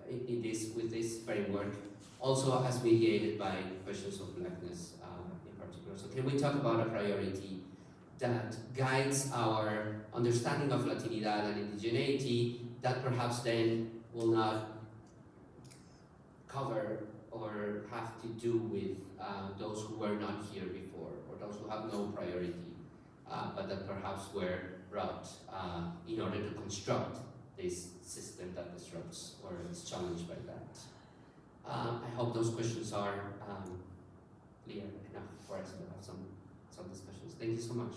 with this framework, also as mediated by questions of Blackness in particular. So can we talk about a priority that guides our understanding of Latinidad and Indigeneity that perhaps then will not cover or have to do with those who were not here before, or those who have no priority, but that perhaps were brought in order to construct this system that disrupts or is challenged by that. I hope those questions are clear enough for us to have some discussions. Thank you so much.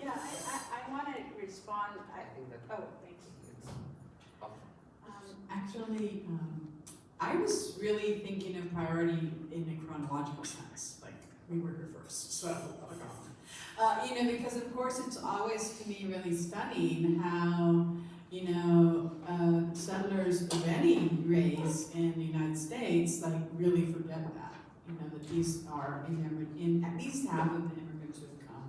Yeah, I want to respond. Oh, thank you. Actually, I was really thinking of priority in a chronological sense, like we were here first. So, because of course it's always to me really stunning how, settlers of any race in the United States really forget that. That these are in at least half of the immigrants who have come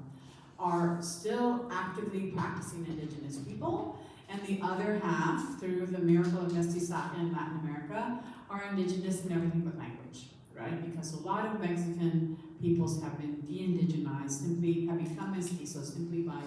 are still actively practicing Indigenous people, and and the other half, through the miracle of mestizaje in Latin America, are indigenous in everything but language, right? Because a lot of Mexican peoples have been de-indigenized, simply have become mestizos simply by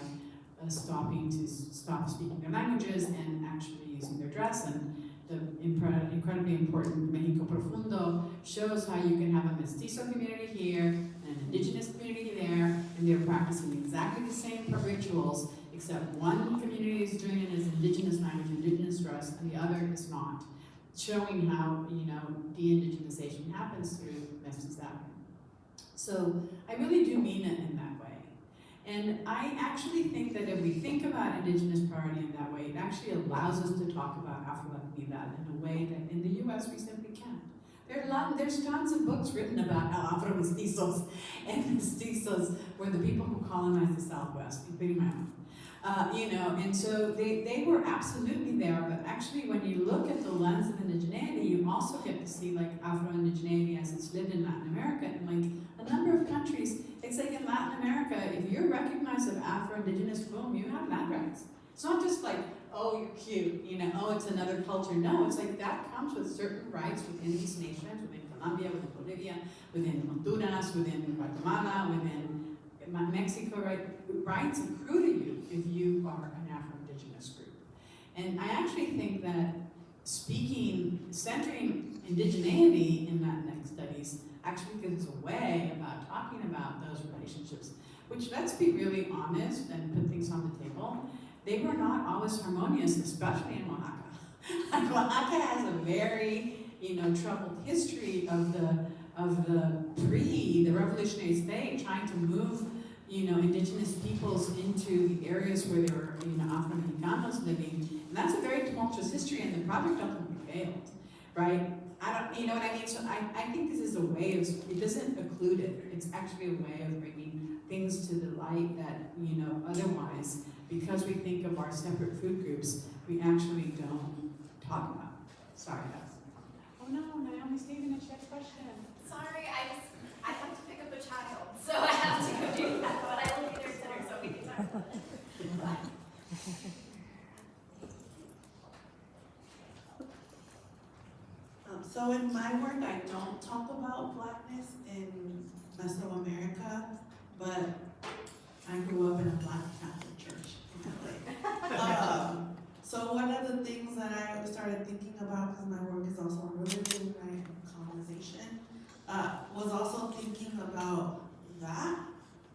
stopping to stop speaking their languages and actually using their dress. And the incredibly important Mexico Profundo shows how you can have a mestizo community here, an indigenous community there, and they're practicing exactly the same rituals, except one community is doing it as indigenous language, indigenous dress, and the other is not, showing how, de-indigenization happens through mestizaje. So I really do mean it in that way. And I actually think that if we think about indigenous priority in that way, it actually allows us to talk about Afro-Latinidad in a way that in the US we simply can't. There's tons of books written about Afro-mestizos and mestizos were the people who colonized the Southwest, including my own. And so they were absolutely there, but actually when you look at the lens of indigeneity, you also get to see like Afro-Indigeneity as it's lived in Latin America, and like a number of countries, it's like in Latin America, if you're recognized as Afro-Indigenous, boom, you have land rights. It's not just like, oh, you're cute, oh, it's another culture. No, it's like that comes with certain rights within these nations, within Colombia, within Bolivia, within Honduras, within Guatemala, within Mexico, right? Rights accrue to you if you are an Afro-Indigenous group. And I actually think that centering indigeneity in Latinx studies actually gives us a way about talking about those relationships, which, let's be really honest and put things on the table, they were not always harmonious, especially in Oaxaca. Like Oaxaca has a very, troubled history of the revolutionary state trying to move, indigenous peoples into the areas where there were, Afro-Mexicanos living. And that's a very tumultuous history, and the project ultimately failed, right? You know what I mean? So I think this is a way of, it doesn't occlude it. It's actually a way of bringing things to the light that, otherwise, because we think of our separate food groups, we actually don't talk about. Sorry, guys. Oh no, Naomi Stephen, she has a question. Sorry, I have to pick up a child, so I have to go do that, but I will be there dinner, so we can talk about it. Bye. So in my work, I don't talk about Blackness in Mesoamerica, but I grew up in a Black Catholic church in LA. So one of the things that I started thinking about, because my work is also on religion, right, and colonization, was also thinking about that,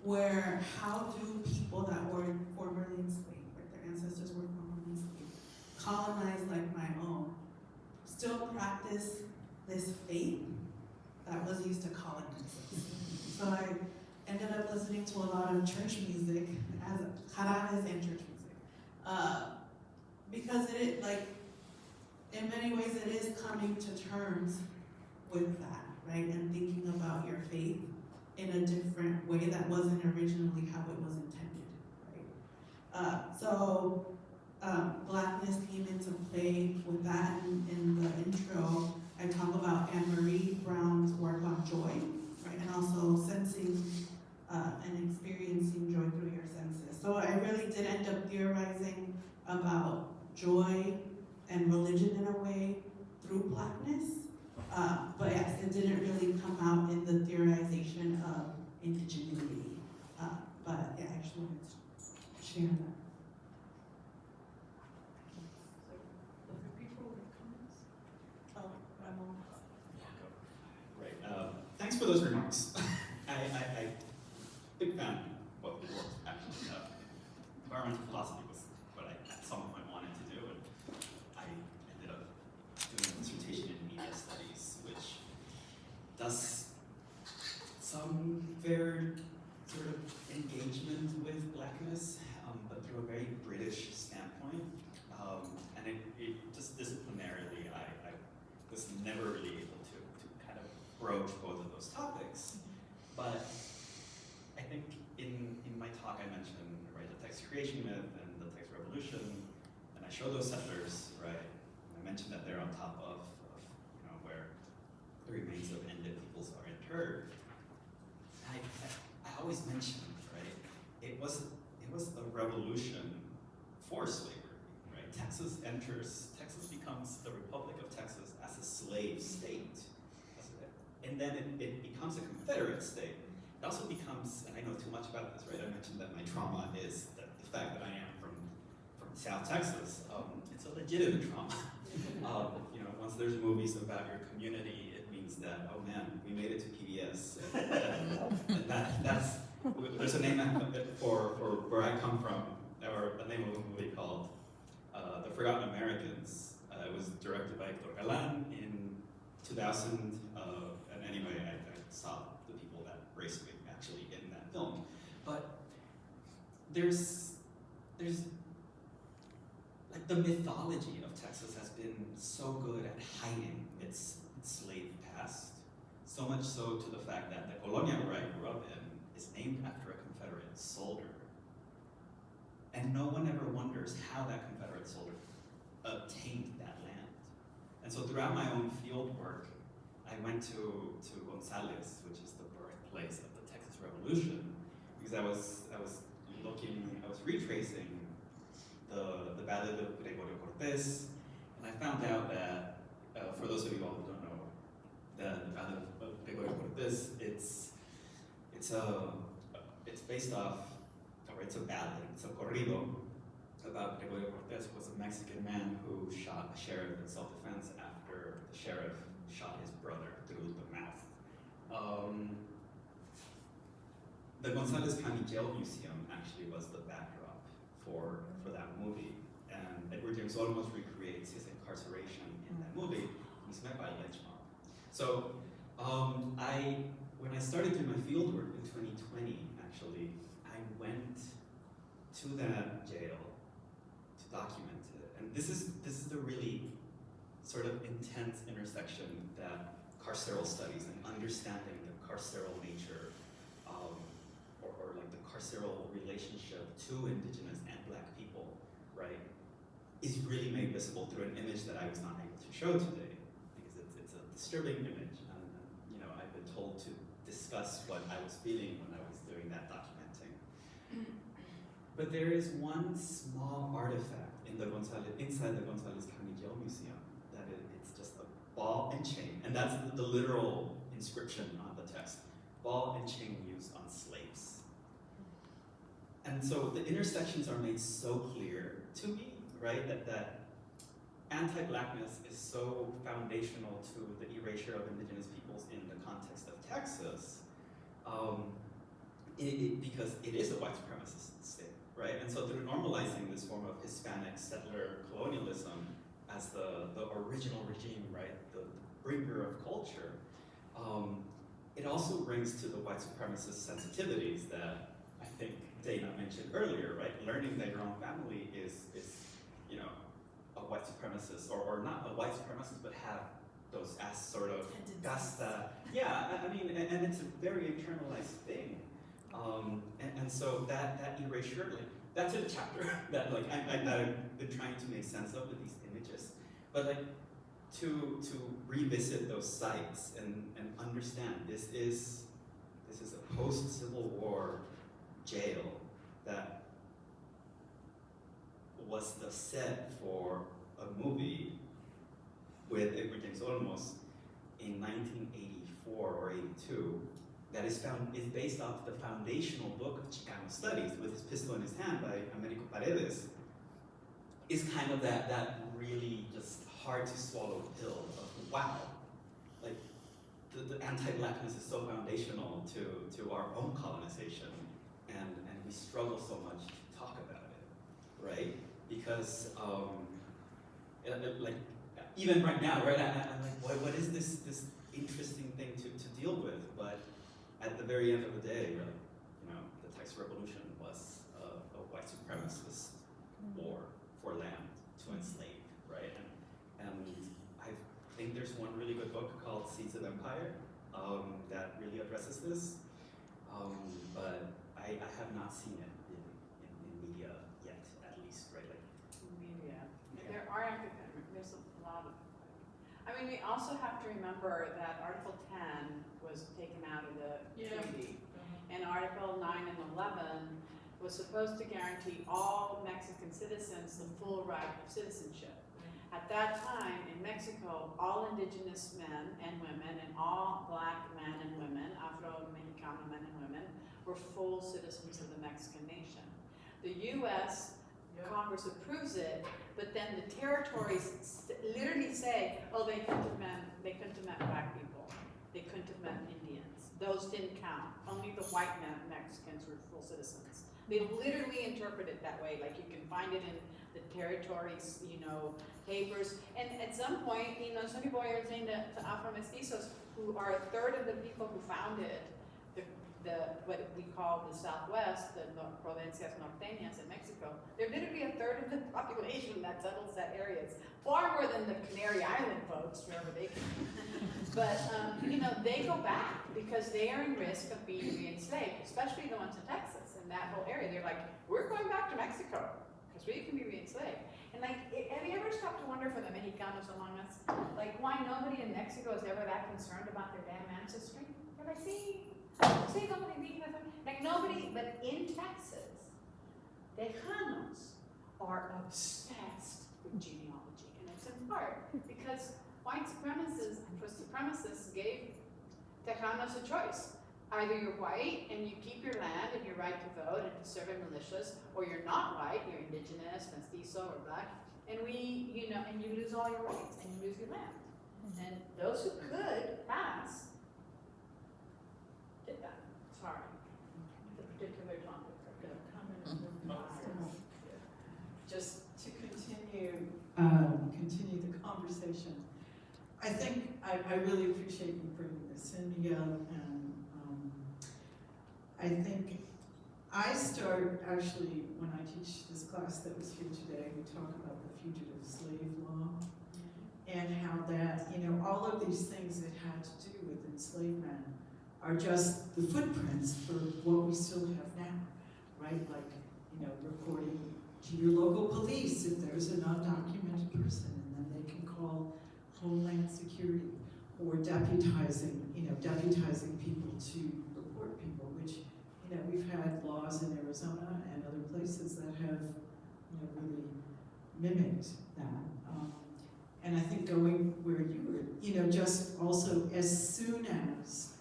where how do people that were formerly enslaved, like their ancestors were formerly enslaved, colonized like my own, still practice this faith that was used to colonize us. So I ended up listening to a lot of church music, as Chavez and church music, because it, like, in many ways it is coming to terms with that, right? And thinking about your faith in a different way that wasn't originally how it was intended, right? Blackness came into play with that in the intro. I talk about Anne-Marie Brown's work on joy, right? And also sensing and experiencing joy through your senses. So I really did end up theorizing about joy and religion in a way through Blackness. But yes, it didn't really come out in the theorization of indigeneity. But yeah, I just wanted to share that. Right. Thanks for those remarks. I big fan of what the work actually environmental philosophy was what I at some point wanted to do, and I ended up doing a dissertation in media studies, which does some very sort of engagement with Blackness, but through a very British standpoint, and it just disciplinarily, I was never really able to kind of broach both of those topics. But I think in my talk I mentioned, right, the text creation myth and the text revolution, and I show those settlers, right, and I mentioned that they're on top of where the remains of ended peoples are interred. I always mention, right, it was a revolution for slavery, right? adventures, Texas becomes the Republic of Texas as a slave state. And then it becomes a Confederate state. It also becomes, and I know too much about this, right? I mentioned that my trauma is the fact that I am from South Texas. It's a legitimate trauma. You know, once there's movies about your community, it means that, oh man, we made it to PBS. And that's, there's a name for where I come from, or a name of a movie called The Forgotten Americans. It was directed by Hector Galan in 2000. And anyway, I saw the people that raced me actually in that film. But there's like the mythology of Texas has been so good at hiding its slave past. So much so to the fact that the colonia where I grew up in is named after a Confederate soldier. And no one ever wonders how that Confederate soldier obtained that land. And so throughout my own field work, I went to Gonzales, which is the birthplace of the Texas Revolution, because I was retracing the Battle of Gregorio Cortes, and I found out that, for those of you all who don't know, the Battle of Gregorio Cortes, it's based off, or it's a ballad, it's a corrido about Gregorio Cortes, who was a Mexican man who shot a sheriff in self-defense after the sheriff shot his brother through the mouth. The Gonzales County Jail Museum actually was the backdrop for that movie, and Edward James Olmos recreates his incarceration in that movie. He's met by a lynch mob. So when I started doing my field work in 2020, actually, I went to that jail to document it, and this is the really sort of intense intersection that carceral studies and understanding the carceral nature, or like the carceral relationship to Indigenous and Black people, right, is really made visible through an image that I was not able to show today, because it's a disturbing image, and you know, I've been told to discuss what I was feeling when I was doing that documenting. But there is one small artifact in inside the Gonzales County Jail Museum that it's just a ball and chain, and that's the literal inscription on the text. Ball and chain used on slaves. And so the intersections are made so clear to me, right? That anti-Blackness is so foundational to the erasure of Indigenous peoples in the context of Texas, because it is a white supremacist state, right? And so through normalizing this form of Hispanic settler colonialism as the original regime, right, the bringer of culture, it also brings to the white supremacist sensitivities that I think Dana mentioned earlier, right? Learning that your own family is you know, a white supremacist, or not a white supremacist, but have those as sort of gasta. Yeah, I mean, and it's a very internalized thing. And so that erasure, like, that's a chapter that like I've been trying to make sense of with these images. But like to revisit those sites and understand this is a post-Civil War jail that was the set for a movie with Edward James Olmos in 1984 or 82 that is based off the foundational book of Chicano Studies with his pistol in his hand by Americo Paredes, is kind of that really just hard to swallow pill of wow, like the anti-Blackness is so foundational to our own colonization, and we struggle so much to talk about it, right? Because like even right now, right? I'm like, what is this interesting thing to deal with? But at the very end of the day, really, you know, the Texas Revolution was a white supremacist war for land to enslave, right? And I think there's one really good book called Seeds of Empire that really addresses this, but I have not seen it in media yet, at least, right? Like media. There are academic, there's a lot of, I mean, we also have to remember that Article 10 was taken out of the treaty, and Article 9 and 11 was supposed to guarantee all Mexican citizens the full right of citizenship. At that time, in Mexico, all indigenous men and women and all black men and women, Afro-Mexicano men and women, were full citizens of the Mexican nation. The US Congress approves it, but then the territories literally say, oh, they couldn't have met black people. They couldn't have met Indians. Those didn't count. Only the white Mexicans were full citizens. They literally interpret it that way. Like you can find it in the territories, papers. And at some point, some people are saying that the Afro-Mestizos, who are a third of the people who founded what we call the Southwest, the Provincias Norteñas in Mexico, they're literally a third of the population that settles that area. It's far more than the Canary Island folks, wherever they came. But, they go back because they are in risk of being re-enslaved, especially the ones in Texas and that whole area. They're like, we're going back to Mexico because we can be re-enslaved. And like, have you ever stopped to wonder for the Mexicanos among us, like why nobody in Mexico is ever that concerned about their damn ancestry? They're like, see nobody being with them. Like nobody, but in Texas, Tejanos are obsessed with genealogy. And it's in part because white supremacists gave Tejanos a choice. Either you're white and you keep your land and your right to vote and to serve in militias, or you're not white, you're indigenous, mestizo, or black, and and you lose all your rights and you lose your land. And those who could pass did that. Sorry. The particular topic of the comment. Just to continue the conversation. I think I really appreciate you bringing this in, Miguel, and I think I start actually when I teach this class that was here today, we talk about the fugitive slave law and how that, all of these things that had to do with enslavement are just the footprints for what we still have now, right? Like, reporting to your local police if there's an undocumented person, and then they can call Homeland Security, or deputizing people to report people, which, we've had laws in Arizona and other places that have, really mimicked that. And I think going where you were, just also as soon as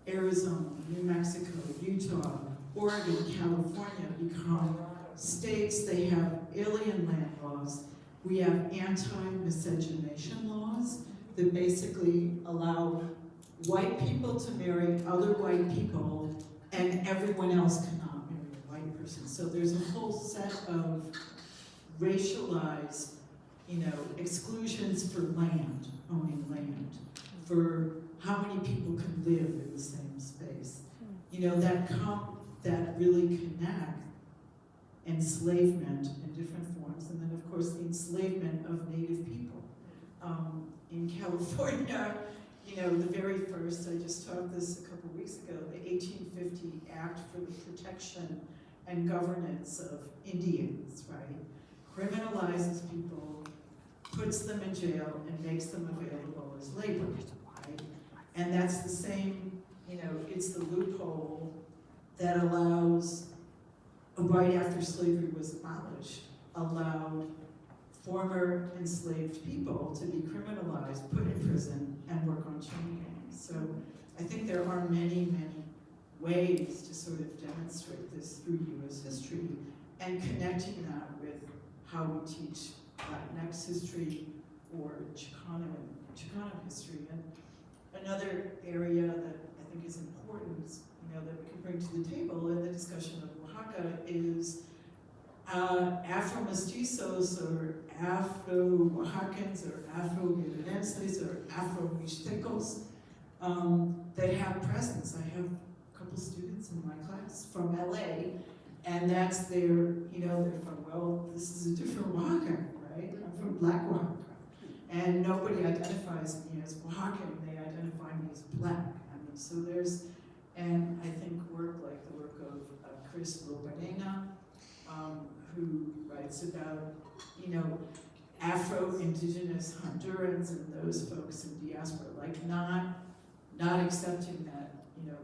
Arizona, New Mexico, Utah, Oregon, California become states, they have alien land laws. We have anti-miscegenation laws that basically allow white people to marry other white people, and everyone else cannot marry a white person. So there's a whole set of racialized, exclusions for land, owning land, for how many people can live in the same space. That really connect enslavement in different forms, and then of course the enslavement of Native people. In California, the very first, I just taught this a couple weeks ago, the 1850 Act for the Protection and Governance of Indians, right? Criminalizes people, puts them in jail, and makes them available as labor, right? And that's the same, it's the loophole that allows, right after slavery was abolished, allowed former enslaved people to be criminalized, put in prison, and work on chain gangs. So I think there are many, many ways to sort of demonstrate this through U.S. history, and connecting that with how we teach Latinx history or Chicano history. And another area that I think is important, that we can bring to the table in the discussion of Oaxaca is Afro-Mestizos or Afro-Oaxacans or Afro-Guerrerenses or Afro-Mixtecos that have presence. I have a couple students in my class from LA, and that's their, they're from, well, this is a different Oaxaca, right? I'm from Black Oaxaca. And nobody identifies me as Oaxacan, they identify me as Black. So there's, and I think work like the work of Chris Loparena, who writes about, Afro-Indigenous Hondurans and those folks in diaspora, like not accepting that,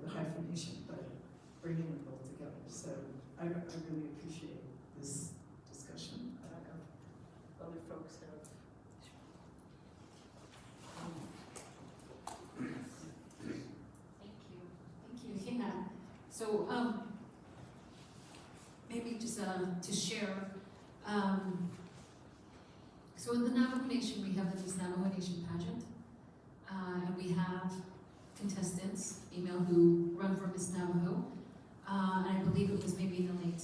the hyphenation, but bringing them both together. So I really appreciate this discussion. I don't know if other folks have So, maybe just to share, so in the Navajo Nation, we have this Navajo Nation pageant, and we have contestants, female, who run for Miss Navajo, and I believe it was maybe in the late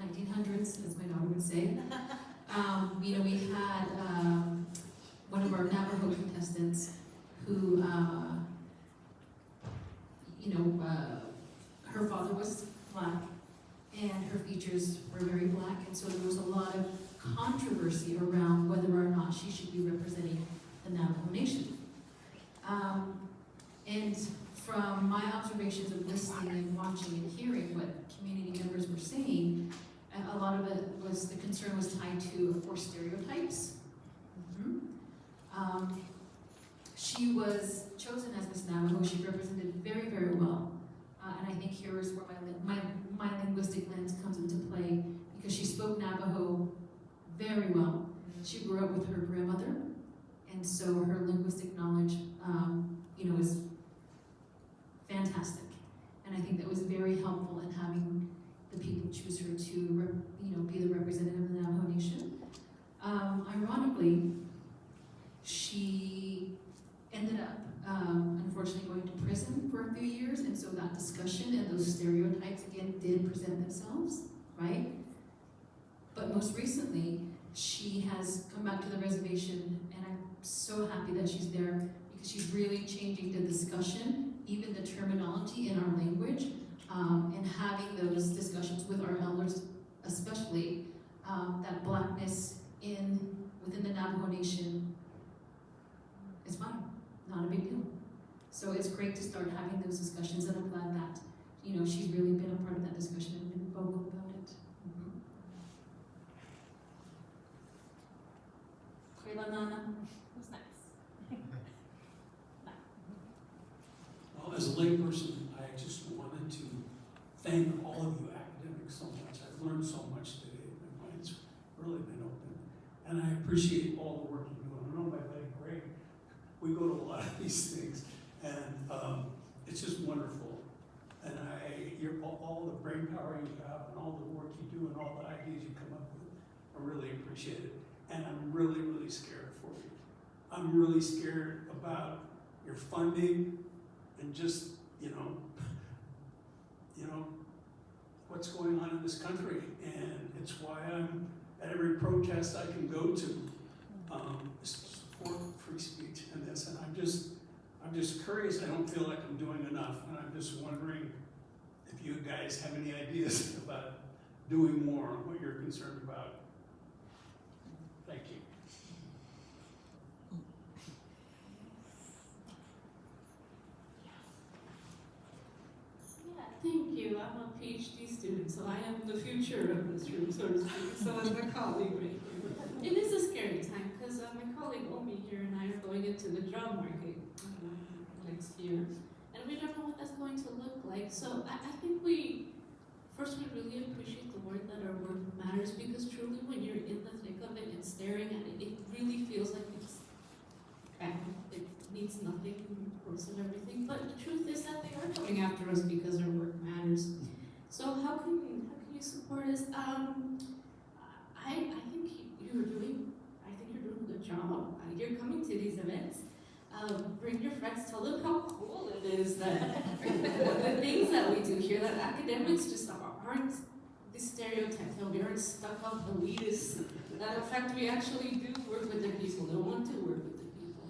1900s, as my daughter would say. You know, we had one of our Navajo contestants who, you know, her father was Black, and her features were very Black, and so there was a lot of controversy around whether or not she should be representing the Navajo Nation. And from my observations of listening and watching and hearing what community members were saying, a lot of it was, the concern was tied to, of course, stereotypes. She was chosen as Miss Navajo. She represented very, very well. And I think here is where my linguistic lens comes into play, because she spoke Navajo very well. She grew up with her grandmother, and so her linguistic knowledge, you know, is fantastic. And I think that was very helpful in having the people choose her to, you know, be the representative of the Navajo Nation. Ironically, she ended up, unfortunately, going to prison for a few years, and so that discussion and those stereotypes, again, did present themselves, right? But most recently, she has come back to the reservation, and I'm so happy that she's there, because she's really changing the discussion, even the terminology in our language, and having those discussions with our elders, especially that Blackness within the Navajo Nation is fine, not a big deal. So it's great to start having those discussions, and I'm glad that, you know, she's really been a part of that discussion and been vocal about it. Who's next? Well, as a layperson, I just wanted to thank all of you academics so much. I've learned so much today. My mind's really been open. And I appreciate all the work you do. I know my buddy Greg, we go to a lot of these things, and it's just wonderful. And all the brain power you have, and all the work you do, and all the ideas you come up with, I really appreciate it. And I'm really, really scared for you. I'm really scared about your funding and just, you know, what's going on in this country. And it's why I'm at every protest I can go to, support free speech and this. And I'm just curious. I don't feel like I'm doing enough. And I'm just wondering if you guys have any ideas about doing more on what you're concerned about. Thank you. Thank you. I'm a PhD student, so I am the future of this room, so to speak. So is my colleague right here. It is a scary time because my colleague Omi here and I are going into the job market next year, and we don't know what that's going to look like. So I think we really appreciate the word that our work matters, because truly when you're in the thick of it and staring at it, it really feels like it's bad. It needs nothing, gross and everything. But the truth is that they are coming after us because our work matters. So how can you support us? I think you're doing a good job. You're coming to these events. Bring your friends, tell them how cool it is that the things that we do here, that academics just aren't these stereotypes, that we aren't stuck up elitists, that in fact we actually do work with the people, that want to work with the people,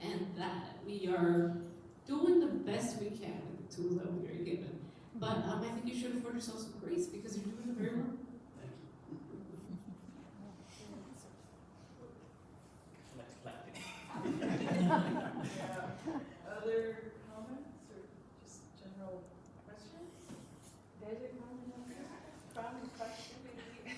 and that we are doing the best we can with the tools that we are given. But I think you should afford yourself some grace, because you're doing it very well. Other comments or just general questions? David, comment on that? Comment, question, maybe?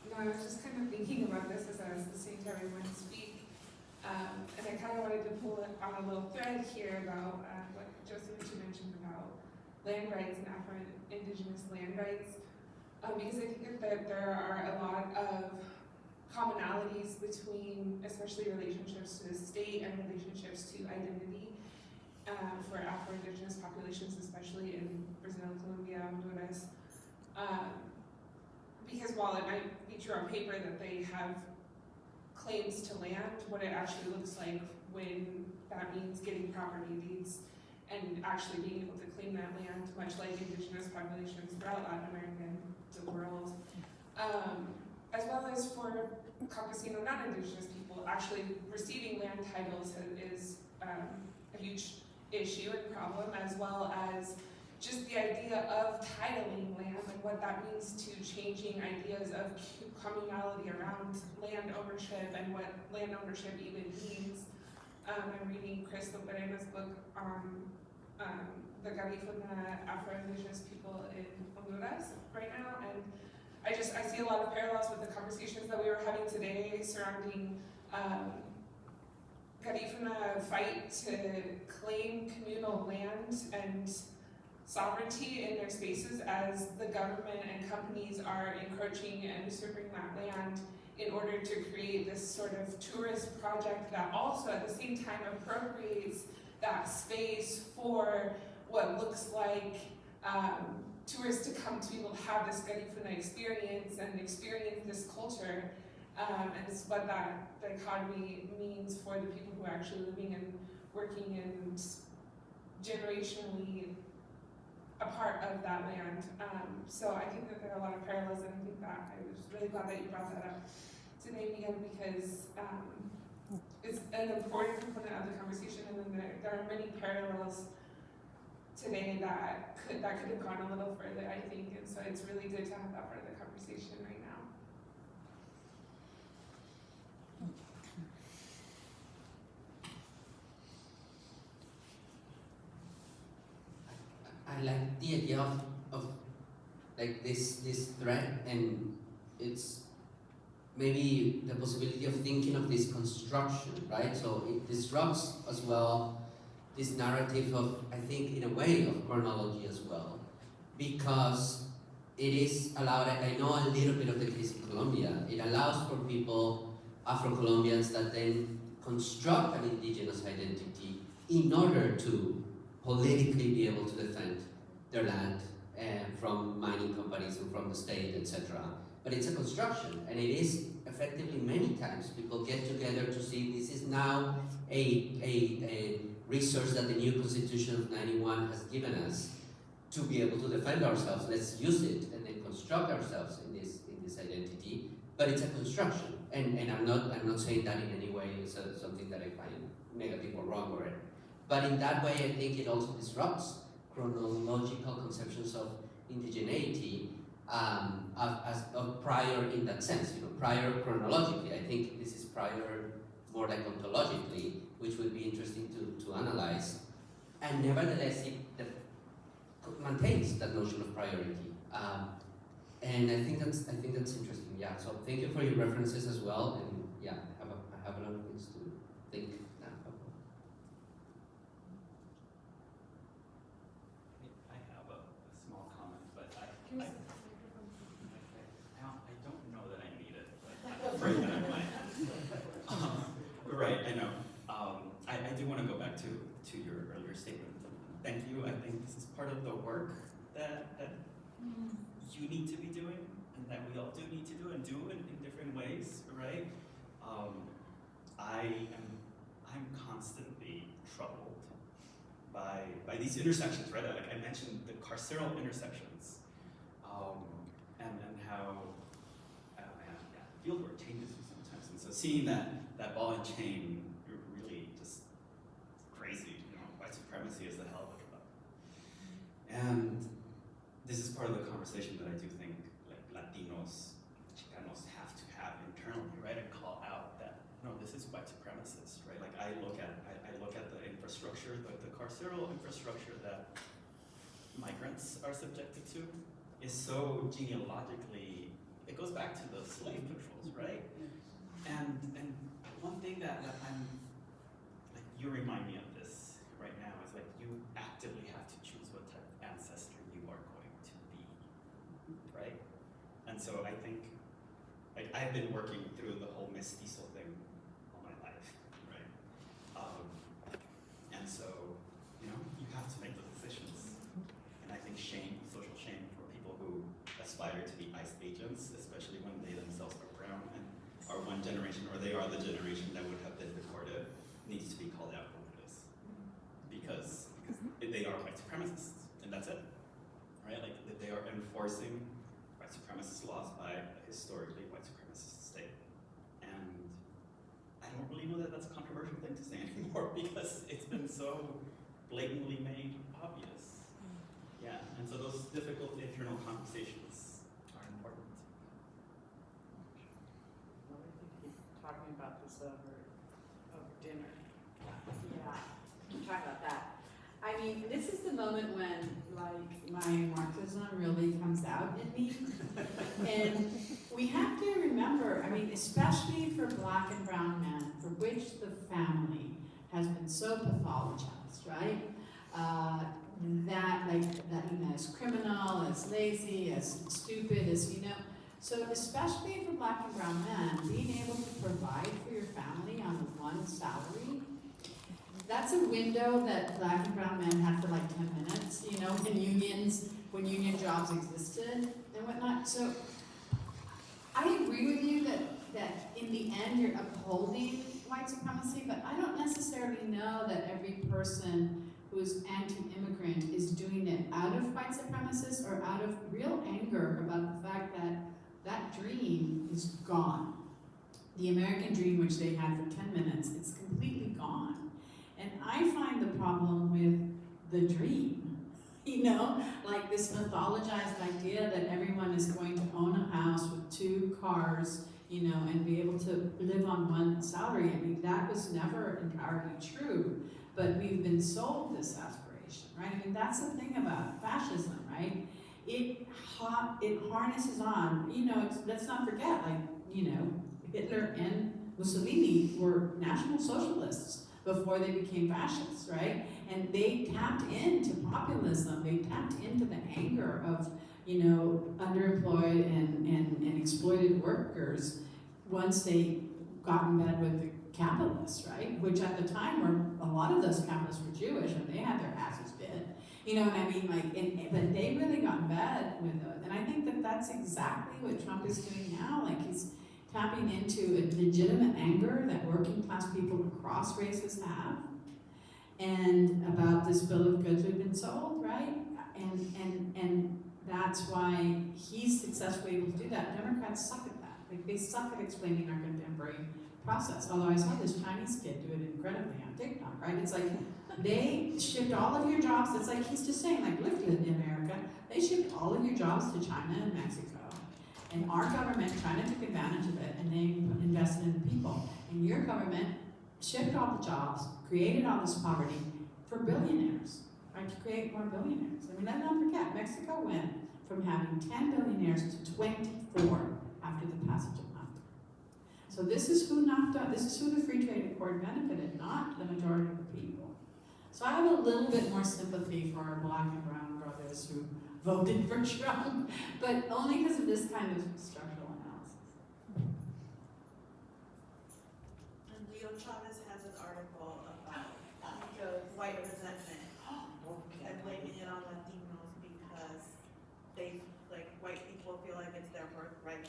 No, I was just kind of thinking about this as I was listening to everyone speak. And I kind of wanted to pull it on a little thread here about what Josefina mentioned about land rights and Afro-Indigenous land rights. Because I think that there are a lot of commonalities between, especially relationships to the state and relationships to identity for Afro-Indigenous populations, especially in Brazil, Colombia, Honduras. Because while it might be true on paper that they have claims to land, what it actually looks like when that means getting property deeds and actually being able to claim that land, much like indigenous populations throughout Latin America and the world. As well as for Campesino non-indigenous people, actually receiving land titles is a huge issue and problem, as well as just the idea of titling land and what that means to changing ideas of communality around land ownership and what land ownership even means. I'm reading Chris Loperena's book on the Garifuna Afro-Indigenous people in Honduras right now, and I see a lot of parallels with the conversations that we were having today surrounding Garifuna fight to claim communal land and sovereignty in their spaces as the government and companies are encroaching and usurping that land in order to create this sort of tourist project that also at the same time appropriates that space for what looks like tourists to come to be able to have this Garifuna experience and experience this culture. And it's what that dichotomy means for the people who are actually living and working and generationally a part of that land. So I think that there are a lot of parallels, and I think that I was really glad that you brought that up today, Miguel, because it's an important component of the conversation, and then there are many parallels today that could have gone a little further, I think, and so it's really good to have that part of the conversation right now. I like the idea of like this thread, and it's maybe the possibility of thinking of this construction, right? So it disrupts as well this narrative of, I think, in a way, of chronology as well, because it is allowed, I know a little bit of the case in Colombia, it allows for people, Afro-Colombians, that then construct an indigenous identity in order to politically be able to defend their land from mining companies and from the state, etc. But it's a construction, and it is effectively many times people get together to see this is now a resource that the new Constitution of '91 has given us to be able to defend ourselves. Let's use it and then construct ourselves in this identity. But it's a construction, and I'm not saying that in any way is something that I find negative or wrong or. But in that way, I think it also disrupts chronological conceptions of indigeneity of prior in that sense. Prior chronologically. I think this is prior more like ontologically, which would be interesting to analyze. And nevertheless, it maintains that notion of priority. And I think that's interesting. Yeah. So thank you for your references as well. And yeah, I have a lot of things to think now about. I have a small comment, but I don't know that I need it, but I'm afraid that I might. Right, I know. I do want to go back to your earlier statement. Thank you. I think this is part of the work that you need to be doing, and that we all do need to do, and do in different ways, right? I'm constantly troubled by these intersections, right? Like I mentioned, the carceral intersections, and how fieldwork changes you sometimes, and so seeing that ball and chain, you're really just crazy. White supremacy is the hell of a drug, and this is part of the conversation that I do think like Latinos, Chicanos have to have internally, right? And call out that no, this is white supremacist, right? Like I look at the infrastructure, the carceral infrastructure that migrants are subjected to is so genealogically, it goes back to the slave patrols, right? And one thing that I'm like, you remind me of this right now is like you actively have to choose what type of ancestor you are going to be, right? And so I think like I've been working through the whole mestizo thing all my life, right? And so, you know, you have to make those decisions. And I think shame, social shame for people who aspire to be ICE agents, especially when they themselves are brown and are one generation, or they are the generation that would have been deported, needs to be called out over this. Because they are white supremacists, and that's it, right? Like they are enforcing white supremacist laws by a historically white supremacist state. And I don't really know that that's a controversial thing to say anymore because it's been so blatantly made obvious. Yeah, and so those difficult internal conversations are important. Well, I think you're talking about this over dinner. Yeah, we're talking about that. I mean, this is the moment when, like, my Marxism really comes out in me. And we have to remember, I mean, especially for Black and brown men, for which the family has been so pathologized, right? That, like, that, you know, as criminal, as lazy, as stupid, as, you know. So especially for Black and brown men, being able to provide for your family on one salary, that's a window that Black and brown men had for like 10 minutes, you know, when union jobs existed and whatnot. So I agree with you that in the end you're upholding white supremacy, but I don't necessarily know that every person who's anti-immigrant is doing it out of white supremacists or out of real anger about the fact that that dream is gone. The American dream, which they had for 10 minutes, it's completely gone. And I find the problem with the dream, you know, like this mythologized idea that everyone is going to own a house with 2 cars, you know, and be able to live on one salary. I mean, that was never entirely true, but we've been sold this aspiration, right? I mean, that's the thing about fascism, right? It harnesses on, you know, let's not forget, like, you know, Hitler and Mussolini were National Socialists before they became fascists, right? And they tapped into populism, they tapped into the anger of, you know, underemployed and exploited workers once they got in bed with the capitalists, right? Which at the time were, a lot of those capitalists were Jewish and they had their asses bit. You know what I mean? Like, but they really got in bed with it. And I think that that's exactly what Trump is doing now. Like, he's tapping into a legitimate anger that working class people across races have, and about this bill of goods we've been sold, right? And that's why he's successfully able to do that. Democrats suck at that. Like, they suck at explaining our contemporary process. Although I saw this Chinese kid do it incredibly on TikTok, right? It's like, they shipped all of your jobs. It's like he's just saying, like, look at America. They shipped all of your jobs to China and Mexico. And our government, China took advantage of it, and they invested in the people. And your government shipped all the jobs, created all this poverty for billionaires, right? To create more billionaires. I mean, let's not forget, Mexico went from having 10 billionaires to 24 after the passage of NAFTA. So this is who NAFTA, this is who the Free Trade Accord benefited, not the majority of the people. So I have a little bit more sympathy for our Black and brown brothers who voted for Trump, but only because of this kind of structural analysis. And Leo Chavez has an article about white resentment and blaming it on Latinos because they, like, white people feel like it's their birthright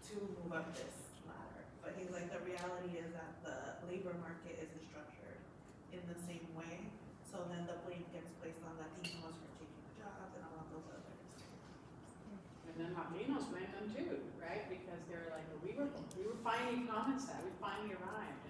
to move up this ladder. But he's like, the reality is that the labor market isn't structured in the same way. So then the blame gets placed on Latinos for taking the jobs and all of those others. And then Latinos blame them too, right? Because they're like, we were finally comments that, we finally arrived.